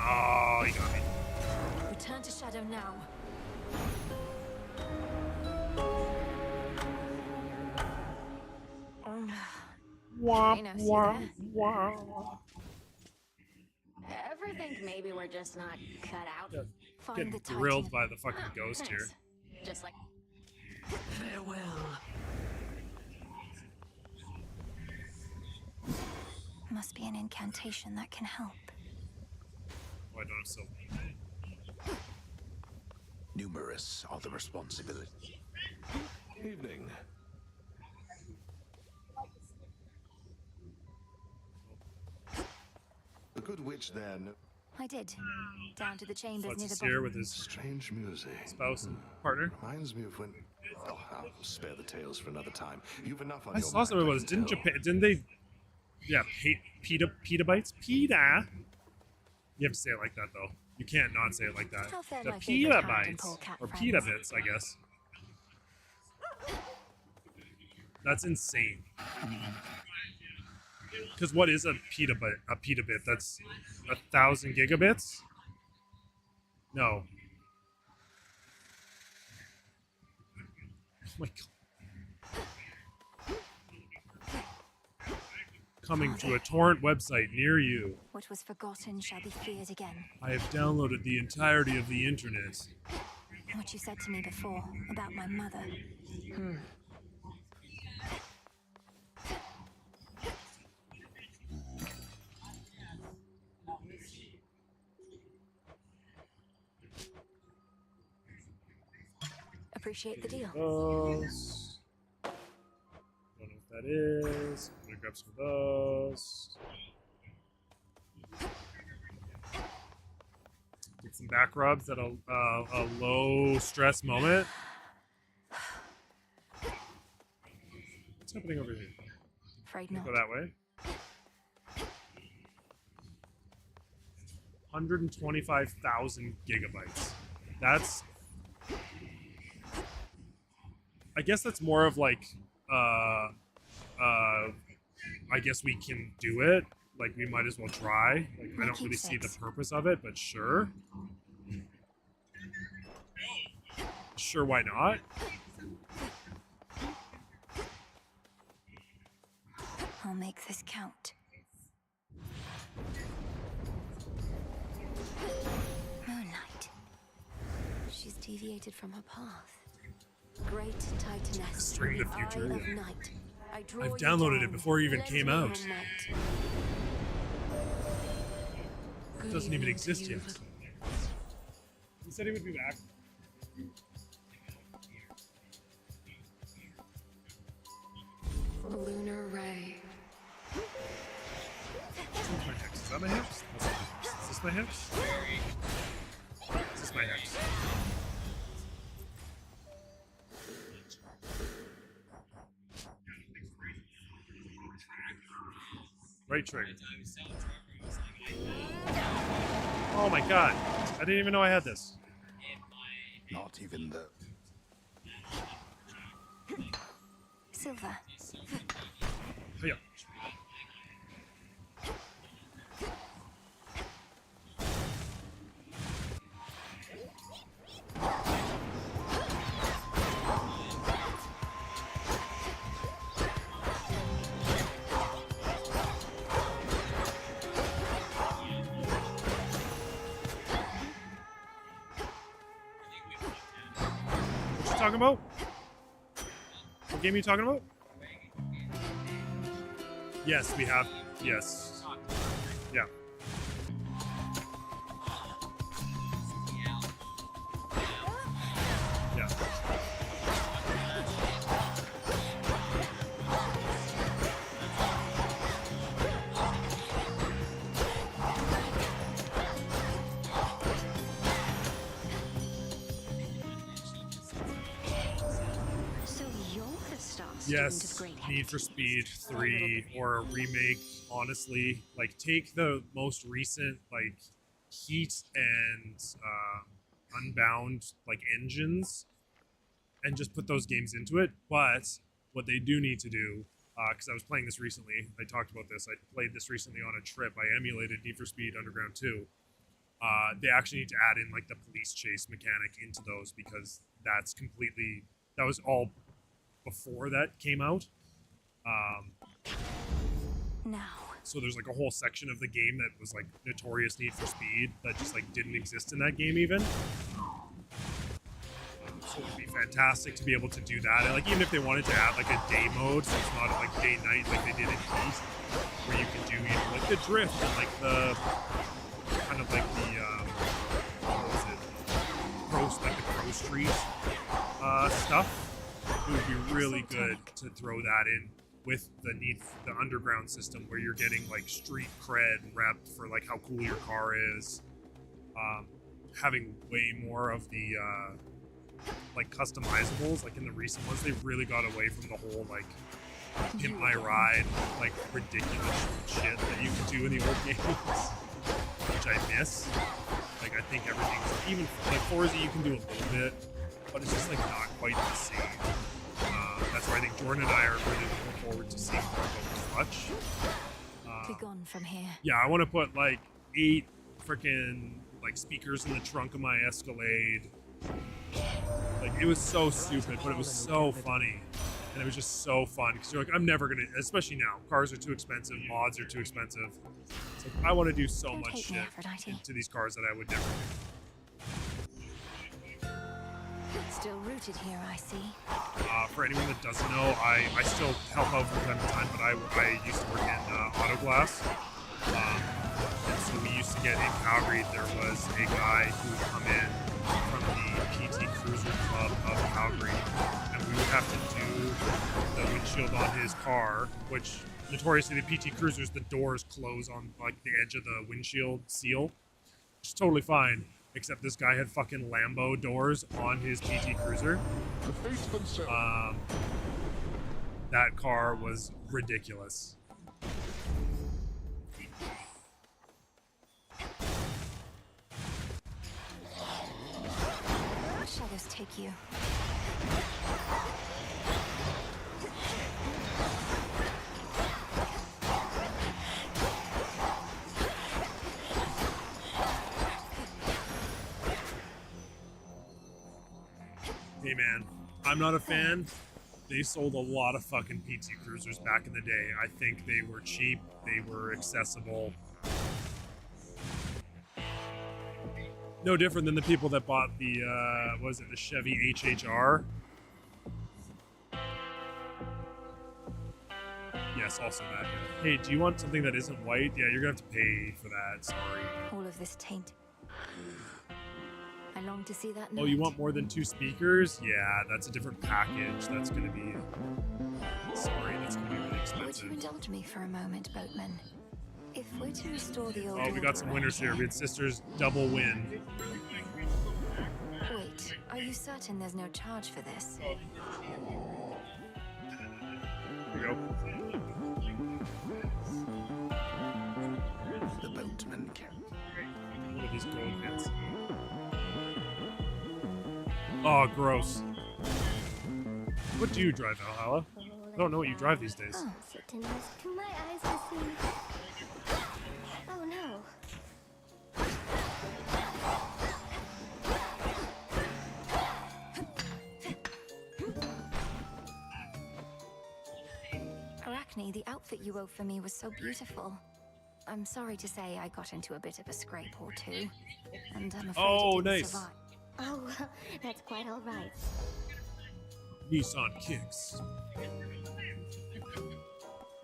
Oh, you got me. Return to shadow now. Ever think maybe we're just not cut out? Yeah, getting grilled by the fucking ghost here. Just like Farewell. Must be an incantation that can help. Oh, I don't have silver. Numerous are the responsibilities. Evening. The good witch then. I did. Down to the chambers near the Let's here bottom. with his Strange music. spouse and partner. Reminds me of when. Oh, I'll spare the tales for another time. You've enough on I your saw mind, something about I this. can Didn't tell. Japan? Didn't they? Yeah, pita bites. Pita. You have to say it like that though. You can't not say it like that. How fair The my pita favorite hand and bites polecat or friends. pita bits, I guess. That's insane. Because what is a pita bit? A pita bit? That's 1,000 gigabits. No. Oh my god. Coming to a torrent website near you. What was forgotten shall be feared again. I have downloaded the entirety of the internet. What you said to me before about my mother. Appreciate the deal. Those. Don't know what that is. I'm gonna grab some of those. Get some back rubs at a low stress moment. What's happening over here? Afraid Go not. that way. 125,000 gigabytes. That's. I guess that's more of like, I guess we can do it. Like we might as well try. Like I don't really see the purpose of it, but sure. Sure, why not? I'll make this count. Moonlight. She's deviated from her path. Great Titaness. String the the future, eye of yeah. night. I draw I've you downloaded it down. before it even Lend came me your out. might. It doesn't even exist yet. He said he would be back. Lunar ray. Where's my hex? Is that my hex? That's my hex. Is this my hex? Is this my hex? Right trigger. Oh my god. I didn't even know I had this. Not even the... Silver. Yeah. What you talking about? What game are you talking about? Yes, we have. Yes. Yeah. Yeah. So you're the star student of Yes, Great Need for Speed 3 or a remake, honestly. Like, take the most recent, like, Heat and Unbound, like, engines and just put those games into it. But what they do need to do, because I was playing this recently, I talked about this, I played this recently on a trip, I emulated Need for Speed Underground 2. They actually need to add in, like, the police chase mechanic into those because that's completely, that was all before that came out. Now. So there's like a whole section of the game that was like notorious Need for Speed that just like didn't exist in that game even. So it would be fantastic to be able to do that. And like even if they wanted to add like a day mode, so it's not like day night like they did in Heat, where you can do like the drift and like the kind of like the what was it? Like the Crow Street stuff. It would be really good to throw that in with the underground system where you're getting like street cred repped for like how cool your car is. Having way more of the like customizables, like in the recent ones, they really got away from the whole like pimp my ride, like ridiculous shit that you could do in the old games, which I miss. Like I think everything's even like Forza you can do a little bit, but it's just like not quite the same. That's why I think Jordan and I are really looking forward to seeing more about Clutch. Be gone from here. Yeah, I want to put like 8 freaking like speakers in the trunk of my Escalade. Like it was so stupid, but it was so funny, and it was just so fun because you're like, I'm never gonna, especially now, cars are too expensive, mods are too expensive. It's like I want to do so much shit to these cars that I would never do. Still rooted here, I see. For anyone that doesn't know, I still help out from time to time, but I used to work in auto glass. And so we used to get in Calgary, there was a guy who would come in from the PT Cruiser Club of Calgary, and we would have to do the windshield on his car, which notoriously the PT Cruisers, the doors close on like the edge of the windshield seal, which is totally fine. Except this guy had fucking Lambo doors on his PT Cruiser. That car was ridiculous. Where shadows take you? Hey man, I'm not a fan. They sold a lot of fucking PT Cruisers back in the day. I think they were cheap, they were accessible. No different than the people that bought the, was it the Chevy HHR? Yes, also that. Hey, do you want something that isn't white? Yeah, you're gonna have to pay for that, sorry. All of this taint. I long to see that. Oh, you want more than 2 speakers? Yeah, that's a different package. That's gonna be... Sorry, that's gonna be really Would expensive. you indulge me for a moment, boatman? If we're to restore the old Oh, we got some winners here. We had Sisters double win. Wait, are you certain there's no charge for this? Here we go. boatman can. What are these gold hits? Oh, gross. What do you drive, Valhalla? I don't know what you drive these days. Oh, certain as to my eyes to see. Oh no. Arachne, the outfit you wove for me was so beautiful. I'm sorry to say I got into a bit of a scrape or two, and I'm afraid it didn't survive. Oh, well, that's quite all right. Nissan kicks.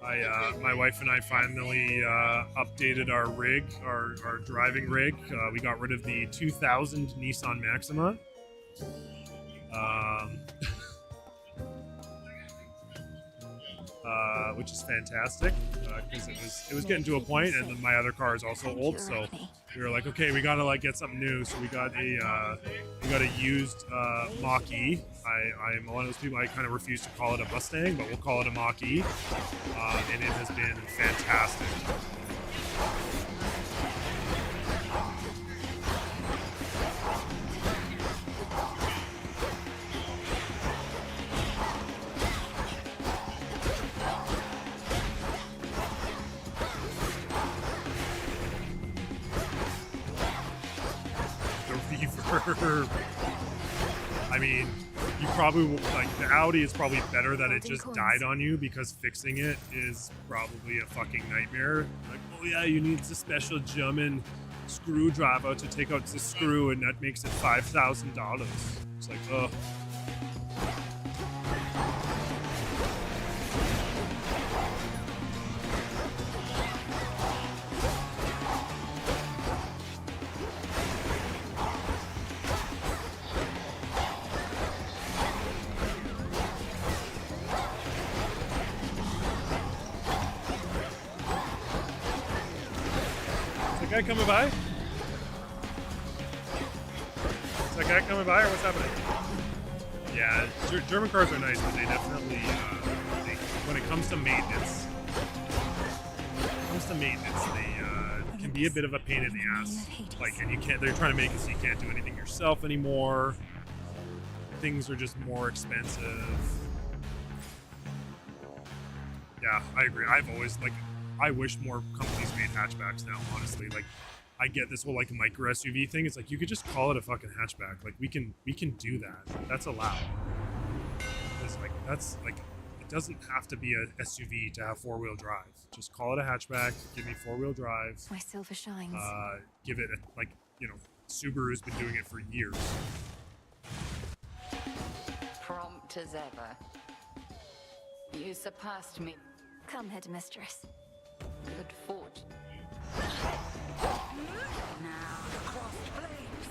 My wife and I finally updated our rig, our driving rig. We got rid of the 2000 Nissan Maxima. Which is fantastic because it was getting to a point, and then my other car is also old, so we were like, okay, we gotta like get something new. So we got a used Mach-E. I'm one of those people, I kind of refuse to call it a Mustang, but we'll call it a Mach-E, and it has been fantastic. I mean, you probably will, like, the Audi is probably better that it just died on you, because fixing it is probably a fucking nightmare. Like, oh yeah, you need the special German screwdriver to take out the screw, and that makes it $5,000. It's like, ugh. Guy coming by? Is that guy coming by, or what's happening? Yeah, German cars are nice, but they definitely, when it comes to maintenance, they can be a bit of a pain in the ass. Like, and they're trying to make it so you can't do anything yourself anymore. Things are just more expensive. Yeah, I agree. I've always, like, I wish more companies made hatchbacks now, honestly. Like, I get this whole, like, micro SUV thing. It's like, you could just call it a fucking hatchback. Like, we can do that. That's allowed. It's like, that's, like, it doesn't have to be a SUV to have four-wheel drive. Just call it a hatchback. Give me four-wheel drive. My silver shines. Give it, like, you know, Subaru's been doing it for years. Prompt as ever. You surpassed me. Come, headmistress. Good fortune. Now, crossed flames.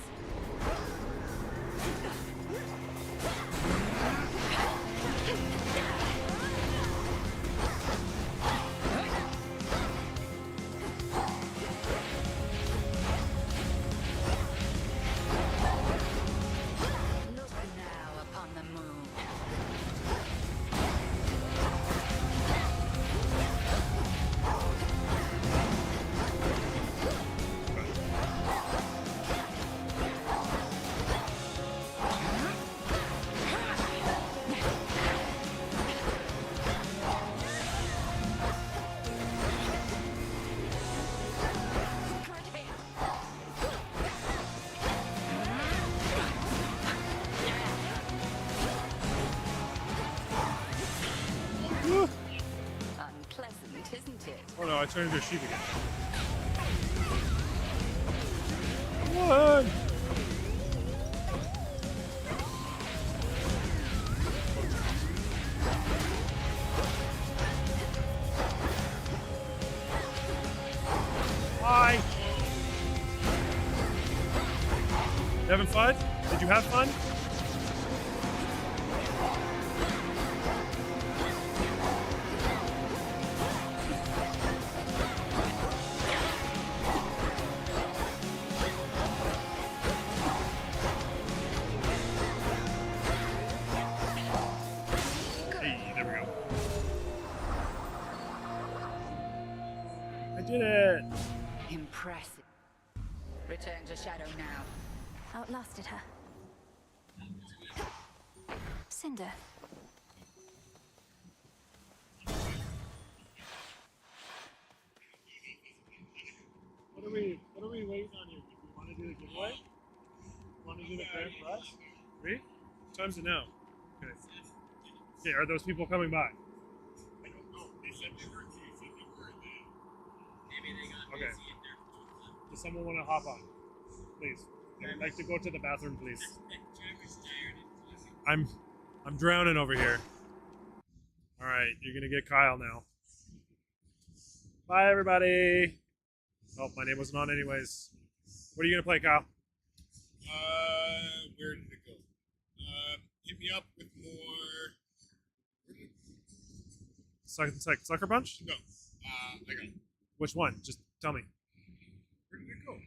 Look now upon the moon. Unpleasant, isn't it? Oh no, I turned into a sheep again. Come on! Hi! You having fun? Did you have fun? Hey, there we go. I did it! a shadow now. Outlasted her. Cinder. What are we waiting on here? Do we want to do the giveaway? Want to do the grand prize? 3? What time's it now? Okay. Okay, are those people coming by? I don't know. They said they were. Maybe they got Okay. busy and they're Does someone want to hop on? Please. I'd like to go to the bathroom, please. Trevor's tired and I'm drowning over here. All right, you're gonna get Kyle now. Bye, everybody. Oh, my name wasn't on anyways. What are you gonna play, Kyle? Where did it go? Hit me up with more. Sucker Punch? No. I got it. Which one? Just tell me. Where did it go?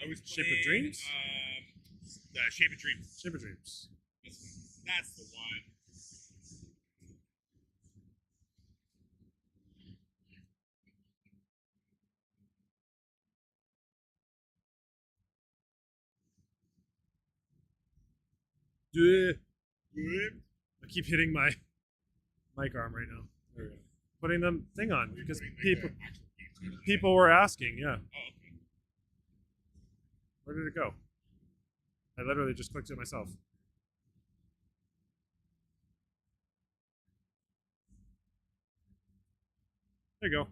I was Shape of playing, Dreams? Shape of Dreams. Shape of Dreams. That's the one. I keep hitting my mic arm right now. There we go. Putting the thing on because people were asking. Yeah. Where did it go? I literally just clicked it myself. There you go.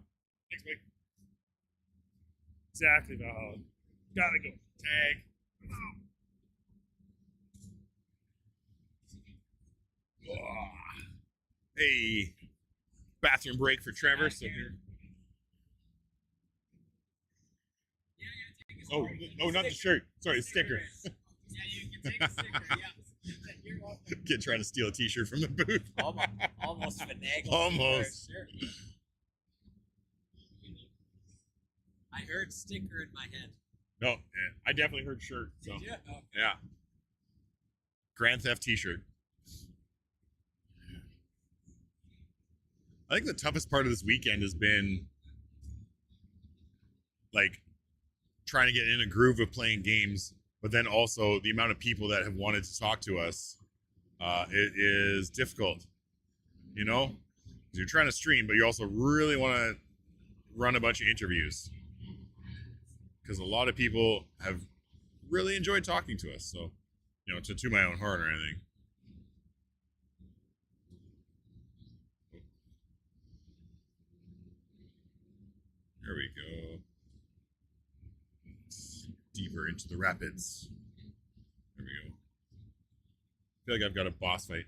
Thanks, Mike. Exactly, Valhalla. Gotta go. Tag. Hey, bathroom break for Trevor. So here. Oh, no, not the shirt. Sorry, the sticker. yeah, you can take a sticker. Yeah. You're welcome. Kid trying to steal a T-shirt from the booth. Almost finagled. Almost. I heard sticker in my head. No, I definitely heard shirt. So. Did you? Oh. Yeah. Grand Theft T-shirt. I think the toughest part of this weekend has been like trying to get in a groove of playing games, but then also the amount of people that have wanted to talk to us. It is difficult, you know, 'cause you're trying to stream, but you also really want to run a bunch of interviews because a lot of people have really enjoyed talking to us. So, you know, to my own horn or anything. There we go. Deeper into the rapids. There we go. I feel like I've got a boss fight.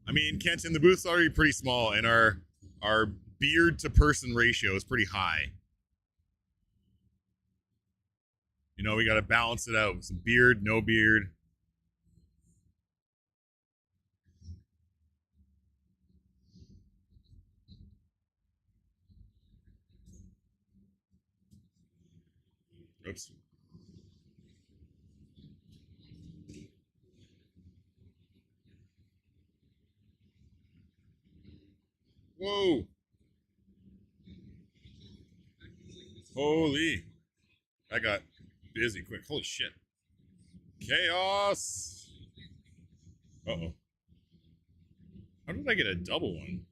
I mean, Kent, in the booth's already pretty small, and our beard to person ratio is pretty high. You know, we got to balance it out. Some beard, no beard. Oops. Whoa. Holy. I got busy quick. Holy shit. Chaos. Uh-oh. How did I get a double one?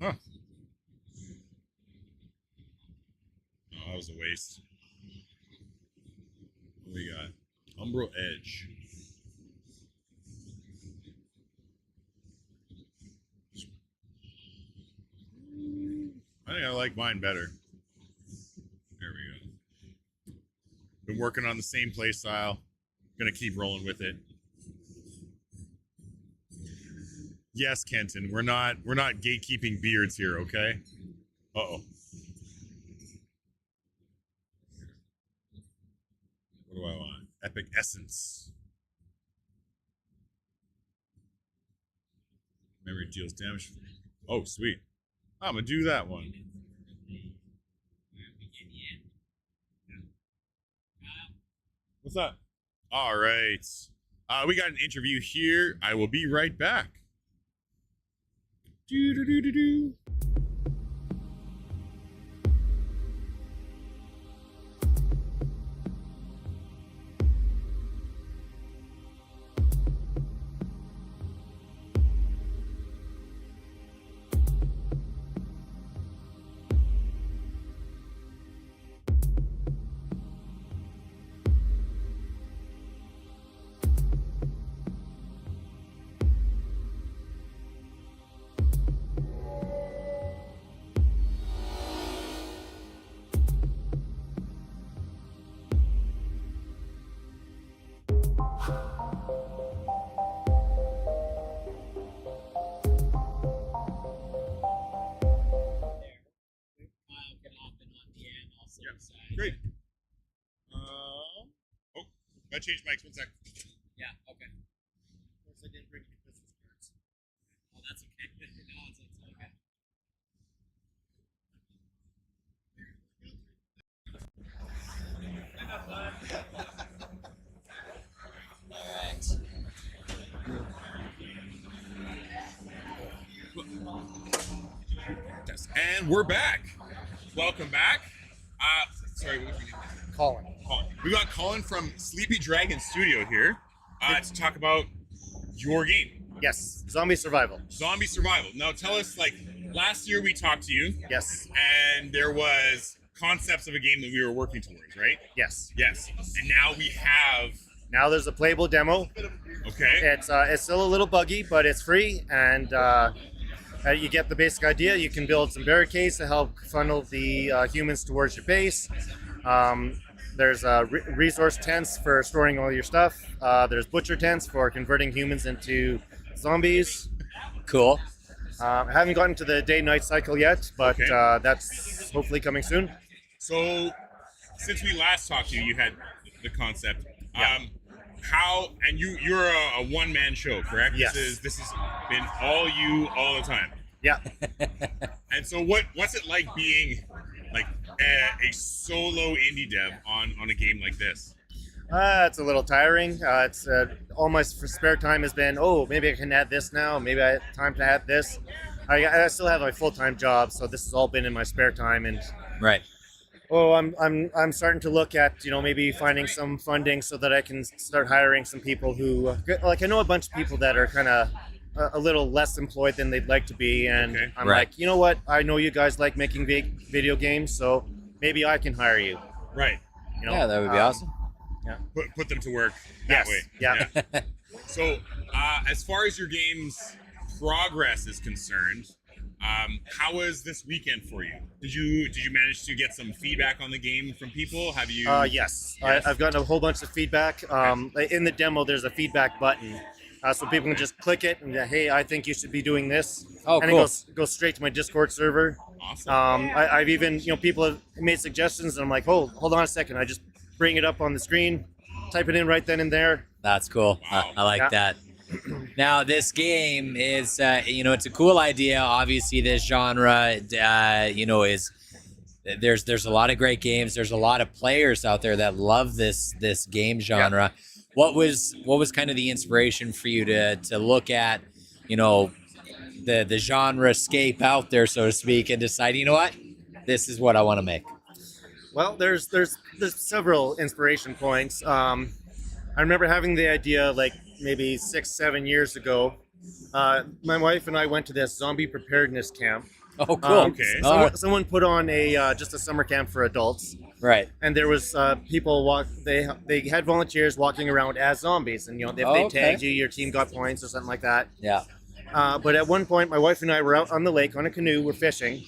Huh. Oh, that was a waste. What do we got? Umbral Edge. I think I like mine better. There we go. Been working on the same play style. Gonna keep rolling with it. Yes, Kenton, we're not gatekeeping beards here, okay? Uh-oh. What do I want? Epic Essence. Memory deals damage. Oh, sweet. I'm gonna do that one. What's up? All right. We got an interview here. I will be right back. Do-do-do-do-do. Yeah. Great. Gotta change mics. 1 sec. Yeah. Okay. Of course, I didn't bring any business cards. Oh, that's okay. No, it's okay. Yes. And we're back. Welcome back. Sorry, what was your name? Colin. We got Colin from Sleepy Dragon Studio here to talk about your game. Yes, Zombie Survival. Zombie Survival. Now tell us, like, last year we talked to you. Yes. And there was concepts of a game that we were working towards, right? Yes. Yes. And now we have... Now there's a playable demo. Okay. It's still a little buggy, but it's free, and you get the basic idea. You can build some barricades to help funnel the humans towards your base. There's resource tents for storing all your stuff. There's butcher tents for converting humans into zombies. Cool. I haven't gotten to the day-night cycle yet, but that's hopefully coming soon. So, since we last talked to you, you had the concept. Yeah. And you're a one-man show, correct? Yes. This has been all you all the time. Yeah. And so what's it like being like a solo indie dev on a game like this? It's a little tiring. It's all my spare time has been, maybe I can add this now. Maybe I have time to add this. I still have my full-time job, so this has all been in my spare time. And right. I'm starting to look at maybe finding some funding so that I can start hiring some people who I know a bunch of people that are kind of a little less employed than they'd like to be, and I'm like, you know what? I know you guys like making video games, so maybe I can hire you. Right. Yeah, that would be awesome. Yeah. Put them to work that way. Yeah. So, as far as your game's progress is concerned, how was this weekend for you? Did you manage to get some feedback on the game from people? Have you? Yes. I've gotten a whole bunch of feedback. In the demo, there's a feedback button, so people can just click it and hey, I think you should be doing this. Oh, and cool. it goes straight to my Discord server. Awesome. I've even people have made suggestions, and I'm like, hold on a second. I just bring it up on the screen, type it in right then and there. That's cool. Wow. I like that. Now, this game is, it's a cool idea. Obviously, this genre, is there's a lot of great games. There's a lot of players out there that love this game genre. Yeah. What was kind of the inspiration for you to look at, the genre scape out there, so to speak, and decide, you know what, this is what I want to make? Well, there's several inspiration points. I remember having the idea like maybe 6-7 years ago. My wife and I went to this zombie preparedness camp. Oh, cool. Okay. Someone put on just a summer camp for adults. Right. And there was people they had volunteers walking around as zombies, and if they tagged you, your team got points or something like that. Yeah. But at one point, my wife and I were out on the lake on a canoe, we're fishing,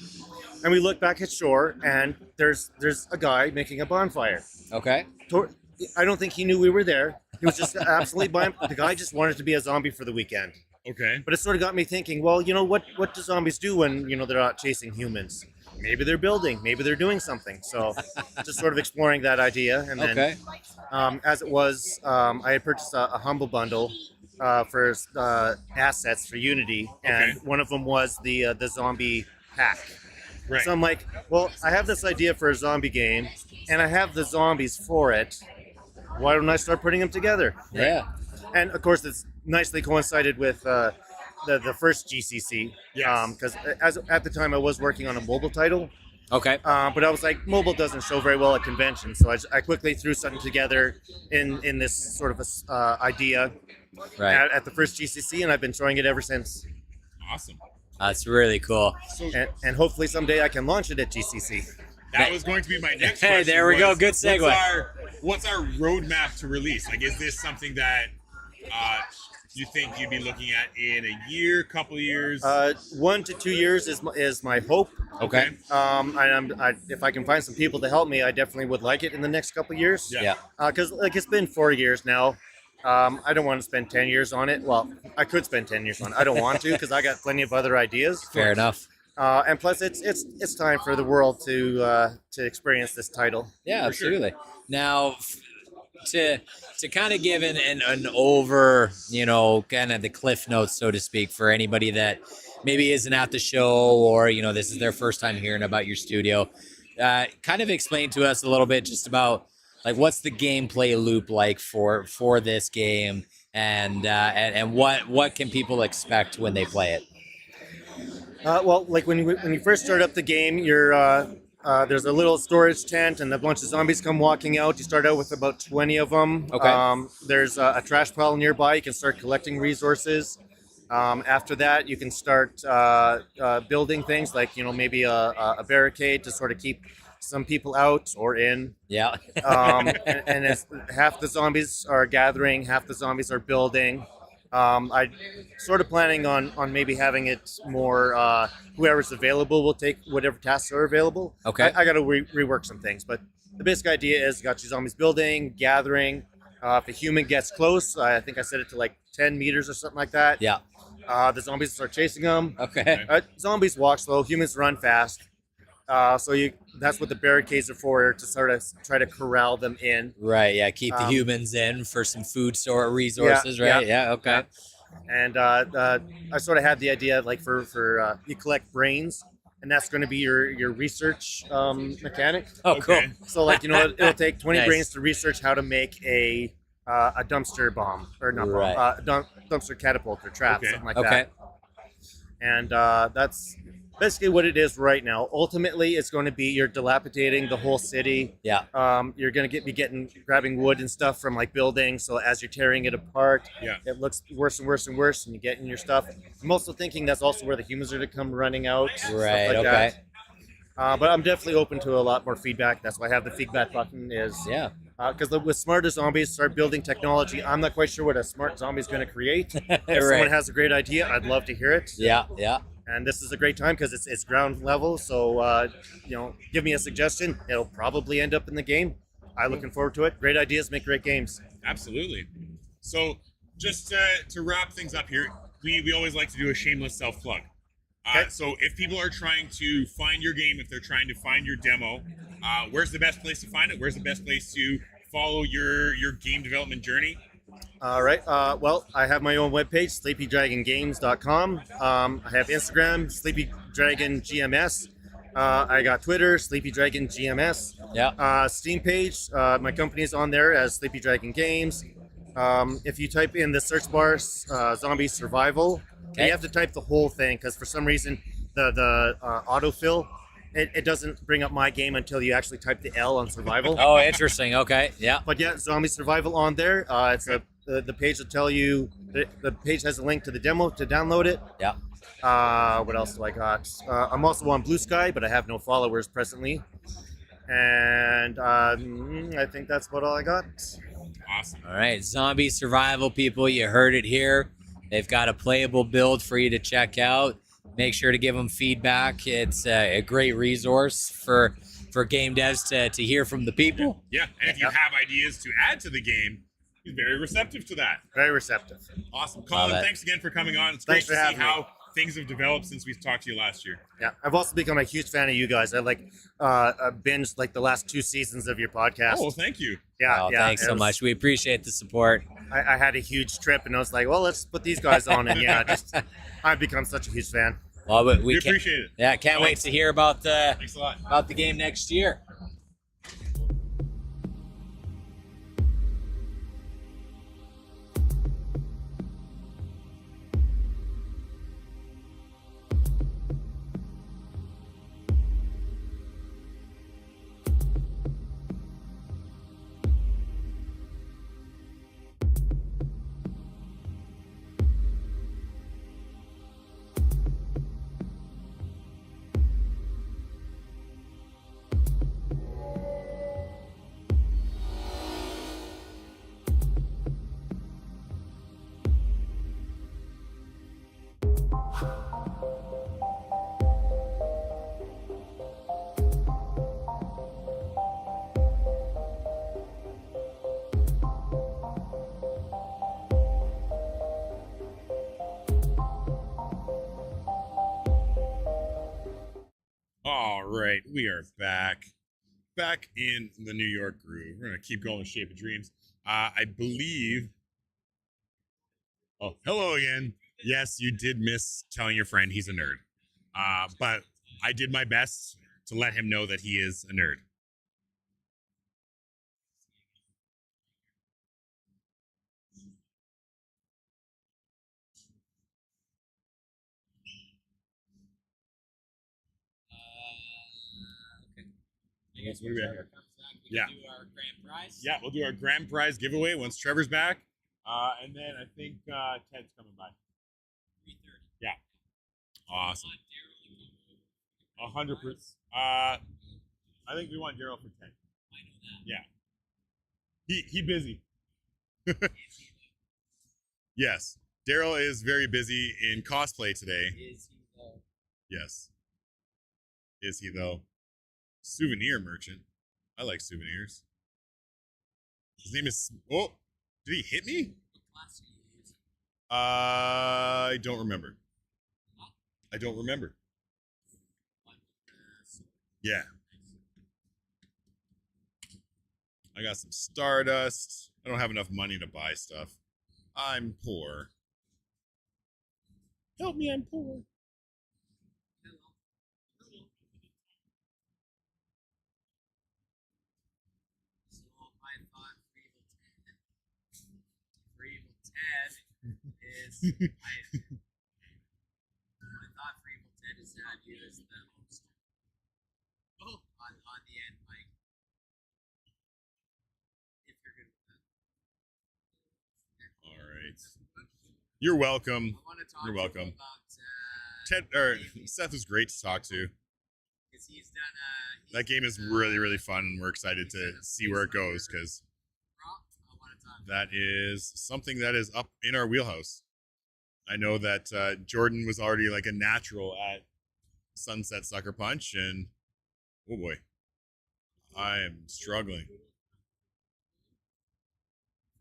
and we look back at shore, and there's a guy making a bonfire. Okay. I don't think he knew we were there. He was just absolutely blind. The guy just wanted to be a zombie for the weekend. Okay. But it sort of got me thinking, well, what do zombies do when, they're not chasing humans? Maybe they're building, maybe they're doing something. So just sort of exploring that idea. And then as it was, I had purchased a Humble Bundle for assets for Unity. And one of them was the zombie pack. Right. So I'm like, well, I have this idea for a zombie game, and I have the zombies for it. Why don't I start putting them together? Yeah. And of course, it's nicely coincided with the first GCC. Yes. Because at the time I was working on a mobile title. Okay. But I was like, mobile doesn't show very well at conventions, so I quickly threw something together in this sort of idea at the first GCC, and I've been showing it ever since. Awesome. That's really cool. And hopefully someday I can launch it at GCC. That was going to be my next question. Hey, there we go. Good segue. What's our roadmap to release? Like, is this something that you think you'd be looking at in a year, couple of years? 1 to 2 years is my hope. Okay. If I can find some people to help me, I definitely would like it in the next couple of years. Yeah. Because it's been 4 years now. I don't want to spend 10 years on it. Well, I could spend 10 years on it. I don't want to because I got plenty of other ideas. Fair enough. And plus, it's time for the world to experience this title. Yeah, absolutely. Now, to kind of give an over, kind of the cliff notes, so to speak, for anybody that maybe isn't at the show or this is their first time hearing about your studio, kind of explain to us a little bit just about like what's the gameplay loop like for this game, and what can people expect when they play it? Well, like when you first start up the game, there's a little storage tent and a bunch of zombies come walking out. You start out with about 20 of them. Okay. There's a trash pile nearby. You can start collecting resources. After that, you can start building things like maybe a barricade to sort of keep some people out or in. Yeah. And it's, half the zombies are gathering, half the zombies are building. I sort of planning on maybe having it more whoever's available will take whatever tasks are available. Okay. I got to rework some things, but the basic idea is got your zombies building, gathering. If a human gets close, I think I set it to like 10 meters or something like that. Yeah. The zombies start chasing them. Okay. Zombies walk slow, humans run fast. That's what the barricades are for, to sort of try to corral them in. Right, yeah, keep the humans in for some food store resources, right? Yeah, okay. And I sort of had the idea like for you collect brains, and that's going to be your research mechanic. Oh, cool. So like it'll take 20 Nice. brains to research how to make a dumpster bomb or not bomb, dumpster catapult or trap, something like that. And that's basically what it is right now. Ultimately, it's going to be you're dilapidating the whole city. Yeah. You're going to grabbing wood and stuff from like buildings. So as you're tearing it apart, it looks worse and worse and worse, and you get in your stuff. I'm also thinking that's also where the humans are to come running out. Right. Stuff like Okay. that. But I'm definitely open to a lot more feedback. That's why I have the feedback button. Because with smarter zombies, start building technology. I'm not quite sure what a smart zombie is going to create. If someone has a great idea, I'd love to hear it. Yeah. And this is a great time because it's ground level. So, give me a suggestion. It'll probably end up in the game. I'm looking forward to it. Great ideas make great games. Absolutely. So, just to wrap things up here, we always like to do a shameless self-plug. So, if people are trying to find your game, if they're trying to find your demo, where's the best place to find it? Where's the best place to follow your game development journey? All right. Well, I have my own webpage, sleepydragongames.com. I have Instagram, sleepydragongms. I got Twitter, sleepydragongms. Yeah. Steam page, my company is on there as Sleepy Dragon Games. If you type in the search bar, zombie survival, you have to type the whole thing because for some reason the autofill, it doesn't bring up my game until you actually type the L on survival. Oh, interesting. Okay. Yeah. But yeah, zombie survival on there. It's the page will tell you the page has a link to the demo to download it. Yeah. What else do I got? I'm also on Blue Sky, but I have no followers presently. And I think that's about all I got. Awesome. All right, zombie survival people, you heard it here. They've got a playable build for you to check out. Make sure to give them feedback. It's a great resource for game devs to hear from the people. Yeah, and if you have ideas to add to the game, he's very receptive to that. Very receptive. Awesome. Colin, thanks again for coming on. It's great to see how things have developed since we talked to you last year. Yeah, I've also become a huge fan of you guys. I binged like the last 2 seasons of your podcast. Oh, well, thank you. Yeah, thanks so much. We appreciate the support. I had a huge trip, and I was like, well, let's put these guys on, and I've become such a huge fan. Well, we appreciate it. Yeah, can't wait to hear about Thanks a lot. about the game next year. right, we are back in the New York groove. We're gonna keep going with Shape of Dreams. I believe. Oh, hello again. Yes, you did miss telling your friend he's a nerd, but I did my best to let him know that he is a nerd. I guess What do we have here? we Yeah. can do our grand prize. Yeah, we'll do our grand prize giveaway once Trevor's back, and then I think Ted's coming by. 3:30. Yeah. Awesome. 100%. I think we want Daryl for 10. I know that. Yeah. He busy. Yes. Daryl is very busy in cosplay today. Is he though? Yes. Is he though? Souvenir merchant. I like souvenirs. His name is. Oh, did he hit me? What class are you using? I don't remember. I don't remember. Yeah. I got some Stardust. I don't have enough money to buy stuff. I'm poor. Help me, I'm poor. So I thought for Evil 10 is I thought for Evil 10 is that you as the host. Oh, on the end mic. If you're good with that. All right. You're welcome. I want to talk You're to welcome. him about Ted or Seth was great to talk to. because he's done That game is really, really fun, and we're excited to see where it goes because I want to talk that is something that is up in our wheelhouse. I know that Jordan was already like a natural at Sunset Sucker Punch, and oh boy, I am struggling.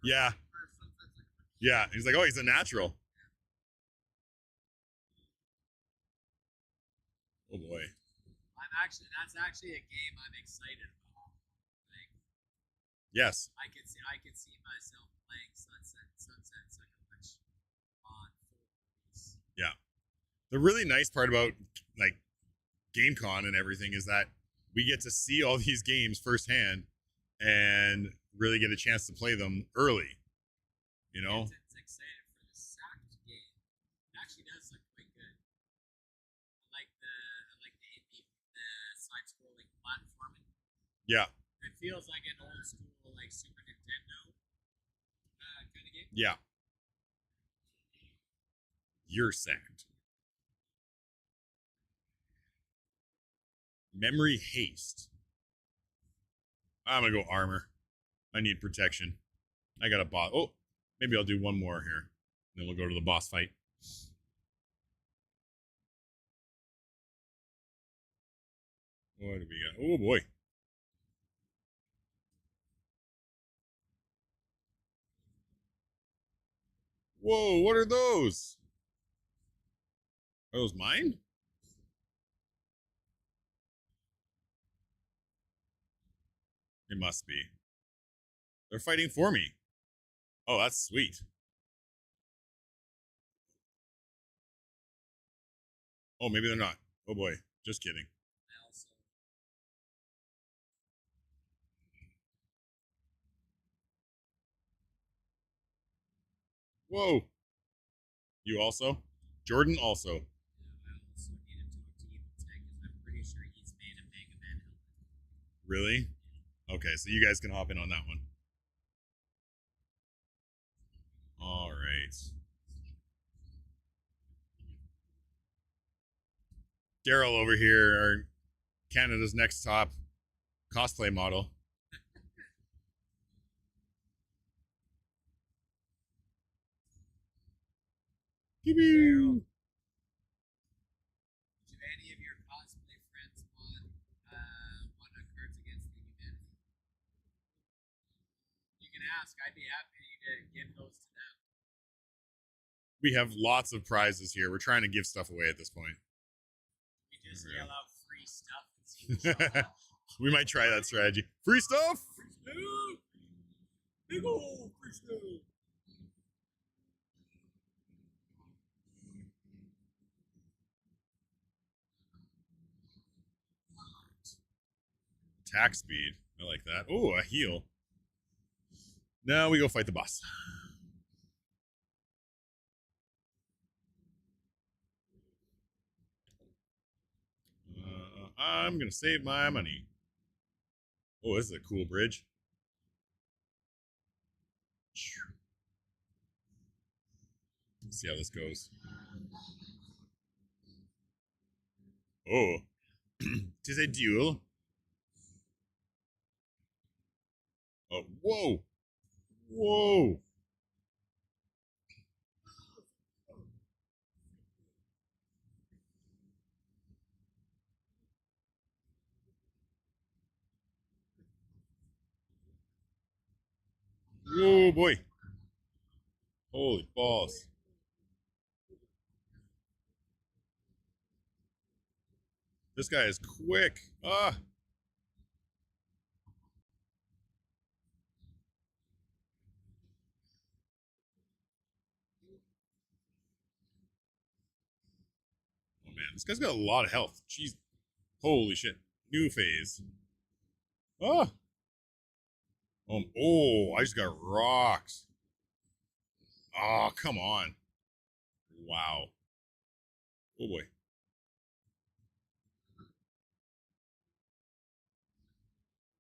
Yeah. Yeah. He's like, oh, he's a natural. Oh boy. that's actually a game I'm excited about. Like, Yes. I could see myself playing Sunset Sucker Punch on full release. Yeah. The really nice part about like GameCon and everything is that we get to see all these games firsthand and really get a chance to play them early. You know? It's excited for the Sacked game. It actually does look quite good. I like the side-scrolling platforming. Yeah. It feels like an old school like Super Nintendo kind of game. Yeah. You're sacked. Memory haste. I'm gonna go armor. I need protection. I got a boss. Oh, maybe I'll do one more here. Then we'll go to the boss fight. What do we got? Oh boy. Whoa, what are those? Are those mine? It must be. They're fighting for me. Oh, that's sweet. Oh, maybe they're not. Oh boy, just kidding. I also Whoa. You also? Jordan also. I also need to talk to Evil 10 because I'm pretty sure he's made a Mega Man helmet. Really? Okay, so you guys can hop in on that one. All right. Daryl over here, our Canada's Next Top cosplay model. Do any of your cosplay friends want Cards Against the Humanity? You can ask. I'd be happy to give those to them. We have lots of prizes here. We're trying to give stuff away at this point. We just yell out free stuff and see We might try that strategy. Free stuff. Big ol' free stuff. Attack speed. I like that. Oh, a heal. Now we go fight the boss. I'm gonna save my money. Oh, this is a cool bridge. Let's see how this goes. Oh, tis a duel. Oh, whoa, whoa. Whoa, boy. Holy balls. This guy is quick. Ah. Oh, man. This guy's got a lot of health. Jeez. Holy shit. New phase. Ah. Oh, I just got rocks. Oh, come on. Wow. Oh, boy.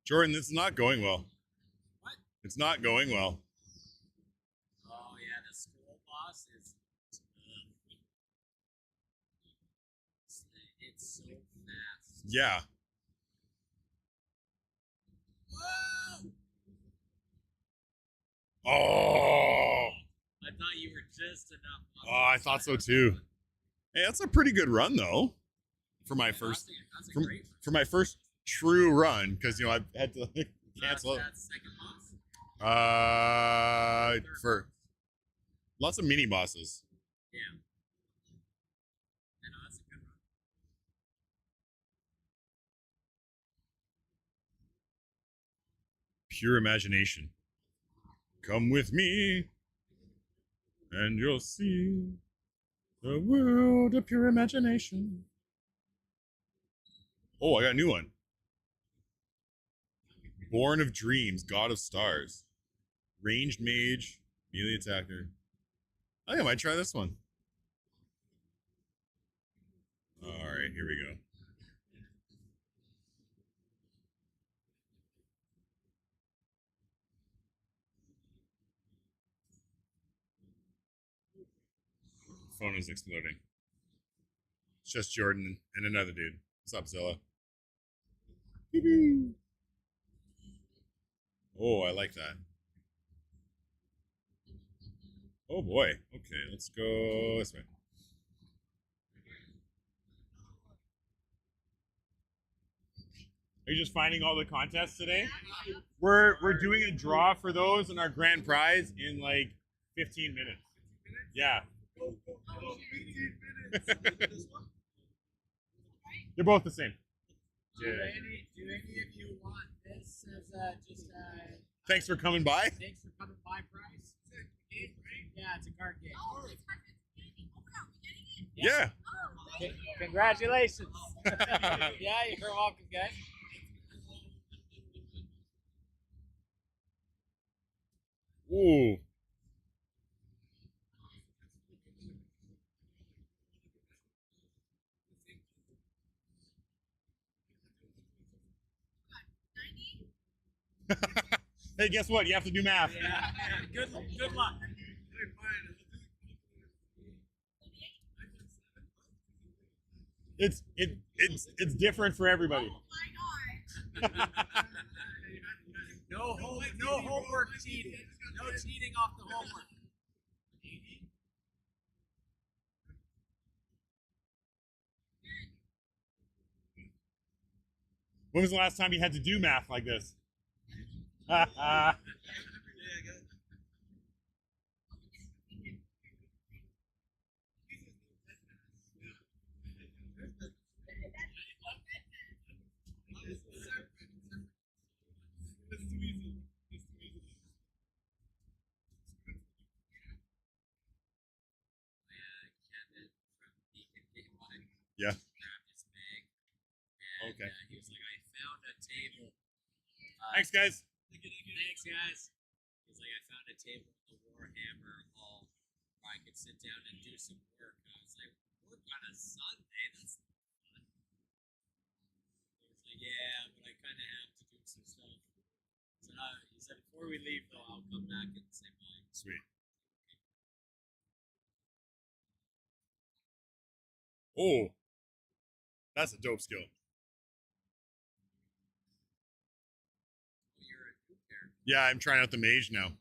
Jordan, this is not going well. What? It's not going well. Oh yeah, the scroll boss is. It's so fast. Yeah. Whoa! Oh. I thought you were just enough. Oh, I thought so too. Hey, that's a pretty good run though. For my first for my first true run, because you know I've had to cancel it. For lots of mini bosses. Yeah. I know that's a good run. Pure imagination. Come with me, and you'll see the world of pure imagination. Oh, I got a new one. Born of Dreams, God of Stars. Ranged mage, melee attacker. I think I might try this one. Alright, here we go. Phone is exploding. It's just Jordan and another dude. What's up, Zilla? Oh, I like that. Oh boy. Okay, let's go this way. Are you just finding all the contests today? We're doing a draw for those and our grand prize in like 15 minutes. Yeah. They're both the same. Do any of you want this as just Thanks for coming by. Thanks for coming by price? Yeah, it's a card game. Oh, it's card game. Yeah. Congratulations. Yeah, you're welcome, guys. Ooh. Hey, guess what? You have to do math. Yeah. Good luck. It's different for everybody. Oh my god. No homework cheating. No cheating off the homework. When was the last time you had to do math like this? Yeah. Grabbed his bag. And, Okay. he was like, I found a table. Thanks, guys. Thanks, guys. He's like, I found a table in the Warhammer Hall where I could sit down and do some work. I was like, work on a Sunday? That's not fun. He was like, yeah, but I kind of have to do some stuff. He said, before we leave, though, I'll come back and say bye. Sweet. Oh, that's a dope skill. You're a new character. Yeah, I'm trying out the mage now.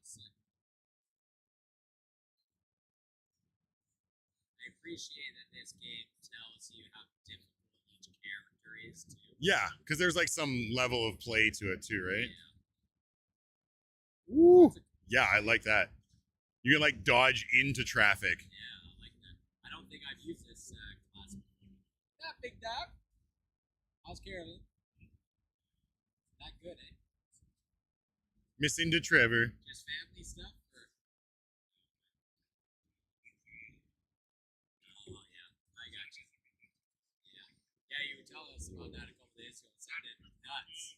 I appreciate that this game tells you how difficult each character is to. Yeah, because there's like some level of play to it too, right? Yeah. Woo. Yeah, I like that. You can like dodge into traffic. Yeah, I like that. I don't think I've used this class before. Yeah, big dog. How's Carolyn? Not good, eh? Missing to Trevor. Just family stuff? Or... Oh, yeah. I got you. Yeah. Yeah, you were telling us about that a couple days ago. It sounded nuts.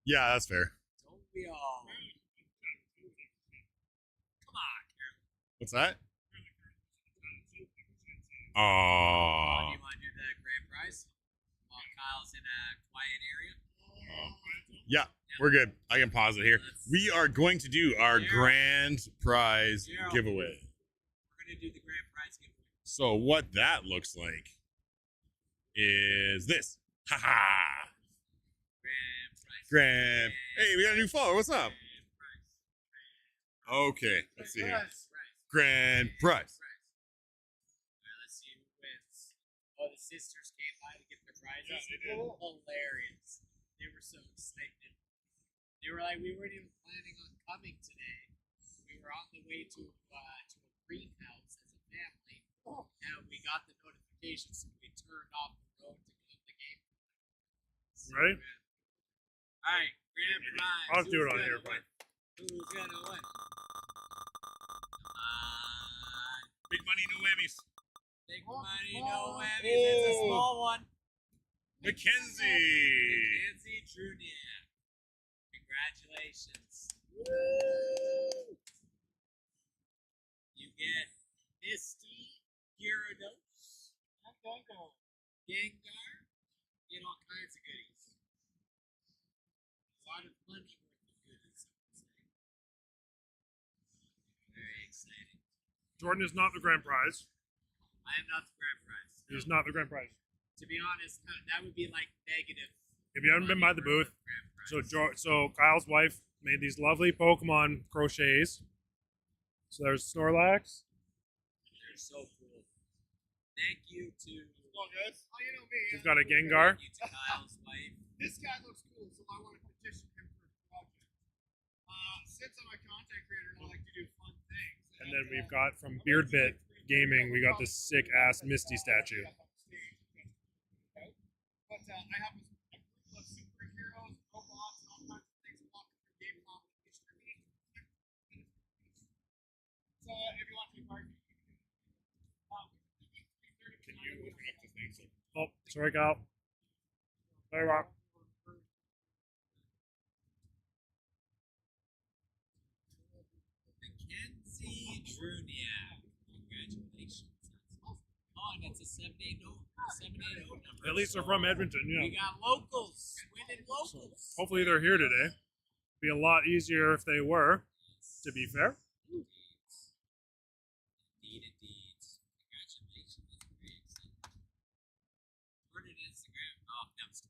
Yeah, that's fair. Don't we all? Come on, Carolyn. What's that? Do Oh. you want to do the grand prize? While Kyle's in a quiet area? Yeah, we're good. I can pause it here. We are going to do our grand prize giveaway. We're going to do the grand prize giveaway. So what that looks like is this. Haha. Grand. Hey, we got a new follower. What's up? Okay, let's see here. Grand prize. All right, let's see who wins. Oh, the sisters came by to get their prizes. Yeah, they did. Hilarious. They were so excited. They were like, we weren't even planning on coming today. We were on the way to a greenhouse as a family, and we got the notification, so we turned off the road to go to the game. Right? All right, grand prize. I'll do it on Who's here, gonna win? Who's gonna win? Big money, no whammies. Big money, no whammies. It's a small one. Mackenzie. Mackenzie Truniak. Congratulations. You get Misty Gyarados. Gengar. Get all kinds of goodies. A lot of money worth of goodies, I would say. Very exciting. Jordan is not the grand prize. I am not the grand prize. He is not the grand prize. To be honest, that would be like negative. If you haven't been by the booth, so Kyle's wife made these lovely Pokemon crochets. So there's Snorlax. They're so cool. Thank you to. Come on, guys. Oh, you know me. She's got a Gengar. Thank you to Kyle's wife. This guy looks cool, so I want to petition him for a project. Since I'm a content creator and I like to do fun things. And then we've got from Beardbit Gaming, we got this sick ass Misty statue. But I have a group of superheroes, robots, and all kinds of things walking through game competition. So if you want to be part of it, Can you open up the thing? Oh, sorry, Kyle. Sorry, Rock. Mackenzie Truniak. Congratulations. Oh, and it's a 780 number. At least they're from Edmonton, yeah. We got locals. Winning locals. Hopefully they're here today. Be a lot easier if they were, to be fair. Indeed. Congratulations. That's very exciting. Jordan Instagram. Oh, that was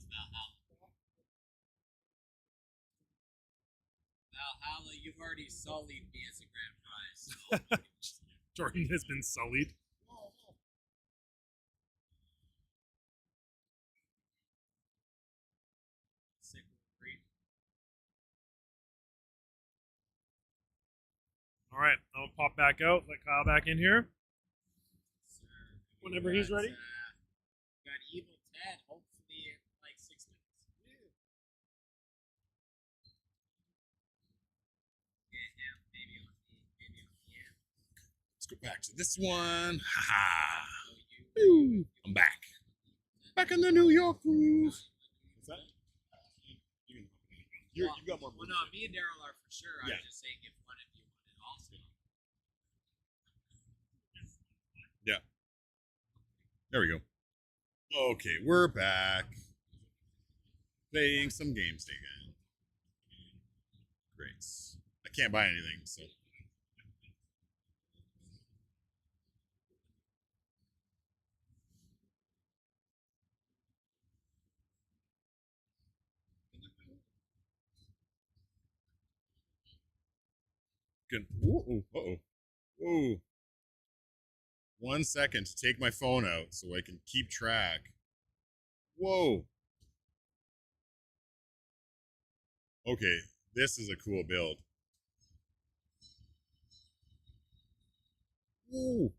Valhalla. Valhalla, you've already sullied me as a grand prize. Jordan has been sullied. All right, I'll pop back out, let Kyle back in here. Whenever he's ready. Got Evil Ted, hopefully in like 6 minutes. Yeah, maybe on the end. go back to this one. Haha. Woo. I'm back. Back in the New York groove. What's that? You got more. Well, no, me and Daryl are for sure. Yeah. I'm just saying if one of you wanted also. Yeah. There we go. Okay, we're back. Playing some games again. Great. I can't buy anything, so. Good. Ooh, uh-oh. Whoa. 1 second to take my phone out so I can keep track. Whoa. Okay, this is a cool build. Ooh.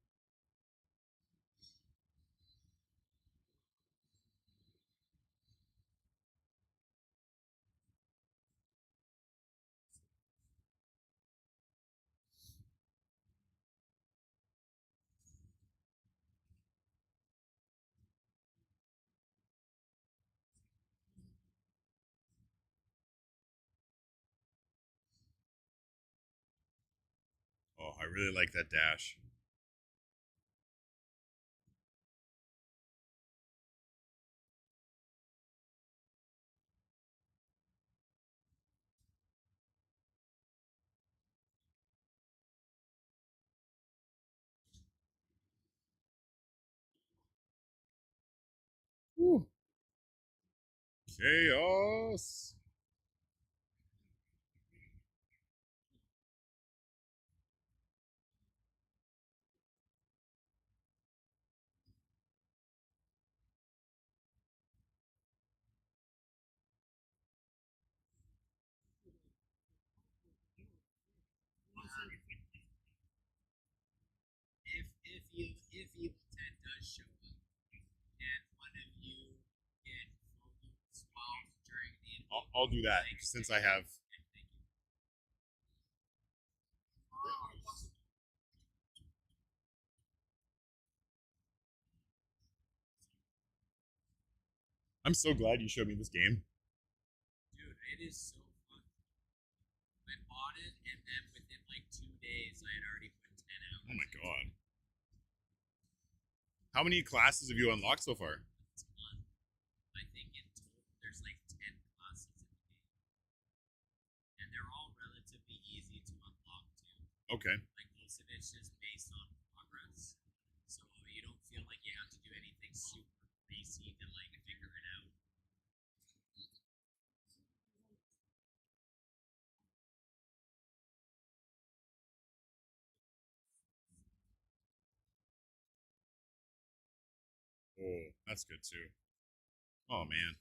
Oh, I really like that dash. Woo. Chaos. If Evil 10 does show up and one of you get photo swapped during the I'll do that since I have. I'm so glad you showed me this game. Dude, it is so fun. I bought it and then within like 2 days I had already put 10 hours. Oh my god. How many classes have you unlocked so far? It's fun. I think in total there's like 10 classes in the game. And they're all relatively easy to unlock too. Okay. Like most of it's just based on progress. So you don't feel like you have to do anything super crazy to like figure it out. Oh, that's good too. Oh man.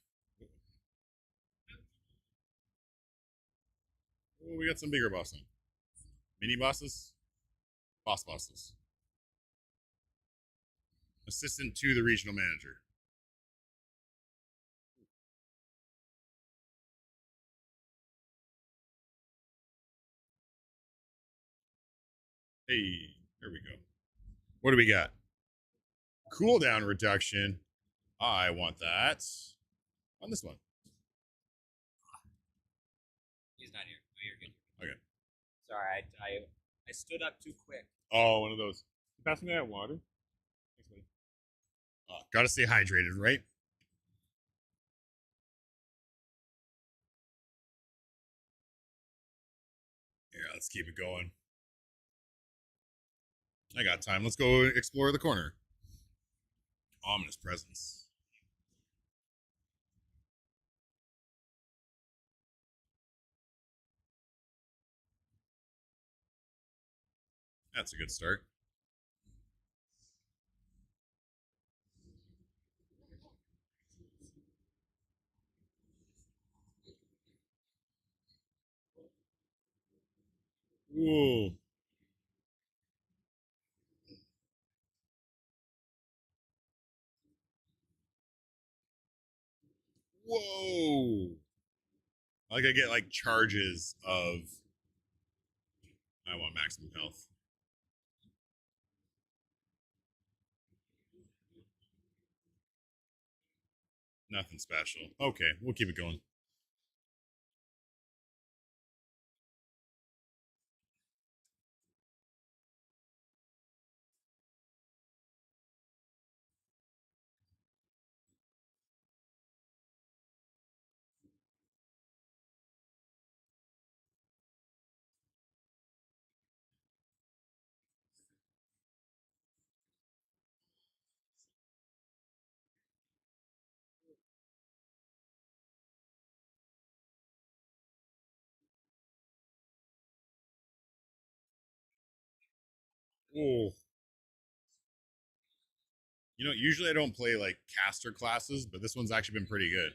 Oh, we got some bigger bosses. Mini bosses? Boss bosses. Assistant to the regional manager. Hey, there we go. What do we got? Cooldown reduction. I want that. On this one. He's not here. Oh, you're good. Okay. Sorry, I stood up too quick. Oh, one of those. You pass me that water? Thanks, buddy. Gotta stay hydrated, right? Yeah, let's keep it going. I got time. Let's go explore the corner. Ominous presence. That's a good start. Whoa. Whoa. Like I get like charges of. I want maximum health. Nothing special. Okay, we'll keep it going. Oh. You know, usually I don't play like caster classes, but this one's actually been pretty good.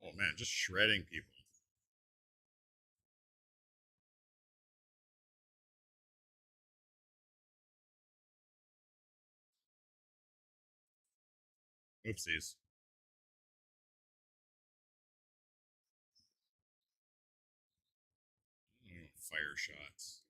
Oh man, just shredding people. Oopsies. Oh, fire shots.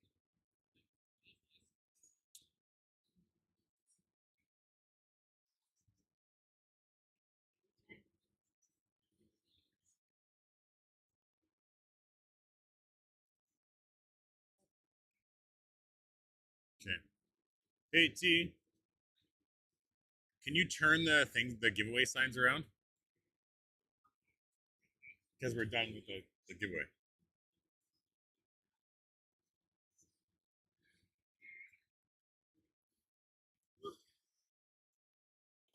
Okay. Hey T, can you turn the giveaway signs around? Because we're done with the giveaway.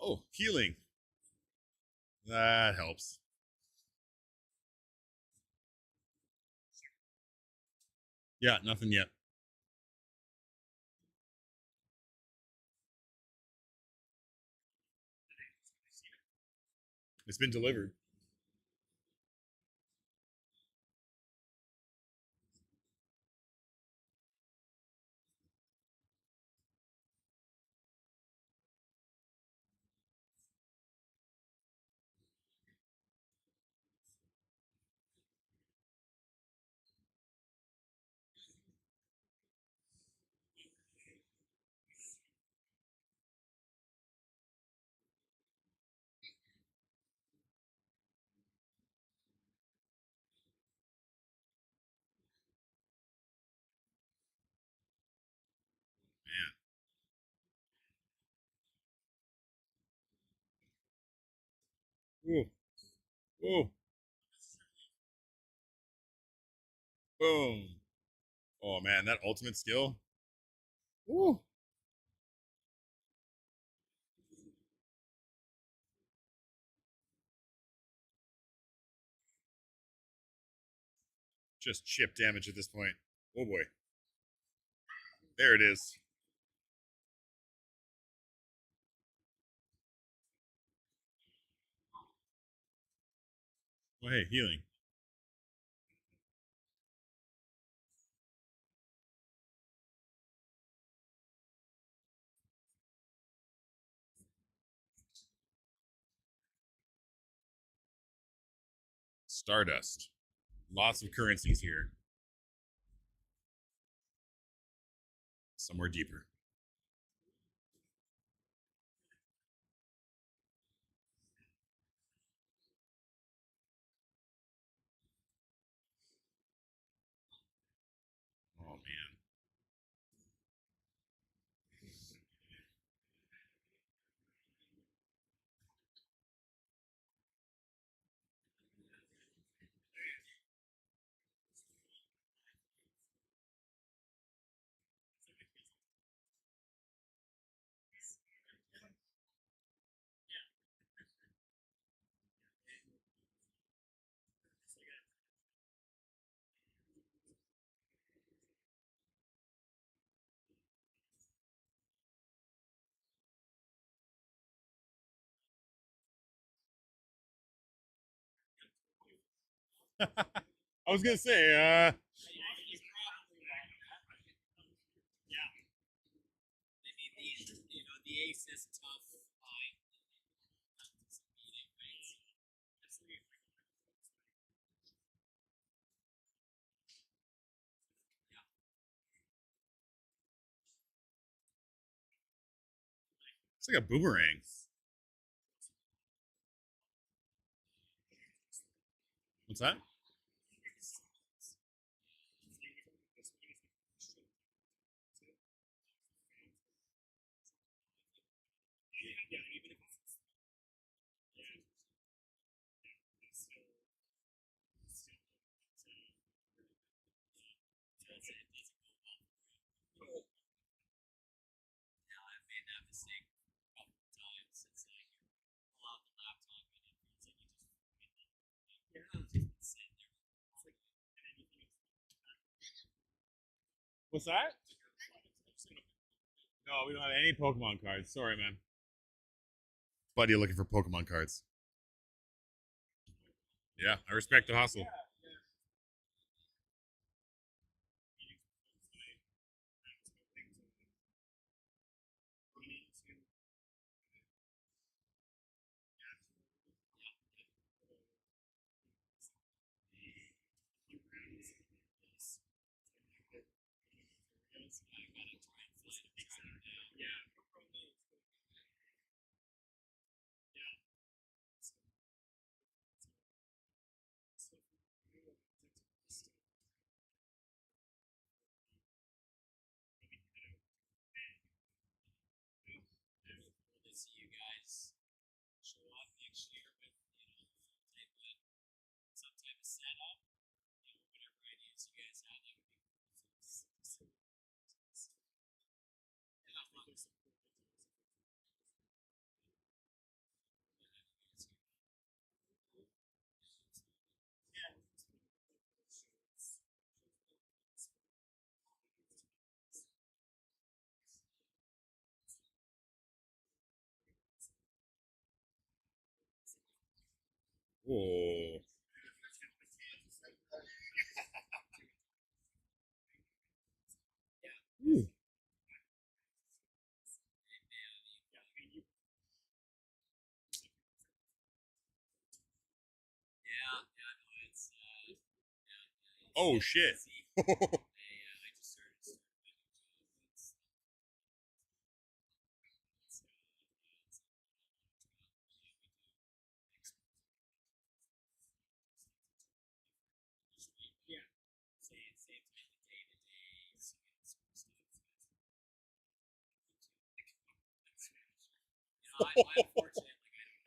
Oh, healing. That helps. Yeah, nothing yet. It's been delivered. Man. Ooh. Ooh. Boom. Oh man, that ultimate skill. Ooh. Just chip damage at this point. Oh boy. There it is. Oh hey, healing. Stardust. Lots of currencies here. Somewhere deeper. Oh man. I was gonna say, The ace is tough. It's like a boomerang. What's that? What's that? No, we don't have any Pokemon cards. Sorry, man. Buddy looking for Pokemon cards. Yeah, I respect the hustle. You guys show up next year with some type of setup, whatever ideas you guys have, that would be cool. Whoa. Ooh. Oh shit.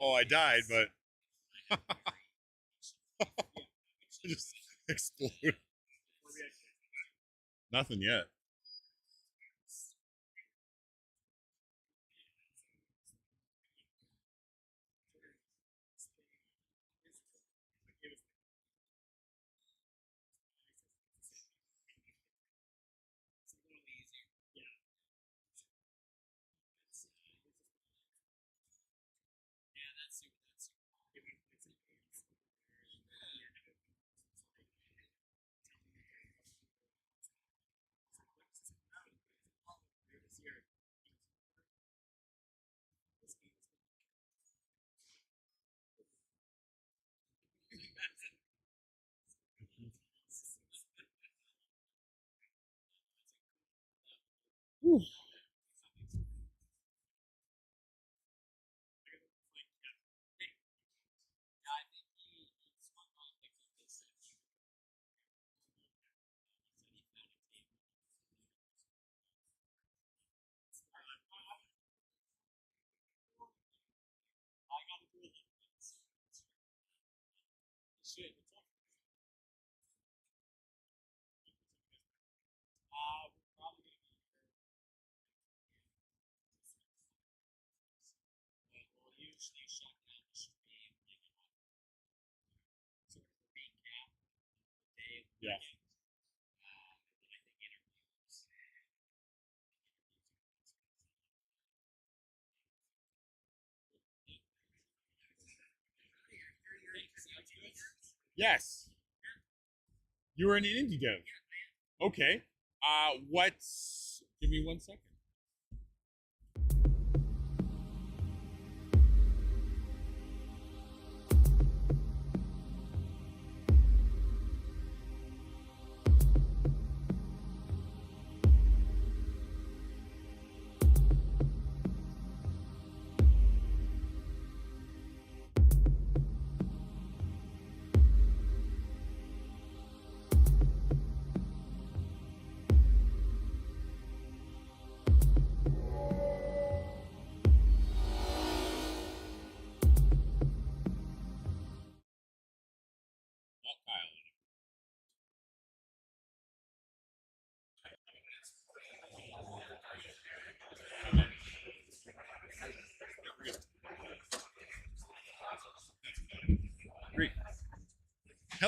Oh, I died, but just explode. Nothing yet. Whew. Yeah. Yes. You were an indie dev. Okay. What's? Give me 1 second.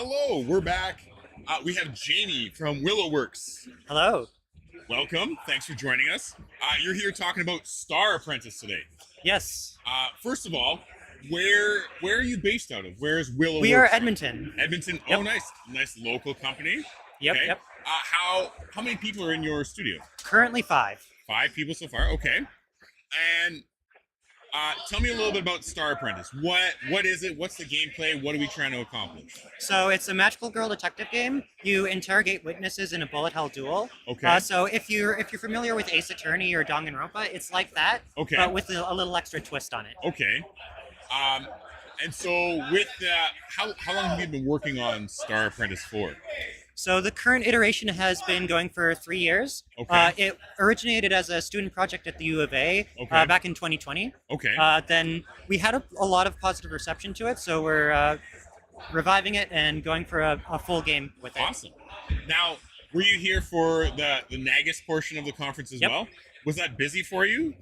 Hello, we're back. We have Jamie from Willowworks. Hello. Welcome. Thanks for joining us. You're here talking about Star Apprentice today. Yes. First of all, where are you based out of? Where's Willowworks? We are Edmonton. Edmonton. Yep. Oh, nice local company. Yep. Okay. Yep. How many people are in your studio? Currently 5. 5 people so far. Okay. And tell me a little bit about Star Apprentice. What is it? What's the gameplay? What are we trying to accomplish? So it's a magical girl detective game. You interrogate witnesses in a bullet hell duel. Okay. So if you're familiar with Ace Attorney or Danganronpa, it's like that, Okay. but with a little extra twist on it. Okay. And so with that, how long have you been working on Star Apprentice for? So the current iteration has been going for 3 years. Okay. It originated as a student project at the U of A Okay. back in 2020. Okay. Then we had a lot of positive reception to it, so we're reviving it and going for a full game with it. Awesome. Now, were you here for the Nagus portion of the conference as Yep. well? Was that busy for you?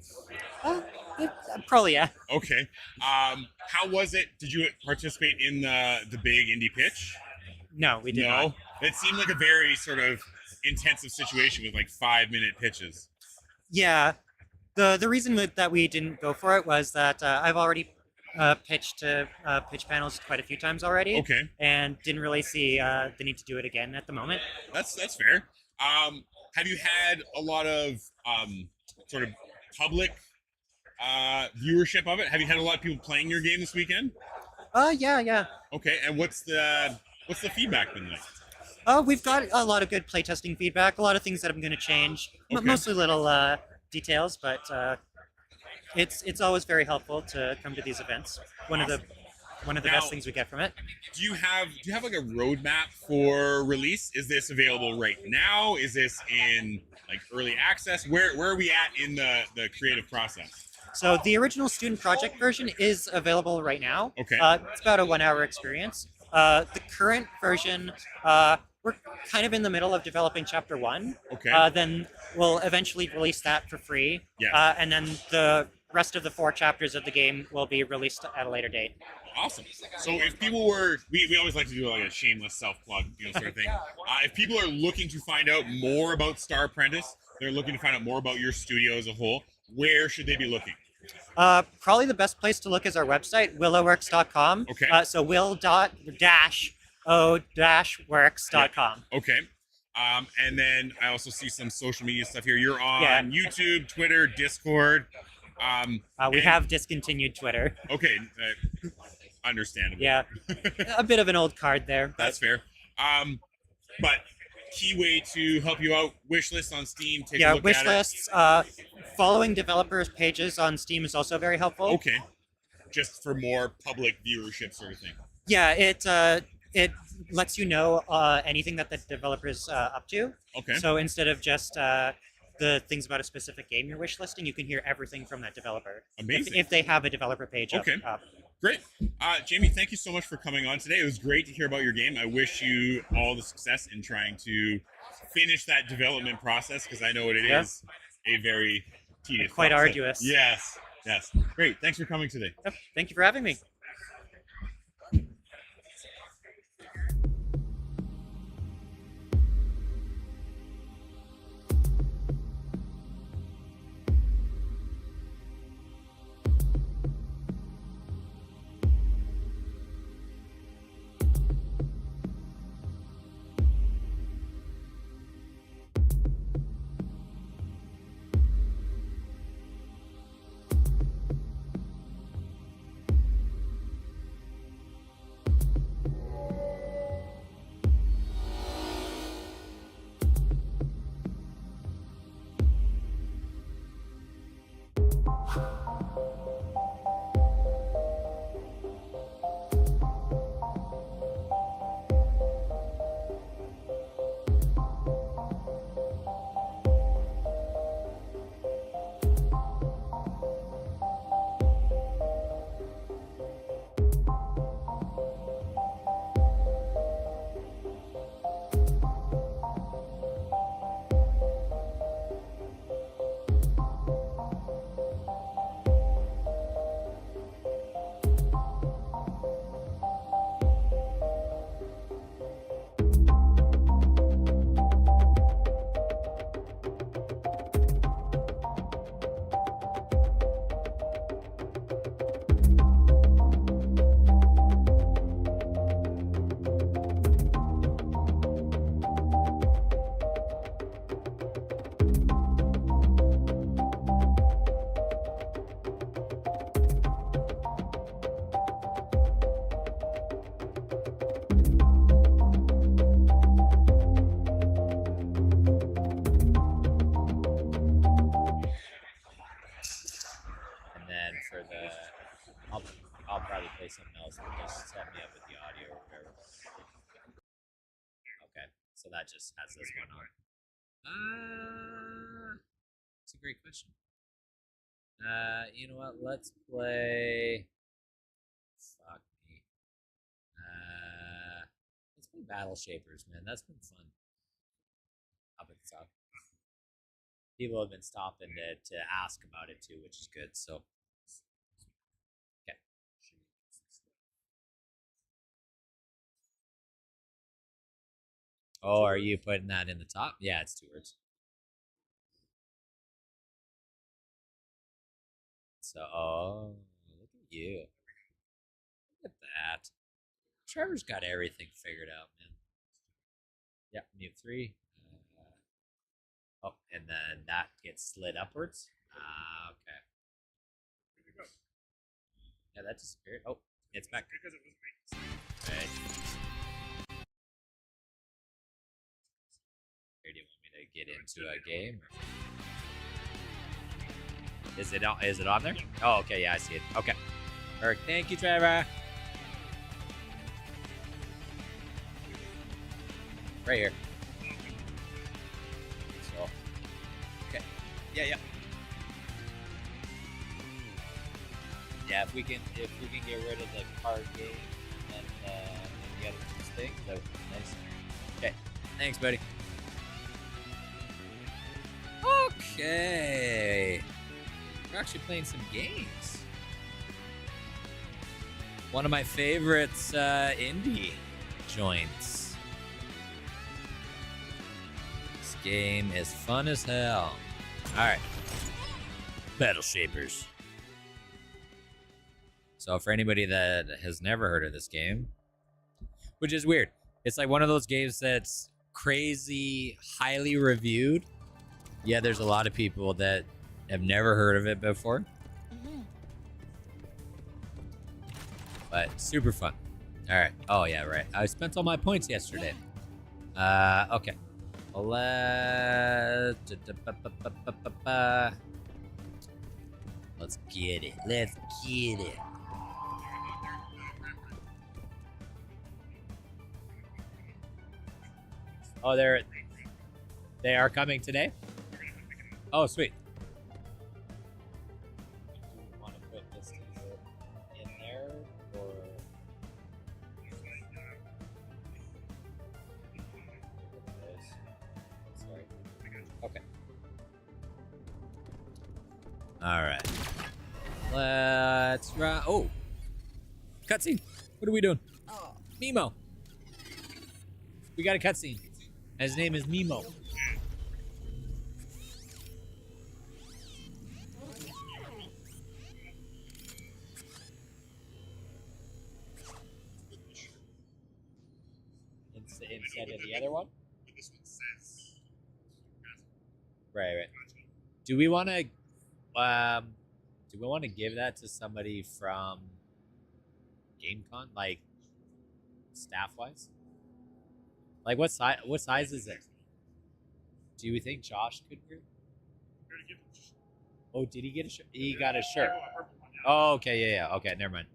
Probably, yeah. Okay. How was it? Did you participate in the big indie pitch? No, we did not. It seemed like a very sort of intensive situation with like 5-minute pitches. Yeah. The reason that we didn't go for it was that I've already pitched to pitch panels quite a few times already. Okay. And didn't really see the need to do it again at the moment. That's fair. Have you had a lot of sort of public viewership of it? Have you had a lot of people playing your game this weekend? Yeah. Okay, and what's the feedback been like? We've got a lot of good playtesting feedback, a lot of things that I'm going to change, Okay. mostly little details, but it's always very helpful to come to these events. One of the best things we get from it. Do you have like a roadmap for release? Is this available right now? Is this in like early access? Where are we at in the creative process? So the original student project version is available right now. Okay. It's about a 1-hour experience. The current version, we're kind of in the middle of developing Chapter 1. Okay. Then we'll eventually release that for free. Yes. And then the rest of the 4 chapters of the game will be released at a later date. Awesome. So if people were, we always like to do like a shameless self-plug, sort of thing. If people are looking to find out more about Star Apprentice, they're looking to find out more about your studio as a whole, where should they be looking? Probably the best place to look is our website, willowworks.com. Okay. So will-works.com. Okay. And then I also see some social media stuff here. You're on YouTube, Twitter, Discord. We have discontinued Twitter. Okay. Understandable. Yeah. A bit of an old card there. That's fair. But key way to help you out, wish lists on Steam. Take a look wish at lists. Following developers' pages on Steam is also very helpful. Okay. Just for more public viewership sort of thing. Yeah, it lets you know anything that the developer's up to. Okay. So instead of just the things about a specific game you're wish listing, you can hear everything from that developer. Amazing. If they have a developer page Okay. up. Great. Jamie, thank you so much for coming on today. It was great to hear about your game. I wish you all the success in trying to finish that development process, because I know it is a very tedious Quite process. arduous. Yes. Great. Thanks for coming today. Yep. Thank you for having me. play something else, but just set me up with the audio or whatever. Okay, so that just has this one on. That's a great question. You know what? Let's play. Fuck me. Let's play Battle Shapers, man. That's been fun. Up at the top. People have been stopping to ask about it too, which is good. So, okay. Oh, are you putting that in the top? Yeah, it's 2 words. So, oh, look at you. Look at that. Trevor's got everything figured out, man. Yeah, mute 3. Oh, and then that gets slid upwards. Okay. Yeah, that disappeared. Oh, it's back. Right. Here, do you want me to get into a game? Is it on there? Oh, okay, yeah, I see it. Okay. Perfect. Thank you, Trevor. Right here. So, okay. Yeah. Yeah, if we can get rid of the card game and the other 2 things, that would be nice. Okay. Thanks, buddy. Okay. We're actually playing some games. One of my favorites indie joints. This game is fun as hell. Alright. Battle Shapers. So for anybody that has never heard of this game, which is weird, it's like one of those games that's crazy, highly reviewed. Yeah, there's a lot of people that have never heard of it before. But super fun. All right. Oh, yeah, right. I spent all my points yesterday. Okay. Let's get it. Let's get it. Oh, they are coming today? Oh, sweet. Do you want to put this t-shirt in there, or... Sorry. Okay. Alright. Let's run... Oh! Cutscene! What are we doing? Mimo! We got a cutscene. His name is Mimo. Instead of the other one? Right. Do we want to give that to somebody from GameCon, like staff wise? Like what size is it? Do you think Josh could wear? Oh, did he get a shirt? He got a shirt. Oh, okay, yeah. Okay, never mind.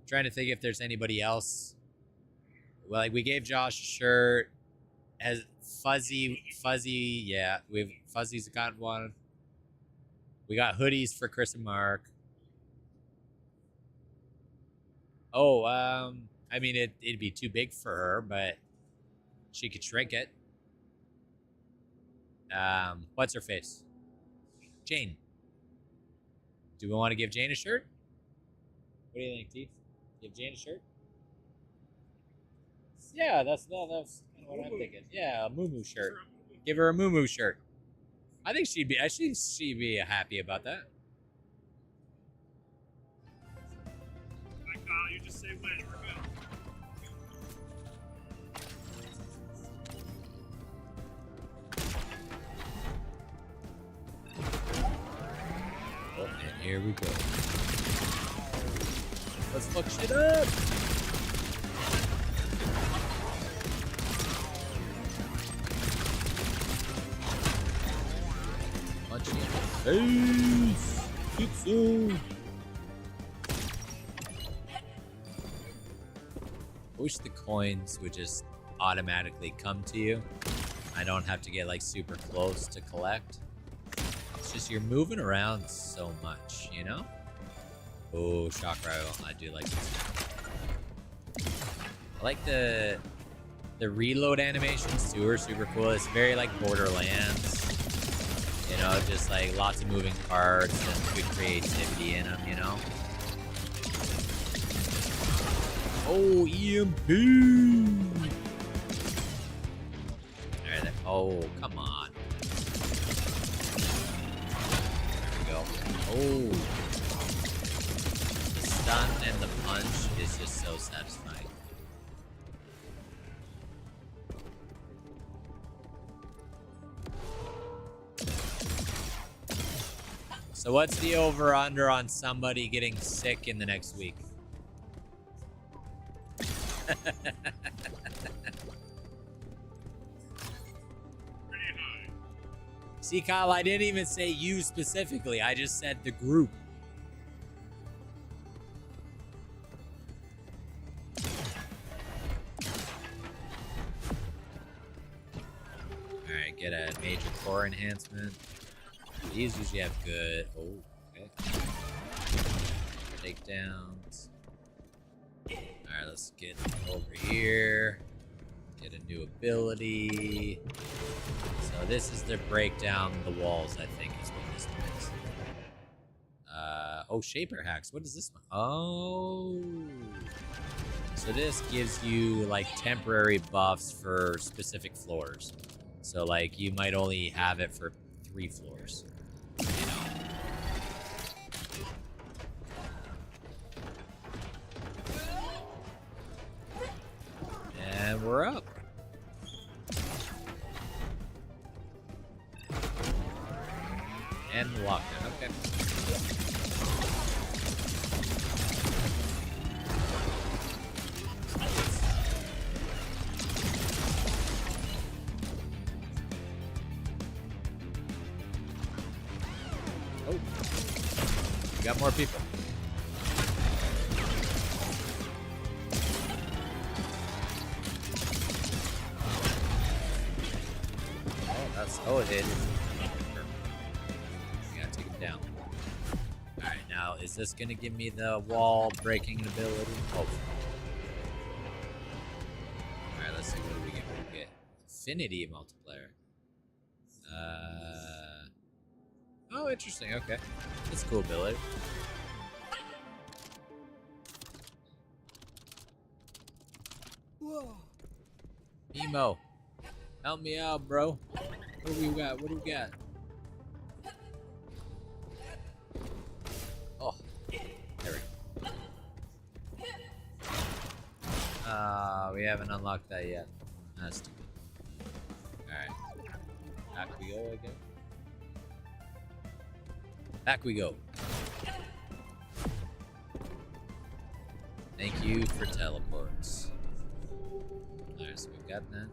Trying to think if there's anybody else. Well, like we gave Josh a shirt. As Fuzzy, yeah. Fuzzy's got one. We got hoodies for Chris and Mark. Oh, I mean it'd be too big for her, but she could shrink it. What's her face? Jane. Do we want to give Jane a shirt? What do you think, Teeth? Give Jane a shirt? Yeah, that's kind of what I'm thinking. Yeah, a Moo shirt. Give her a Moo shirt. I think she'd be happy about that. Kyle, you just say when. We're good. Oh, and here we go. Let's fuck shit up. Punch in the face. Pizza. I wish the coins would just automatically come to you. I don't have to get like super close to collect. It's just you're moving around so much, you know? Oh, shock rival. I do like this. I like the reload animations too are super cool. It's very like Borderlands. You know, just like lots of moving parts and good creativity in them, you know? Oh, EMP! Alright, oh, come on. There we go. Oh. The stun and the punch is just so satisfying. So what's the over-under on somebody getting sick in the next week? See, Kyle, I didn't even say you specifically. I just said the group. Alright, get a major core enhancement. These usually have good... Oh, okay. Takedowns. Alright, let's get over here. Get a new ability. So this is to break down the walls, I think, is what this is. Oh, Shaper Hacks. What is this one? Oh. So this gives you, like, temporary buffs for specific floors. So, like, you might only have it for 3 floors. You know? And we're up. And lockdown, okay. Oh, we got more people. Oh, that's it is. Down. Alright, now is this gonna give me the wall breaking ability? Oh. Alright, let's see what do we get. What do we get? Affinity multiplier. Oh, interesting, okay. That's a cool ability. Whoa. Emo. Help me out, bro. What do we got? What do we got? Oh, there we go. We haven't unlocked that yet. That's stupid. Alright. Back we go again. Back we go. Thank you for teleports. Alright, so we've got that.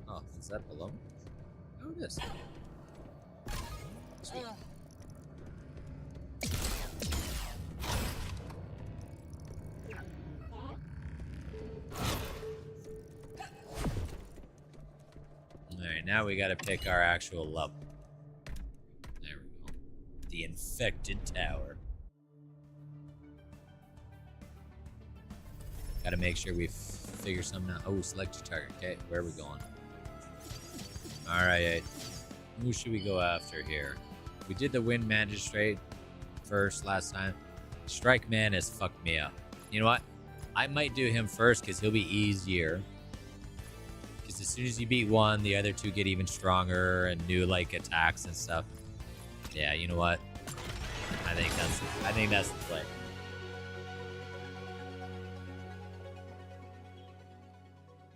Oh, is that below? Oh, it is. Sweet. Alright, now we gotta pick our actual level. There we go. The infected tower. Gotta make sure we figure something out. Oh, select your target. Okay, where are we going? Alright, who should we go after here? We did the Wind Magistrate first last time. Strike Man has fucked me up. You know what? I might do him first because he'll be easier. Because as soon as you beat one, the other two get even stronger and new like attacks and stuff. Yeah, you know what? I think that's the play.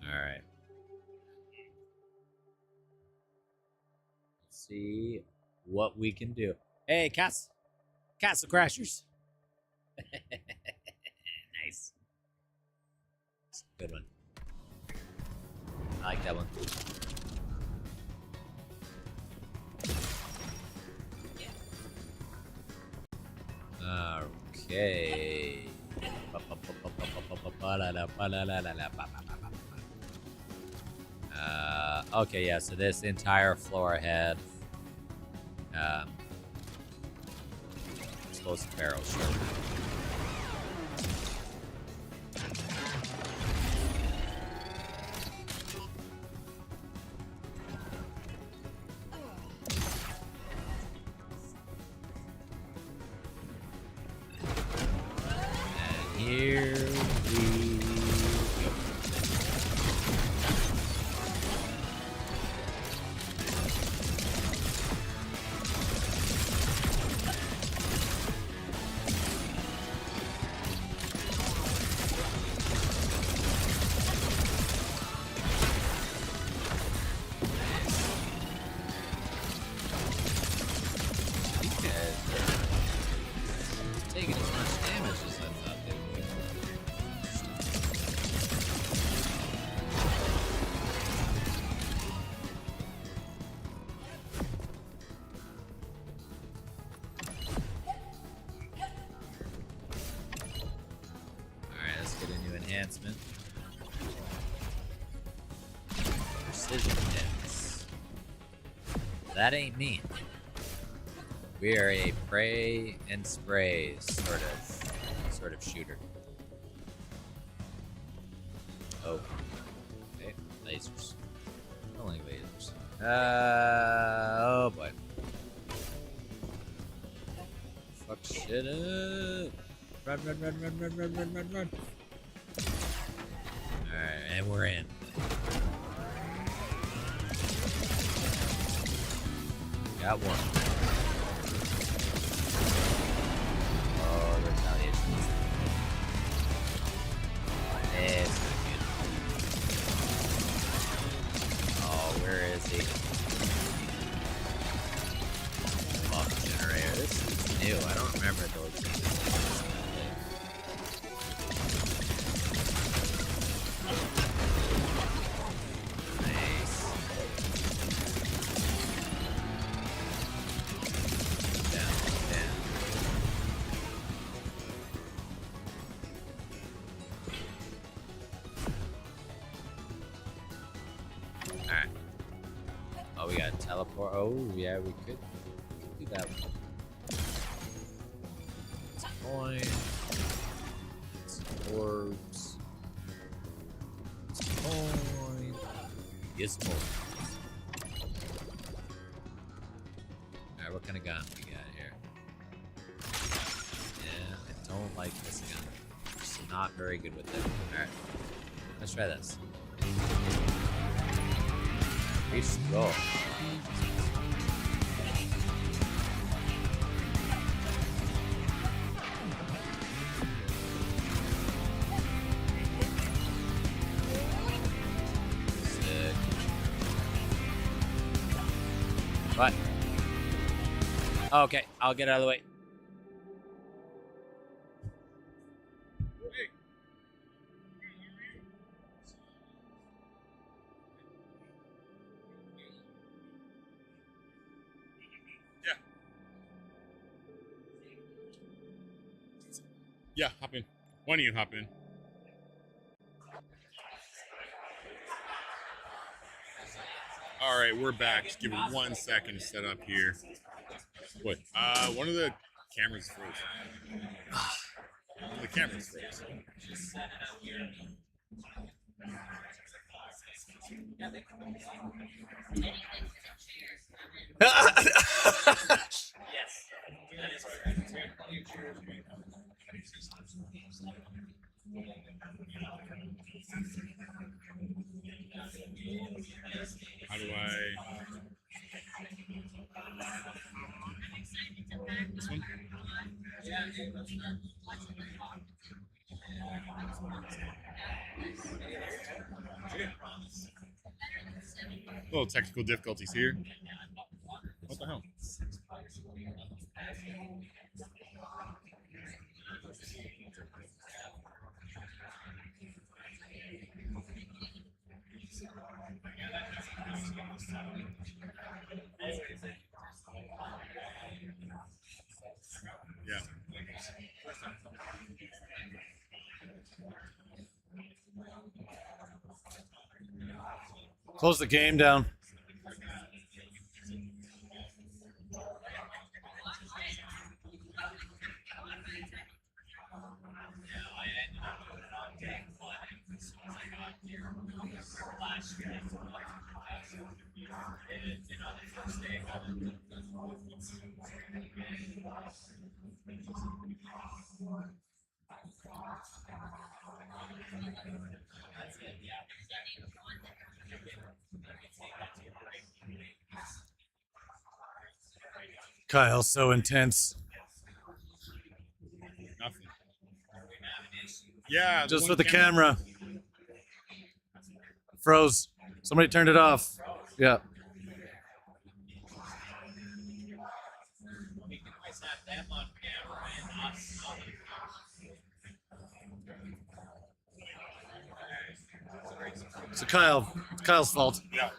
Alright. Let's see what we can do. Hey, Castle Crashers. Nice. Good one. I like that one. Okay. Okay, yeah, so this entire floor had explosive barrels, sure. And here we go. Taking as much damage as I thought they would. Alright, let's get a new enhancement. Precision hits. That ain't me. We are a pray and spray sort of shooter. Oh. Okay, lasers. Only lasers. Oh boy. Fuck shit up. Run. Alright, and we're in. Got one. Oh, retaliation. It's not good. Oh, where is he? Buff generator. This is new. I don't remember those things. Nice. Down. Alright. Oh, we got teleport. Oh, yeah, we could do that one. It's coin. It's orbs. It's coin. Gizmo. Alright, what kind of gun we got here? Yeah, I don't like this gun. Just not very good with it. Alright. Let's try this. Reach the goal. Sick. What? Okay, I'll get out of the way. Yeah, hop in. Why don't you hop in? All right, we're back. Just give me 1 second to set up here. What? One of the cameras froze. The camera's froze. How do I? This one? Little technical difficulties here. What the hell? Yeah. Close the game down. Kyle's so intense. Nothing. Yeah. Just with the camera. Froze. Somebody turned it off. Yeah. So it's Kyle's fault. Yeah.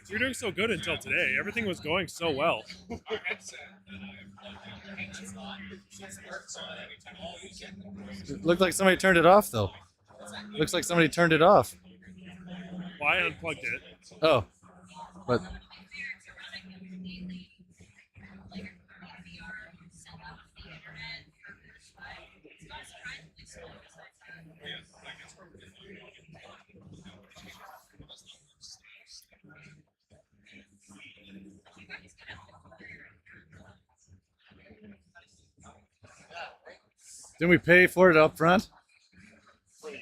We were doing so good until today. Everything was going so well. It looked like somebody turned it off, though. Looks like somebody turned it off. Well, I unplugged it. Oh. But... Didn't we pay for it up front? What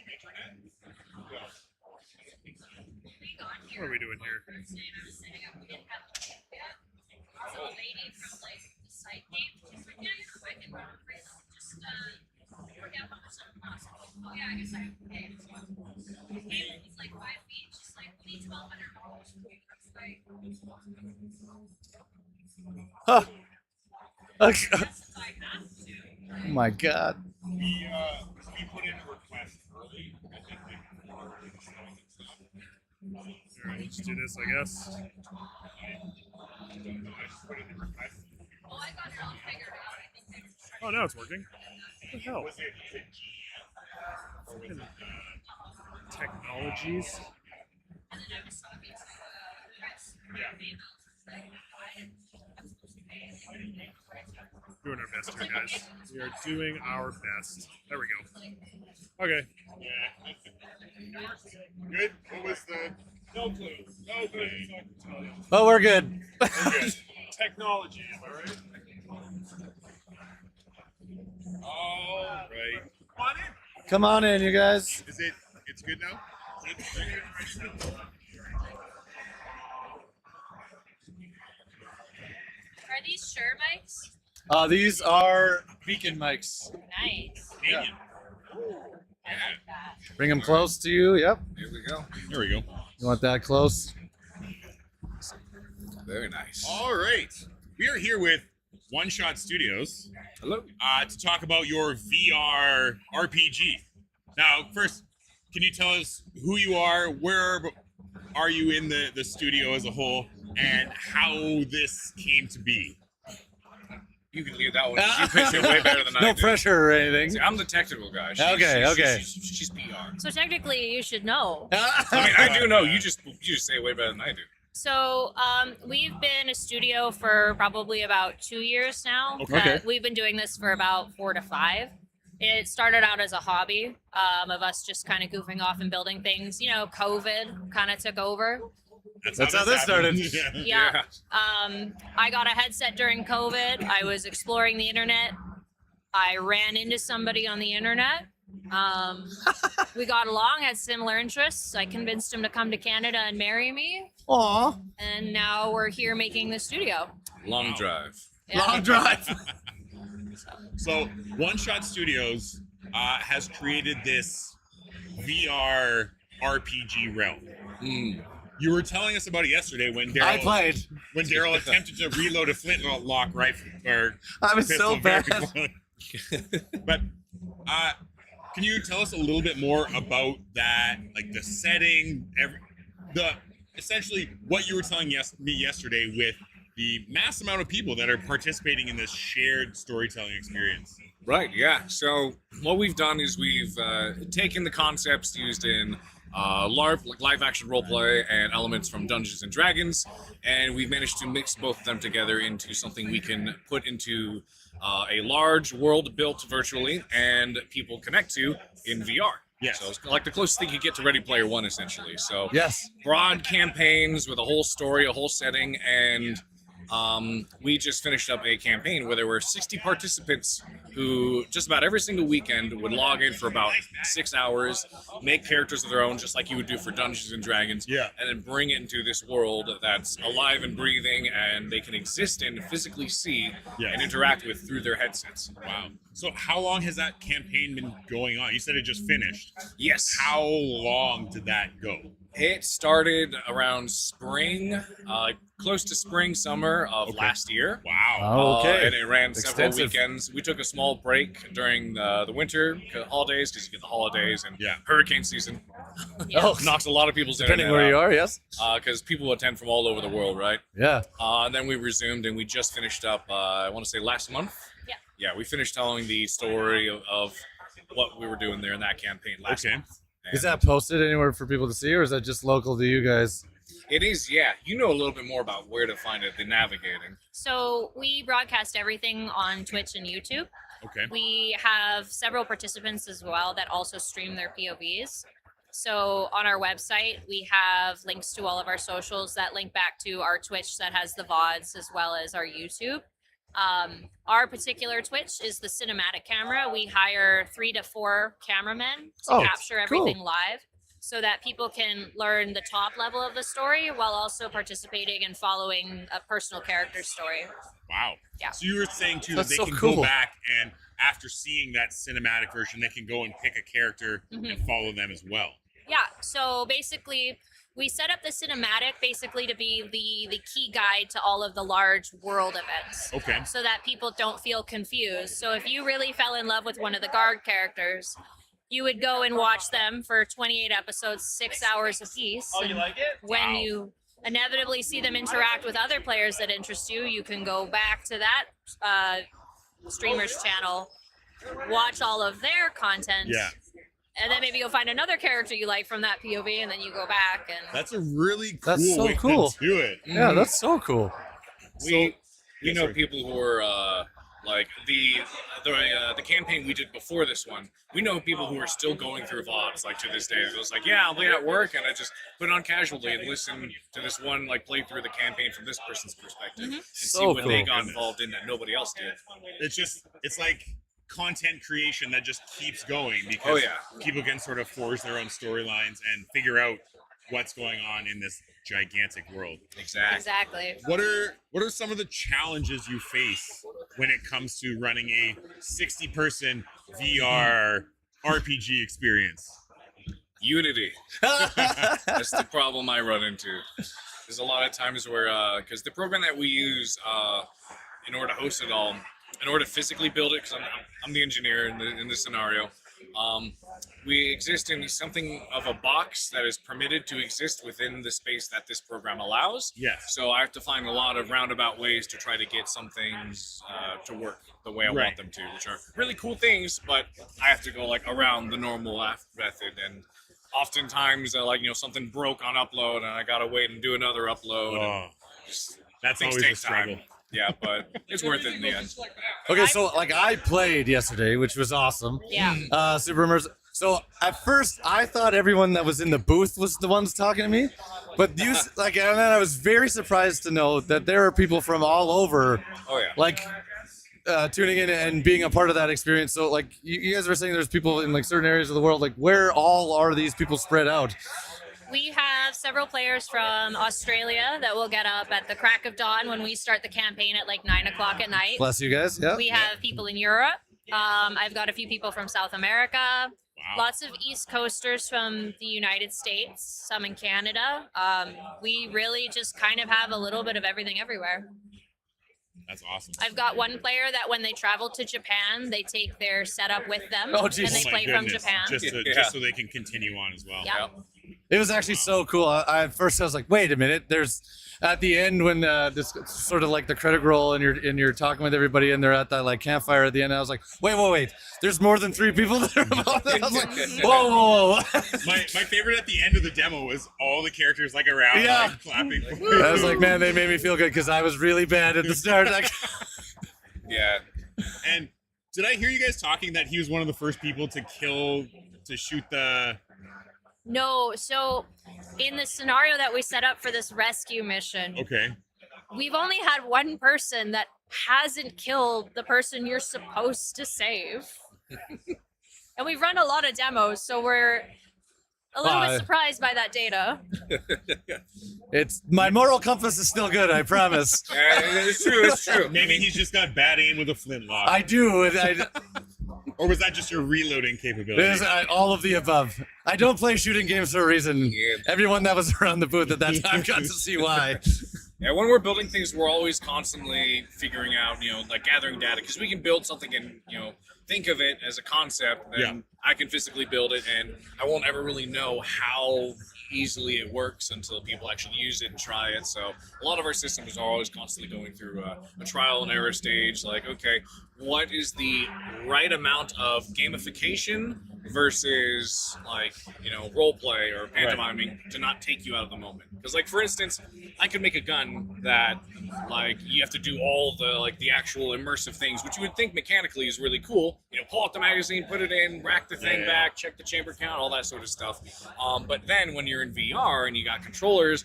are we doing here? Huh. Okay. Oh my God. We put in a request early. Alright, let's do this, I guess. Oh, now it's working. What the hell? Freaking technologies. Doing our best here, guys. We are doing our best. There we go. Okay. Good? What was the... No clue. No clue. Oh, we're good. Technology, am I right? All right. Come on in. Come on in, you guys. Is it... It's good now? Are these Shure mics? These are beacon mics. Nice. Yeah. Bring them close to you. Yep. Here we go. Here we go. You want that close? Very nice. All right. We are here with One Shot Studios. Hello. To talk about your VR RPG. Now, first, can you tell us who you are, where are you in the studio as a whole, and how this came to be? You can leave that one. You pitch it way better than I do. No pressure or anything. See, I'm the technical guy. Okay. She's PR. So technically, you should know. I mean, I do know. You just say it way better than I do. So we've been a studio for probably about 2 years now. Okay. We've been doing this for about 4 to 5. It started out as a hobby of us just kind of goofing off and building things. You know, COVID kind of took over. That's how this started. Yeah. I got a headset during COVID. I was exploring the internet. I ran into somebody on the internet. We got along, had similar interests. I convinced him to come to Canada and marry me. Aw. And now we're here making the studio. Long drive. Yeah. Long drive. So, One Shot Studios has created this VR RPG realm. You were telling us about it yesterday when Daryl. I played. When Daryl attempted to reload a flintlock rifle. I was so bad. But can you tell us a little bit more about that, like the setting, essentially what you were telling me yesterday with the mass amount of people that are participating in this shared storytelling experience? Right, yeah. So what we've done is we've taken the concepts used in LARP, like live action roleplay, and elements from Dungeons and Dragons, and we've managed to mix both of them together into something we can put into a large world built virtually and people connect to in VR. Yeah. So it's like the closest thing you get to Ready Player One, essentially. So Yes. broad campaigns with a whole story, a whole setting, and we just finished up a campaign where there were 60 participants who just about every single weekend would log in for about 6 hours, make characters of their own, just like you would do for Dungeons and Dragons, yeah, and then bring it into this world that's alive and breathing, and they can exist in, physically see, and interact with through their headsets. Wow. So how long has that campaign been going on? You said it just finished. Yes. How long did that go? It started around spring, close to spring, summer of last year. Wow. Okay. And it ran several Extensive. weekends. We took a small break during the winter holidays, because you get the holidays and hurricane season. Oh. Knocks a lot of people's Depending internet where you out. are, yes. Because people attend from all over the world, right? Yeah. And then we resumed, and we just finished up, I want to say last month. Yeah. Yeah, we finished telling the story of what we were doing there in that campaign last month. Is that posted anywhere for people to see, or is that just local to you guys? It is, yeah. You know a little bit more about where to find it, the navigating. So we broadcast everything on Twitch and YouTube. Okay. We have several participants as well that also stream their POVs. So on our website, we have links to all of our socials that link back to our Twitch that has the VODs as well as our YouTube. Our particular Twitch is the cinematic camera. We hire 3 to 4 cameramen to capture everything cool. live so that people can learn the top level of the story while also participating and following a personal character story. Wow. Yeah. So you were saying too That's that they so can cool. go back and after seeing that cinematic version, they can go and pick a character and follow them as well. Yeah, so basically we set up the cinematic basically to be the key guide to all of the large world events. Okay. So that people don't feel confused. So if you really fell in love with one of the guard characters, you would go and watch them for 28 episodes, 6 hours apiece. Oh, you like it? When you inevitably see them interact with other players that interest you, you can go back to that streamer's channel, watch all of their content. Yeah. And then maybe you'll find another character you like from that POV, and then you go back and. That's a really cool That's so way cool. to do it. Yeah, that's so cool. We Yeah, know sorry. people who are like the campaign we did before this one. We know people who are still going through VODs like to this day. It was like, yeah, I'll be at work and I just put it on casually and listen to this one like play through the campaign from this person's perspective and see So what they cool. got involved in that nobody else did. It's like content creation that just keeps going because Oh, people can sort of forge their own storylines and figure out what's going on in this gigantic world. Exactly. What are some of the challenges you face when it comes to running a 60-person VR RPG experience? Unity. That's the problem I run into. There's a lot of times where, because the program that we use in order to host it all, in order to physically build it, because I'm the engineer in this scenario, we exist in something of a box that is permitted to exist within the space that this program allows. Yes. So I have to find a lot of roundabout ways to try to get some things to work the way I Right. want them to, which are really cool things, but I have to go like around the normal method. And oftentimes, something broke on upload, and I gotta wait and do another upload. Oh, and just, that's things always take a struggle. time. Yeah, but it's worth it in the end. Okay, so like I played yesterday, which was awesome. Yeah. Super immersive. So at first, I thought everyone that was in the booth was the ones talking to me, but and then I was very surprised to know that there are people from all over, Oh yeah. like tuning in and being a part of that experience. So like you guys were saying, there's people in like certain areas of the world. Like where all are these people spread out? We have several players from Australia that will get up at the crack of dawn when we start the campaign at like 9 o'clock at night. Bless you guys. Yeah. We have people in Europe. I've got a few people from South America. Lots of East Coasters from the United States, some in Canada. We really just kind of have a little bit of everything everywhere. That's awesome. I've got one player that when they travel to Japan, they take their setup with them Oh, and geez. they Oh my play from goodness. Japan. Just so they can continue on as well. Yeah. It was actually so cool. At first I was like, wait a minute. There's at the end when this sort of like the credit roll and you're talking with everybody and they're at that like campfire at the end. I was like, wait. There's more than 3 people that are involved. I was like, whoa. My favorite at the end of the demo was all the characters like around, like, clapping. I was like, man, they made me feel good because I was really bad at the start. Like, yeah. And did I hear you guys talking that he was one of the first people to shoot the? No, so in the scenario that we set up for this rescue mission, Okay. we've only had one person that hasn't killed the person you're supposed to save. And we've run a lot of demos, so we're a little bit surprised by that data. it's my moral compass is still good, I promise. It's true. Maybe he's just got bad aim with a flintlock. I do. Or was that just your reloading capability? It is all of the above. I don't play shooting games for a reason. Everyone that was around the booth at that time got to see why. Yeah, when we're building things, we're always constantly figuring out, like gathering data, because we can build something and, think of it as a concept, and I can physically build it, and I won't ever really know how easily it works until people actually use it and try it. So a lot of our systems are always constantly going through a trial and error stage, like, okay, what is the right amount of gamification versus role play or pantomiming to not take you out of the moment? Because for instance, I could make a gun that you have to do all the actual immersive things, which you would think mechanically is really cool. Pull out the magazine, put it in, rack the thing back, check the chamber count, all that sort of stuff. But then when you're in VR and you got controllers,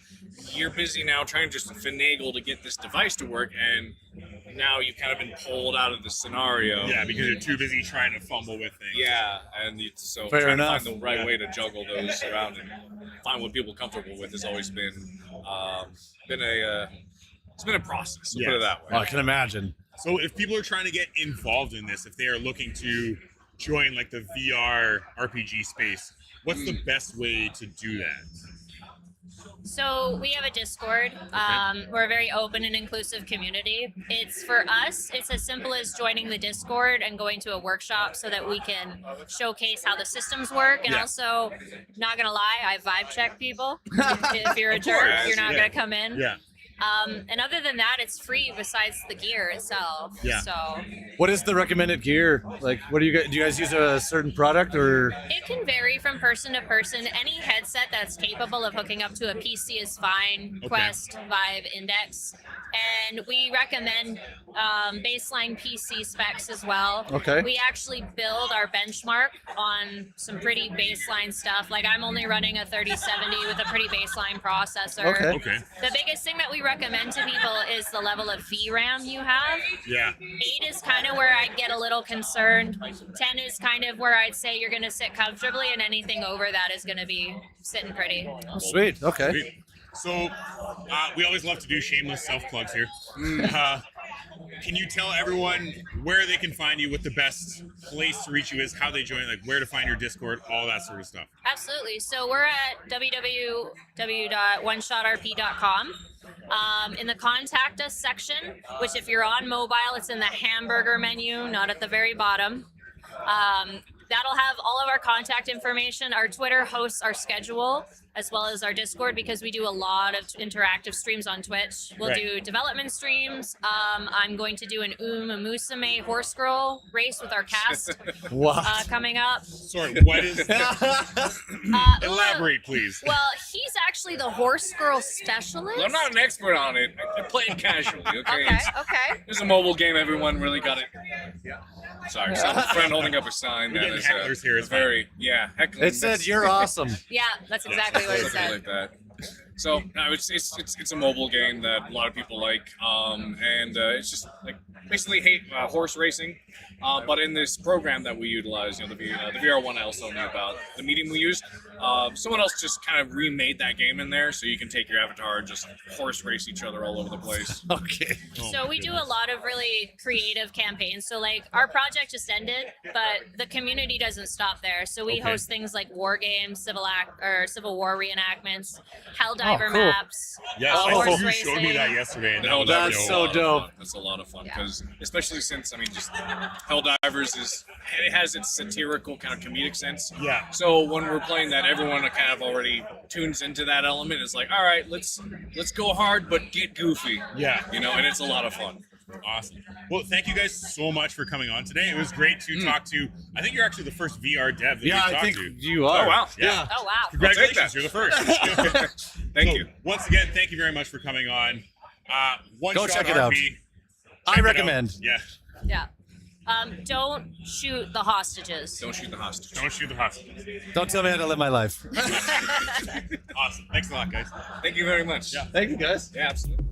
you're busy now trying to just finagle to get this device to work, and now you've kind of been pulled out of the scenario. Yeah, because you're too busy trying to fumble with things. Yeah, and so Fair trying enough. to find the right way to juggle those around and find what people are comfortable with has always been it's been a process. Put it that way. Oh, I can imagine. So if people are trying to get involved in this, if they are looking to join the VR RPG space, what's the best way to do that? So we have a Discord. We're a very open and inclusive community. For us, it's as simple as joining the Discord and going to a workshop so that we can showcase how the systems work. And also, not gonna lie, I vibe check people. If you're a jerk, you're not gonna come in. Yeah. And other than that, it's free besides the gear itself. Yeah. So What is the recommended gear? What do you guys use a certain product or? it can vary from person to person. Any headset that's capable of hooking up to a PC is fine. Okay. Quest, Vive, Index. And we recommend baseline PC specs as well. Okay. We actually build our benchmark on some pretty baseline stuff. I'm only running a 3070 with a pretty baseline processor. Okay. The biggest thing that we recommend to people is the level of VRAM you have. Yeah. 8 is kind of where I get a little concerned. 10 is kind of where I'd say you're going to sit comfortably, and anything over that is going to be sitting pretty. Oh, sweet. Okay. Sweet. So we always love to do shameless self-plugs here. Can you tell everyone where they can find you, what the best place to reach you is, how they join, where to find your Discord, all that sort of stuff? Absolutely. So we're at www.oneshotrp.com. In the contact us section, which if you're on mobile, it's in the hamburger menu, not at the very bottom. That'll have all of our contact information. Our Twitter hosts our schedule, as well as our Discord, because we do a lot of interactive streams on Twitch. We'll do development streams. I'm going to do an Musume horse girl race with our cast coming up. Sorry, what is that? Elaborate, please. Well, he's actually the horse girl specialist. Well, I'm not an expert on it. I play it casually, okay? Okay. It's a mobile game. Everyone really got it. Sorry, some friend holding up a sign. We're That getting is hecklers here. It's very, heckling. It said you're awesome. Yeah, that's exactly what it Something said. like that. So no, it's a mobile game that a lot of people like, and it's just basically horse racing. But in this program that we utilize, the VR one I also knew about, the medium we use, someone else just kind of remade that game in there, so you can take your avatar and just horse race each other all over the place. Okay. So we do a lot of really creative campaigns. So our project just ended, but the community doesn't stop there. So we host things like war games, Civil War reenactments, Helldiver cool. maps. Yes, horse you racing. showed me that yesterday. And That's so dope. That's a lot of fun because because especially since just Helldivers it has its satirical kind of comedic sense. Yeah. So when we're playing that, everyone kind of already tunes into that element. It's like, all right, let's go hard but get goofy. Yeah. And it's a lot of fun. Awesome. Well, thank you guys so much for coming on today. It was great to talk to. I think you're actually the first VR dev that we've talked to. You are. Oh wow. Yeah. Oh, wow. Congratulations, you're the first. Thank you. Once again, thank you very much for coming on. One Go shot check it out. RP. I recommend. Yeah. Yeah. Don't shoot the hostages. Don't shoot the hostages. Don't shoot the hostages. Don't tell me how to live my life. Awesome. Thanks a lot, guys. Thank you very much. Yeah. Thank you, guys. Yeah, absolutely.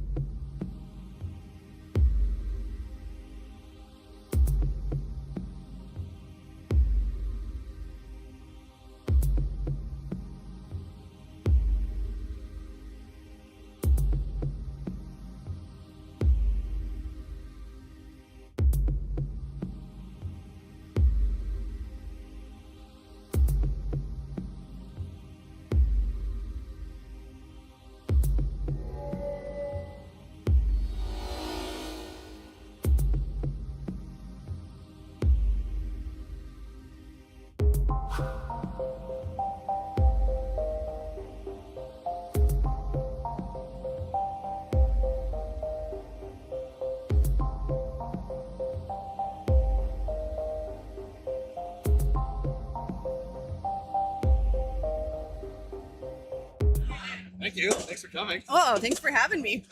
Thank you. Thanks for coming. Oh, thanks for having me.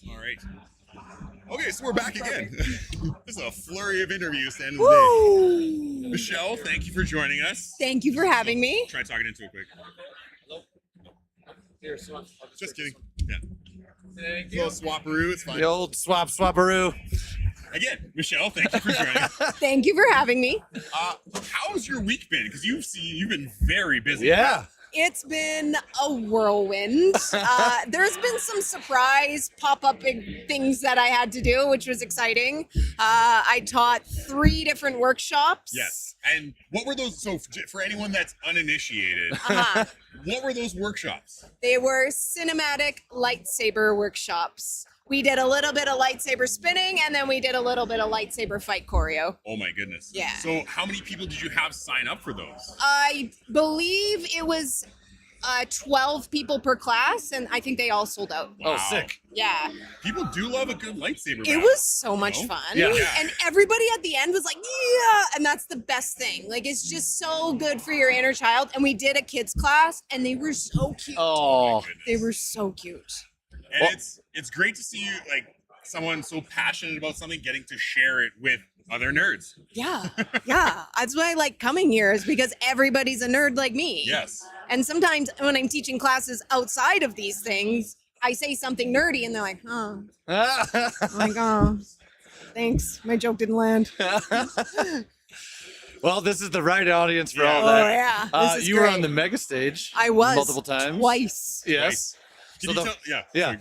All right. Okay, so we're back again. This is a flurry of interviews to end of the Woo! day. Michelle, thank you for joining us. Thank you for having me. Try talking into it quick. Here, swap. Just kidding. Yeah. Little swapperoo, it's fine. The old swapperoo. Again, Michelle, thank you for joining us. Thank you for having me. How's your week been? Because you've been very busy. Yeah. It's been a whirlwind. There's been some surprise pop-up things that I had to do, which was exciting. I taught 3 different workshops. Yes. And what were those? So for anyone that's uninitiated, what were those workshops? They were cinematic lightsaber workshops. We did a little bit of lightsaber spinning, and then we did a little bit of lightsaber fight choreo. Oh my goodness. Yeah. So how many people did you have sign up for those? I believe it was 12 people per class, and I think they all sold out. Wow. Oh, sick. Yeah. People do love a good lightsaber It battle. was so much fun. Yeah. And everybody at the end was like, yeah. And that's the best thing. Like, it's just so good for your inner child. And we did a kids class, and they were so cute. Oh. They were so cute. And it's great to see you, like, someone so passionate about something getting to share it with other nerds. Yeah. Yeah. That's why I like coming here, is because everybody's a nerd like me. Yes. And sometimes when I'm teaching classes outside of these things, I say something nerdy, and they're like, oh. I'm like, oh, thanks. My joke didn't land. Well, this is the right audience for all Oh, that. yeah. This is you were great. on the mega stage. I was. Multiple times. Twice. Yes. Can you tell? Yeah. Yeah.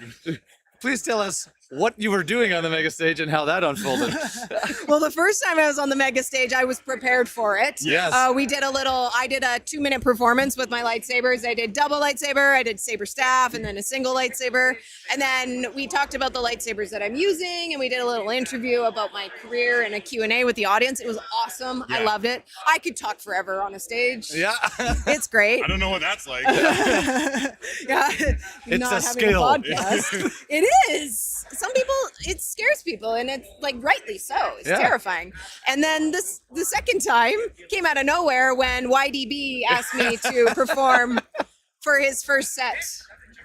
Please tell us what you were doing on the mega stage and how that unfolded. Well, the first time I was on the mega stage, I was prepared for it. Yes. I did a 2-minute performance with my lightsabers. I did double lightsaber, I did saber staff, and then a single lightsaber. And then we talked about the lightsabers that I'm using, and we did a little interview about my career and a Q&A with the audience. It was awesome. I loved it. I could talk forever on a stage. Yeah. It's great. I don't know what that's like. Yeah. It's Not a having skill. podcast. It is. Some people, it scares people, and it's like rightly so. It's Yeah. terrifying. And then the second time came out of nowhere when YDB asked me to perform for his first set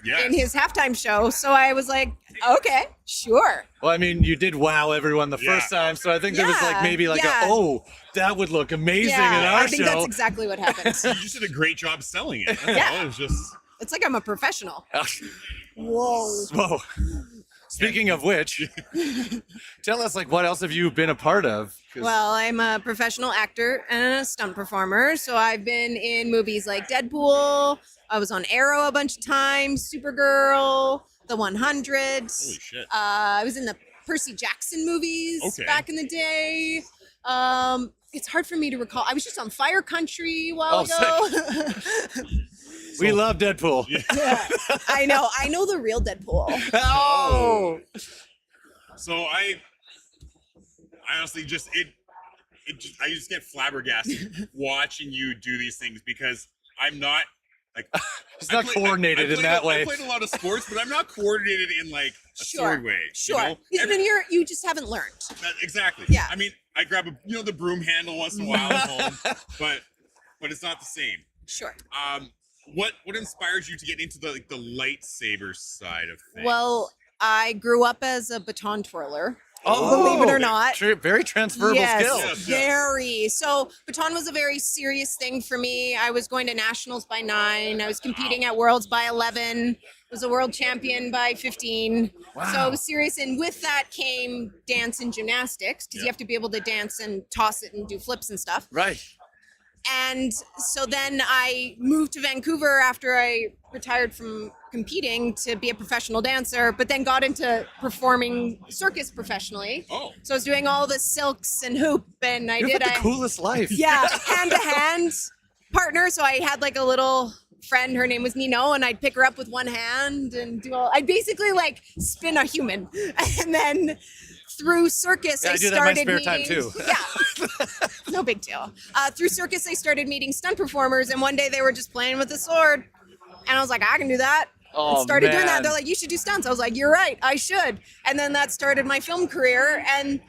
in his halftime show. So I was like, okay, sure. Well, I mean, you did wow everyone the first time, so I think there was like maybe like that would look amazing in our I think show. that's exactly what happened. You just did a great job selling it. That's Yeah. all. It was just. It's like I'm a professional. Whoa. Whoa. Speaking of which, tell us, like, what else have you been a part of? 'Cause- Well, I'm a professional actor and a stunt performer. So I've been in movies like Deadpool. I was on Arrow a bunch of times, Supergirl, The 100. Holy shit. I was in the Percy Jackson movies back in the day. It's hard for me to recall. I was just on Fire Country a while ago. We love Deadpool. Yeah. I know the real Deadpool. Oh. So I honestly I just get flabbergasted watching you do these things because I'm not like It's not coordinated in that way. I played a lot of sports, but I'm not coordinated in like a sword way. Sure. You know? You just haven't learned. Exactly. Yeah. I mean, I grab the broom handle once in a while at home, but it's not the same. Sure. What inspires you to get into the lightsaber side of things? Well, I grew up as a baton twirler. Believe it or not. Very transferable skill. Yes, very. So baton was a very serious thing for me. I was going to nationals by 9. I was competing at worlds by 11. Was a world champion by 15. Wow. So it was serious. And with that came dance and gymnastics because you have to be able to dance and toss it and do flips and stuff. Right. And so then I moved to Vancouver after I retired from competing to be a professional dancer, but then got into performing circus professionally. Oh. So I was doing all the silks and hoop, and You've got the coolest life. Yeah, hand-to-hand partner. So I had like a little friend, her name was Nino, and I'd pick her up with one hand and I'd basically like spin a human. And then through circus, I do that in my started spare meeting. time too. Yeah, no big deal. Through circus, I started meeting stunt performers, and one day they were just playing with a sword, and I was like, I can do that. Oh, And started doing that. man. They're like, you should do stunts. I was like, you're right, I should. And then that started my film career. And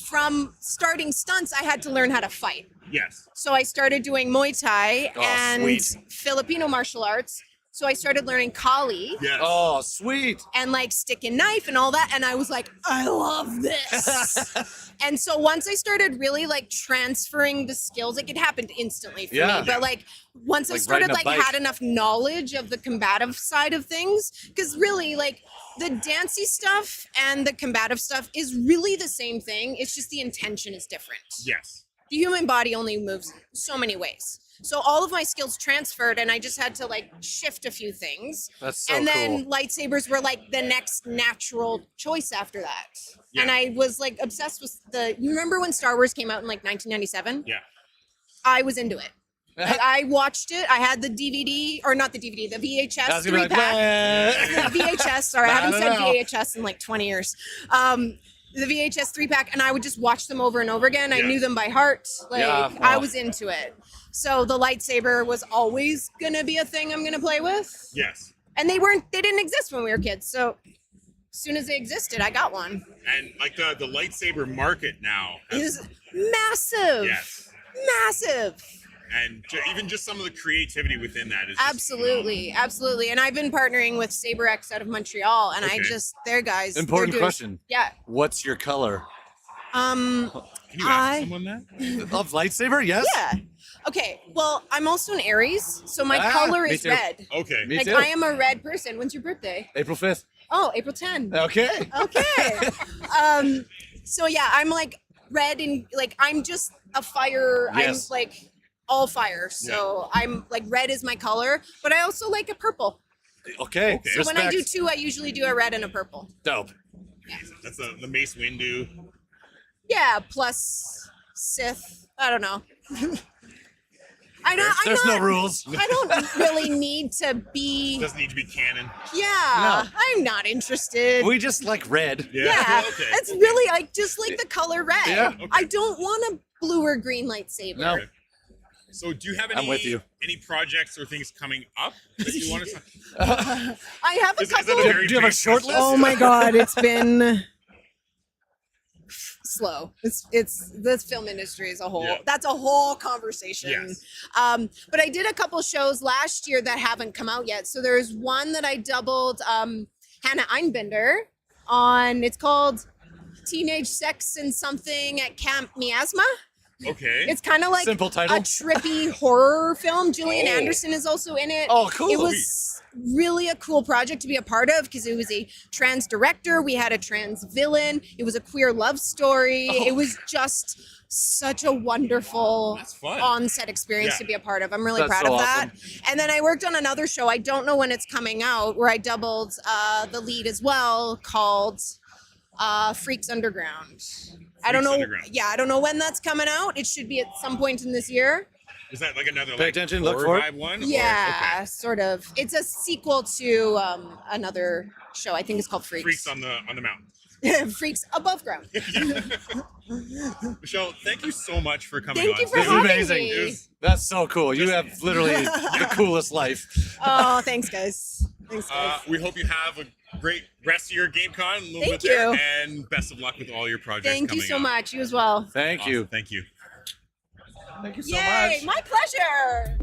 from starting stunts, I had to learn how to fight. Yes. So I started doing Muay Thai Oh, and sweet. Filipino martial arts. So I started learning Kali. Yes. Oh, sweet. And like stick and knife and all that. And I was like, I love this. And so once I started really like transferring the skills, like it happened instantly for Yeah. me. But like once I Like started riding a like bike. had enough knowledge of the combative side of things, because really like the dancey stuff and the combative stuff is really the same thing. It's just the intention is different. Yes. The human body only moves so many ways. So all of my skills transferred, and I just had to like shift a few things. That's so And then cool. lightsabers were like the next natural choice after that. Yeah. And I was like obsessed with you remember when Star Wars came out in like 1997? Yeah. I was into it. Like, I watched it. I had the DVD, or not the DVD, the VHS I was gonna be like, 3-pack. VHS, sorry, I haven't I said don't know. VHS in like 20 years. The VHS 3-pack, and I would just watch them over and over again. I Yeah. knew them by heart. Like Yeah, I wow. was into it. So the lightsaber was always gonna be a thing I'm gonna play with. Yes. And they didn't exist when we were kids. So as soon as they existed, I got one. And like the lightsaber market now. It is massive. Yes. Massive. And even just some of the creativity within that is just Absolutely, absolutely. And I've been partnering with SaberX out of Montreal, and Okay. they're guys. they're Important doing- question. Yeah. What's your color? Can you ask someone that? Of lightsaber? Yes. Yeah. Okay. Well, I'm also an Aries, so my Ah, color me is too. red. Okay. Me Like too. I am a red person. When's your birthday? April 5th. Oh, April 10. Okay. Okay. So yeah, I'm like red and like I'm just a fire. Yes. I'm like all fire. So I'm like red is my color, but I also like a purple. Okay. So when I do Respect. 2, I usually do a red and a purple. Dope. That's the Mace Windu. Yeah, plus Sith. I don't know. There's no rules. I don't really need to be. Doesn't need to be canon. Yeah, I'm not interested. We just like red. Yeah, Okay. it's really I just like the color red. Yeah. Okay. I don't want a blue or green lightsaber. No. So do you have I'm with you. any projects or things coming up that you want to talk? I have a Is that couple. a very Do you have a big short question? Oh my god, it's been slow. It's this film industry as a whole. Yeah. That's a whole conversation. Yes. But I did a couple shows last year that haven't come out yet. So there's one that I doubled Hannah Einbinder on. It's called Teenage Sex and Something at Camp Miasma. Okay. It's kind of like Simple title. a trippy horror film. Gillian Oh. Anderson is also in it. Oh, cool. It was really a cool project to be a part of because it was a trans director. We had a trans villain. It was a queer love story. Oh. It was just such a wonderful That's fun. on-set experience Yeah. to be a part of. I'm really That's proud so of that. And then I worked on another show. I don't know when it's coming out, where I doubled the lead as well, called Freaks Underground. I don't Freaks know. Underground. Yeah, I don't know when that's coming out. It should be at some point in this year. Is that like another Pay like attention, look horror for it. vibe one? Or- Yeah, okay. sort of. It's a sequel to another show. I think it's called Freaks. Freaks on the Mountain. Freaks above ground. Michelle, thank you so much for coming Thank on. you for This is having amazing. me. That's so cool. You have literally the coolest life. Oh, thanks, guys. Thanks, guys. We hope you have a great rest of your GameCon. A little Thank bit there, you. and best of luck with all your projects. Thank you coming so up. much. You as well. Thank you. Awesome. Thank you. Thank you so Yay, much. my pleasure.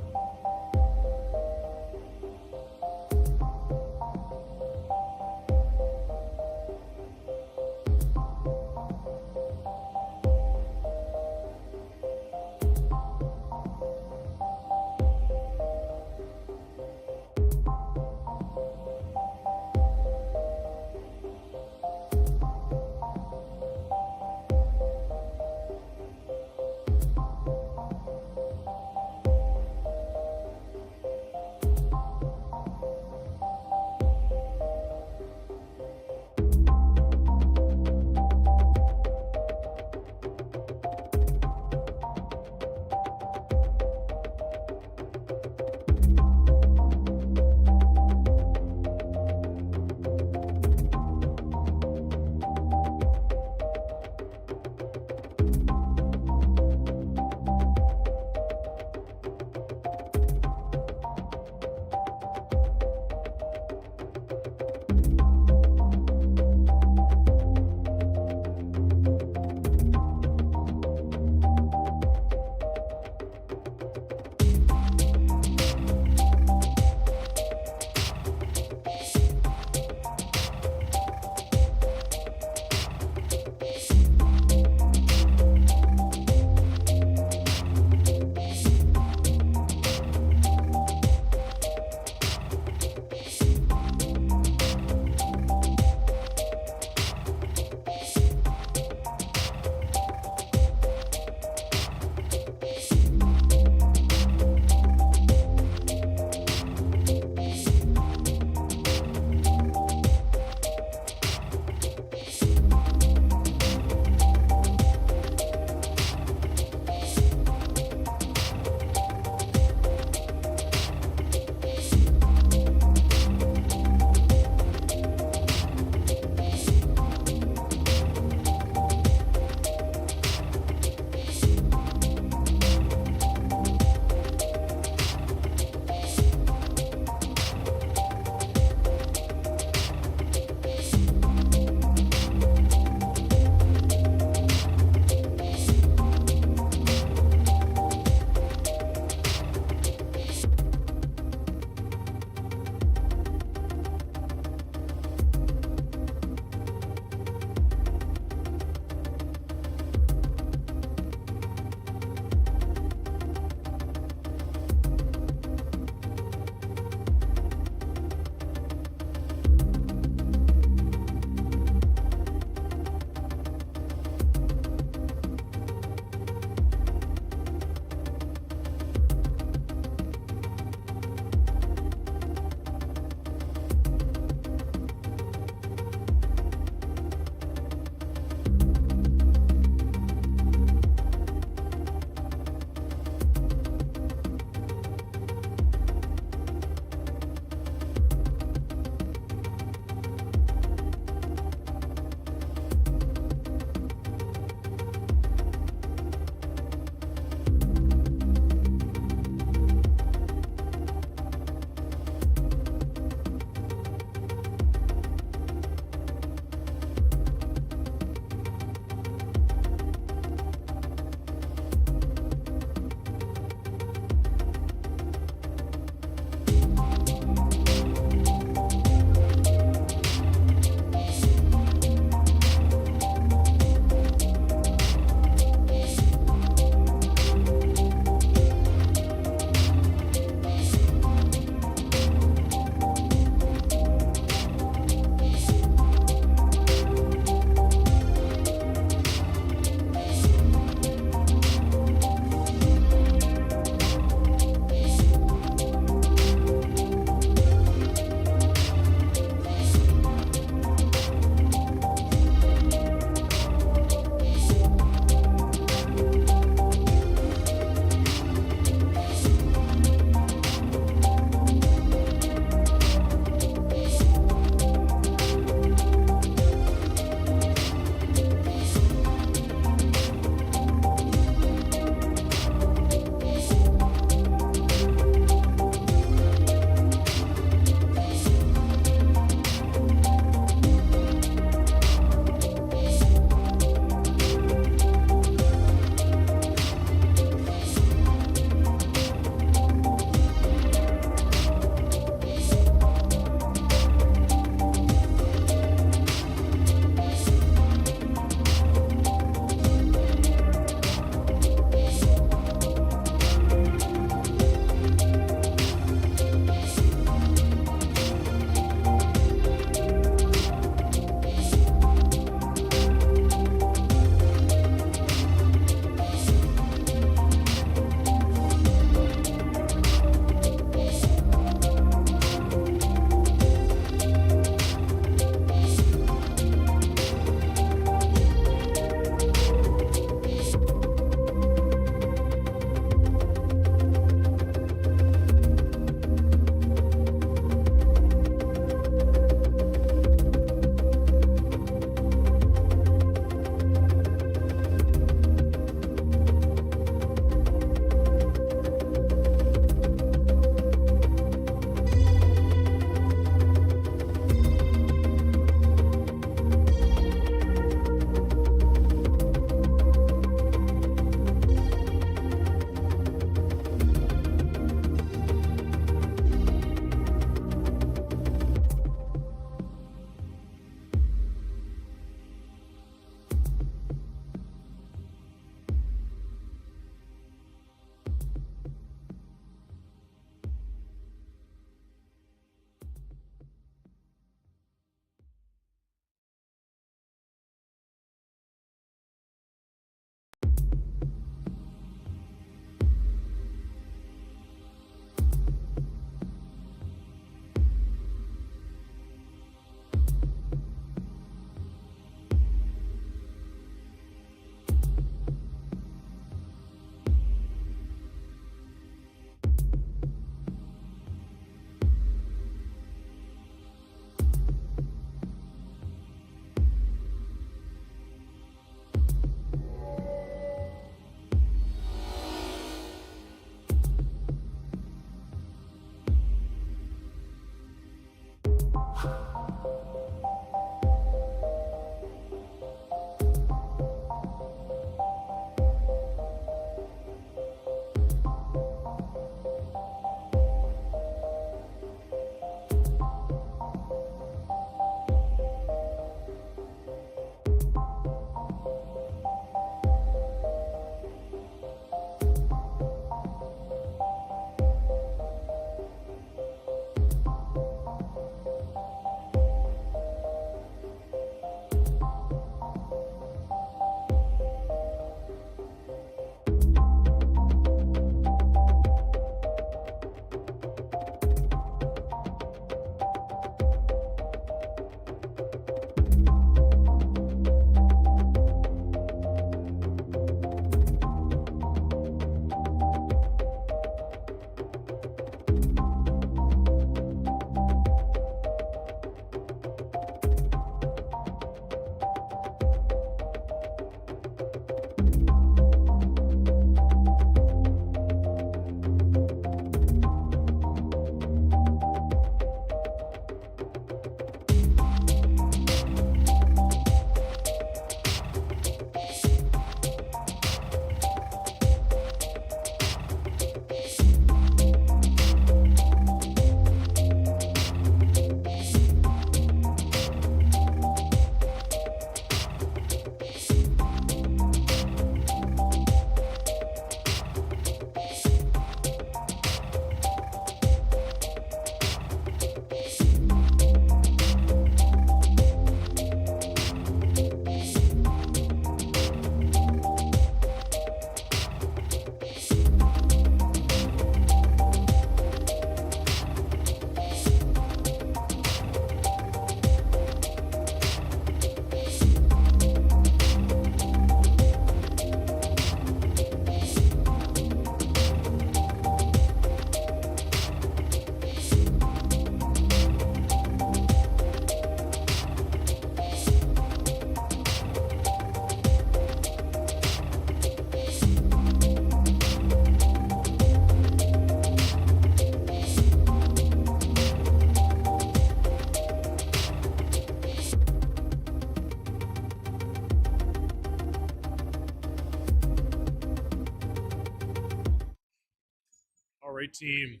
right, team.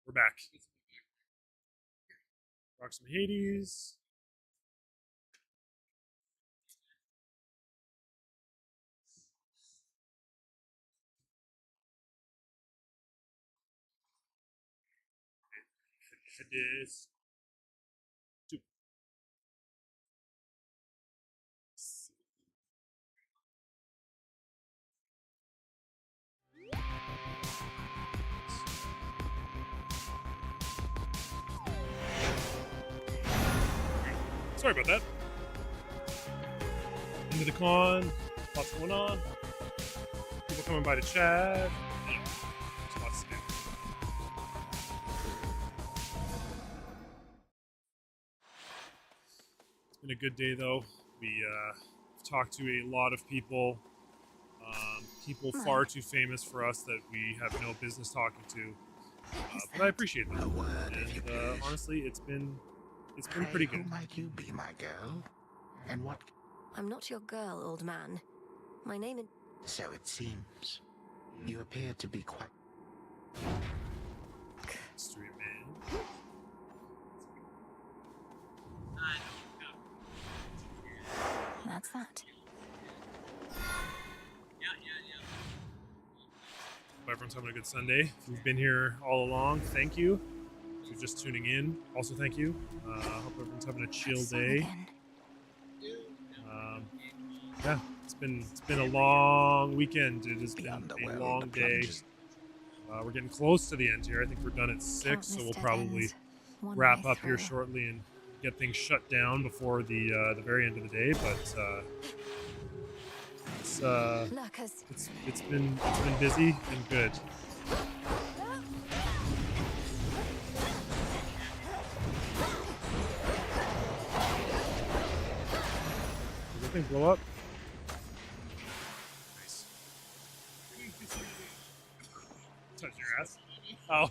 We're back. Proxima Hades. Hades. 2. Sorry about that. Into the con. Lots going on. People coming by to chat. Yeah, there's lots to do. It's been a good day though. We talked to a lot of people. People far too famous for us that we have no business talking to. But I appreciate them. And honestly, it's been pretty good. Who might you be, my girl? And what? I'm not your girl, old man. My name is... So it seems. You appear to be quite... Street man. That's that. Hope everyone's having a good Sunday. If you've been here all along, thank you. If you're just tuning in, also thank you. Hope everyone's having a chill day. Yeah, it's been a long weekend. It has been a long day. We're getting close to the end here. I think we're done at 6, so we'll probably wrap up here shortly and get things shut down before the very end of the day. But it's been busy and good. Does the thing blow up? Nice. Touch your ass. Oh.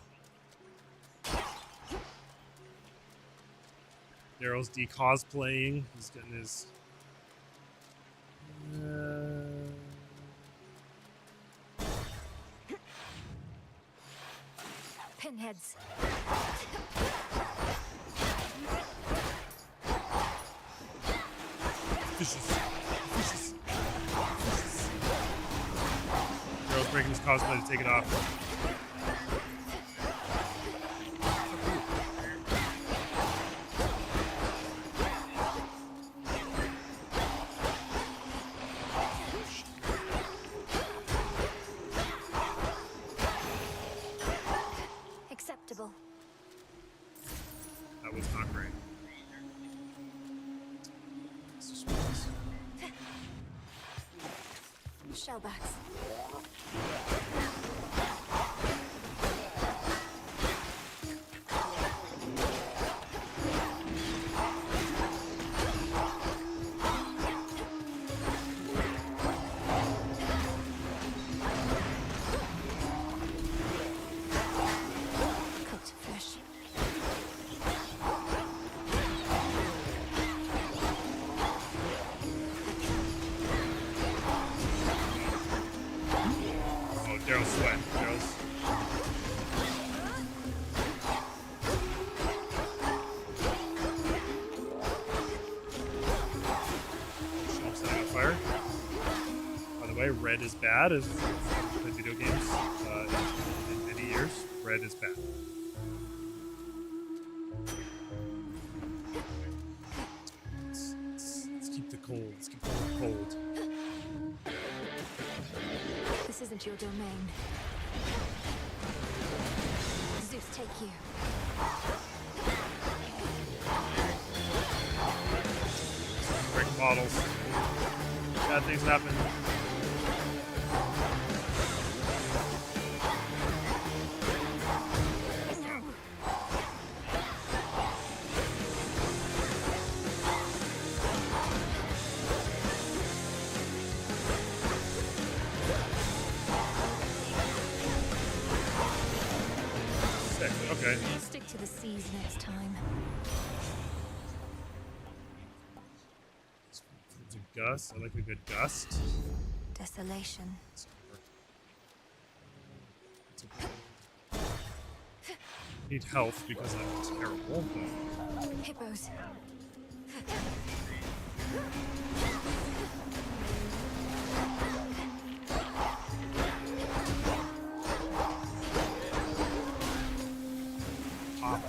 Daryl's de-cosplaying. He's getting his... Pinheads. Fishes. Daryl's breaking his cosplay to take it off. Acceptable. That was not great. Shellbacks. Cooked fish. Oh, Daryl's sweating. Daryl's... Shelf setting on fire. By the way, red is bad. As I've played video games in many years, red is bad. Let's keep the cold. Let's keep the cold. This isn't your domain. Zeus, take you. Break bottles. Bad things happen. Sick. Okay. Stick to the seas next time. It's a gust. I like a good gust. Desolation. Need health because I'm terrible. But... Hippos. Pop.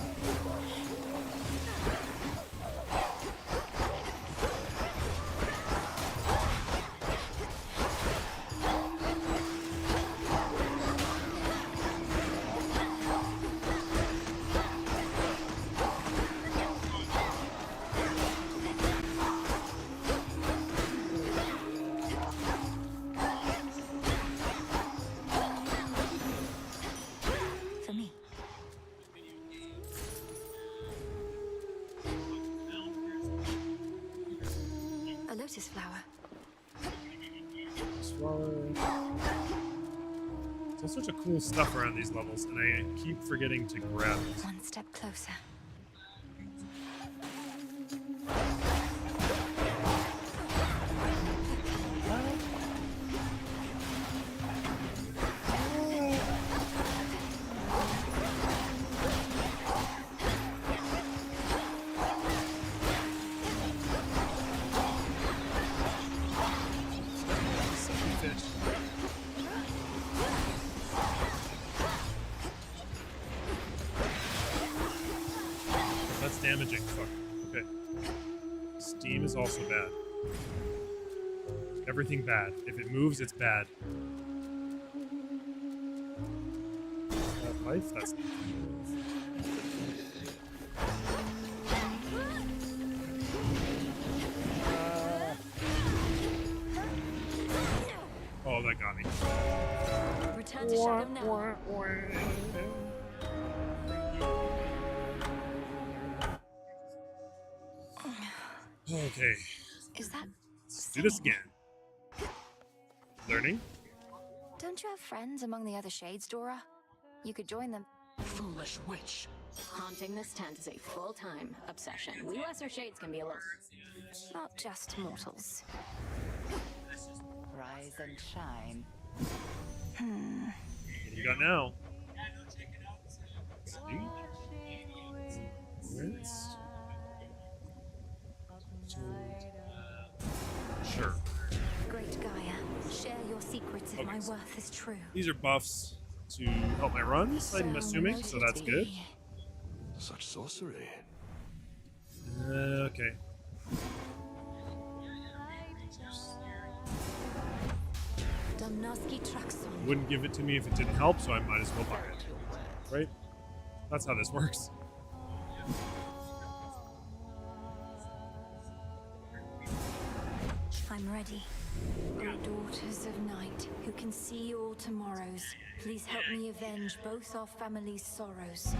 For me. A lotus flower. Swallow. There's all sorts of cool stuff around these levels, and I keep forgetting to grab it. One step closer. That's damaging. Fuck. Okay. Steam is also bad. Everything bad. If it moves, it's bad. That life? That's not Oh, that got me. Return to Shadow now. Okay. Is that... Let's do this again. Learning? Don't you have friends among the other shades, Dora? You could join them. Foolish witch. Haunting this tent is a full-time obsession. We lesser shades can be a little... Not just mortals. Rise and shine. What do you got now? Sneak? Rinse? Sure. Great Gaia, share your secrets if my worth is true. These are buffs to help my runs, I'm assuming, so that's good. Such sorcery. Okay. Wouldn't give it to me if it didn't help, so I might as well buy it. Right? That's how this works. I'm ready. O daughters of night, who can see all tomorrows, please help me avenge both our families' sorrows.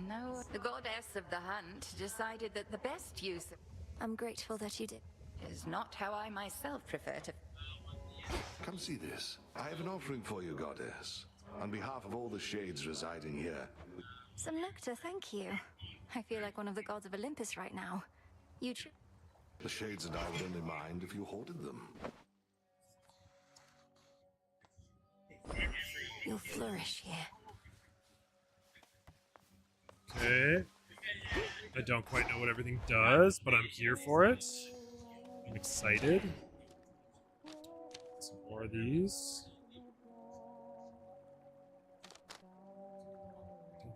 No, the goddess of the hunt decided that the best use of I'm grateful that you did. is not how I myself prefer to. Come see this. I have an offering for you, goddess. On behalf of all the shades residing here. Some nectar, thank you. I feel like one of the gods of Olympus right now. You The shades and I would only mind if you hoarded them. You'll flourish here. Okay. I don't quite know what everything does, but I'm here for it. I'm excited. Some more of these.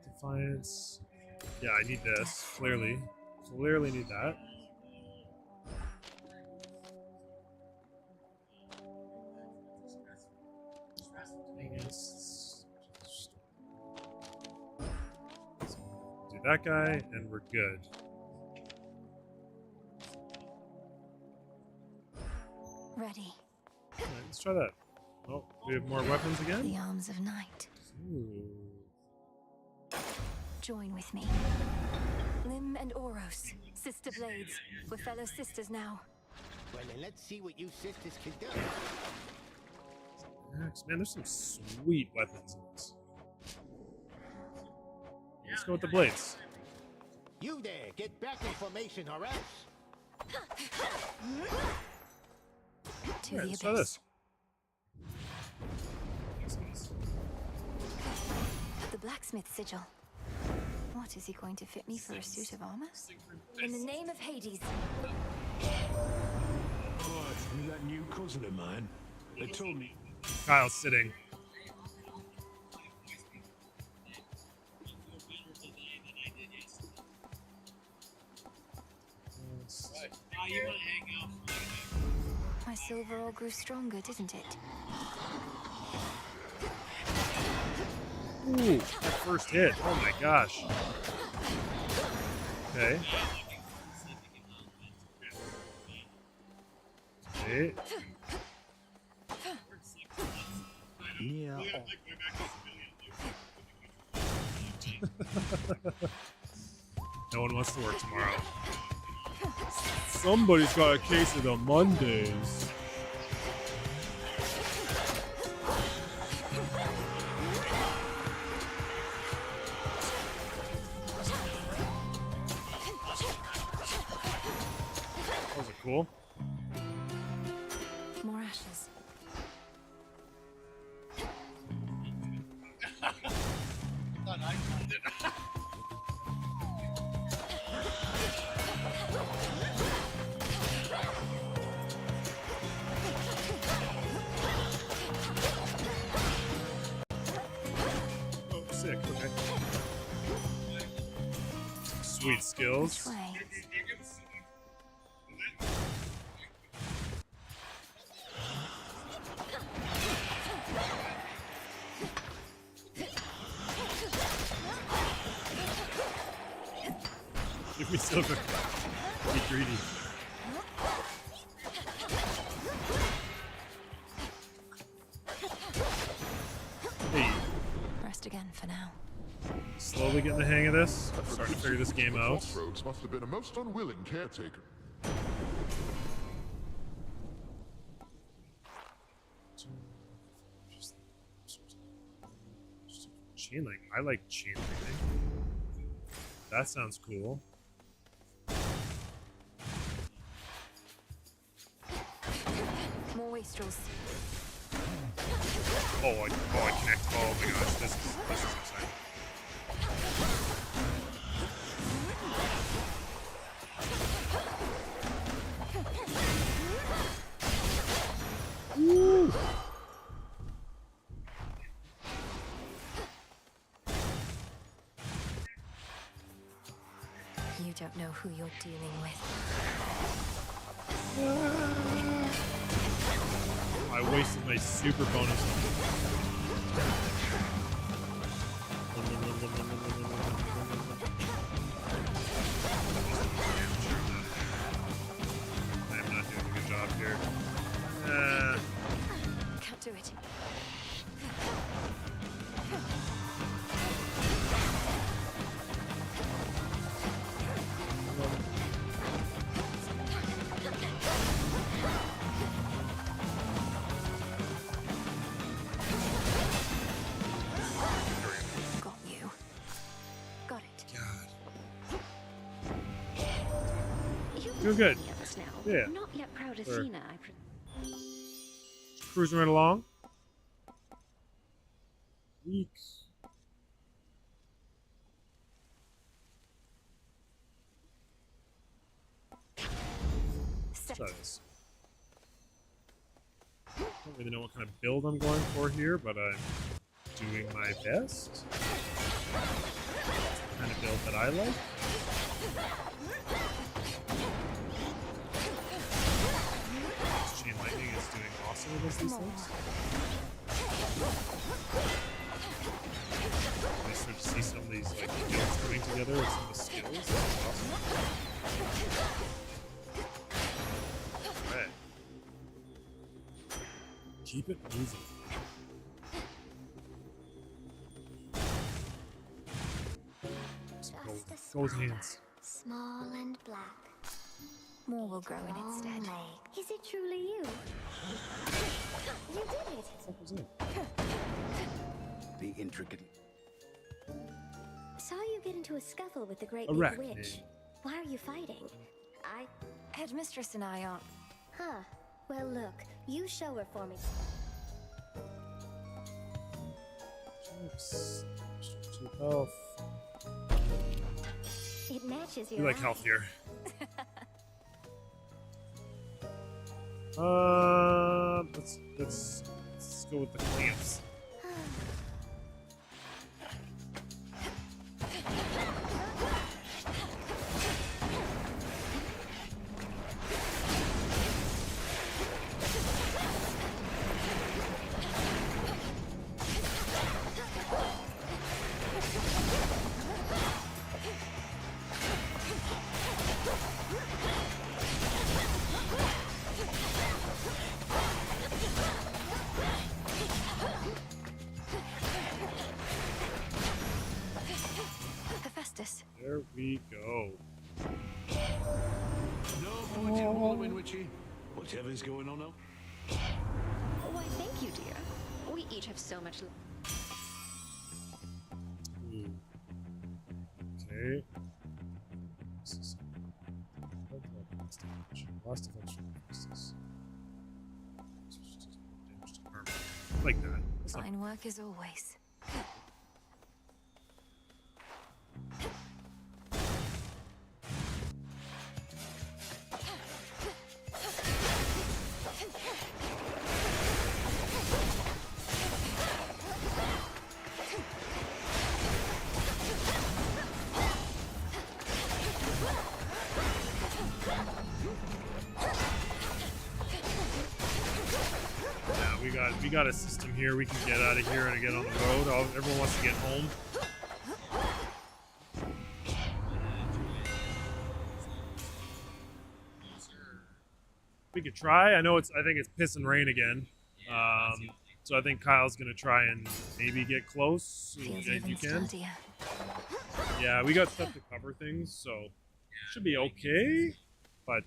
Defiance. Yeah, I need this. Clearly. Clearly need that. Do that guy, and we're good. Ready. Alright, let's try that. Oh, we have more weapons again? The arms of night. Ooh. Join with me. Lim and Oros, sister blades. We're fellow sisters now. Well, then let's see what you sisters can do. Man, there's some sweet weapons in this. Let's go with the blades. You there, get back in formation or else. To Alright, the let's try abyss. this. The The blacksmith sigil. What, is he going to fit me for a suit of armor? In the name of Hades. Oh, you that new cousin of mine? They told me. Kyle's sitting. My silver all grew stronger, didn't it? Ooh, that first hit. Oh my gosh. Okay. Okay. Yeah. No one wants to work tomorrow. Somebody's got a case of the Mondays. Those are cool. More ashes. Oh, sick. Okay. Sweet skills. Give me silver. Be greedy. Hey. Rest again for now. Slowly getting the hang of this. Starting to figure this game out. Crossroads must have been a most unwilling caretaker. Chain link. I like chain lightning. That sounds cool. More wastrels. Oh, I connect. Oh my gosh, this is exciting. Woo! You don't know who you're dealing with. I wasted my super bonus. I am not doing a good job here. Can't do it. Got you. Got it. Doing good. Yeah. I'm not yet proud of Sure. Cena. Cruising right along. Weak. Let's try this. Don't really know what kind of build I'm going for here, but I'm doing my best. It's the kind of build that I like. This chain lightning is doing awesome against these things. I start to see some of these like builds coming together with some of the skills. That's awesome. Alright. Keep it moving. Go with hands. Small and black. More will grow in its stead. Is it truly you? You did it. The intricate. Saw you get into a scuffle with the Great A Big rat Witch. name. Why are you fighting? Headmistress and I are. Huh. Well, look. You show her for me. 6. 2 health. It matches You your like eye. health here. Let's go with the clamps. Hephaestus. There we go. No point in wallowing, Witchy. Whatever's going on now. Why, thank you, dear. We each have so much. Okay. This is last defense from Hephaestus. Damage to armor. Like that. That's not Fine work as always. we got a system here. We can get out of here and get on the road. Everyone wants to get home. We could try. I think it's piss and rain again. So I think Kyle's gonna try and maybe get close. If you can. Yeah, we got stuff to cover things, so should be okay. But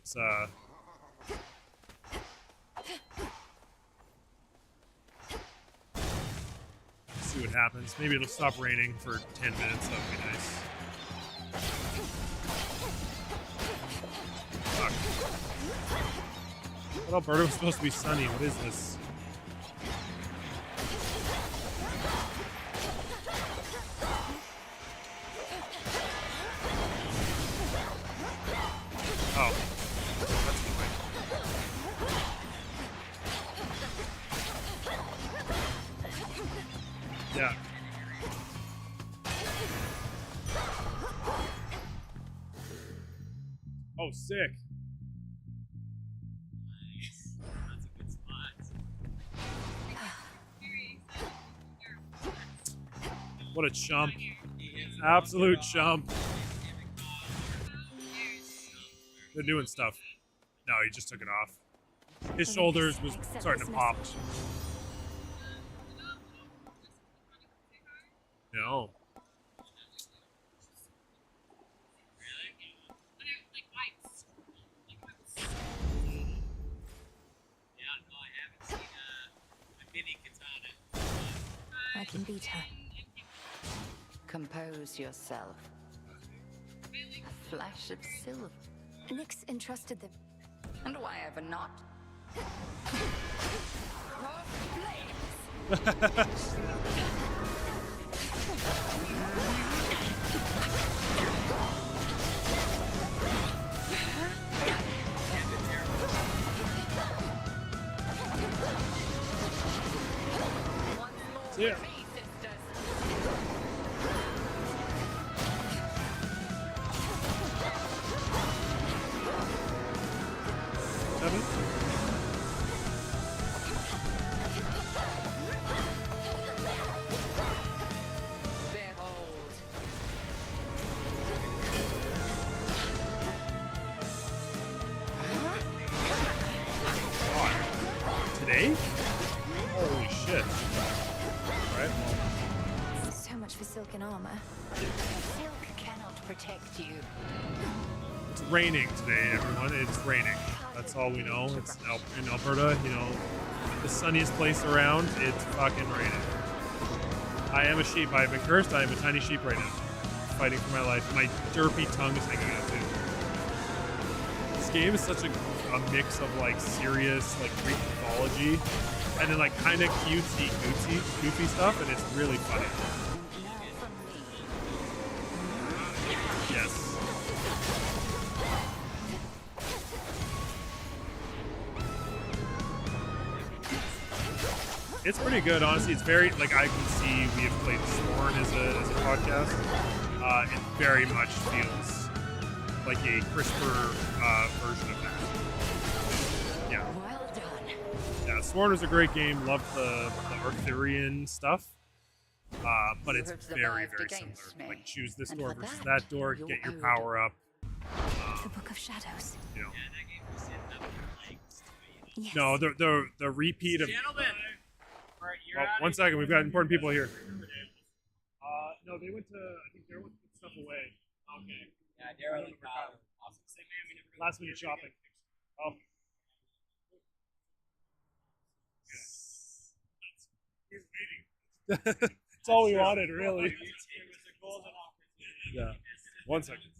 see what happens. Maybe it'll stop raining for 10 minutes. That would be nice. Fuck. I thought Alberta was supposed to be sunny. What is this? Oh. That's annoying. Yeah. Oh, sick. That's a good spot. What a chump. Absolute chump. They're doing stuff. No, he just took it off. His shoulders was starting to pop. No. I can beat her. Compose yourself. A flash of silver. Nyx entrusted them. And why ever not? Yeah. Seven. Today? Holy shit. Alright, well. So much for silken armor. Silk cannot protect you. It's raining today, everyone. It's raining. That's all we know. It's in Alberta, you know, the sunniest place around. It's fucking raining. I am a sheep. I've been cursed. I am a tiny sheep right now. Fighting for my life. My derpy tongue is hanging out too. This game is such a mix of like serious like Greek mythology and then like kind of cutesy, goofy stuff, and it's really funny. Yes. It's pretty good, honestly. It's very, like, I can see we have played Sworn as a podcast. It very much feels like a crisper version of that. Yeah. Well done. Yeah, Sworn was a great game. Loved the Arthurian stuff. But it's very, very similar. Like, choose this door versus that door, get your power up. The Book of Shadows. You know. Yes. No, the repeat of. Oh, 1 second, we've got important people here. No, they went to. I think Daryl went to put stuff away. Okay. Yeah, Daryl and last minute shopping. Oh. That's all we wanted, really. Yeah. 1 second.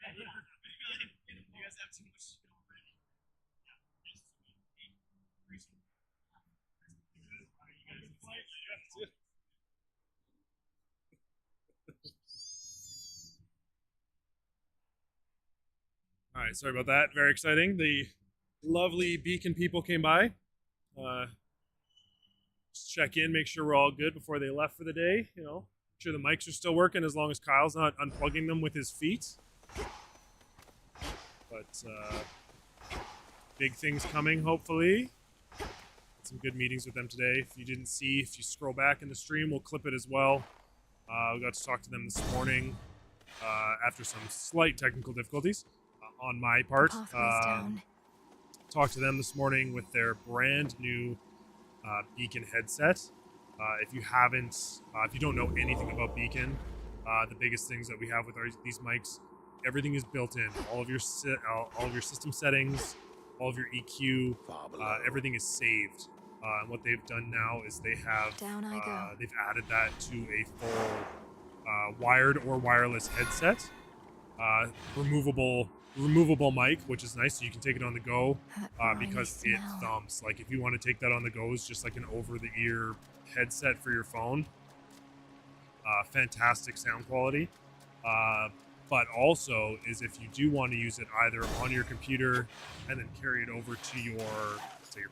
You guys have too much already. All right, sorry about that. Very exciting. The lovely Beacon people came by. Just check in, make sure we're all good before they left for the day. You know, make sure the mics are still working as long as Kyle's not unplugging them with his feet. But big things coming, hopefully. Had some good meetings with them today. If you didn't see, if you scroll back in the stream, we'll clip it as well. We got to talk to them this morning after some slight technical difficulties on my part. Talked to them this morning with their brand new Beacon headset. If you don't know anything about Beacon, the biggest things that we have with these mics, everything is built in. All of your system settings, all of your EQ, everything is saved. And what they've done now is they've added that to a full wired or wireless headset, removable mic, which is nice, so you can take it on the go because it thumps. Like if you want to take that on the go, it's just like an over-the-ear headset for your phone. Fantastic sound quality. But also is if you do want to use it either on your computer and then carry it over to your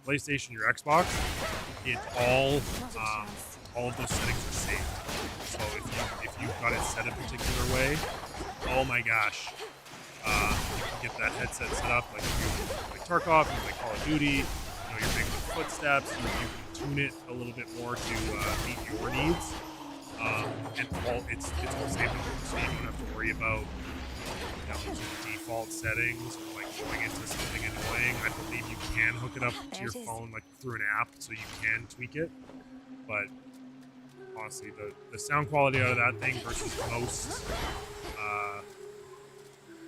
PlayStation, your Xbox, it all of those settings are saved. So if you've got it set a particular way, oh my gosh, you can get that headset set up like if you like Tarkov, you like Call of Duty, you know, you're big with footsteps, you can tune it a little bit more to meet your needs. And it's all saved, so you don't have to worry about default settings or like going into something annoying. I believe you can hook it up to your phone like through an app, so you can tweak it. But honestly, the sound quality out of that thing versus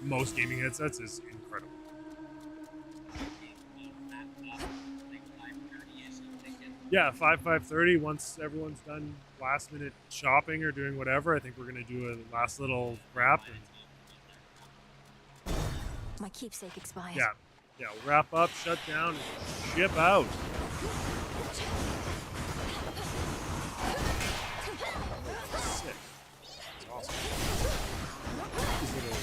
most gaming headsets is incredible. Yeah, 5:30. Once everyone's done last minute shopping or doing whatever, I think we're gonna do a last little wrap. My keepsake expired. Yeah, we'll wrap up, shut down, and ship out. Sick. That's awesome. These little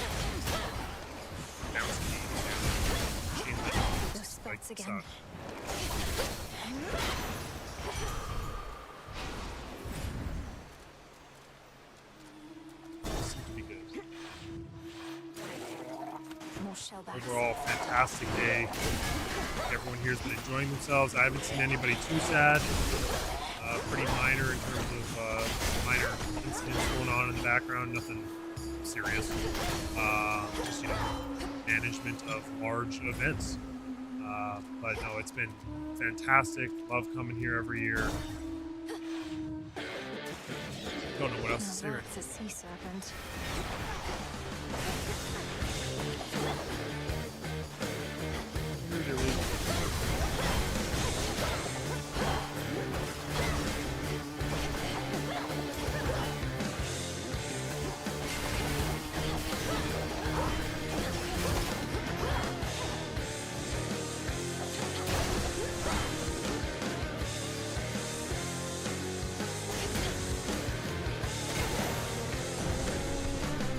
bounce beams, chain link, Those spots again. overall fantastic day. Everyone here's been enjoying themselves. I haven't seen anybody too sad. Pretty minor in terms of minor incidents going on in the background. Nothing serious. Just management of large events. But no, it's been fantastic. Love coming here every year. Don't know what else to say right That's a sea serpent.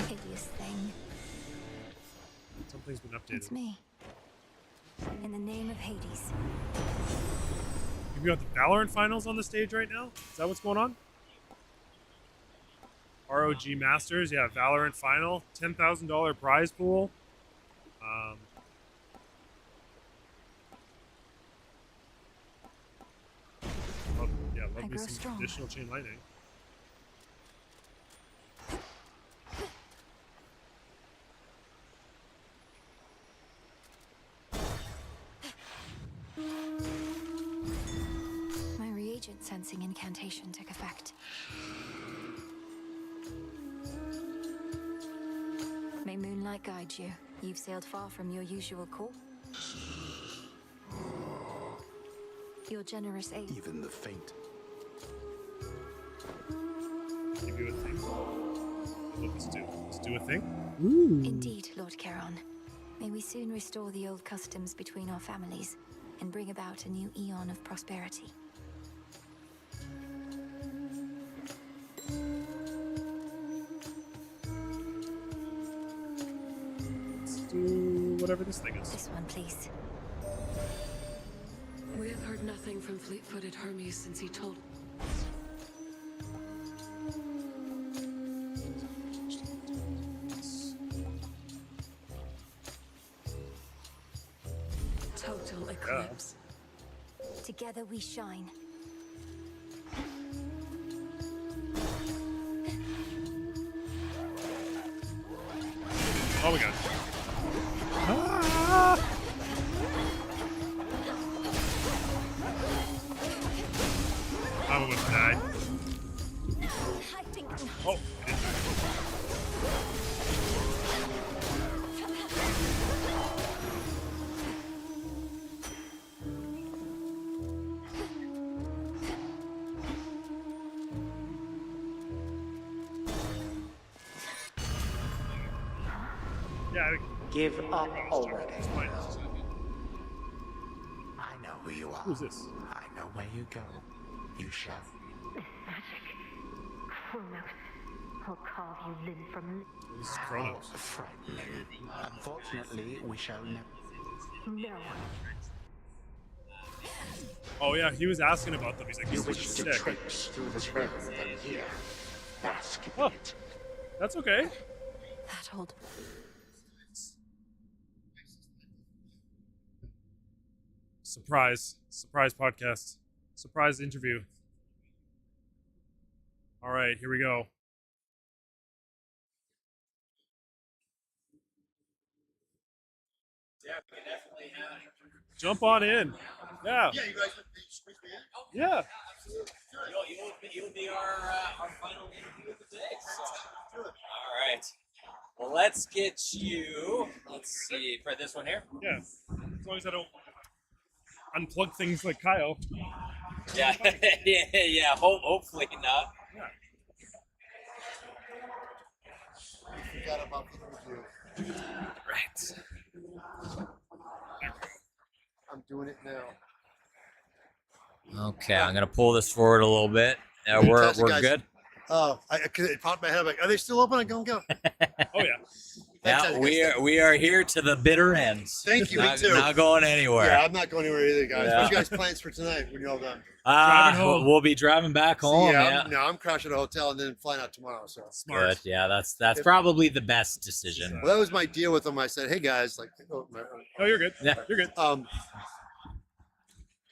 Hideous thing. Something's been updated. It's me. In the name of Hades. You got the Valorant finals on the stage right now? Is that what's going on? ROG Masters, yeah, Valorant final, $10,000 prize pool. Love me some additional chain lightning. My reagent sensing incantation took effect. May moonlight guide you. You've sailed far from your usual course. Your generous aid. Even the faint. Give you a thing. Let's do a thing. Indeed, Lord Charon. May we soon restore the old customs between our families and bring about a new eon of prosperity. Let's do whatever this thing is. This one, please. We have heard nothing from fleet-footed Hermes since he told. Total eclipse. Together we shine. Oh my god. I'm almost died. Oh, I didn't die. Yeah, Give up already. it's fine. I know who you are. Who's this? I know where you go. You shall. Kronos. I'll carve you limb from limb. This is Kronos. Frightening. Unfortunately, we shall never. No. Oh yeah, he was asking about them. He's like, You these wish things to are sick. traipse through this realm, then here. Bask in Oh, it. that's okay. That old. Surprise podcast, surprise interview. All right, here we go. Yeah, we definitely have. Jump on in. Yeah. Yeah, you guys squeeze me in? Yeah. You'll be our final interview of the day. So. All right. Well, let's get you. Let's see for this one here. Yeah. As long as I don't unplug things like Kyle. Yeah, yeah. Hopefully not. Yeah. Forgot about the interview. Right. I'm doing it now. Okay, I'm gonna pull this forward a little bit. We're Fantastic, guys. good. Oh, it popped in my head. I'm like, are they still open? I go and go. Oh yeah. Yeah, we are here to the bitter end. Thank you. Not, me too. Not going anywhere. Yeah, I'm not going anywhere either, guys. Yeah. What's you guys' plans for tonight when you're all done? Driving home. We'll be driving back home. I'm crashing at a hotel and then flying out tomorrow. So smart. Good. Yeah, that's probably the best decision. Well, that was my deal with them. I said, hey guys, like, no, you're good. Yeah, you're good.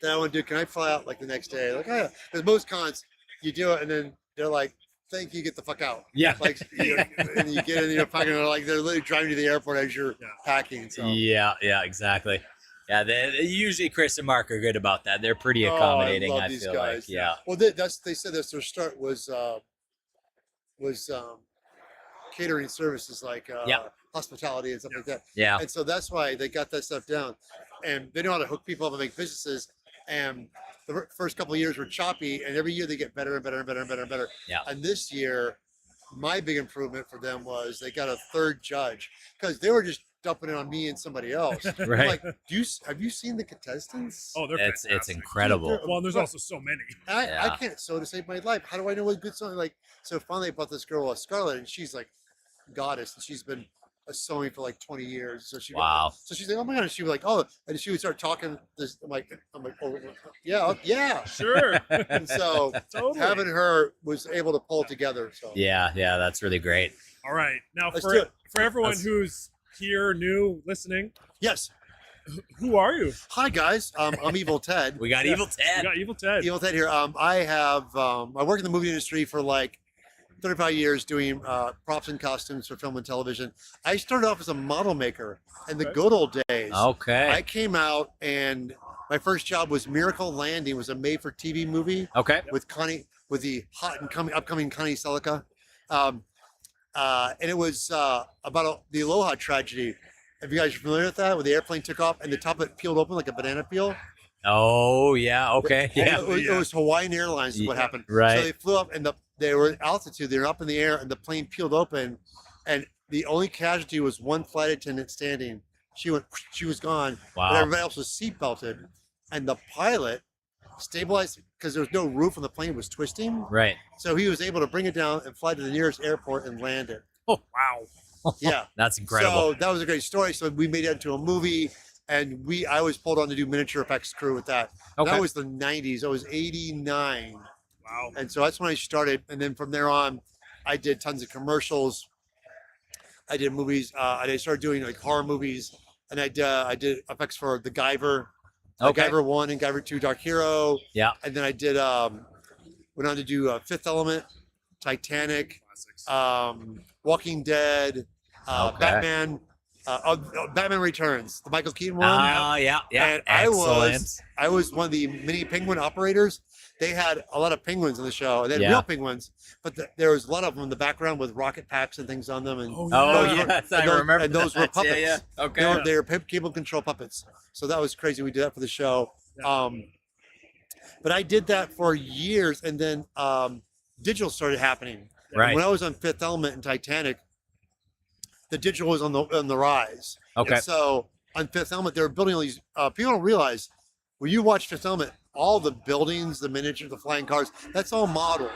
Then I want to do. Can I fly out like the next day? Like, oh yeah. Because most cons, you do it and then they're like, thank you, get the fuck out. Yeah. Like, and you get in your pocket, and like they're literally driving you to the airport as you're packing. So. Yeah, exactly. Yeah, usually Chris and Mark are good about that. They're pretty accommodating. I love I these feel guys. like, yeah. Well, they said that's their start was catering services like hospitality and stuff like that. Yeah. And so that's why they got that stuff down, and they know how to hook people up and make businesses. And the first couple of years were choppy, and every year they get better and better and better and better and better. Yeah. And this year, my big improvement for them was they got a third judge because they were just dumping it on me and somebody else. Right. I'm like, have you seen the contestants? Oh, it's incredible. Well, there's also so many. I can't sew to save my life. How do I know what good sewing? Like, so finally I bought this girl, Scarlett, and she's like goddess, and she's been sewing for like 20 years. So she so she's like, oh my god, and she was like, oh, and she would start talking this. I'm like, oh yeah, sure. And so having her was able to pull together. So Yeah, that's really great. All right, now Let's do it. for everyone who's here, new, listening. Yes. Who are you? Hi guys, I'm Evil Ted. We got Evil Ted. We got Evil Ted. Evil Ted here. I work in the movie industry for like 35 years doing props and costumes for film and television. I started off as a model maker in the good old days. Okay. I came out and my first job was Miracle Landing. It was a made-for-TV movie. Okay. With the hot and upcoming Connie Selica. And it was about the Aloha tragedy. Have you guys familiar with that? Where the airplane took off and the top of it peeled open like a banana peel? Oh, yeah. Okay. Yeah. It was Hawaiian Airlines is what happened. Right. So they flew up and they were at altitude. They were up in the air and the plane peeled open. And the only casualty was one flight attendant standing. She was gone. Wow. But everybody else was seat belted. And the pilot stabilized because there was no roof and the plane was twisting. Right. So he was able to bring it down and fly to the nearest airport and land it. Oh, wow. Yeah. That's incredible. So that was a great story. So we made it into a movie, and I was pulled on to do miniature effects crew with that. Okay. That was the 90s. I was 89. Wow. And so that's when I started. And then from there on, I did tons of commercials. I did movies. I started doing like horror movies, and I did effects for The Guyver. Okay. Guyver 1 and Guyver 2 Dark Hero. Yeah. And then I did went on to do Fifth Element, Titanic, Walking Dead, Batman, Batman Returns, the Michael Keaton one. Yeah. And Excellent. I was one of the mini penguin operators. They had a lot of penguins in the show. They had real penguins, but there was a lot of them in the background with rocket packs and things on them. And yes, I remember. And those were puppets. Yeah. Okay. They were cable control puppets. So that was crazy. We did that for the show. But I did that for years, and then digital started happening. Right. And when I was on Fifth Element and Titanic, the digital was on the rise. Okay. And so on Fifth Element, they were building all these. People don't realize when you watch Fifth Element, all the buildings, the miniatures, the flying cars, that's all models.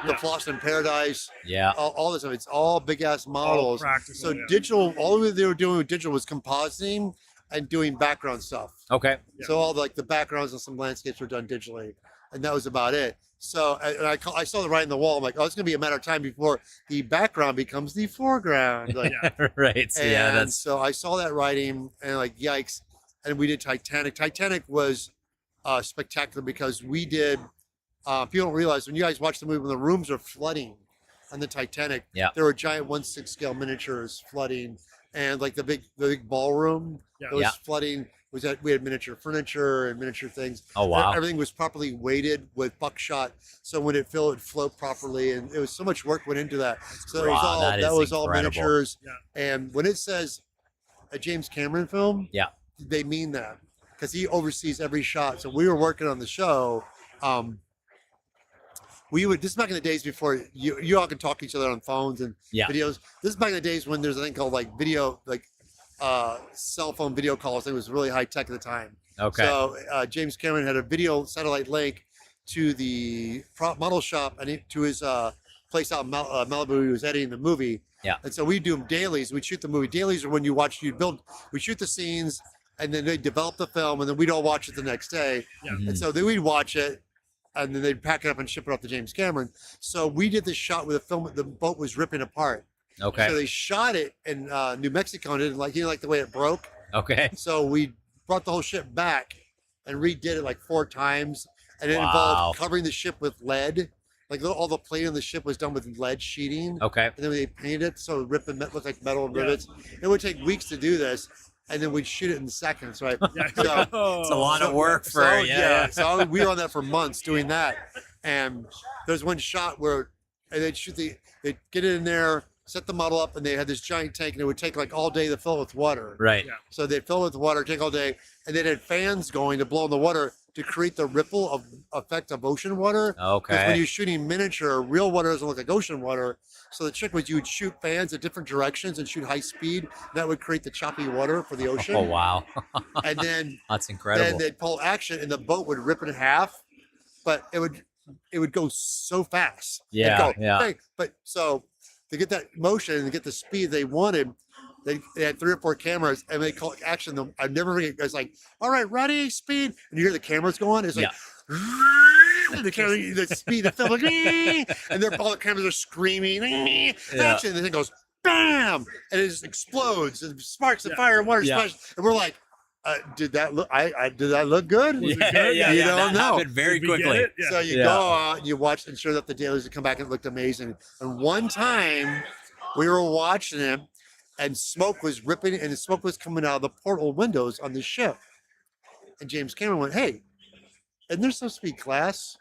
The Floss in Paradise. Yeah. All this stuff. It's all big ass models. So digital, all they were doing with digital was compositing and doing background stuff. Okay. So all the backgrounds and some landscapes were done digitally, and that was about it. So and I saw the writing on the wall. I'm like, oh, it's gonna be a matter of time before the background becomes the foreground. Like, right. and so I saw that writing and like, yikes. And we did Titanic. Titanic was spectacular because we did. People don't realize when you guys watch the movie when the rooms are flooding on the Titanic. Yeah. There were giant 1/6 scale miniatures flooding, and like the big ballroom that was flooding. We had miniature furniture and miniature things. Oh, wow. Everything was properly weighted with buckshot, so when it filled, it would float properly, and it was so much work went into that. So it was that was all miniatures. And when it says a James Cameron film, they mean that because he oversees every shot. So we were working on the show. This is back in the days before you all can talk to each other on phones and videos. This is back in the days when there's a thing called like video, like cell phone video calls. It was really high tech at the time. Okay. So James Cameron had a video satellite link to the prop model shop and to his place out in Malibu. He was editing the movie. Yeah. And so we do them dailies. We shoot the movie. Dailies are when we shoot the scenes, and then they develop the film, and then we'd all watch it the next day. Yeah. And so then we'd watch it, and then they'd pack it up and ship it off to James Cameron. So we did this shot where the boat was ripping apart. Okay. So they shot it in New Mexico and didn't like the way it broke. Okay. So we brought the whole ship back and redid it like 4 times, and it Wow. involved covering the ship with lead. Like all the plating on the ship was done with lead sheeting. Okay. And then they painted it so it looked like metal and rivets. It would take weeks to do this, and then we'd shoot it in seconds, right? Yeah. It's a lot of work for So we were on that for months doing that, and there's one shot where they'd they'd get it in there, set the model up, and they had this giant tank, and it would take like all day to fill it with water. Right. So they'd fill it with water, take all day, and they had fans going to blow in the water to create the ripple effect of ocean water. Okay. Because when you're shooting miniature, real water doesn't look like ocean water. So the trick was you would shoot fans at different directions and shoot high speed. That would create the choppy water for the ocean. Oh, wow. And then that's incredible. Then they'd pull action, and the boat would rip in half, but it would go so fast. It'd Yeah, go, yeah. "Hey," but so to get that motion and get the speed they wanted, they had 3 or 4 cameras, and they call action. I've never forget. It was like, all right, ready, speed, and you hear the cameras going. It's like, the camera, the speed, the film, like, and all the cameras are screaming, action, and the thing goes, bam, and it just explodes, and sparks and fire and water splash, and we're like, did that look? Did that look good? Was it good? You don't that know. happened very quickly. So you go out and you watch, and sure enough, the dailies would come back and it looked amazing. And one time, we were watching it, and smoke was ripping, and the smoke was coming out of the portal windows on the ship. And James Cameron went, "Hey, isn't there supposed to be glass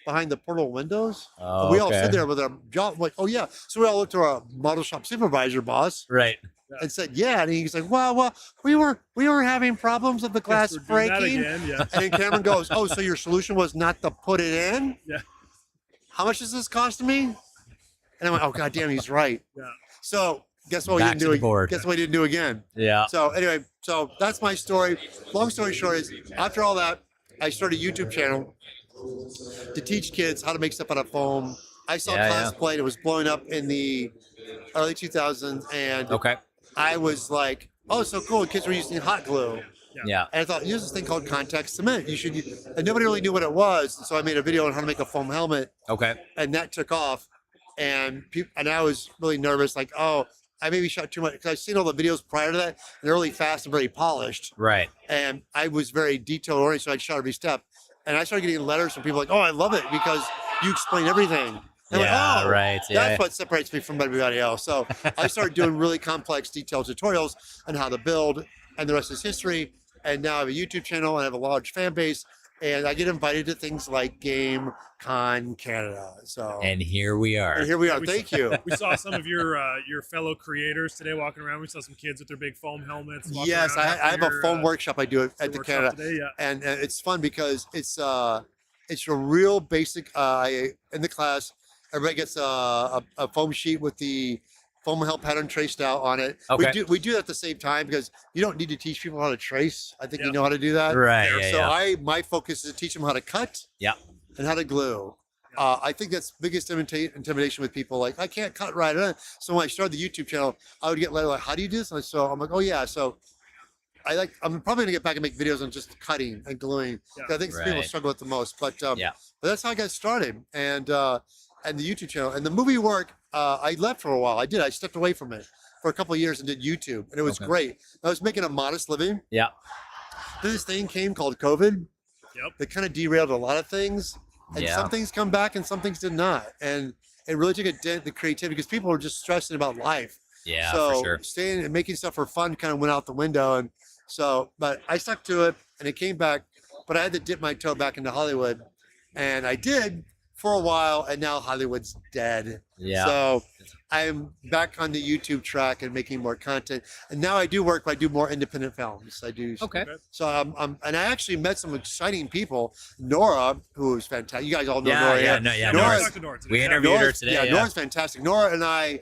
behind the portal windows?" Oh, and we all okay. stood there with our jaw like, "Oh yeah." So we all looked to our model shop supervisor boss, Right. and said, "Yeah." And he's like, "Well, we were having problems with the glass breaking." again, yeah. And then Cameron goes, "Oh, so your solution was not to put it in? Yeah. How much is this costing me?" And I went, "Oh God damn, he's right." Yeah. So guess what we Back didn't to do? the board. Guess what we didn't do again? Yeah. So anyway, so that's my story. Long story short is, after all that, I started a YouTube channel to teach kids how to make stuff out of foam. I saw Class Play. It was blowing up in the early 2000s, and Okay. I was like, "Oh, so cool! Kids were using hot glue." Yeah. And I thought, use this thing called contact cement. And nobody really knew what it was, so I made a video on how to make a foam helmet, Okay. and that took off. And I was really nervous, like, oh, I maybe shot too much, because I've seen all the videos prior to that, and they're really fast and very polished. Right. And I was very detail oriented, so I shot every step. And I started getting letters from people like, "Oh, I love it because you explain everything." And I'm Yeah, like, "Oh, right, yeah. That's what separates me from everybody else." So I started doing really complex, detailed tutorials on how to build, and the rest is history. And now I have a YouTube channel, and I have a large fan base, and I get invited to things like Game Con Canada. So And here we are. and here we are. We Thank saw- you. We saw some of your fellow creators today walking around. We saw some kids with their big foam helmets. walking Yes, around I after have a your, foam workshop I do at the workshop Canada, today, yeah. and it's fun because it's a real basic. In the class, everybody gets a foam sheet with the foam help pattern traced out on it. Okay. We do that at the same time because you don't need to teach people how to trace. I think you know how to do that. Right, yeah, so yeah. my focus is to teach them how to cut. Yeah. And how to glue. I think that's biggest intimidation with people. Like, I can't cut right. So when I started the YouTube channel, I would get letters like, "How do you do this?" And so I'm like, "Oh yeah." So I'm probably gonna get back and make videos on just cutting and gluing. I think people Right. struggle with the most. But Yeah. but that's how I got started. And the YouTube channel and the movie work, I left for a while. I stepped away from it for a couple of years and did YouTube, and it was Okay. great. I was making a modest living. Yeah. Then this thing came called COVID. Yep. That kind of derailed a lot of things, and Yeah. some things come back and some things did not. And it really took a dent in the creativity because people were just stressing about life. Yeah, So for sure. staying and making stuff for fun kind of went out the window. And so, but I stuck to it, and it came back. But I had to dip my toe back into Hollywood, and I did for a while. And now Hollywood's dead. Yeah. So I'm back on the YouTube track and making more content. And now I do work, but I do more independent films. I do. Okay. So and I actually met some exciting people. Nora, who is fantastic. You guys all know Yeah, Nora. yeah, no, yeah, Nora's- Nora's- Nora today. We interviewed her today, yeah. Nora's fantastic. Nora and I,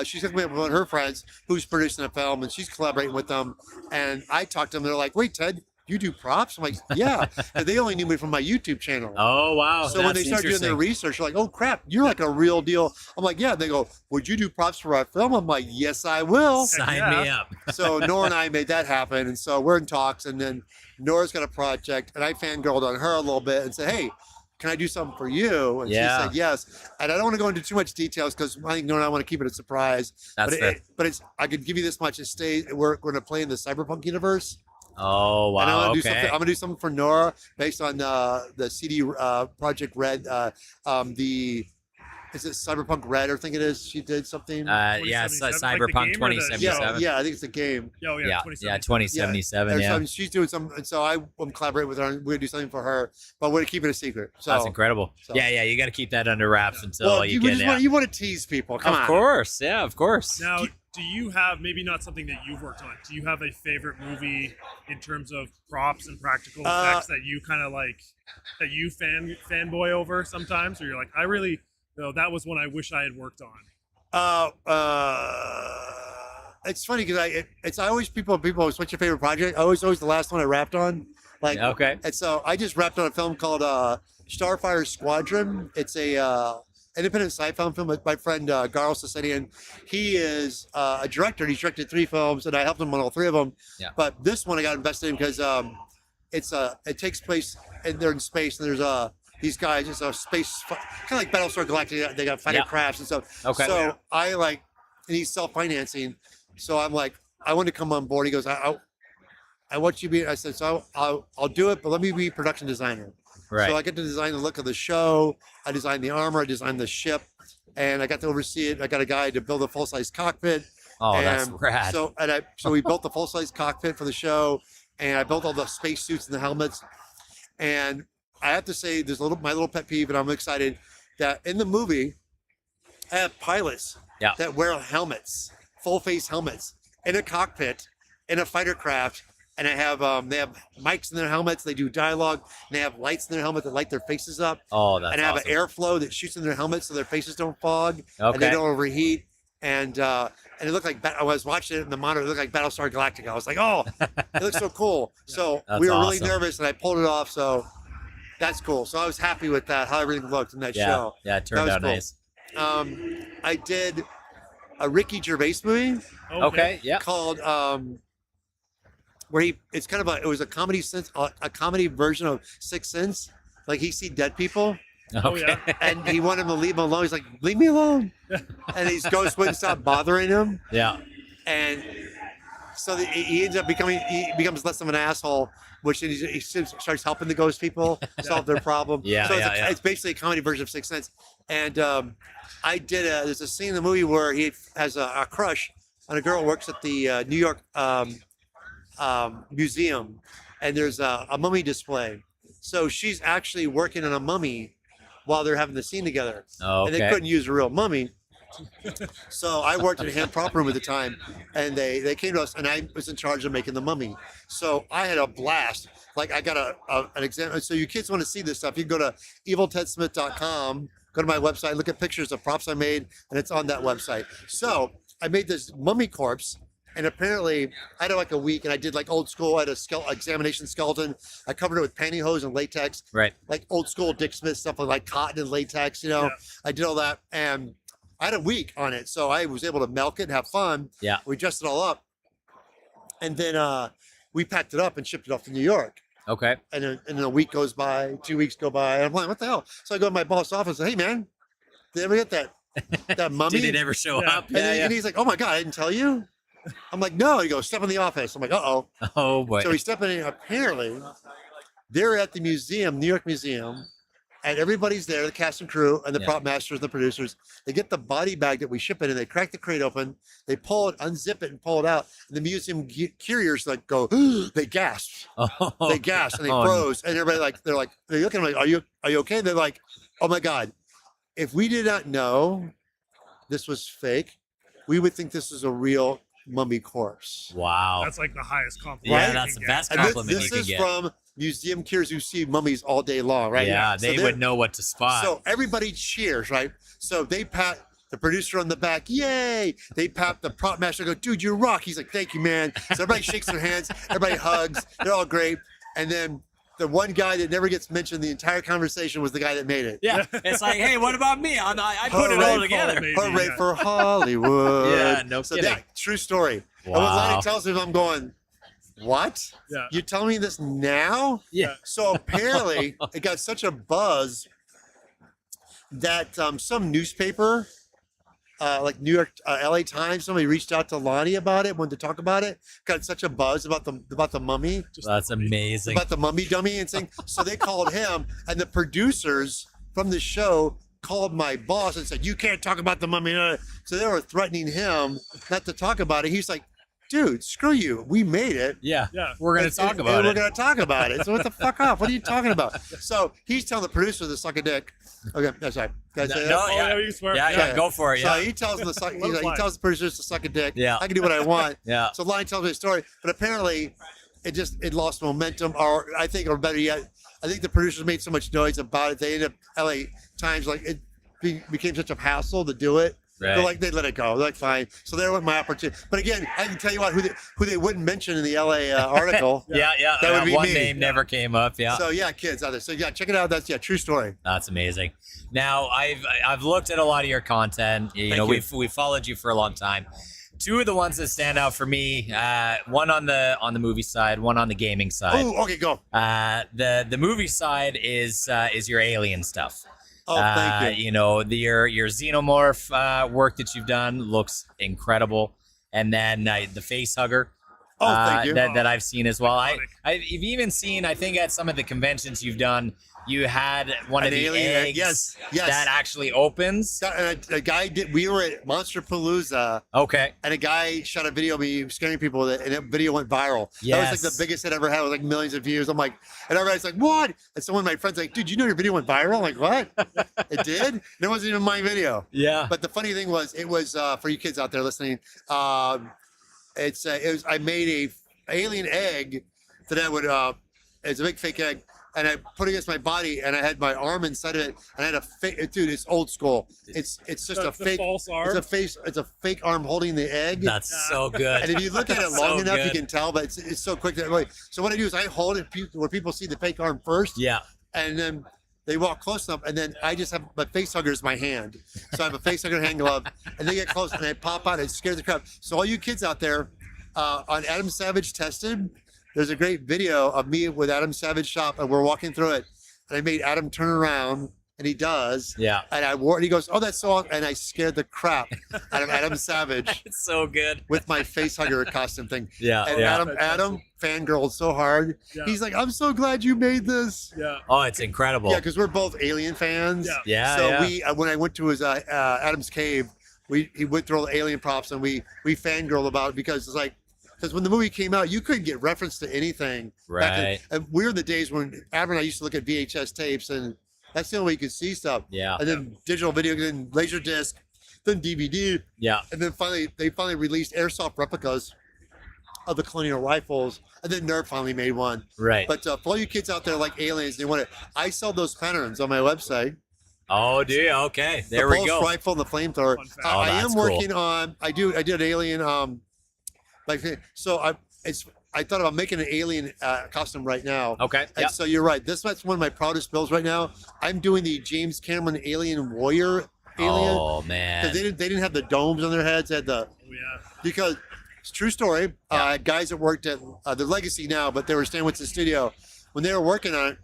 she's hooked me up with one of her friends who's producing a film, and she's collaborating with them. And I talked to them. They're like, "Wait, Ted, you do props? I'm like, yeah. And they only knew me from my YouTube channel. Oh, wow. So when they start doing their research, they're like, oh crap, you're like a real deal. I'm like, yeah. They go, would you do props for our film? I'm like, yes, I will. Sign me up. So Nora and I made that happen. And so we're in talks. And then Nora's got a project, and I fangirled on her a little bit and said, hey, can I do something for you? And she said yes. And I don't want to go into too much details because I think Nora and I want to keep it a surprise. That's fair. But it's I could give you this much. We're going to play in the cyberpunk universe. Oh, wow. And I'm gonna do something for Nora based on the CD Project Red. Is it Cyberpunk Red? I think it is. She did something. It's Cyberpunk 2077. Yeah, I think it's a game. Oh, yeah, 2077. Yeah. So she's doing some, and so I'm collaborating with her. And we're gonna do something for her, but we're gonna keep it a secret. So that's incredible. So. Yeah, you got to keep that under wraps until you get. You want to tease people? Come on. Of course, yeah, of course. Now, do you have, maybe not something that you've worked on, do you have a favorite movie in terms of props and practical effects that you kind of like, that you fanboy over sometimes, or you're like, I really, that was one I wish I had worked on? It's funny because I always people what's your favorite project? Always the last one I wrapped on. Like, okay. And so I just wrapped on a film called Starfire Squadron. It's a independent sci-fi film with my friend Garl Sessedian. He is a director. And he's directed 3 films, and I helped him on all 3 of them. Yeah. But this one I got invested in because it takes place and they're in space, and there's these guys. It's a space kind of like Battlestar Galactica. They got fighter crafts and stuff. Okay. So and he's self-financing. So I'm like, I want to come on board. He goes, I want you to be. I said, so I'll do it, but let me be production designer. Right. So I get to design the look of the show. I designed the armor. I designed the ship, and I got to oversee it. I got a guy to build a full-size cockpit. Oh, that's rad. So we built the full-size cockpit for the show, and I built all the space suits and the helmets. And I have to say, there's my little pet peeve, and I'm excited that in the movie, I have pilots that wear helmets, full-face helmets, in a cockpit, in a fighter craft. And I have they have mics in their helmets. They do dialogue. And they have lights in their helmet that light their faces up. Oh, that's And I have awesome. an airflow that shoots in their helmets so their faces don't fog Okay. and they don't overheat. And it looked like I was watching it in the monitor. It looked like Battlestar Galactica. I was like, oh, it looks so cool. So That's we were really awesome. nervous, and I pulled it off. So that's cool. So I was happy with that, how everything looked in that show. Yeah, it turned That out was cool. nice. I did a Ricky Gervais movie. Okay, yeah. Called where it was a comedy a comedy version of Sixth Sense. Like he see dead people. Okay. And he wanted him to leave him alone. He's like, leave me alone. And these ghosts wouldn't stop bothering him. Yeah. And so he ends up he becomes less of an asshole, which he starts helping the ghost people solve their problem. Yeah, So it's basically a comedy version of Sixth Sense. And there's a scene in the movie where he has a crush on a girl who works at the New York museum, and there's a mummy display. So she's actually working on a mummy while they're having the scene together. Oh, And they okay. couldn't use a real mummy. So I worked at a hand prop room at the time, and they came to us, and I was in charge of making the mummy. So I had a blast. Like I got an example. So you kids want to see this stuff, you can go to eviltedsmith.com, go to my website, look at pictures of props I made, and it's on that website. So I made this mummy corpse, and apparently I had like a week, and I did like old school. I had a examination skeleton. I covered it with pantyhose and latex, Right. like old school Dick Smith stuff, like cotton and latex. I did all that, and I had a week on it, so I was able to milk it and have fun. Yeah. We dressed it all up, and then we packed it up and shipped it off to New York. Okay. And then a week goes by, 2 weeks go by, and I'm like, what the hell? So I go to my boss' office and say, hey man, did I ever get that mummy? Did it ever show up? And he's like, oh my God, I didn't tell you? I'm like, no. He goes, step in the office. I'm like, uh-oh. Oh boy. So we step in, and apparently they're at the museum, New York Museum, and everybody's there, the cast and crew, and the prop masters, the producers. They get the body bag that we ship it in, they crack the crate open, they pull it, unzip it, and pull it out. And the museum couriers like go, they gasped. Oh. They gasped and they Oh, froze. And everybody they're looking at me like, are you okay? And they're like, oh my God, if we did not know this was fake, we would think this is a real mummy corpse. Wow. That's like the highest compliment. Yeah, you that's can the get. best And compliment this you can is get. from museum curious who see mummies all day long, right? Yeah, So they would know what to spot. So everybody cheers, right? So they pat the producer on the back, yay! They pat the prop master, go, dude, you rock. He's like, thank you, man. So everybody shakes their hands, everybody hugs, they're all great. And then the one guy that never gets mentioned the entire conversation was the guy that made it. Yeah, it's like, hey, what about me? I put it all together. Hooray for Hollywood. Yeah, no kidding. Yeah, true story. Wow. And when Lonnie tells me, I'm going, what? Yeah. You telling me this now? Yeah. So apparently it got such a buzz that some newspaper, like New York, LA Times, somebody reached out to Lonnie about it, wanted to talk about it, got such a buzz about the mummy. That's amazing. About the mummy dummy and saying, so they called him, and the producers from the show called my boss and said, you can't talk about the mummy. So they were threatening him not to talk about it. He's like, dude, screw you. We made it. Yeah. We're going to talk about it. We're going to talk about it. So what the fuck off? What are you talking about? So he's telling the producer to suck a dick. Okay, that's right. Can I say that? No, yeah, go for it. So Yeah. he tells them he tells the producers to suck a dick. Yeah. I can do what I want. Yeah. So Lonnie tells me a story, but apparently it lost momentum, or I think, or better yet, I think the producers made so much noise about it. They ended up LA Times, like it became such a hassle to do it. Right. They're like, they let it go. They're like, fine. So there went my opportunity. But again, I can tell you what, who they wouldn't mention in the LA article. Yeah. That would be one me. name never came up. Yeah. So yeah, kids out there. So yeah, check it out. That's true story. That's amazing. Now I've looked at a lot of your content. You know, we've followed you for a long time. Two of the ones that stand out for me, one on the movie side, one on the gaming side. Oh, okay, go. The movie side is your alien stuff. Oh, thank you. You know, your xenomorph work that you've done looks incredible, and then the face hugger. Oh, thank you. That I've seen as well. I've even seen, I think at some of the conventions you've done, you had one of the eggs yes. that actually opens. A guy did. We were at Monsterpalooza. Okay. And a guy shot a video of me scaring people with it, and that video went viral. Yes. That was like the biggest it ever had. It was like millions of views. I'm like, and everybody's like, what? And someone, my friend's like, dude, you know your video went viral? I'm like, what? It did? And it wasn't even my video. Yeah. But the funny thing was, it was for you kids out there listening. I made a alien egg that I would. It's a big fake egg. And I put it against my body, and I had my arm inside of it, and I had a fake. Dude, it's old school. It's just a fake. False arm. It's a fake arm holding the egg. That's so good. And if you look at it long So enough, good. you can tell. But it's so quick that like. So what I do is I hold it where people see the fake arm first. Yeah. And then they walk close enough, and then I just have my face hugger is my hand. So I have a face hugger hand glove, and they get close, and I pop out. It scares the crap. So all you kids out there, on Adam Savage Tested. There's a great video of me with Adam Savage shop, and we're walking through it. And I made Adam turn around, and he does. Yeah. And and he goes, "Oh, that's so awesome." And I scared the crap out of Adam Savage. It's so good. With my face hugger costume thing. Yeah. And yeah. Adam fangirled so hard. Yeah. He's like, "I'm so glad you made this." Yeah. Oh, it's incredible. Yeah, because we're both Alien fans. Yeah. So yeah. when I went to his Adam's cave, he went through all the alien props, and we fangirled about it because it's like. Because when the movie came out, you couldn't get reference to anything. Right. And we're in the days when Adam and I used to look at VHS tapes, and that's the only way you could see stuff. Yeah. And then digital video, then Laserdisc, then DVD. Yeah. And then they finally released airsoft replicas of the Colonial rifles, and then Nerf finally made one. Right. But for all you kids out there like aliens, they want it. I sell those patterns on my website. Oh, do you? Okay. There we The go. pulse rifle and the flamethrower. Oh, I am that's working cool. on. I did alien. So I thought about making an alien costume right now. Okay. And so you're right. That's one of my proudest builds right now. I'm doing the James Cameron Alien Warrior alien. Oh man. Because they didn't have the domes on their heads. They had the. Oh, yeah. Because it's a true story. Guys that worked at the Legacy now, but they were staying with the studio when they were working on it.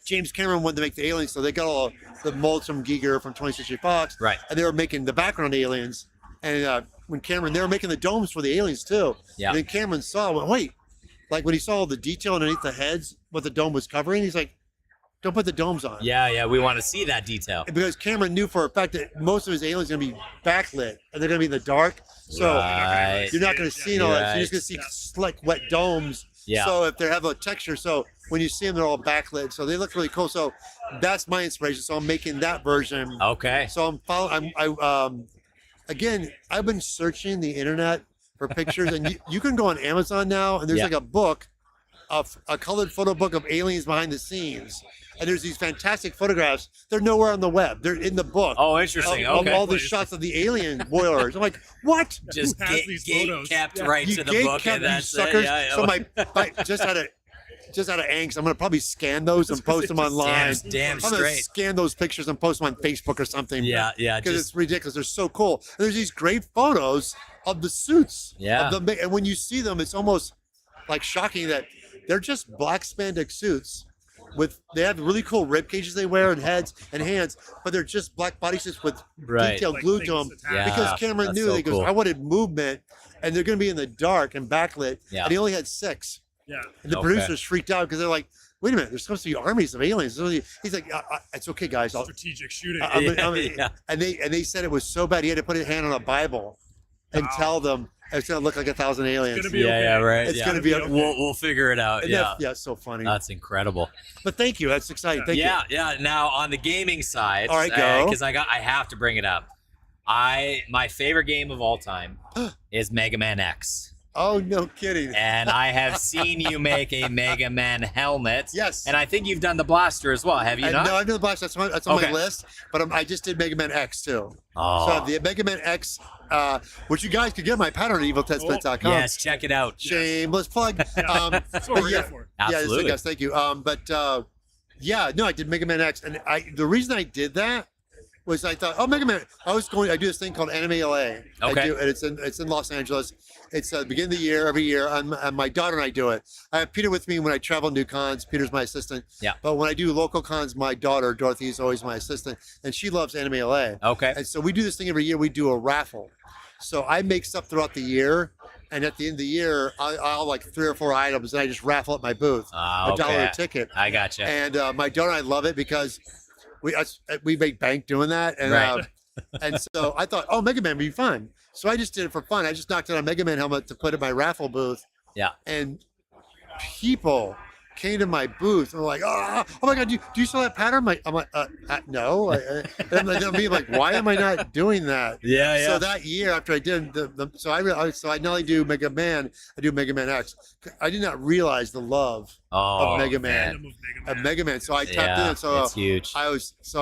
James Cameron wanted to make the aliens, so they got all the molds from Giger from 20th Century Fox. Right. And they were making the background aliens. And when Cameron, they were making the domes for the aliens too. Yeah. And then Cameron saw, wait, like when he saw all the detail underneath the heads, what the dome was covering, he's like, don't put the domes on. Yeah. We want to see that detail. Because Cameron knew for a fact that most of his aliens are going to be backlit and they're going to be in the dark. So Right. you're not going to see all that. So you're Right. just going to see slick, wet domes. Yeah. So if they have a texture, so when you see them, they're all backlit. So they look really cool. So that's my inspiration. So I'm making that version. Okay. So again, I've been searching the internet for pictures, and you can go on Amazon now, and there's Yeah. like a book, of a colored photo book of aliens behind the scenes, and there's these fantastic photographs. They're nowhere on the web. They're in the book. Oh, interesting. Of Okay. all the shots of the alien boilers. I'm like, what? Just Who has these gate photos? kept Yeah. right You to the gate book, kept and you that's suckers. it. Yeah. So my just had a just out of angst, I'm gonna probably scan those and post them online. Damn I'm gonna straight. scan those pictures and post them on Facebook or something. Yeah. Because it's ridiculous. They're so cool. And there's these great photos of the suits. Yeah. And when you see them, it's almost like shocking that they're just black spandex suits. They have really cool rib cages they wear and heads and hands, but they're just black bodysuits with detail glued to them. Yeah, because Cameron that's knew, so he goes, cool. I wanted movement, and they're going to be in the dark and backlit, Yeah. and he only had 6. Yeah. And the Okay. producers freaked out because they're like, wait a minute, there's supposed to be armies of aliens. He's like, it's okay, guys. Strategic shooting. Yeah. And they said it was so bad he had to put his hand on a Bible and tell them it's going to look like 1,000 aliens. It's gonna be okay. Yeah, right. It's yeah. going to be okay. We'll figure it out. And Yeah. yeah, it's so funny. That's incredible. But thank you. That's exciting. Thank you. Yeah. Now on the gaming side, All right, go. Because I have to bring it up. My favorite game of all time is Mega Man X. Oh, no kidding. And I have seen you make a Mega Man helmet. Yes. And I think you've done the blaster as well, have you not? No, I've done the Blaster. That's on Okay. my list. But I just did Mega Man X too. Oh. So the Mega Man X, which you guys could get my pattern at eviltestbet.com. Yes, check it out. Shameless plug. That's what we're here for. Absolutely. Yes, thank you. I did Mega Man X, and the reason I did that was I thought, Mega Man. I do this thing called Anime LA. Okay. And it's in Los Angeles. It's the beginning of the year, every year, and my daughter and I do it. I have Peter with me when I travel and do cons. Peter's my assistant. Yeah. But when I do local cons, my daughter, Dorothy, is always my assistant, and she loves Anime LA. Okay. And so we do this thing every year. We do a raffle. So I make stuff throughout the year, and at the end of the year, I'll like 3 or 4 items, and I just raffle at my booth. Okay. $1 a ticket. I gotcha. And my daughter and I love it because we make bank doing that, and Right. and so I thought, Mega Man would be fun. So I just did it for fun. I just knocked out a Mega Man helmet to put in my raffle booth, Yeah. and people came to my booth and were like, oh my God, do you still have pattern? I'm like, no. And they'll be like, why am I not doing that? Yeah. So that year after I did so I not only do Mega Man, I do Mega Man X. I did not realize the love of Mega Man. So I tapped in. So it's huge. I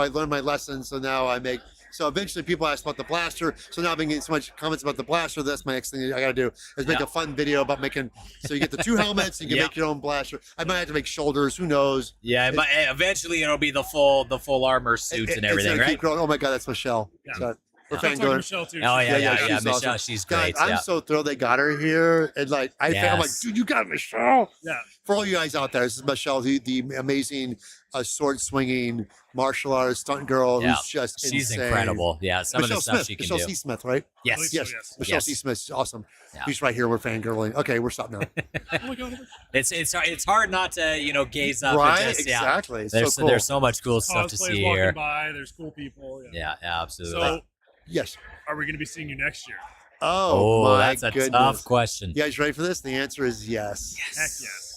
learned my lessons. So now I make. So eventually people ask about the blaster. So now I've been getting so much comments about the blaster. That's my next thing I got to do is make a fun video about making. So you get the 2 helmets. You can make your own blaster. I might have to make shoulders. Who knows? Yeah, but eventually it'll be the full armor suits and everything, right? Keep growing. Oh my God, that's Michelle. Yeah. So we're That's fangirling. Michelle too. Oh yeah, she's Michelle, awesome. she's Guys, great. I'm so thrilled they got her here, and like I'm like, dude, you got Michelle. Yeah. For all you guys out there, this is Michelle, the amazing sword swinging martial artist stunt girl who's just she's insane. incredible. Yeah, some Michelle of the stuff Smith. she can Michelle do. C. Smith, right? Yes. Yes. Michelle C. Smith, she's awesome. Yeah. She's right here. We're fangirling. Okay, we're stopping now. Oh my God. It's hard not to gaze up. Right, and just, exactly. There's So cool. there's so much cool stuff to Cosplayers see walking here. by. There's cool people. Yeah, absolutely. So, yes. are we going to be seeing you next year? Oh, my that's a goodness. tough question. You guys ready for this? The answer is yes. Heck yes.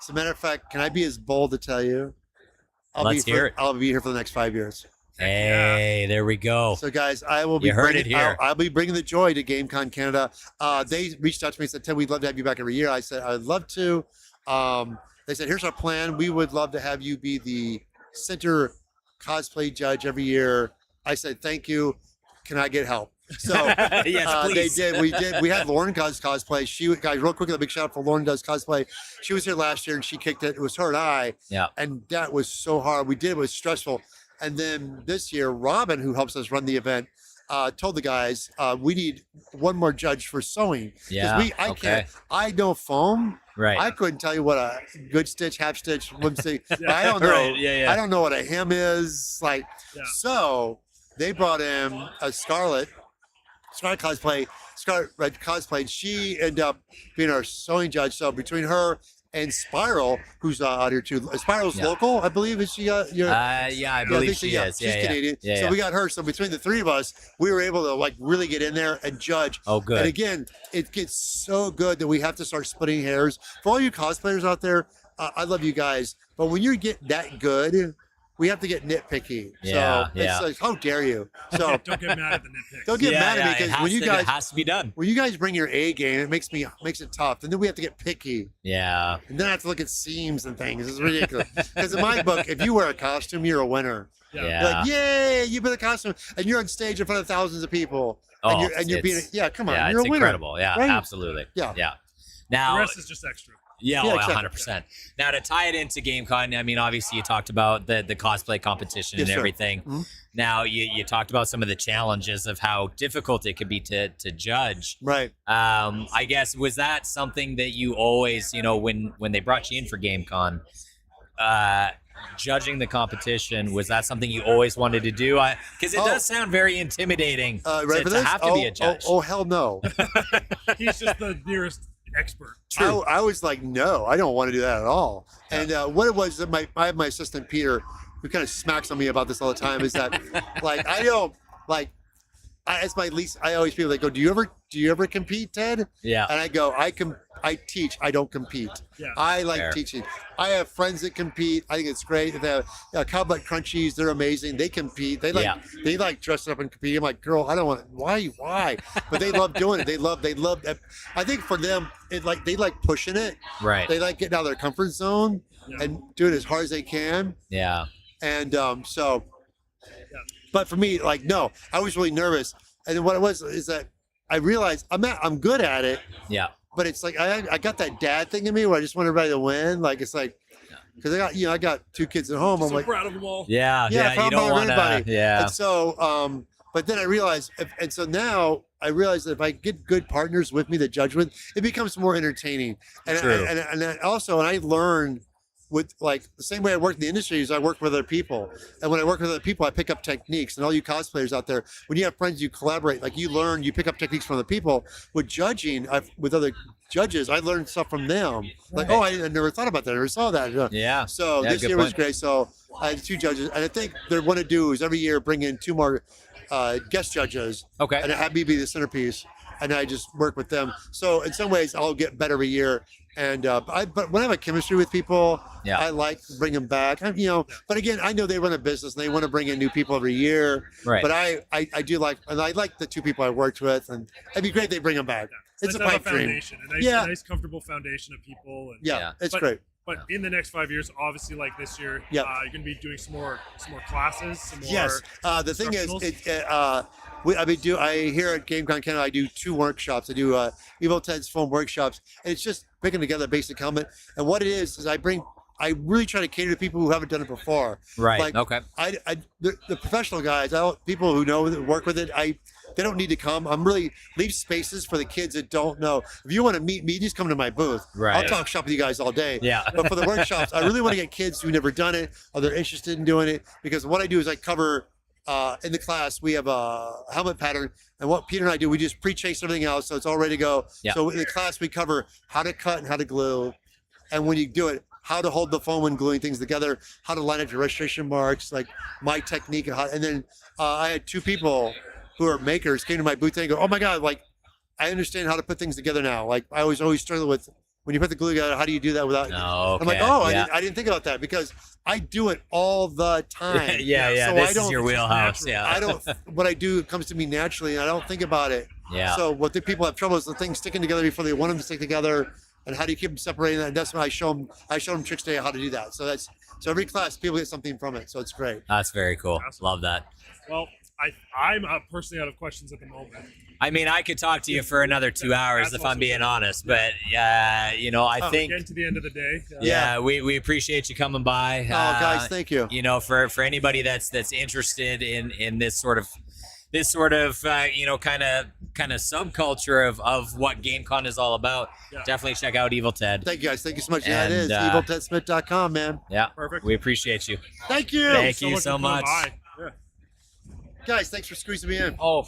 As a matter of fact, can I be as bold to tell you? Let's hear it. I'll be here for the next 5 years. Hey, there we go. So, guys, I will be. You heard it here. I'll be bringing the joy to GameCon Canada. They reached out to me and said, "Ted, we'd love to have you back every year." I said, "I'd love to." They said, "Here's our plan. We would love to have you be the center cosplay judge every year." I said, "Thank you. Can I get help?" So Yes, please. they did. We had Lauren cosplay. Guys, real quickly, a big shout out for Lauren does cosplay. She was here last year and she kicked it. It was her and I. Yeah. And that was so hard. We did. It was stressful. And then this year, Robin, who helps us run the event, told the guys we need one more judge for sewing. Yeah. I know foam. Right. I couldn't tell you what a good stitch, half stitch, one stitch. I don't know. Right, yeah. I don't know what a hem is like. Yeah. So they brought in a Scarlet cosplay. She ended up being our sewing judge. So between her and Spiral, who's out here too. Spiral's local, I believe. Is she? Yeah, I believe she is. She's Canadian. Yeah, so we got her. So between the 3 of us, we were able to like really get in there and judge. Oh, good. And again, it gets so good that we have to start splitting hairs. For all you cosplayers out there, I love you guys. But when you get that good, we have to get nitpicky. Yeah, so it's like, how dare you? So Don't get mad at the nitpicks. don't get mad at me because when you guys it has to be done. when you guys bring your A game, it makes it tough. And then we have to get picky. Yeah. And then I have to look at seams and things. It's ridiculous. Because in my book, if you wear a costume, you're a winner. Yeah. You're like, yay, you put a costume, and you're on stage in front of thousands of people. And you're being, come on, yeah, you're it's a winner. incredible. Yeah, right? absolutely. Yeah. Yeah. The Now, rest is just extra. Yeah, Yeah, oh, exactly. 100%. Now, to tie it into GameCon, I mean, obviously you talked about the cosplay competition Yes, and sir. everything. Mhm. Now, you talked about some of the challenges of how difficult it could be to judge. Right. I guess, was that something that you always, when they brought you in for GameCon, judging the competition, was that something you always wanted to do? Because it does sound very intimidating Right for to this? have to be a judge. Oh, hell no. He's just the nearest expert. I was like, no, I don't want to do that at all. And what it was that I have my assistant Peter, who kind of smacks on me about this all the time, is that like I don't like. It's my least. I always people that go, do you ever compete, Ted? Yeah. And I go, I teach. I don't compete. Yeah. I like Fair. teaching. I have friends that compete. I think it's great. They have Cowboy Crunchies. They're amazing. They compete. They like dressing up and competing. I'm like, girl, I don't want to. Why? But they love doing it. They love. I think for them, they like pushing it. Right. They like getting out of their comfort zone and doing it as hard as they can. Yeah. And so. But for me, like, no, I was really nervous. And then what it was is that I realized I'm good at it. Yeah. But it's like I got that dad thing in me where I just want everybody to win. Like it's like because I got 2 kids at home. I'm like proud of them all. Yeah. proud You of don't want everybody. to. Yeah. And so, but then I realized, and so now I realize that if I get good partners with me that judge with, it becomes more entertaining. And True. And I learned. With like the same way I work in the industry is I work with other people, and when I work with other people, I pick up techniques. And all you cosplayers out there, when you have friends, you collaborate. Like you learn, you pick up techniques from other people. With judging, with other judges, I learned stuff from them. Like, oh, I never thought about that. I never saw that. Yeah. So Yeah, this good year was point. great. So I had 2 judges, and I think they want to do is every year bring in 2 more guest judges. Okay. And have me be the centerpiece, and I just work with them. So in some ways, I'll get better every year. And but when I have a chemistry with people, I like to bring them back. But again, I know they run a business and they want to bring in new people every year. Right. But I do like, and I like the 2 people I worked with, and it'd be great if they bring them back. It's a nice to have pipe dream. foundation, a nice, comfortable foundation of people. And, It's great. But in the next 5 years, obviously, like this year, Yeah. you're going to be doing some more classes. Some more Yes. The thing is, instructionals. I here at GameCon Canada, I do 2 workshops. I do Evil Ted's film workshops, and it's just picking together a basic helmet. And what it is I really try to cater to people who haven't done it before. Right. Like, Okay. The professional guys, people who know work with it, they don't need to come. I'm really leave spaces for the kids that don't know. If you want to meet me, just come to my booth. Right. I'll talk shop with you guys all day. Yeah. But for the workshops, I really want to get kids who've never done it or they're interested in doing it, because what I do is I cover in the class, we have a helmet pattern, and what Peter and I do, we just pre-chase everything else, so it's all ready to go. Yeah. So in the class, we cover how to cut and how to glue, and when you do it, how to hold the foam when gluing things together, how to line up your registration marks, like my technique, and then I had 2 people who are makers came to my booth and go, oh my God, like I understand how to put things together now. Like I always struggle with when you put the glue together, how do you do that without? Oh, I'm like, okay. oh, Yeah. I didn't think about that because I do it all the time. Yeah. So This is your wheelhouse. Yeah. I don't. What I do comes to me naturally, and I don't think about it. Yeah. So what the people have trouble is the things sticking together before they want them to stick together, and how do you keep them separating? And that's when I show them tricks today how to do that. So every class people get something from it. So it's great. That's very cool. Love that. Well, I'm personally out of questions at the moment. I mean, I could talk to you for another 2 hours if I'm being honest, but I think Getting to the end of the day. Yeah, we appreciate you coming by. Oh, guys, thank you. For anybody that's interested in this sort of kind of subculture of what GameCon is all about, definitely check out Evil Ted. Thank you guys. Thank you so much. Yeah, it is And, eviltedsmith.com, man. Yeah, perfect. We appreciate you. Thank you. Thank you so much. Yeah. Guys, thanks for squeezing me in. Oh,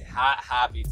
happy.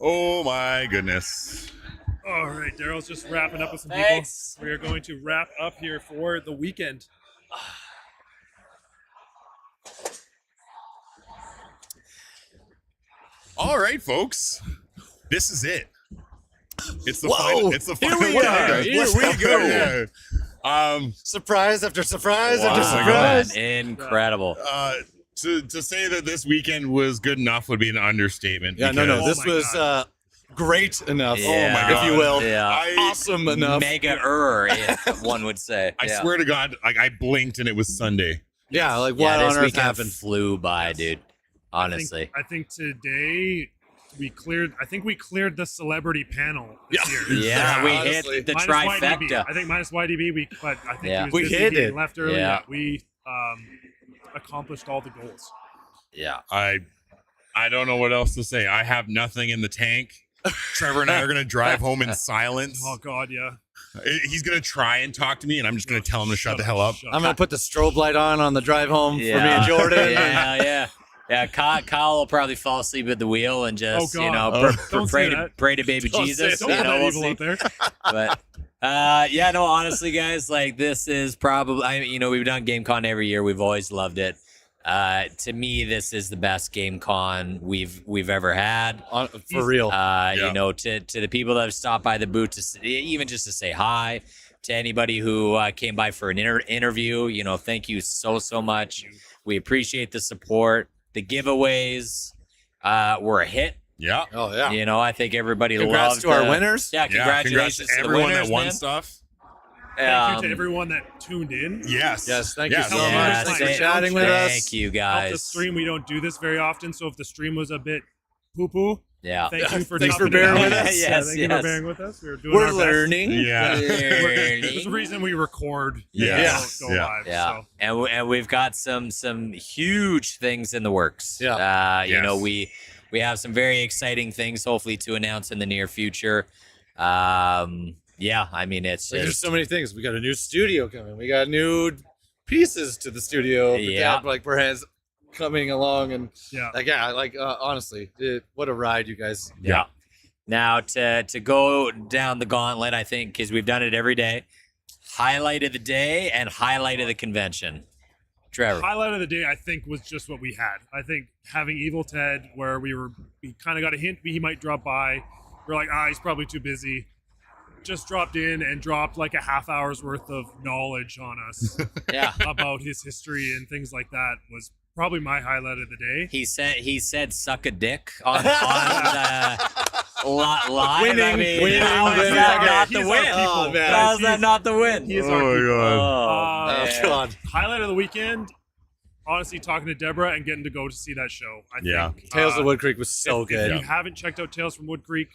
Oh my goodness. All right, Daryl's just wrapping up with some Thanks. people. We are going to wrap up here for the weekend. All right, folks. This is it. It's the Whoa! final. It's the Here final. we are. Here we go. Surprise after surprise Wow. after surprise. Incredible. To say that this weekend was good enough would be an understatement. Yeah, no. because- This was great enough. Yeah. Oh my God. If you will. Yeah. Awesome enough. If one would say. I Yeah. swear to God, like I blinked and it was Sunday. Yeah, like Yeah, what this on earth weekend happened? flew by, dude. Honestly. I think today we cleared the celebrity panel this year. Yeah, we honestly. hit the Minus trifecta. YDB. I think minus YDB, but I think Yeah. he was We busy, hit he it. left early. Yeah. We accomplished all the goals. Yeah. I don't know what else to say. I have nothing in the tank. Trevor and I are gonna drive home in silence. Oh God, yeah. He's gonna try and talk to me, and I'm just gonna tell him to shut the hell up. I'm gonna put the strobe light on the drive home for me and Jordan. Yeah. Kyle will probably fall asleep at the wheel and just, Oh, God. Don't pray say to that. pray to baby Don't Jesus. say You that. know, we'll Evil see. out there. But yeah, no, honestly, guys, like this is probably, we've done GameCon every year. We've always loved it. To me, this is the best GameCon we've ever had. For real. To the people that have stopped by the booth, even just to say hi, to anybody who came by for an interview, thank you so much. We appreciate the support. The giveaways were a hit. Yeah. Oh yeah. I think everybody Congrats loved to our winners. Yeah, Congrats congratulations to to everyone the winners, that won man. stuff. Thank you to everyone that tuned in. Yes. Thank you so Yeah, much. Thanks for thank- chatting with us. Thank you, Off the guys. stream, we don't do this very often, so if the stream was a bit poo-poo, Yeah. thank you for Thanks for topping bearing it with out. us. Yeah, Yes, thank you yes. for bearing with us. We're We're our best. learning. Yeah. There's a reason we record. Yeah. Go live. Yeah, So. and we've got some huge things in the works. Yeah. You we have some very exciting things, hopefully, to announce in the near future. It's There's just so many things. We got a new studio coming. We got new pieces to the studio. Yeah. We're coming along and Yeah. honestly, what a ride, you guys. yeah. Now to go down the gauntlet, I think, because we've done it every day. Highlight of the day and highlight of the convention. Trevor. Highlight of the day, I think, was just what we had. I think having Evil Ted, where we kind of got a hint he might drop by. We're like, he's probably too busy. Just dropped in and dropped like a half hour's worth of knowledge on us Yeah. about his history and things like that was probably my highlight of the day. He said suck a dick on live. Winning. How is that not the He's our win? people. Oh, man. How is that not the win? He is our people. Oh, Oh, man. God. Highlight of the weekend, honestly, talking to Deborah and getting to go to see that show. I think, Tales of Wood Creek was so if good. you haven't checked out Tales from Wood Creek,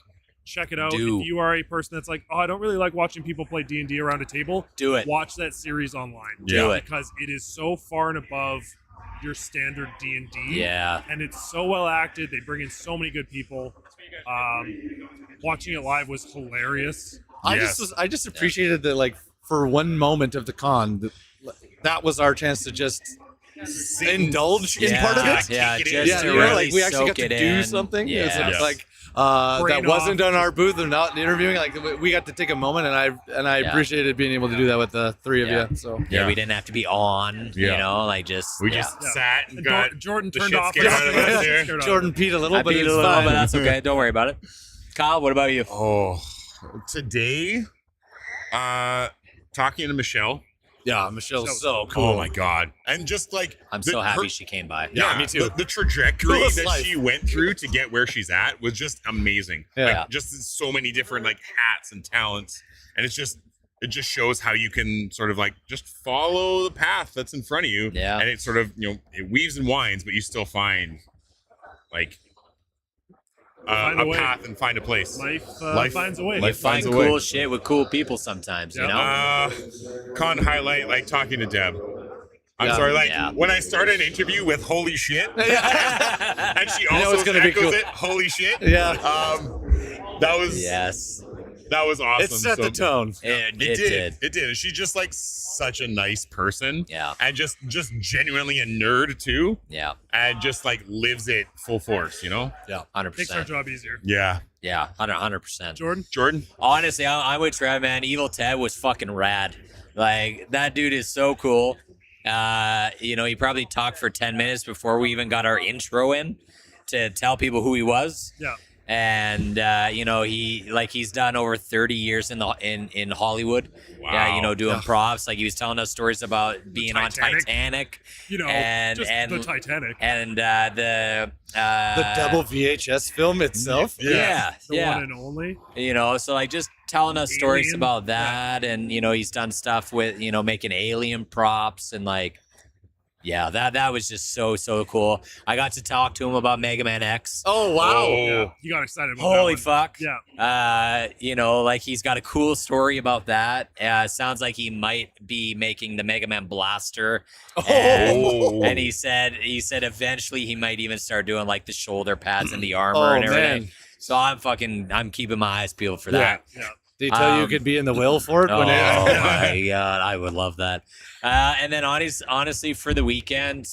check it out. Do. If you are a person that's like, I don't really like watching people play D&D around a table, Do it. watch that series online. Do it. Because it is so far and above your standard D&D. Yeah. And it's so well acted. They bring in so many good people. Watching it live was hilarious. I just appreciated that, for one moment of the con, that was our chance to just indulge in part of it. Yeah, Kick it just in. to we really we actually got soak to it do in. something. Yeah. It's Yes. that Brain wasn't off. on our booth and not interviewing. We got to take a moment, and I Yeah. appreciated being able to do that with the three of Yeah. you. So Yeah, we didn't have to be on, Yeah. just We yeah. just sat and got Jordan the turned shit off. scared out of us there. Jordan peed a little, I but beat it's a little, fine. but that's okay. Don't worry about it. Kyle, what about you? Oh, today, talking to Michelle. Yeah, Michelle's so Oh cool. my God. And just I'm so happy she came by. Yeah, me too. The trajectory Coolest that life. she went through to get where she's at was just amazing. Yeah. Just so many different hats and talents, and it just shows how you can sort of just follow the path that's in front of you. Yeah. And it sort of it weaves and winds, but you still find Find a a way. path and find a place. Life finds a way. You Life find finds a cool way. shit with cool people sometimes, you know? Con highlight talking to Deb. I'm Yeah. sorry, Yeah. when I start an interview with "Holy shit," and she know also it's gonna be echoes cool. it, "Holy shit." Yeah. That was Yes. That was awesome. It set the tone. It did. It did. And she's just like such a nice person. Yeah. And just genuinely a nerd too. Yeah. And just like lives it full force, you know? Yeah. 100%. Makes our job easier. Yeah. Yeah. 100%. Jordan? Honestly, I'm with Trev, man. Evil Ted was fucking rad. Like, that dude is so cool. He probably talked for 10 minutes before we even got our intro in to tell people who he was. Yeah. And he's done over 30 years in Hollywood. Wow. Yeah, doing props. Like, he was telling us stories about being on Titanic. And the Titanic. And the double VHS film itself. Yeah. The one and only. So like just telling us stories Alien. about that, and he's done stuff with making alien props and like. Yeah, that was just so cool. I got to talk to him about Mega Man X. Oh wow! Yeah. You got excited about Holy that fuck! Yeah. Like he's got a cool story about that. Sounds like he might be making the Mega Man Blaster. And he said eventually he might even start doing like the shoulder pads and the armor and everything. Man. So I'm keeping my eyes peeled for that. Yeah. They tell you could be in the will for it. Oh my god, I would love that. And then honestly, for the weekend,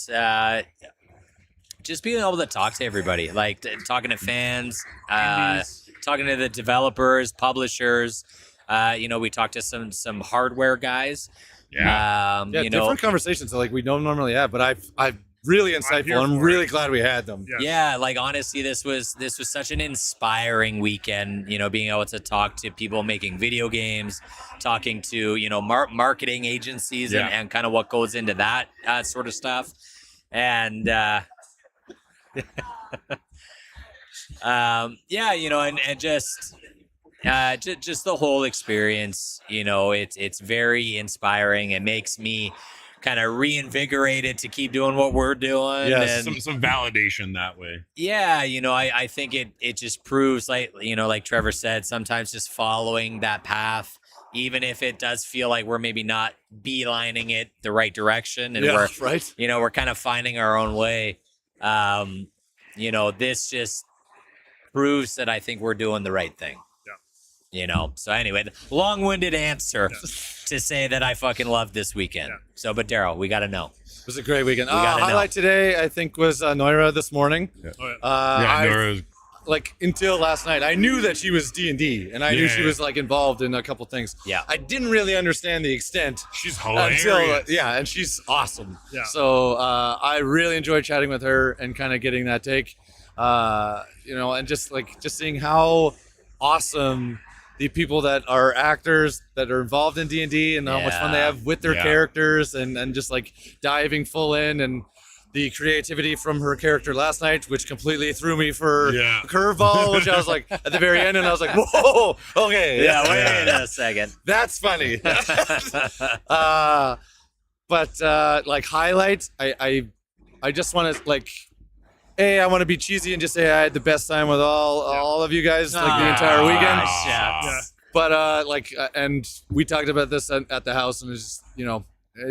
just being able to talk to everybody, like talking to fans, talking to the developers, publishers. We talked to some hardware guys. Yeah. Different conversations that like we don't normally have, but I've really insightful. I'm really glad we had them. Yeah, like honestly, this was such an inspiring weekend. Being able to talk to people making video games, talking to marketing agencies and kind of what goes into that sort of stuff, and and just the whole experience. It's very inspiring. It makes me kind of reinvigorated to keep doing what we're doing. Yes, and some validation that way. yeah, I think it just proves like Trevor said, sometimes just following that path, even if it does feel like we're maybe not beelining it the right direction, and we're kind of finding our own way. This just proves that I think we're doing the right thing. So anyway, long-winded answer to say that I fucking loved this weekend. So, but Daryl, we got to know. It was a great weekend. gotta Highlight today, I think, was Noira this morning. Noira. Like until last night, I knew that she was D&D, and I knew she was like involved in a couple things. Yeah, I didn't really understand the extent. She's hilarious. And she's awesome. Yeah. So I really enjoyed chatting with her and kind of getting that take. And just seeing how awesome the people that are actors that are involved in D&D and how much fun they have with their characters and just like diving full in, and the creativity from her character last night, which completely threw me for a curveball, which I was like at the very end, and I was like, whoa, okay. Yeah, wait a second. That's funny. Like highlights, I just want to like, I want to be cheesy and just say I had the best time with all of you guys like the entire weekend. Yeah. But and we talked about this at the house, and it's just,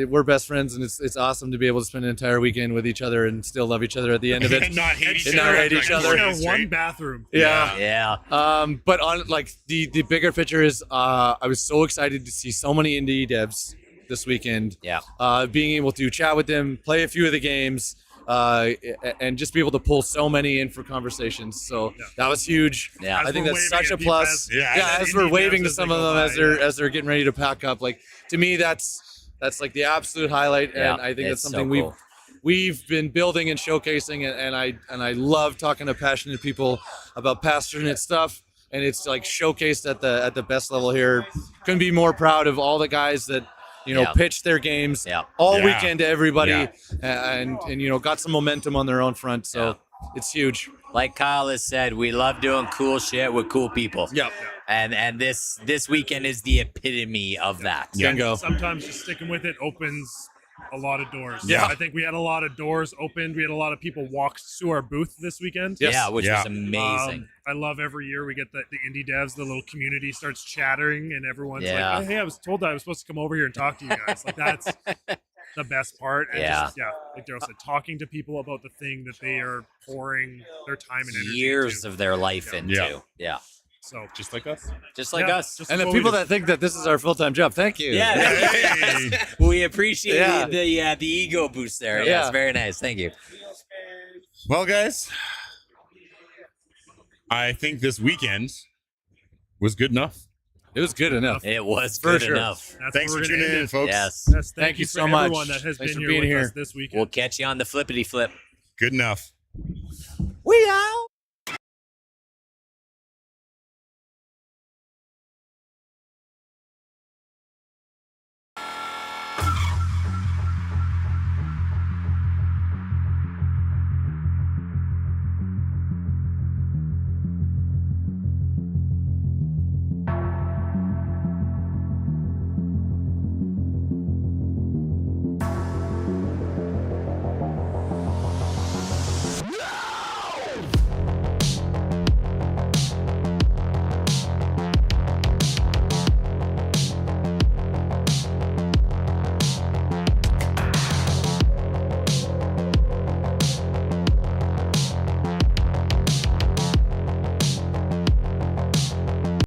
we're best friends, and it's awesome to be able to spend an entire weekend with each other and still love each other at the end of it. And not hate each other. Share one bathroom. Yeah. But on like the bigger picture is I was so excited to see so many indie devs this weekend. Yeah. Being able to chat with them, play a few of the games. And just be able to pull so many in for conversations. So that was huge. Yeah. I think that's such a plus. As we're waving to some of them as they're getting ready to pack up. Like, to me, that's like the absolute highlight. And I think that's something we've been building and showcasing. And I love talking to passionate people about passionate stuff. And it's like showcased at the best level here. Couldn't be more proud of all the guys that pitched their games all weekend to everybody, and got some momentum on their own front. So it's huge. Like Kyle has said, we love doing cool shit with cool people. Yep. And this weekend is the epitome of that. Bingo. Sometimes just sticking with it opens a lot of doors. Yeah. I think we had a lot of doors opened. We had a lot of people walk to our booth this weekend. Yes. Yeah, which was amazing. I love every year we get the indie devs, the little community starts chattering, and everyone's like, hey, I was told that I was supposed to come over here and talk to you guys. Like, that's the best part. And like Daryl said, talking to people about the thing that they are pouring their time and energy years into. of their life into. Yeah. So just like us. Just like us. just And the what we people do. that think that this is our full-time job, thank you. Yeah, we appreciate the ego boost there. Yeah. Yes, very nice. Thank you. Well, guys, I think this weekend was good enough. It was good enough. It was For good sure. enough. That's Thanks where for we're gonna tuning end in, it. folks. Yes. Yes, thank you so for much. everyone that has Thanks been for here being with here. us this weekend. We'll catch you on the flippity flip. Good enough. We out.